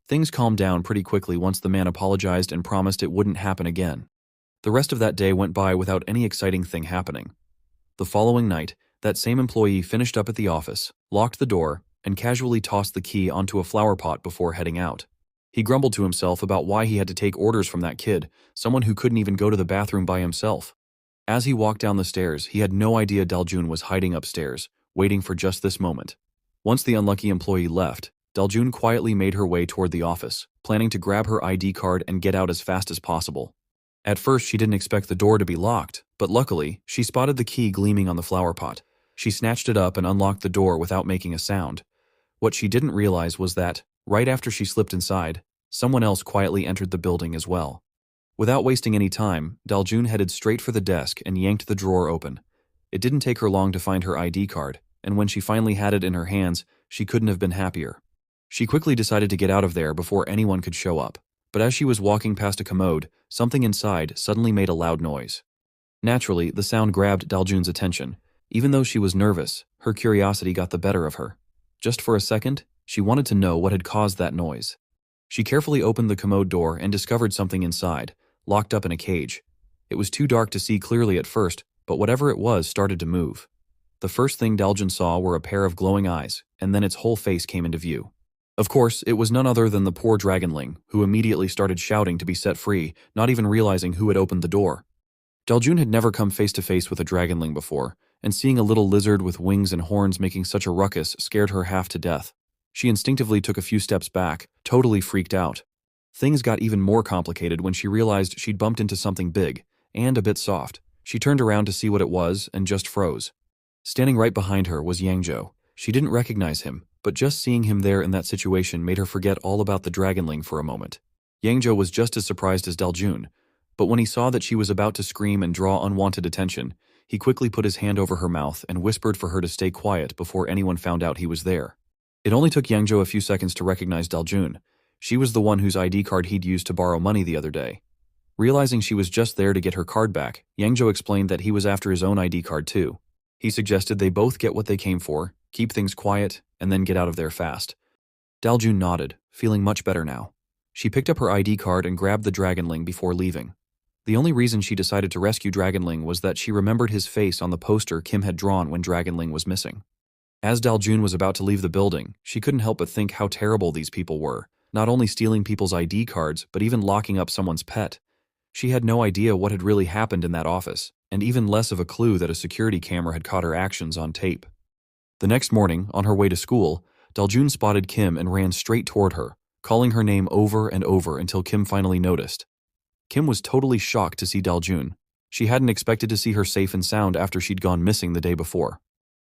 Things calmed down pretty quickly once the man apologized and promised it wouldn't happen again. The rest of that day went by without any exciting thing happening. The following night, that same employee finished up at the office, locked the door, and casually tossed the key onto a flower pot before heading out. He grumbled to himself about why he had to take orders from that kid, someone who couldn't even go to the bathroom by himself. As he walked down the stairs, he had no idea Daljun was hiding upstairs, waiting for just this moment. Once the unlucky employee left, Daljun quietly made her way toward the office, planning to grab her ID card and get out as fast as possible. At first, she didn't expect the door to be locked, but luckily, she spotted the key gleaming on the flower pot. She snatched it up and unlocked the door without making a sound. What she didn't realize was that, right after she slipped inside, someone else quietly entered the building as well. Without wasting any time, Daljun headed straight for the desk and yanked the drawer open. It didn't take her long to find her ID card, and when she finally had it in her hands, she couldn't have been happier. She quickly decided to get out of there before anyone could show up, but as she was walking past a commode, something inside suddenly made a loud noise. Naturally, the sound grabbed Daljun's attention. Even though she was nervous, her curiosity got the better of her. Just for a second, she wanted to know what had caused that noise. She carefully opened the commode door and discovered something inside, locked up in a cage. It was too dark to see clearly at first, but whatever it was started to move. The first thing Daljun saw were a pair of glowing eyes, and then its whole face came into view. Of course, it was none other than the poor dragonling, who immediately started shouting to be set free, not even realizing who had opened the door. Daljun had never come face to face with a dragonling before, and seeing a little lizard with wings and horns making such a ruckus scared her half to death. She instinctively took a few steps back, totally freaked out. Things got even more complicated when she realized she'd bumped into something big, and a bit soft. She turned around to see what it was and just froze. Standing right behind her was Yangzhou. She didn't recognize him, but just seeing him there in that situation made her forget all about the dragonling for a moment. Yangzhou was just as surprised as Daljun, but when he saw that she was about to scream and draw unwanted attention, he quickly put his hand over her mouth and whispered for her to stay quiet before anyone found out he was there. It only took Yangzhou a few seconds to recognize Daljun. She was the one whose ID card he'd used to borrow money the other day. Realizing she was just there to get her card back, Yangzhou explained that he was after his own ID card too. He suggested they both get what they came for, keep things quiet, and then get out of there fast. Daljun nodded, feeling much better now. She picked up her ID card and grabbed the dragonling before leaving. The only reason she decided to rescue Dragonling was that she remembered his face on the poster Kim had drawn when Dragonling was missing. As Daljun was about to leave the building, she couldn't help but think how terrible these people were, not only stealing people's ID cards, but even locking up someone's pet. She had no idea what had really happened in that office, and even less of a clue that a security camera had caught her actions on tape. The next morning, on her way to school, Daljun spotted Kim and ran straight toward her, calling her name over and over until Kim finally noticed. Kim was totally shocked to see Daljun. She hadn't expected to see her safe and sound after she'd gone missing the day before.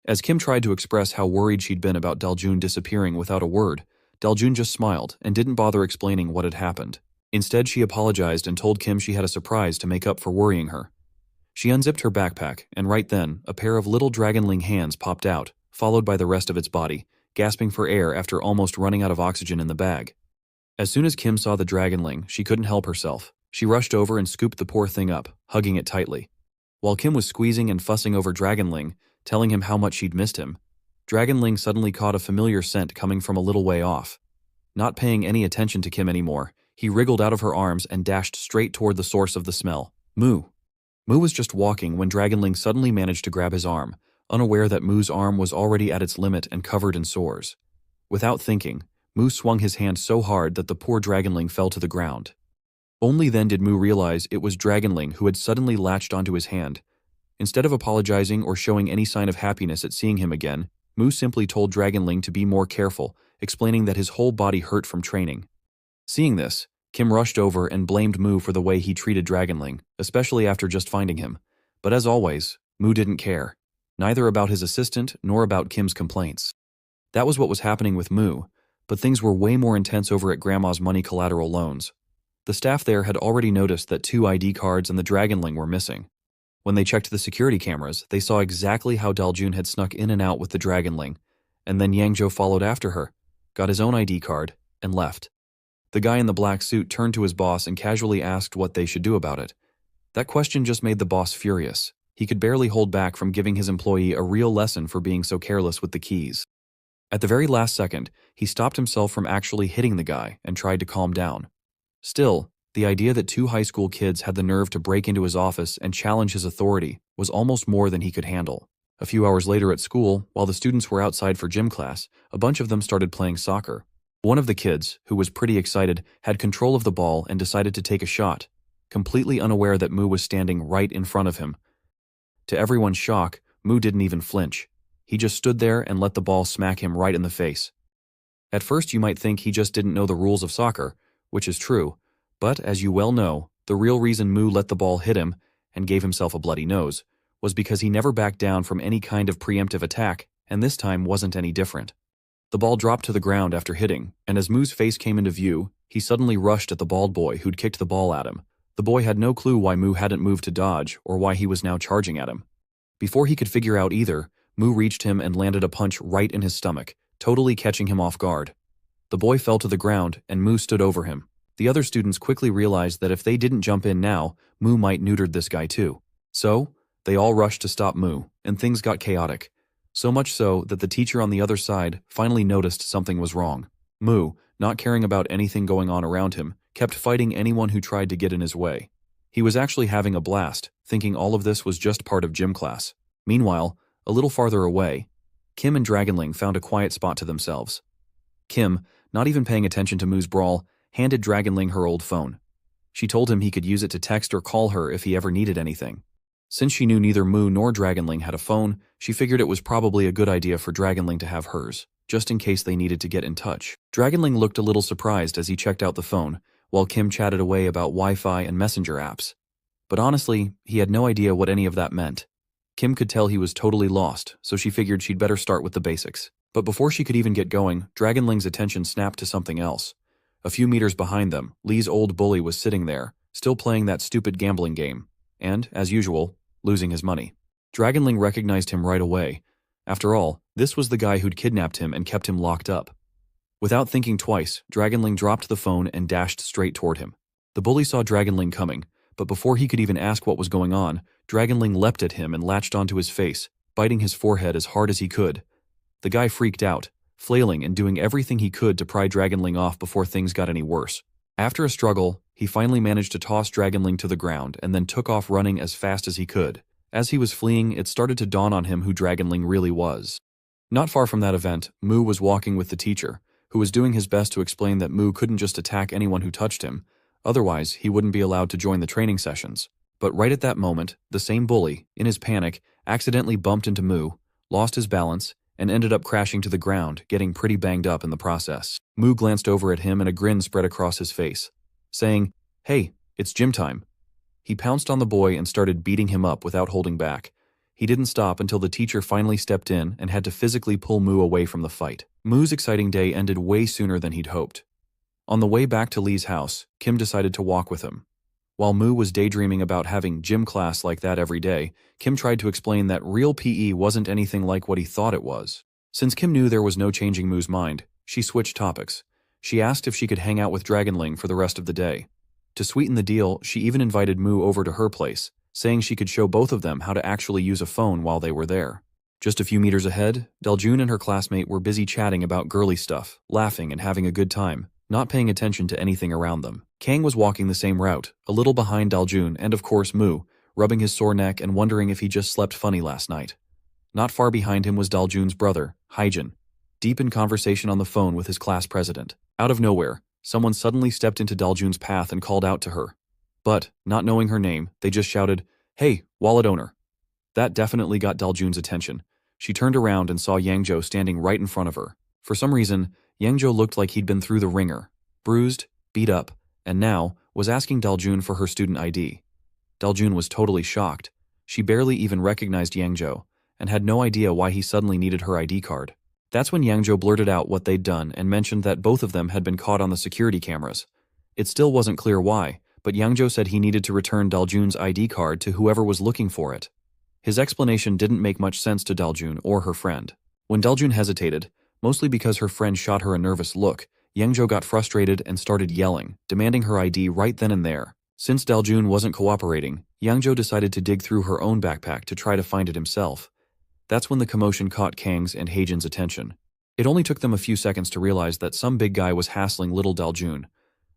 As Kim tried to express how worried she'd been about Daljun disappearing without a word, Daljun just smiled and didn't bother explaining what had happened. Instead, she apologized and told Kim she had a surprise to make up for worrying her. She unzipped her backpack, and right then, a pair of little dragonling hands popped out, followed by the rest of its body, gasping for air after almost running out of oxygen in the bag. As soon as Kim saw the dragonling, she couldn't help herself. She rushed over and scooped the poor thing up, hugging it tightly. While Kim was squeezing and fussing over Dragonling, telling him how much she'd missed him, Dragonling suddenly caught a familiar scent coming from a little way off. Not paying any attention to Kim anymore, he wriggled out of her arms and dashed straight toward the source of the smell, Moo. Moo was just walking when Dragonling suddenly managed to grab his arm, unaware that Moo's arm was already at its limit and covered in sores. Without thinking, Moo swung his hand so hard that the poor Dragonling fell to the ground. Only then did Moo realize it was Dragonling who had suddenly latched onto his hand. Instead of apologizing or showing any sign of happiness at seeing him again, Moo simply told Dragonling to be more careful, explaining that his whole body hurt from training. Seeing this, Kim rushed over and blamed Moo for the way he treated Dragonling, especially after just finding him. But as always, Moo didn't care, neither about his assistant nor about Kim's complaints. That was what was happening with Moo, but things were way more intense over at Grandma's money collateral loans. The staff there had already noticed that 2 ID cards and the Dragonling were missing. When they checked the security cameras, they saw exactly how Daljun had snuck in and out with the Dragonling, and then Yangzhou followed after her, got his own ID card, and left. The guy in the black suit turned to his boss and casually asked what they should do about it. That question just made the boss furious. He could barely hold back from giving his employee a real lesson for being so careless with the keys. At the very last second, he stopped himself from actually hitting the guy and tried to calm down. Still, the idea that two high school kids had the nerve to break into his office and challenge his authority was almost more than he could handle. A few hours later at school, while the students were outside for gym class, a bunch of them started playing soccer. One of the kids, who was pretty excited, had control of the ball and decided to take a shot, completely unaware that Mu was standing right in front of him. To everyone's shock, Mu didn't even flinch. He just stood there and let the ball smack him right in the face. At first you might think he just didn't know the rules of soccer, which is true, but as you well know, the real reason Mu let the ball hit him and gave himself a bloody nose was because he never backed down from any kind of preemptive attack, and this time wasn't any different. The ball dropped to the ground after hitting, and as Mu's face came into view, he suddenly rushed at the bald boy who'd kicked the ball at him. The boy had no clue why Mu hadn't moved to dodge or why he was now charging at him. Before he could figure out either, Mu reached him and landed a punch right in his stomach, totally catching him off guard. The boy fell to the ground, and Mu stood over him. The other students quickly realized that if they didn't jump in now, Mu might neuter this guy too. So, they all rushed to stop Mu, and things got chaotic. So much so that the teacher on the other side finally noticed something was wrong. Mu, not caring about anything going on around him, kept fighting anyone who tried to get in his way. He was actually having a blast, thinking all of this was just part of gym class. Meanwhile, a little farther away, Kim and Dragonling found a quiet spot to themselves. Kim, not even paying attention to Mu's brawl, handed Dragonling her old phone. She told him he could use it to text or call her if he ever needed anything. Since she knew neither Mu nor Dragonling had a phone, she figured it was probably a good idea for Dragonling to have hers, just in case they needed to get in touch. Dragonling looked a little surprised as he checked out the phone, while Kim chatted away about Wi-Fi and messenger apps. But honestly, he had no idea what any of that meant. Kim could tell he was totally lost, so she figured she'd better start with the basics. But before she could even get going, Dragonling's attention snapped to something else. A few meters behind them, Lee's old bully was sitting there, still playing that stupid gambling game, and, as usual, losing his money. Dragonling recognized him right away. After all, this was the guy who'd kidnapped him and kept him locked up. Without thinking twice, Dragonling dropped the phone and dashed straight toward him. The bully saw Dragonling coming, but before he could even ask what was going on, Dragonling leapt at him and latched onto his face, biting his forehead as hard as he could. The guy freaked out, flailing and doing everything he could to pry Dragonling off before things got any worse. After a struggle, he finally managed to toss Dragonling to the ground and then took off running as fast as he could. As he was fleeing, it started to dawn on him who Dragonling really was. Not far from that event, Mu was walking with the teacher, who was doing his best to explain that Mu couldn't just attack anyone who touched him, otherwise he wouldn't be allowed to join the training sessions. But right at that moment, the same bully, in his panic, accidentally bumped into Mu, lost his balance, and ended up crashing to the ground, getting pretty banged up in the process. Mu glanced over at him and a grin spread across his face, saying, "Hey, it's gym time." He pounced on the boy and started beating him up without holding back. He didn't stop until the teacher finally stepped in and had to physically pull Mu away from the fight. Mu's exciting day ended way sooner than he'd hoped. On the way back to Lee's house, Kim decided to walk with him. While Mu was daydreaming about having gym class like that every day, Kim tried to explain that real PE wasn't anything like what he thought it was. Since Kim knew there was no changing Mu's mind, she switched topics. She asked if she could hang out with Dragonling for the rest of the day. To sweeten the deal, she even invited Mu over to her place, saying she could show both of them how to actually use a phone while they were there. Just a few meters ahead, Daljun and her classmate were busy chatting about girly stuff, laughing and having a good time, not paying attention to anything around them. Kang was walking the same route, a little behind Daljun and of course Mu, rubbing his sore neck and wondering if he just slept funny last night. Not far behind him was Daljun's brother, Hyjin, deep in conversation on the phone with his class president. Out of nowhere, someone suddenly stepped into Daljun's path and called out to her. But, not knowing her name, they just shouted, "Hey, wallet owner." That definitely got Daljun's attention. She turned around and saw Yangzhou standing right in front of her. For some reason, Yangzhou looked like he'd been through the ringer, bruised, beat up, and now was asking Daljun for her student ID. Daljun was totally shocked. She barely even recognized Yangzhou, and had no idea why he suddenly needed her ID card. That's when Yangzhou blurted out what they'd done and mentioned that both of them had been caught on the security cameras. It still wasn't clear why, but Yangzhou said he needed to return Daljun's ID card to whoever was looking for it. His explanation didn't make much sense to Daljun or her friend. When Daljun hesitated, mostly because her friend shot her a nervous look, Yangzhou got frustrated and started yelling, demanding her ID right then and there. Since Daljun wasn't cooperating, Yangzhou decided to dig through her own backpack to try to find it himself. That's when the commotion caught Kang's and Heijin's attention. It only took them a few seconds to realize that some big guy was hassling little Daljun.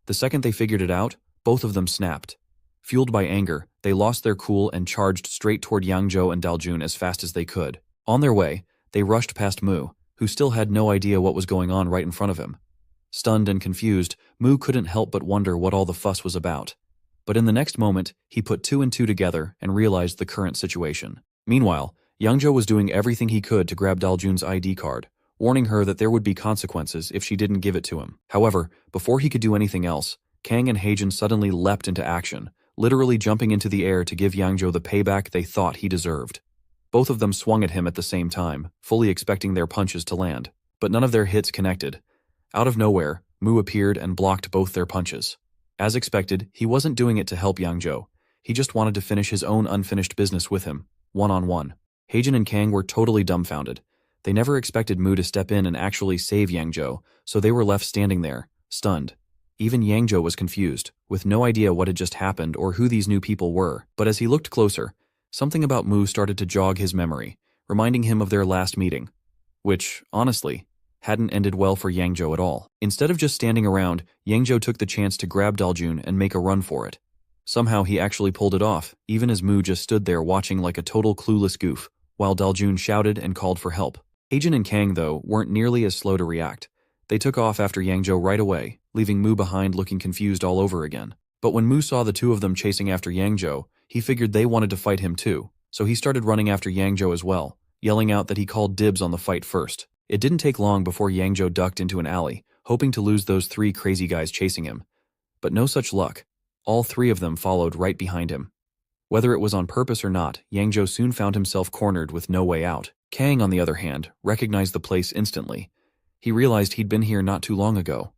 The second they figured it out, both of them snapped. Fueled by anger, they lost their cool and charged straight toward Yangzhou and Daljun as fast as they could. On their way, they rushed past Mu, who still had no idea what was going on right in front of him. Stunned and confused, Mu couldn't help but wonder what all the fuss was about. But in the next moment, he put two and two together and realized the current situation. Meanwhile, Yangzhou was doing everything he could to grab Daljun's ID card, warning her that there would be consequences if she didn't give it to him. However, before he could do anything else, Kang and Heijin suddenly leapt into action, literally jumping into the air to give Yangzhou the payback they thought he deserved. Both of them swung at him at the same time, fully expecting their punches to land. But none of their hits connected. Out of nowhere, Mu appeared and blocked both their punches. As expected, he wasn't doing it to help Yangzhou. He just wanted to finish his own unfinished business with him, one-on-one. Heijin and Kang were totally dumbfounded. They never expected Mu to step in and actually save Yangzhou, so they were left standing there, stunned. Even Yangzhou was confused, with no idea what had just happened or who these new people were. But as he looked closer, something about Mu started to jog his memory, reminding him of their last meeting, which, honestly, hadn't ended well for Yangzhou at all. Instead of just standing around, Yangzhou took the chance to grab Daljun and make a run for it. Somehow he actually pulled it off, even as Mu just stood there watching like a total clueless goof, while Daljun shouted and called for help. Heijin and Kang, though, weren't nearly as slow to react. They took off after Yangzhou right away, leaving Mu behind looking confused all over again. But when Mu saw the two of them chasing after Yangzhou, he figured they wanted to fight him too, so he started running after Yangzhou as well, yelling out that he called dibs on the fight first. It didn't take long before Yangzhou ducked into an alley, hoping to lose those three crazy guys chasing him. But no such luck. All three of them followed right behind him. Whether it was on purpose or not, Yangzhou soon found himself cornered with no way out. Kang, on the other hand, recognized the place instantly. He realized he'd been here not too long ago.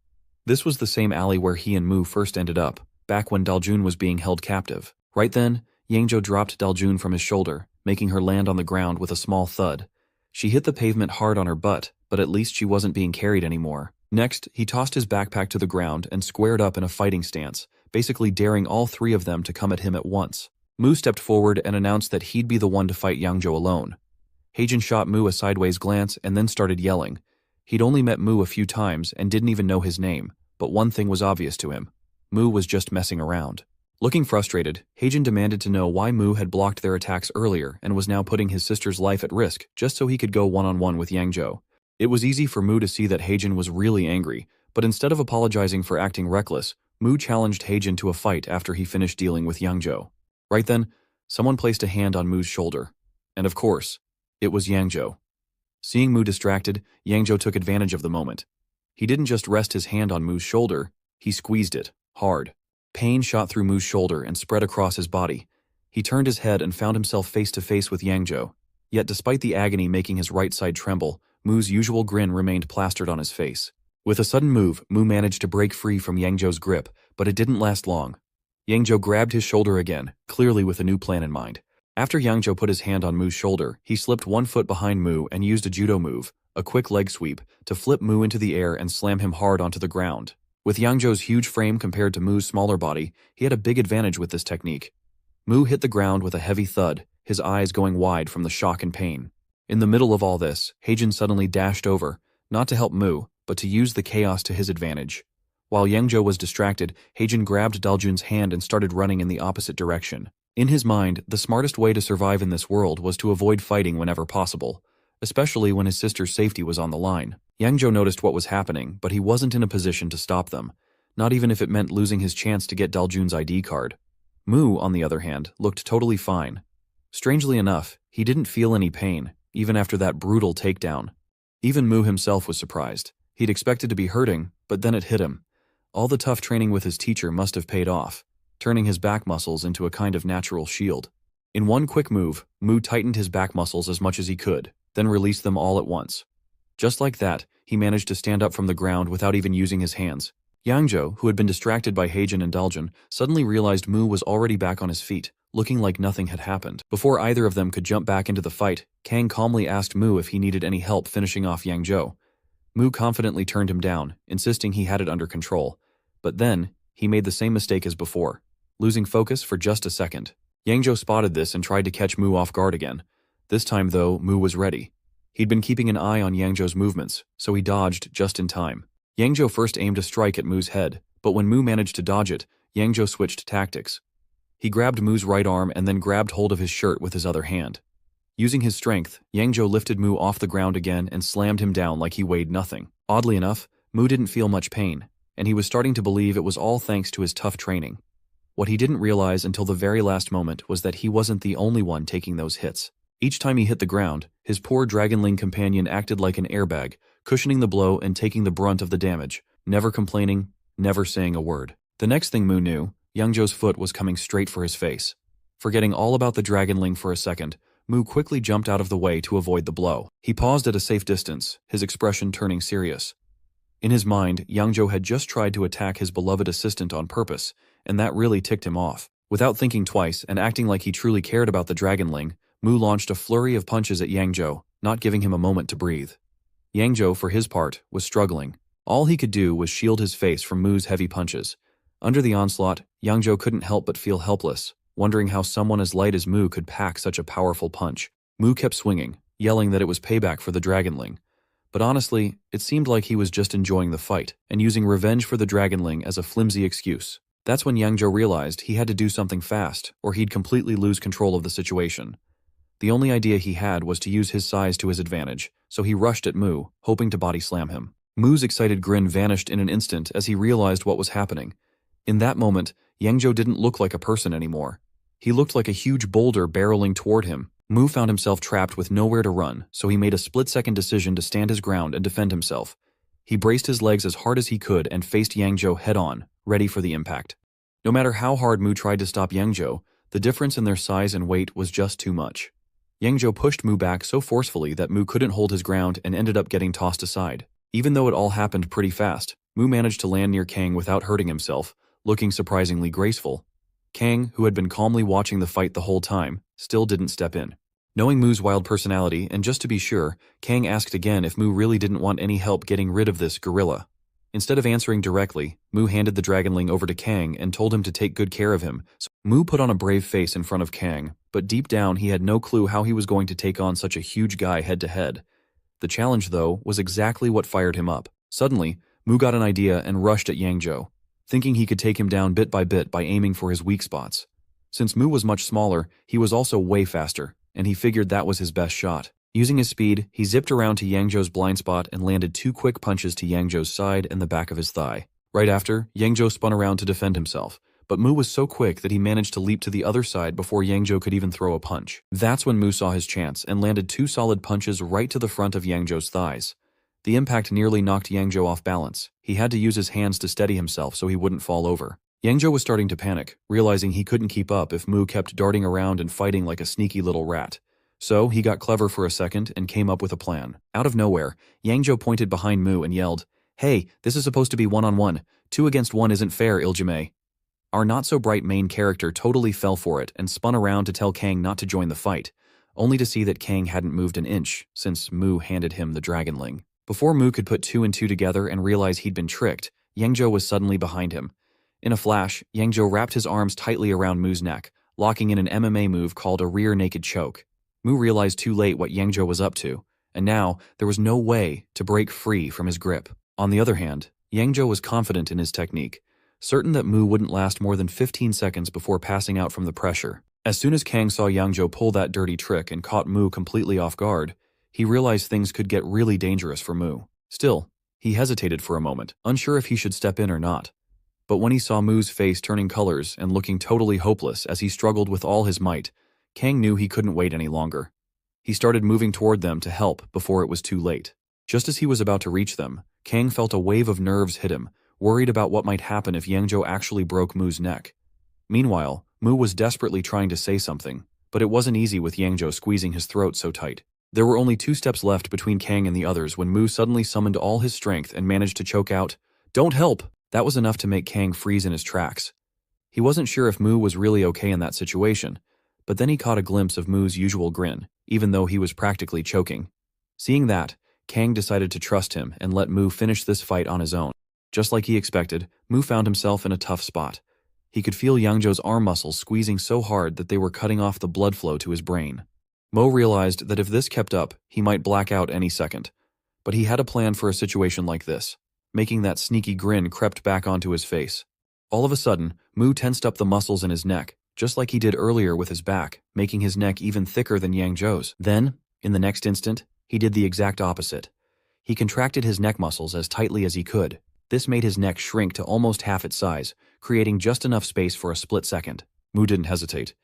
This was the same alley where he and Mu first ended up, back when Daljun was being held captive. Right then, Yangzhou dropped Daljun from his shoulder, making her land on the ground with a small thud. She hit the pavement hard on her butt, but at least she wasn't being carried anymore. Next, he tossed his backpack to the ground and squared up in a fighting stance, basically daring all three of them to come at him at once. Mu stepped forward and announced that he'd be the one to fight Yangzhou alone. Heijin shot Mu a sideways glance and then started yelling. He'd only met Mu a few times and didn't even know his name, but one thing was obvious to him. Mu was just messing around. Looking frustrated, Heijin demanded to know why Mu had blocked their attacks earlier and was now putting his sister's life at risk just so he could go one-on-one with Yangzhou. It was easy for Mu to see that Heijin was really angry, but instead of apologizing for acting reckless, Mu challenged Heijin to a fight after he finished dealing with Yangzhou. Right then, someone placed a hand on Mu's shoulder. And of course, it was Yangzhou. Seeing Mu distracted, Yangzhou took advantage of the moment. He didn't just rest his hand on Mu's shoulder, he squeezed it, hard. Pain shot through Mu's shoulder and spread across his body. He turned his head and found himself face to face with Yangzhou. Yet despite the agony making his right side tremble, Mu's usual grin remained plastered on his face. With a sudden move, Mu managed to break free from Yangzhou's grip, but it didn't last long. Yangzhou grabbed his shoulder again, clearly with a new plan in mind. After Yangzhou put his hand on Mu's shoulder, he slipped 1 foot behind Mu and used a judo move, a quick leg sweep, to flip Mu into the air and slam him hard onto the ground. With Yangzhou's huge frame compared to Mu's smaller body, he had a big advantage with this technique. Mu hit the ground with a heavy thud, his eyes going wide from the shock and pain. In the middle of all this, Heijin suddenly dashed over, not to help Mu, but to use the chaos to his advantage. While Yangzhou was distracted, Heijin grabbed Daljun's hand and started running in the opposite direction. In his mind, the smartest way to survive in this world was to avoid fighting whenever possible, especially when his sister's safety was on the line. Yangzhou noticed what was happening, but he wasn't in a position to stop them, not even if it meant losing his chance to get Daljun's ID card. Mu, on the other hand, looked totally fine. Strangely enough, he didn't feel any pain, even after that brutal takedown. Even Mu himself was surprised. He'd expected to be hurting, but then it hit him. All the tough training with his teacher must have paid off, turning his back muscles into a kind of natural shield. In one quick move, Mu tightened his back muscles as much as he could, then released them all at once. Just like that, he managed to stand up from the ground without even using his hands. Yangzhou, who had been distracted by Heijin and Daljun, suddenly realized Mu was already back on his feet, looking like nothing had happened. Before either of them could jump back into the fight, Kang calmly asked Mu if he needed any help finishing off Yangzhou. Mu confidently turned him down, insisting he had it under control. But then, he made the same mistake as before, losing focus for just a second. Yangzhou spotted this and tried to catch Mu off guard again. This time, though, Mu was ready. He'd been keeping an eye on Yang Zhou's movements, so he dodged just in time. Yang Zhou first aimed a strike at Mu's head, but when Mu managed to dodge it, Yang Zhou switched tactics. He grabbed Mu's right arm and then grabbed hold of his shirt with his other hand. Using his strength, Yang Zhou lifted Mu off the ground again and slammed him down like he weighed nothing. Oddly enough, Mu didn't feel much pain, and he was starting to believe it was all thanks to his tough training. What he didn't realize until the very last moment was that he wasn't the only one taking those hits. Each time he hit the ground, his poor Dragonling companion acted like an airbag, cushioning the blow and taking the brunt of the damage, never complaining, never saying a word. The next thing Mu knew, Yang Zhou's foot was coming straight for his face. Forgetting all about the Dragonling for a second, Mu quickly jumped out of the way to avoid the blow. He paused at a safe distance, his expression turning serious. In his mind, Yang Zhou had just tried to attack his beloved assistant on purpose, and that really ticked him off. Without thinking twice and acting like he truly cared about the Dragonling, Mu launched a flurry of punches at Yang Zhou, not giving him a moment to breathe. Yang Zhou, for his part, was struggling. All he could do was shield his face from Mu's heavy punches. Under the onslaught, Yang Zhou couldn't help but feel helpless, wondering how someone as light as Mu could pack such a powerful punch. Mu kept swinging, yelling that it was payback for the Dragonling. But honestly, it seemed like he was just enjoying the fight, and using revenge for the Dragonling as a flimsy excuse. That's when Yang Zhou realized he had to do something fast, or he'd completely lose control of the situation. The only idea he had was to use his size to his advantage, so he rushed at Mu, hoping to body slam him. Mu's excited grin vanished in an instant as he realized what was happening. In that moment, Yang Zhou didn't look like a person anymore. He looked like a huge boulder barreling toward him. Mu found himself trapped with nowhere to run, so he made a split-second decision to stand his ground and defend himself. He braced his legs as hard as he could and faced Yang Zhou head-on, ready for the impact. No matter how hard Mu tried to stop Yang Zhou, the difference in their size and weight was just too much. Yang Zhou pushed Mu back so forcefully that Mu couldn't hold his ground and ended up getting tossed aside. Even though it all happened pretty fast, Mu managed to land near Kang without hurting himself, looking surprisingly graceful. Kang, who had been calmly watching the fight the whole time, still didn't step in. Knowing Mu's wild personality, and just to be sure, Kang asked again if Mu really didn't want any help getting rid of this gorilla. Instead of answering directly, Mu handed the Dragonling over to Kang and told him to take good care of him. So Mu put on a brave face in front of Kang, but deep down he had no clue how he was going to take on such a huge guy head-to-head. The challenge, though, was exactly what fired him up. Suddenly, Mu got an idea and rushed at Yang Zhou, thinking he could take him down bit by aiming for his weak spots. Since Mu was much smaller, he was also way faster, and he figured that was his best shot. Using his speed, he zipped around to Yang Zhou's blind spot and landed 2 quick punches to Yang Zhou's side and the back of his thigh. Right after, Yang Zhou spun around to defend himself, but Mu was so quick that he managed to leap to the other side before Yang Zhou could even throw a punch. That's when Mu saw his chance and landed 2 solid punches right to the front of Yang Zhou's thighs. The impact nearly knocked Yang Zhou off balance. He had to use his hands to steady himself so he wouldn't fall over. Yang Zhou was starting to panic, realizing he couldn't keep up if Mu kept darting around and fighting like a sneaky little rat. So he got clever for a second and came up with a plan. Out of nowhere, Yang Zhou pointed behind Mu and yelled, "Hey, this is supposed to be one-on-one. 2 against 1 isn't fair, Iljime." Our not-so-bright main character totally fell for it and spun around to tell Kang not to join the fight, only to see that Kang hadn't moved an inch since Mu handed him the Dragonling. Before Mu could put 2 and 2 together and realize he'd been tricked, Yang Zhou was suddenly behind him. In a flash, Yang Zhou wrapped his arms tightly around Mu's neck, locking in an MMA move called a rear naked choke. Mu realized too late what Yang Zhou was up to, and now there was no way to break free from his grip. On the other hand, Yang Zhou was confident in his technique, certain that Mu wouldn't last more than 15 seconds before passing out from the pressure. As soon as Kang saw Yang Zhou pull that dirty trick and caught Mu completely off guard, he realized things could get really dangerous for Mu. Still, he hesitated for a moment, unsure if he should step in or not. But when he saw Mu's face turning colors and looking totally hopeless as he struggled with all his might, Kang knew he couldn't wait any longer. He started moving toward them to help before it was too late. Just as he was about to reach them, Kang felt a wave of nerves hit him, worried about what might happen if Yang Zhou actually broke Mu's neck. Meanwhile, Mu was desperately trying to say something, but it wasn't easy with Yang Zhou squeezing his throat so tight. There were only 2 steps left between Kang and the others when Mu suddenly summoned all his strength and managed to choke out, "Don't help!" That was enough to make Kang freeze in his tracks. He wasn't sure if Mu was really okay in that situation, but then he caught a glimpse of Mu's usual grin, even though he was practically choking. Seeing that, Kang decided to trust him and let Mu finish this fight on his own. Just like he expected, Mu found himself in a tough spot. He could feel Yang Zhou's arm muscles squeezing so hard that they were cutting off the blood flow to his brain. Mo realized that if this kept up, he might black out any second. But he had a plan for a situation like this. Making that sneaky grin crept back onto his face. All of a sudden, Mu tensed up the muscles in his neck, just like he did earlier with his back, making his neck even thicker than Yang Zhou's. Then, in the next instant, he did the exact opposite. He contracted his neck muscles as tightly as he could. This made his neck shrink to almost half its size, creating just enough space for a split second. Mu didn't hesitate.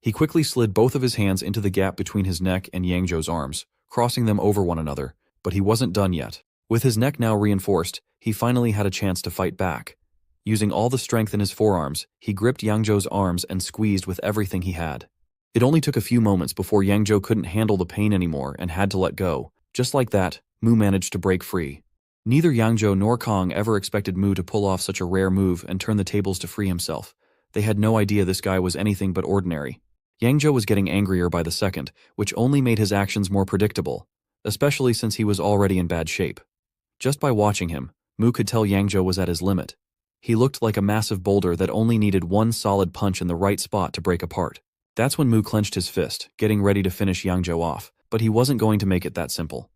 He quickly slid both of his hands into the gap between his neck and Yang Zhou's arms, crossing them over one another, but he wasn't done yet. With his neck now reinforced, he finally had a chance to fight back. Using all the strength in his forearms, he gripped Yang Zhou's arms and squeezed with everything he had. It only took a few moments before Yang Zhou couldn't handle the pain anymore and had to let go. Just like that, Mu managed to break free. Neither Yang Zhou nor Kong ever expected Mu to pull off such a rare move and turn the tables to free himself. They had no idea this guy was anything but ordinary. Yang Zhou was getting angrier by the second, which only made his actions more predictable, especially since he was already in bad shape. Just by watching him, Mu could tell Yang Zhou was at his limit. He looked like a massive boulder that only needed one solid punch in the right spot to break apart. That's when Mu clenched his fist, getting ready to finish Yang Zhou off, but he wasn't going to make it that simple.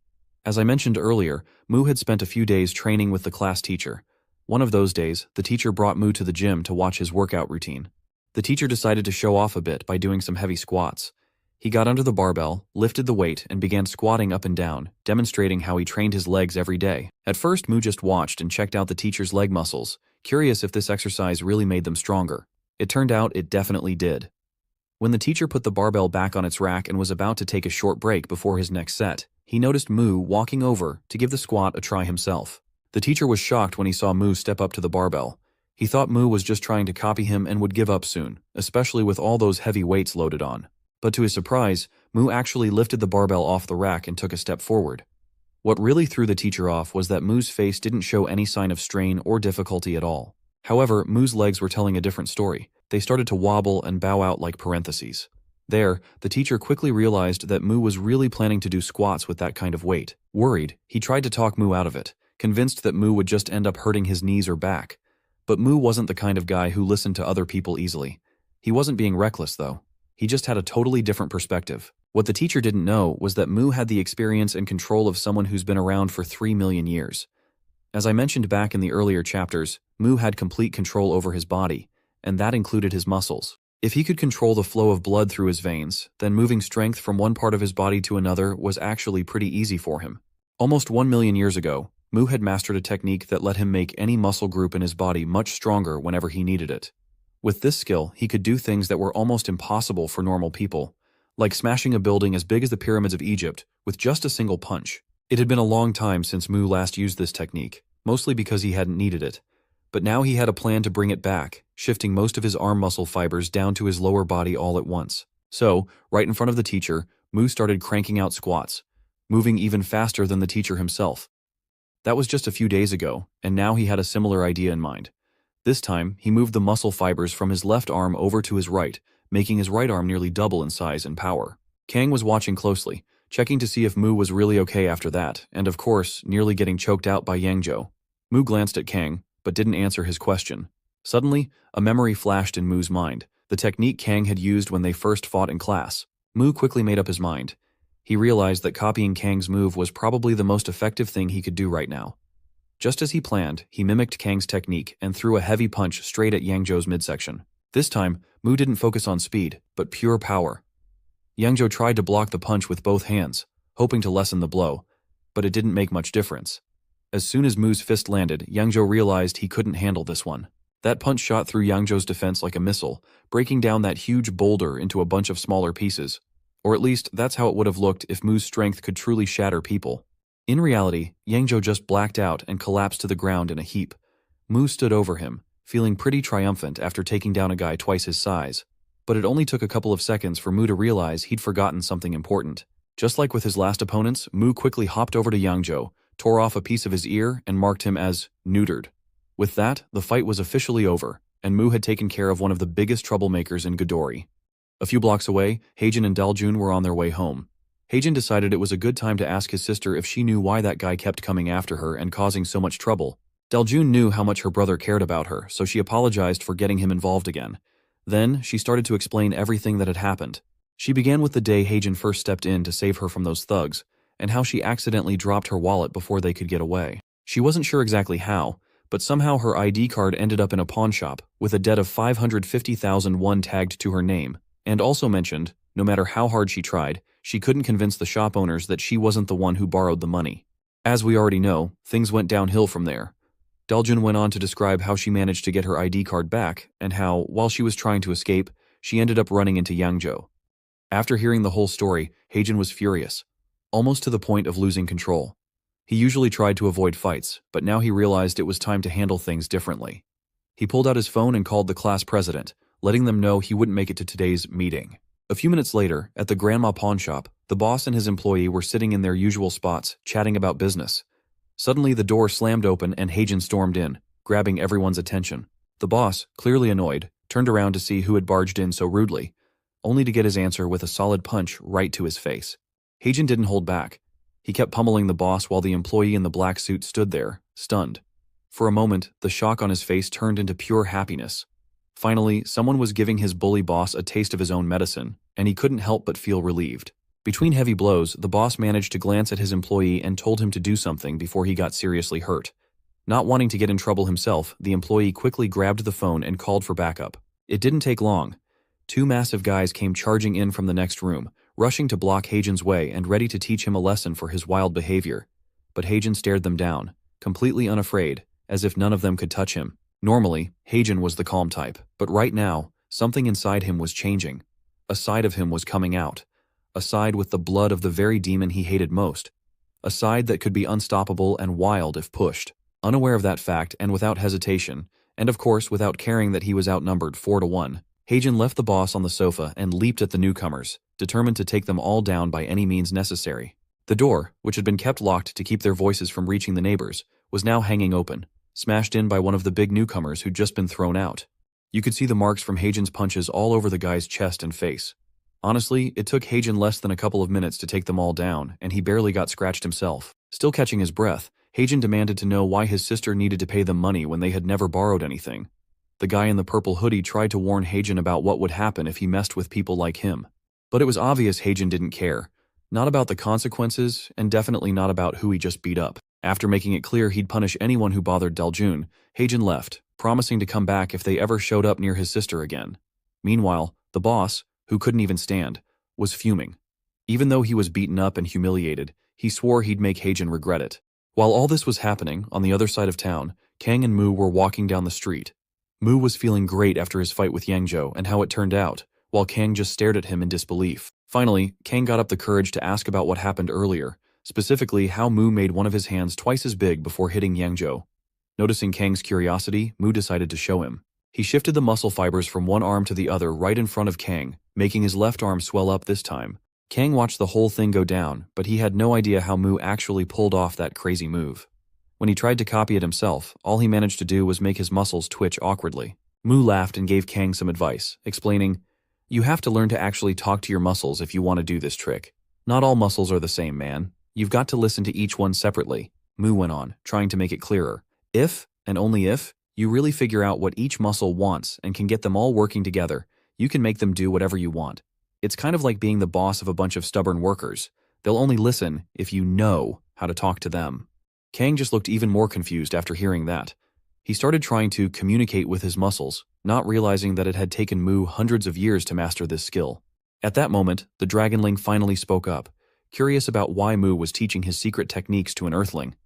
As I mentioned earlier, Mu had spent a few days training with the class teacher. One of those days, the teacher brought Mu to the gym to watch his workout routine. The teacher decided to show off a bit by doing some heavy squats. He got under the barbell, lifted the weight, and began squatting up and down, demonstrating how he trained his legs every day. At first, Mu just watched and checked out the teacher's leg muscles, curious if this exercise really made them stronger. It turned out it definitely did. When the teacher put the barbell back on its rack and was about to take a short break before his next set, he noticed Mu walking over to give the squat a try himself. The teacher was shocked when he saw Mu step up to the barbell. He thought Mu was just trying to copy him and would give up soon, especially with all those heavy weights loaded on. But to his surprise, Mu actually lifted the barbell off the rack and took a step forward. What really threw the teacher off was that Mu's face didn't show any sign of strain or difficulty at all. However, Mu's legs were telling a different story. They started to wobble and bow out like parentheses. There, the teacher quickly realized that Mu was really planning to do squats with that kind of weight. Worried, he tried to talk Mu out of it, convinced that Mu would just end up hurting his knees or back. But Mu wasn't the kind of guy who listened to other people easily. He wasn't being reckless, though. He just had a totally different perspective. What the teacher didn't know was that Mu had the experience and control of someone who's been around for 3 million years. As I mentioned back in the earlier chapters, Mu had complete control over his body, and that included his muscles. If he could control the flow of blood through his veins, then moving strength from one part of his body to another was actually pretty easy for him. Almost 1 million years ago, Mu had mastered a technique that let him make any muscle group in his body much stronger whenever he needed it. With this skill, he could do things that were almost impossible for normal people, like smashing a building as big as the pyramids of Egypt with just a single punch. It had been a long time since Mu last used this technique, mostly because he hadn't needed it. But now he had a plan to bring it back, shifting most of his arm muscle fibers down to his lower body all at once. So, right in front of the teacher, Mu started cranking out squats, moving even faster than the teacher himself. That was just a few days ago, and now he had a similar idea in mind. This time, he moved the muscle fibers from his left arm over to his right, making his right arm nearly double in size and power. Kang was watching closely, checking to see if Mu was really okay after that, and of course, nearly getting choked out by Yang Zhou. Mu glanced at Kang, but didn't answer his question. Suddenly, a memory flashed in Mu's mind, the technique Kang had used when they first fought in class. Mu quickly made up his mind. He realized that copying Kang's move was probably the most effective thing he could do right now. Just as he planned, he mimicked Kang's technique and threw a heavy punch straight at Yang Zhou's midsection. This time, Mu didn't focus on speed, but pure power. Yang Zhou tried to block the punch with both hands, hoping to lessen the blow, but it didn't make much difference. As soon as Mu's fist landed, Yang Zhou realized he couldn't handle this one. That punch shot through Yang Zhou's defense like a missile, breaking down that huge boulder into a bunch of smaller pieces. Or at least, that's how it would have looked if Mu's strength could truly shatter people. In reality, Yang Zhou just blacked out and collapsed to the ground in a heap. Mu stood over him, feeling pretty triumphant after taking down a guy twice his size. But it only took a couple of seconds for Mu to realize he'd forgotten something important. Just like with his last opponents, Mu quickly hopped over to Yang Zhou, tore off a piece of his ear, and marked him as neutered. With that, the fight was officially over, and Mu had taken care of one of the biggest troublemakers in Ghidorah. A few blocks away, Heijin and Daljun were on their way home. Heijin decided it was a good time to ask his sister if she knew why that guy kept coming after her and causing so much trouble. Daljun knew how much her brother cared about her, so she apologized for getting him involved again. Then, she started to explain everything that had happened. She began with the day Heijin first stepped in to save her from those thugs, and how she accidentally dropped her wallet before they could get away. She wasn't sure exactly how, but somehow her ID card ended up in a pawn shop with a debt of 550,000 won tagged to her name, and also mentioned, no matter how hard she tried, she couldn't convince the shop owners that she wasn't the one who borrowed the money. As we already know, things went downhill from there. Daljun went on to describe how she managed to get her ID card back, and how, while she was trying to escape, she ended up running into Yangzhou. After hearing the whole story, Heijin was furious, almost to the point of losing control. He usually tried to avoid fights, but now he realized it was time to handle things differently. He pulled out his phone and called the class president, letting them know he wouldn't make it to today's meeting. A few minutes later, at the grandma pawn shop, the boss and his employee were sitting in their usual spots, chatting about business. Suddenly, the door slammed open and Heijin stormed in, grabbing everyone's attention. The boss, clearly annoyed, turned around to see who had barged in so rudely, only to get his answer with a solid punch right to his face. Heijin didn't hold back. He kept pummeling the boss while the employee in the black suit stood there, stunned. For a moment, the shock on his face turned into pure happiness. Finally, someone was giving his bully boss a taste of his own medicine, and he couldn't help but feel relieved. Between heavy blows, the boss managed to glance at his employee and told him to do something before he got seriously hurt. Not wanting to get in trouble himself, the employee quickly grabbed the phone and called for backup. It didn't take long. Two massive guys came charging in from the next room, rushing to block Heijin's way and ready to teach him a lesson for his wild behavior. But Heijin stared them down, completely unafraid, as if none of them could touch him. Normally, Heijin was the calm type, but right now, something inside him was changing. A side of him was coming out. A side with the blood of the very demon he hated most. A side that could be unstoppable and wild if pushed. Unaware of that fact and without hesitation, and of course without caring that he was outnumbered 4-1, Heijin left the boss on the sofa and leaped at the newcomers, determined to take them all down by any means necessary. The door, which had been kept locked to keep their voices from reaching the neighbors, was now hanging open, smashed in by one of the big newcomers who'd just been thrown out. You could see the marks from Heijin's punches all over the guy's chest and face. Honestly, it took Heijin less than a couple of minutes to take them all down, and he barely got scratched himself. Still catching his breath, Heijin demanded to know why his sister needed to pay them money when they had never borrowed anything. The guy in the purple hoodie tried to warn Heijin about what would happen if he messed with people like him. But it was obvious Heijin didn't care. Not about the consequences, and definitely not about who he just beat up. After making it clear he'd punish anyone who bothered Daljun, Heijin left, promising to come back if they ever showed up near his sister again. Meanwhile, the boss, who couldn't even stand, was fuming. Even though he was beaten up and humiliated, he swore he'd make Heijin regret it. While all this was happening, on the other side of town, Kang and Mu were walking down the street. Mu was feeling great after his fight with Yangzhou and how it turned out, while Kang just stared at him in disbelief. Finally, Kang got up the courage to ask about what happened earlier, specifically how Mu made one of his hands twice as big before hitting Yangzhou. Noticing Kang's curiosity, Mu decided to show him. He shifted the muscle fibers from one arm to the other right in front of Kang, making his left arm swell up this time. Kang watched the whole thing go down, but he had no idea how Mu actually pulled off that crazy move. When he tried to copy it himself, all he managed to do was make his muscles twitch awkwardly. Mu laughed and gave Kang some advice, explaining, "You have to learn to actually talk to your muscles if you want to do this trick. Not all muscles are the same, man. You've got to listen to each one separately," Mu went on, trying to make it clearer. "If, and only if, you really figure out what each muscle wants and can get them all working together, you can make them do whatever you want. It's kind of like being the boss of a bunch of stubborn workers. They'll only listen if you know how to talk to them." Kang just looked even more confused after hearing that. He started trying to communicate with his muscles, not realizing that it had taken Mu hundreds of years to master this skill. At that moment, the Dragonling finally spoke up, curious about why Mu was teaching his secret techniques to an Earthling.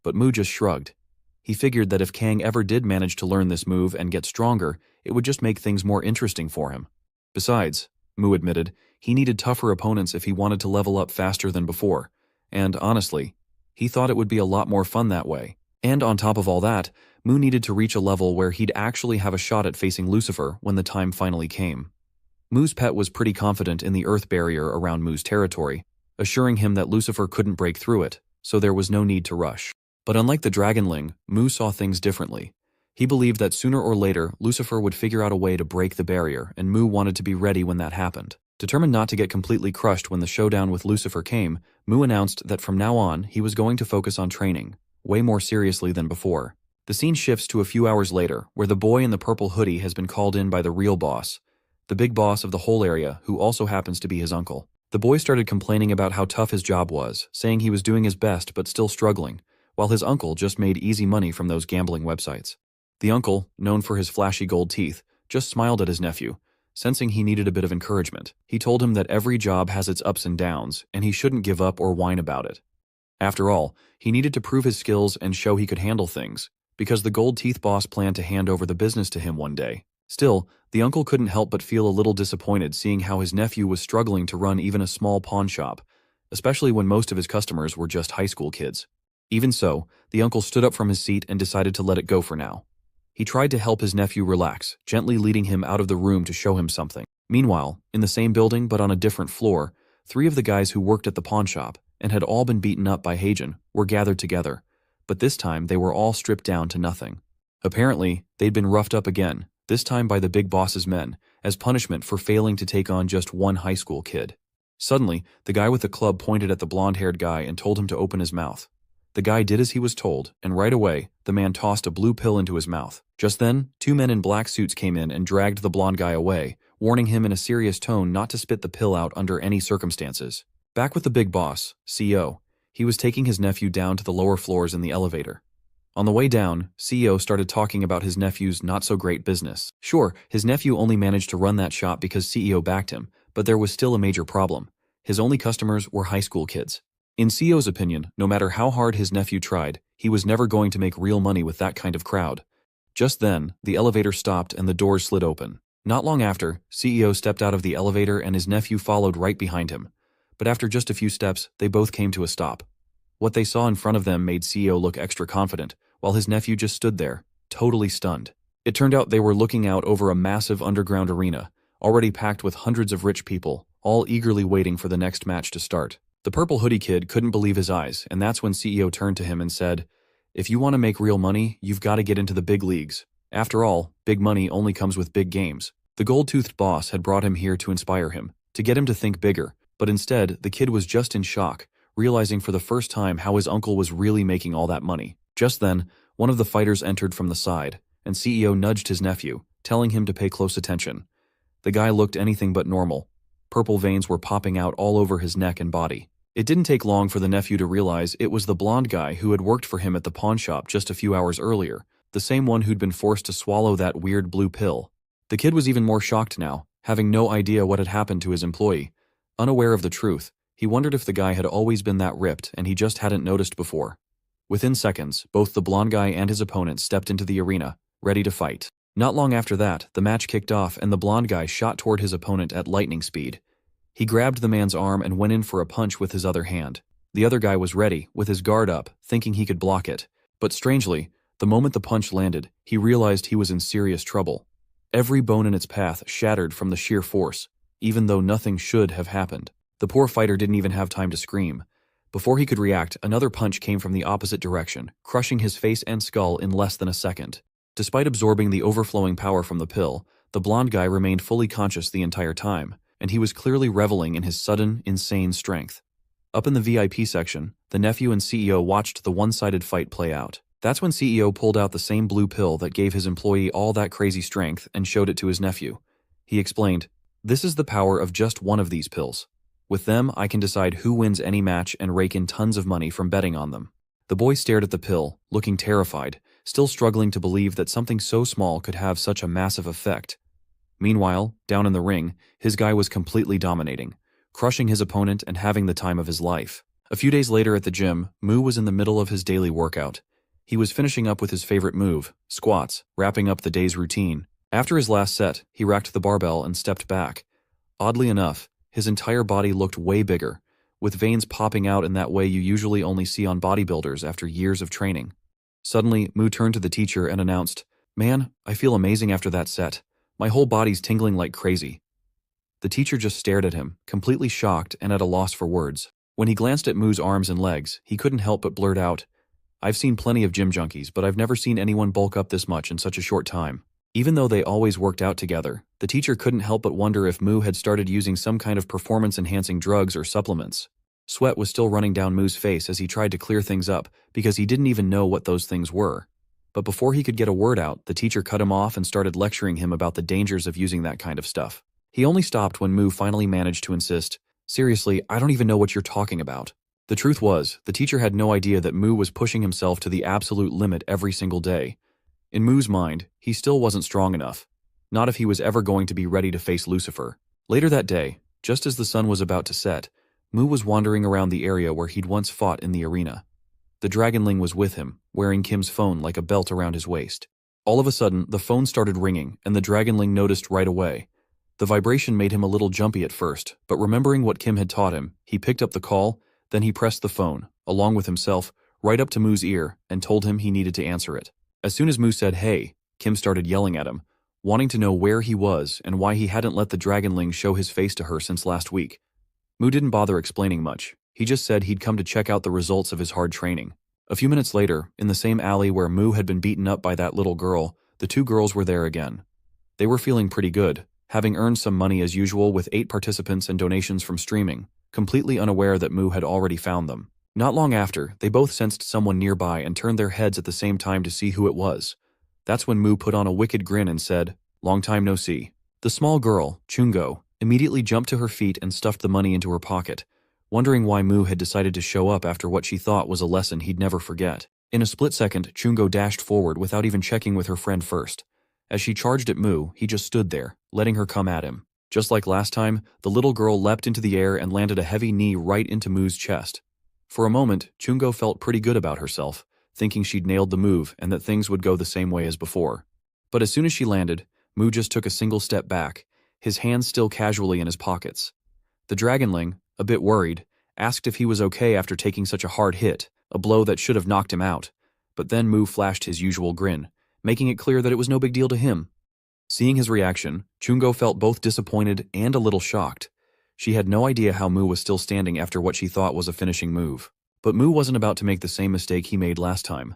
But Mu just shrugged. He figured that if Kang ever did manage to learn this move and get stronger, it would just make things more interesting for him. Besides, Mu admitted, he needed tougher opponents if he wanted to level up faster than before. And honestly, he thought it would be a lot more fun that way. And on top of all that, Mu needed to reach a level where he'd actually have a shot at facing Lucifer when the time finally came. Mu's pet was pretty confident in the earth barrier around Mu's territory, assuring him that Lucifer couldn't break through it, so there was no need to rush. But unlike the Dragonling, Mu saw things differently. He believed that sooner or later, Lucifer would figure out a way to break the barrier, and Mu wanted to be ready when that happened. Determined not to get completely crushed when the showdown with Lucifer came, Mu announced that from now on, he was going to focus on training, way more seriously than before. The scene shifts to a few hours later, where the boy in the purple hoodie has been called in by the real boss. the big boss of the whole area, who also happens to be his uncle. The boy started complaining about how tough his job was, saying he was doing his best but still struggling, while his uncle just made easy money from those gambling websites. The uncle, known for his flashy gold teeth, just smiled at his nephew, sensing he needed a bit of encouragement. He told him that every job has its ups and downs, and he shouldn't give up or whine about it. After all, he needed to prove his skills and show he could handle things, because the gold teeth boss planned to hand over the business to him one day. Still, the uncle couldn't help but feel a little disappointed seeing how his nephew was struggling to run even a small pawn shop, especially when most of his customers were just high school kids. Even so, the uncle stood up from his seat and decided to let it go for now. He tried to help his nephew relax, gently leading him out of the room to show him something. Meanwhile, in the same building but on a different floor, 3 of the guys who worked at the pawn shop and had all been beaten up by Hagen were gathered together, but this time they were all stripped down to nothing. Apparently, they'd been roughed up again, this time by the big boss's men, as punishment for failing to take on just one high school kid. Suddenly, the guy with the club pointed at the blonde-haired guy and told him to open his mouth. The guy did as he was told, and right away, the man tossed a blue pill into his mouth. Just then, 2 men in black suits came in and dragged the blonde guy away, warning him in a serious tone not to spit the pill out under any circumstances. Back with the big boss, CEO, he was taking his nephew down to the lower floors in the elevator. On the way down, CEO started talking about his nephew's not-so-great business. Sure, his nephew only managed to run that shop because CEO backed him, but there was still a major problem. His only customers were high school kids. In CEO's opinion, no matter how hard his nephew tried, he was never going to make real money with that kind of crowd. Just then, the elevator stopped and the doors slid open. Not long after, CEO stepped out of the elevator and his nephew followed right behind him. But after just a few steps, they both came to a stop. What they saw in front of them made CEO look extra confident, while his nephew just stood there, totally stunned. It turned out they were looking out over a massive underground arena, already packed with hundreds of rich people, all eagerly waiting for the next match to start. The purple hoodie kid couldn't believe his eyes, and that's when CEO turned to him and said, "If you want to make real money, you've got to get into the big leagues. After all, big money only comes with big games." The gold-toothed boss had brought him here to inspire him, to get him to think bigger, but instead, the kid was just in shock, realizing for the first time how his uncle was really making all that money. Just then, one of the fighters entered from the side, and CEO nudged his nephew, telling him to pay close attention. The guy looked anything but normal. Purple veins were popping out all over his neck and body. It didn't take long for the nephew to realize it was the blonde guy who had worked for him at the pawn shop just a few hours earlier, the same one who'd been forced to swallow that weird blue pill. The kid was even more shocked now, having no idea what had happened to his employee. Unaware of the truth, he wondered if the guy had always been that ripped and he just hadn't noticed before. Within seconds, both the blonde guy and his opponent stepped into the arena, ready to fight. Not long after that, the match kicked off and the blonde guy shot toward his opponent at lightning speed. He grabbed the man's arm and went in for a punch with his other hand. The other guy was ready, with his guard up, thinking he could block it. But strangely, the moment the punch landed, he realized he was in serious trouble. Every bone in its path shattered from the sheer force, even though nothing should have happened. The poor fighter didn't even have time to scream. Before he could react, another punch came from the opposite direction, crushing his face and skull in less than a second. Despite absorbing the overflowing power from the pill, the blonde guy remained fully conscious the entire time, and he was clearly reveling in his sudden, insane strength. Up in the VIP section, the nephew and CEO watched the one-sided fight play out. That's when CEO pulled out the same blue pill that gave his employee all that crazy strength and showed it to his nephew. He explained, "This is the power of just one of these pills. With them, I can decide who wins any match and rake in tons of money from betting on them." The boy stared at the pill, looking terrified, still struggling to believe that something so small could have such a massive effect. Meanwhile, down in the ring, his guy was completely dominating, crushing his opponent and having the time of his life. A few days later at the gym, Mu was in the middle of his daily workout. He was finishing up with his favorite move, squats, wrapping up the day's routine. After his last set, he racked the barbell and stepped back. Oddly enough, his entire body looked way bigger, with veins popping out in that way you usually only see on bodybuilders after years of training. Suddenly, Mu turned to the teacher and announced, "Man, I feel amazing after that set. My whole body's tingling like crazy." The teacher just stared at him, completely shocked and at a loss for words. When he glanced at Mu's arms and legs, he couldn't help but blurt out, "I've seen plenty of gym junkies, but I've never seen anyone bulk up this much in such a short time." Even though they always worked out together, the teacher couldn't help but wonder if Mu had started using some kind of performance-enhancing drugs or supplements. Sweat was still running down Mu's face as he tried to clear things up because he didn't even know what those things were. But before he could get a word out, the teacher cut him off and started lecturing him about the dangers of using that kind of stuff. He only stopped when Mu finally managed to insist, "Seriously, I don't even know what you're talking about." The truth was, the teacher had no idea that Mu was pushing himself to the absolute limit every single day. In Mu's mind, he still wasn't strong enough. Not if he was ever going to be ready to face Lucifer. Later that day, just as the sun was about to set, Mu was wandering around the area where he'd once fought in the arena. The Dragonling was with him, wearing Kim's phone like a belt around his waist. All of a sudden, the phone started ringing, and the Dragonling noticed right away. The vibration made him a little jumpy at first, but remembering what Kim had taught him, he picked up the call, then he pressed the phone, along with himself, right up to Mu's ear and told him he needed to answer it. As soon as Mu said hey, Kim started yelling at him, wanting to know where he was and why he hadn't let the Dragonling show his face to her since last week. Mu didn't bother explaining much. He just said he'd come to check out the results of his hard training. A few minutes later, in the same alley where Mu had been beaten up by that little girl, the two girls were there again. They were feeling pretty good, having earned some money as usual with 8 participants and donations from streaming, completely unaware that Mu had already found them. Not long after, they both sensed someone nearby and turned their heads at the same time to see who it was. That's when Mu put on a wicked grin and said, "Long time no see." The small girl, Chungo, immediately jumped to her feet and stuffed the money into her pocket, wondering why Mu had decided to show up after what she thought was a lesson he'd never forget. In a split second, Chungo dashed forward without even checking with her friend first. As she charged at Mu, he just stood there, letting her come at him. Just like last time, the little girl leapt into the air and landed a heavy knee right into Mu's chest. For a moment, Chungo felt pretty good about herself, thinking she'd nailed the move and that things would go the same way as before. But as soon as she landed, Mu just took a single step back, his hands still casually in his pockets. The Dragonling, a bit worried, asked if he was okay after taking such a hard hit, a blow that should have knocked him out. But then Mu flashed his usual grin, making it clear that it was no big deal to him. Seeing his reaction, Chungo felt both disappointed and a little shocked. She had no idea how Mu was still standing after what she thought was a finishing move. But Mu wasn't about to make the same mistake he made last time.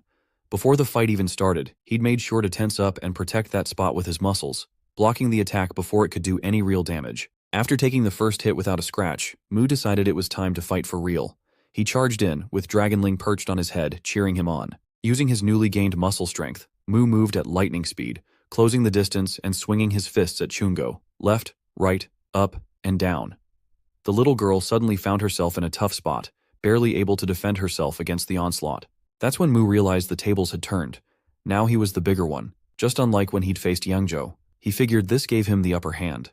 Before the fight even started, he'd made sure to tense up and protect that spot with his muscles, blocking the attack before it could do any real damage. After taking the first hit without a scratch, Mu decided it was time to fight for real. He charged in, with Dragonling perched on his head, cheering him on. Using his newly gained muscle strength, Mu moved at lightning speed, closing the distance and swinging his fists at Chungo, left, right, up, and down. The little girl suddenly found herself in a tough spot, barely able to defend herself against the onslaught. That's when Mu realized the tables had turned. Now he was the bigger one, just unlike when he'd faced Yangzhou. He figured this gave him the upper hand.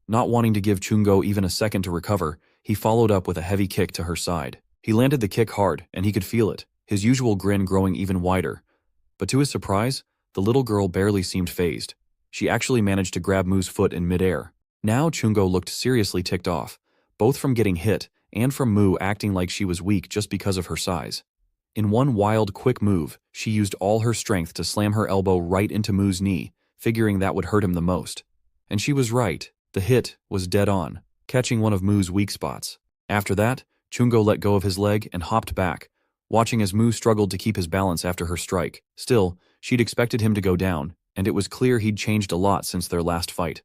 Not wanting to give Chungo even a second to recover, he followed up with a heavy kick to her side. He landed the kick hard, and he could feel it, his usual grin growing even wider. But to his surprise, the little girl barely seemed fazed. She actually managed to grab Mu's foot in midair. Now Chungo looked seriously ticked off, both from getting hit and from Mu acting like she was weak just because of her size. In one wild, quick move, she used all her strength to slam her elbow right into Mu's knee, figuring that would hurt him the most. And she was right. The hit was dead on, catching one of Mu's weak spots. After that, Chungo let go of his leg and hopped back, watching as Mu struggled to keep his balance after her strike. Still, she'd expected him to go down, and it was clear he'd changed a lot since their last fight.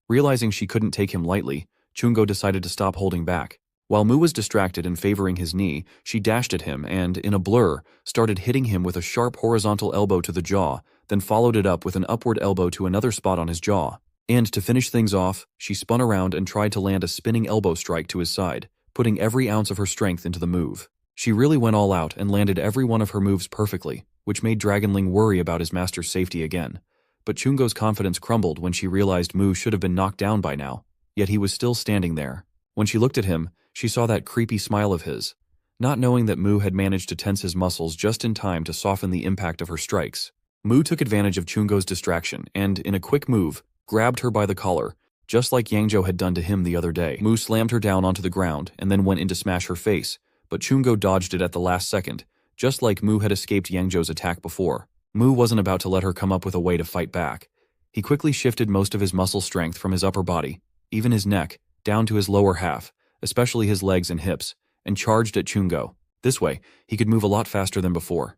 Realizing she couldn't take him lightly, Chungo decided to stop holding back. While Mu was distracted and favoring his knee, she dashed at him and, in a blur, started hitting him with a sharp horizontal elbow to the jaw, then followed it up with an upward elbow to another spot on his jaw. And to finish things off, she spun around and tried to land a spinning elbow strike to his side, putting every ounce of her strength into the move. She really went all out and landed every one of her moves perfectly, which made Dragonling worry about his master's safety again. But Chungo's confidence crumbled when she realized Mu should have been knocked down by now, yet he was still standing there. When she looked at him, she saw that creepy smile of his, not knowing that Mu had managed to tense his muscles just in time to soften the impact of her strikes. Mu took advantage of Chungo's distraction and, in a quick move, grabbed her by the collar, just like Yangzhou had done to him the other day. Mu slammed her down onto the ground and then went in to smash her face, but Chungo dodged it at the last second, just like Mu had escaped Yangzhou's attack before. Mu wasn't about to let her come up with a way to fight back. He quickly shifted most of his muscle strength from his upper body, even his neck, down to his lower half, especially his legs and hips, and charged at Chungo. This way, he could move a lot faster than before.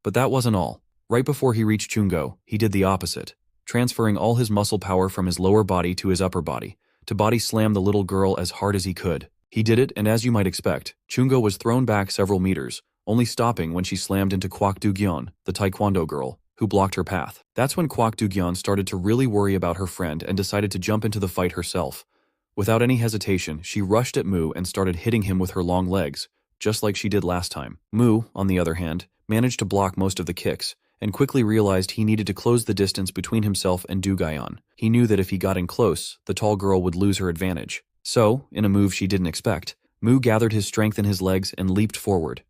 But that wasn't all. Right before he reached Chungo, he did the opposite, transferring all his muscle power from his lower body to his upper body, to body slam the little girl as hard as he could. He did it, and as you might expect, Chungo was thrown back several meters, only stopping when she slammed into Kwak Du-gyeon, the taekwondo girl. who blocked her path. That's when Kwak Dugyeon started to really worry about her friend and decided to jump into the fight herself. Without any hesitation, she rushed at Mu and started hitting him with her long legs, just like she did last time. Mu, on the other hand, managed to block most of the kicks, and quickly realized he needed to close the distance between himself and Dugyeon. He knew that if he got in close, the tall girl would lose her advantage. So, in a move she didn't expect, Mu gathered his strength in his legs and leaped forward.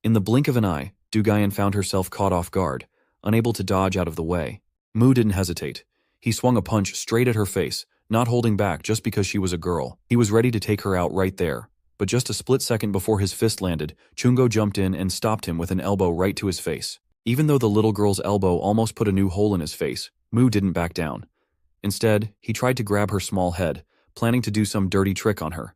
In the blink of an eye, Dugyeon found herself caught off guard, unable to dodge out of the way. Mu didn't hesitate. He swung a punch straight at her face, not holding back just because she was a girl. He was ready to take her out right there. But just a split second before his fist landed, Chungo jumped in and stopped him with an elbow right to his face. Even though the little girl's elbow almost put a new hole in his face, Mu didn't back down. Instead, he tried to grab her small head, planning to do some dirty trick on her.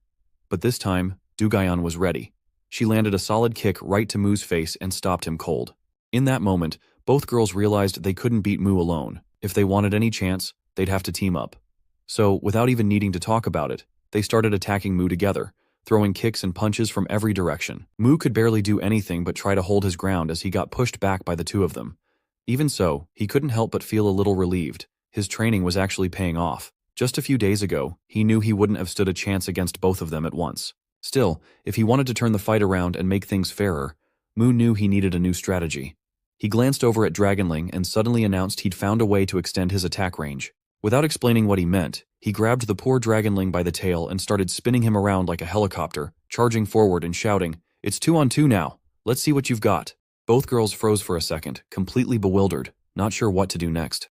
But this time, Dugyeon was ready. She landed a solid kick right to Mu's face and stopped him cold. In that moment, both girls realized they couldn't beat Mu alone. If they wanted any chance, they'd have to team up. So, without even needing to talk about it, they started attacking Mu together, throwing kicks and punches from every direction. Mu could barely do anything but try to hold his ground as he got pushed back by the two of them. Even so, he couldn't help but feel a little relieved. His training was actually paying off. Just a few days ago, he knew he wouldn't have stood a chance against both of them at once. Still, if he wanted to turn the fight around and make things fairer, Mu knew he needed a new strategy. He glanced over at Dragonling and suddenly announced he'd found a way to extend his attack range. Without explaining what he meant, he grabbed the poor Dragonling by the tail and started spinning him around like a helicopter, charging forward and shouting, "It's 2-on-2 now. Let's see what you've got." Both girls froze for a second, completely bewildered, not sure what to do next.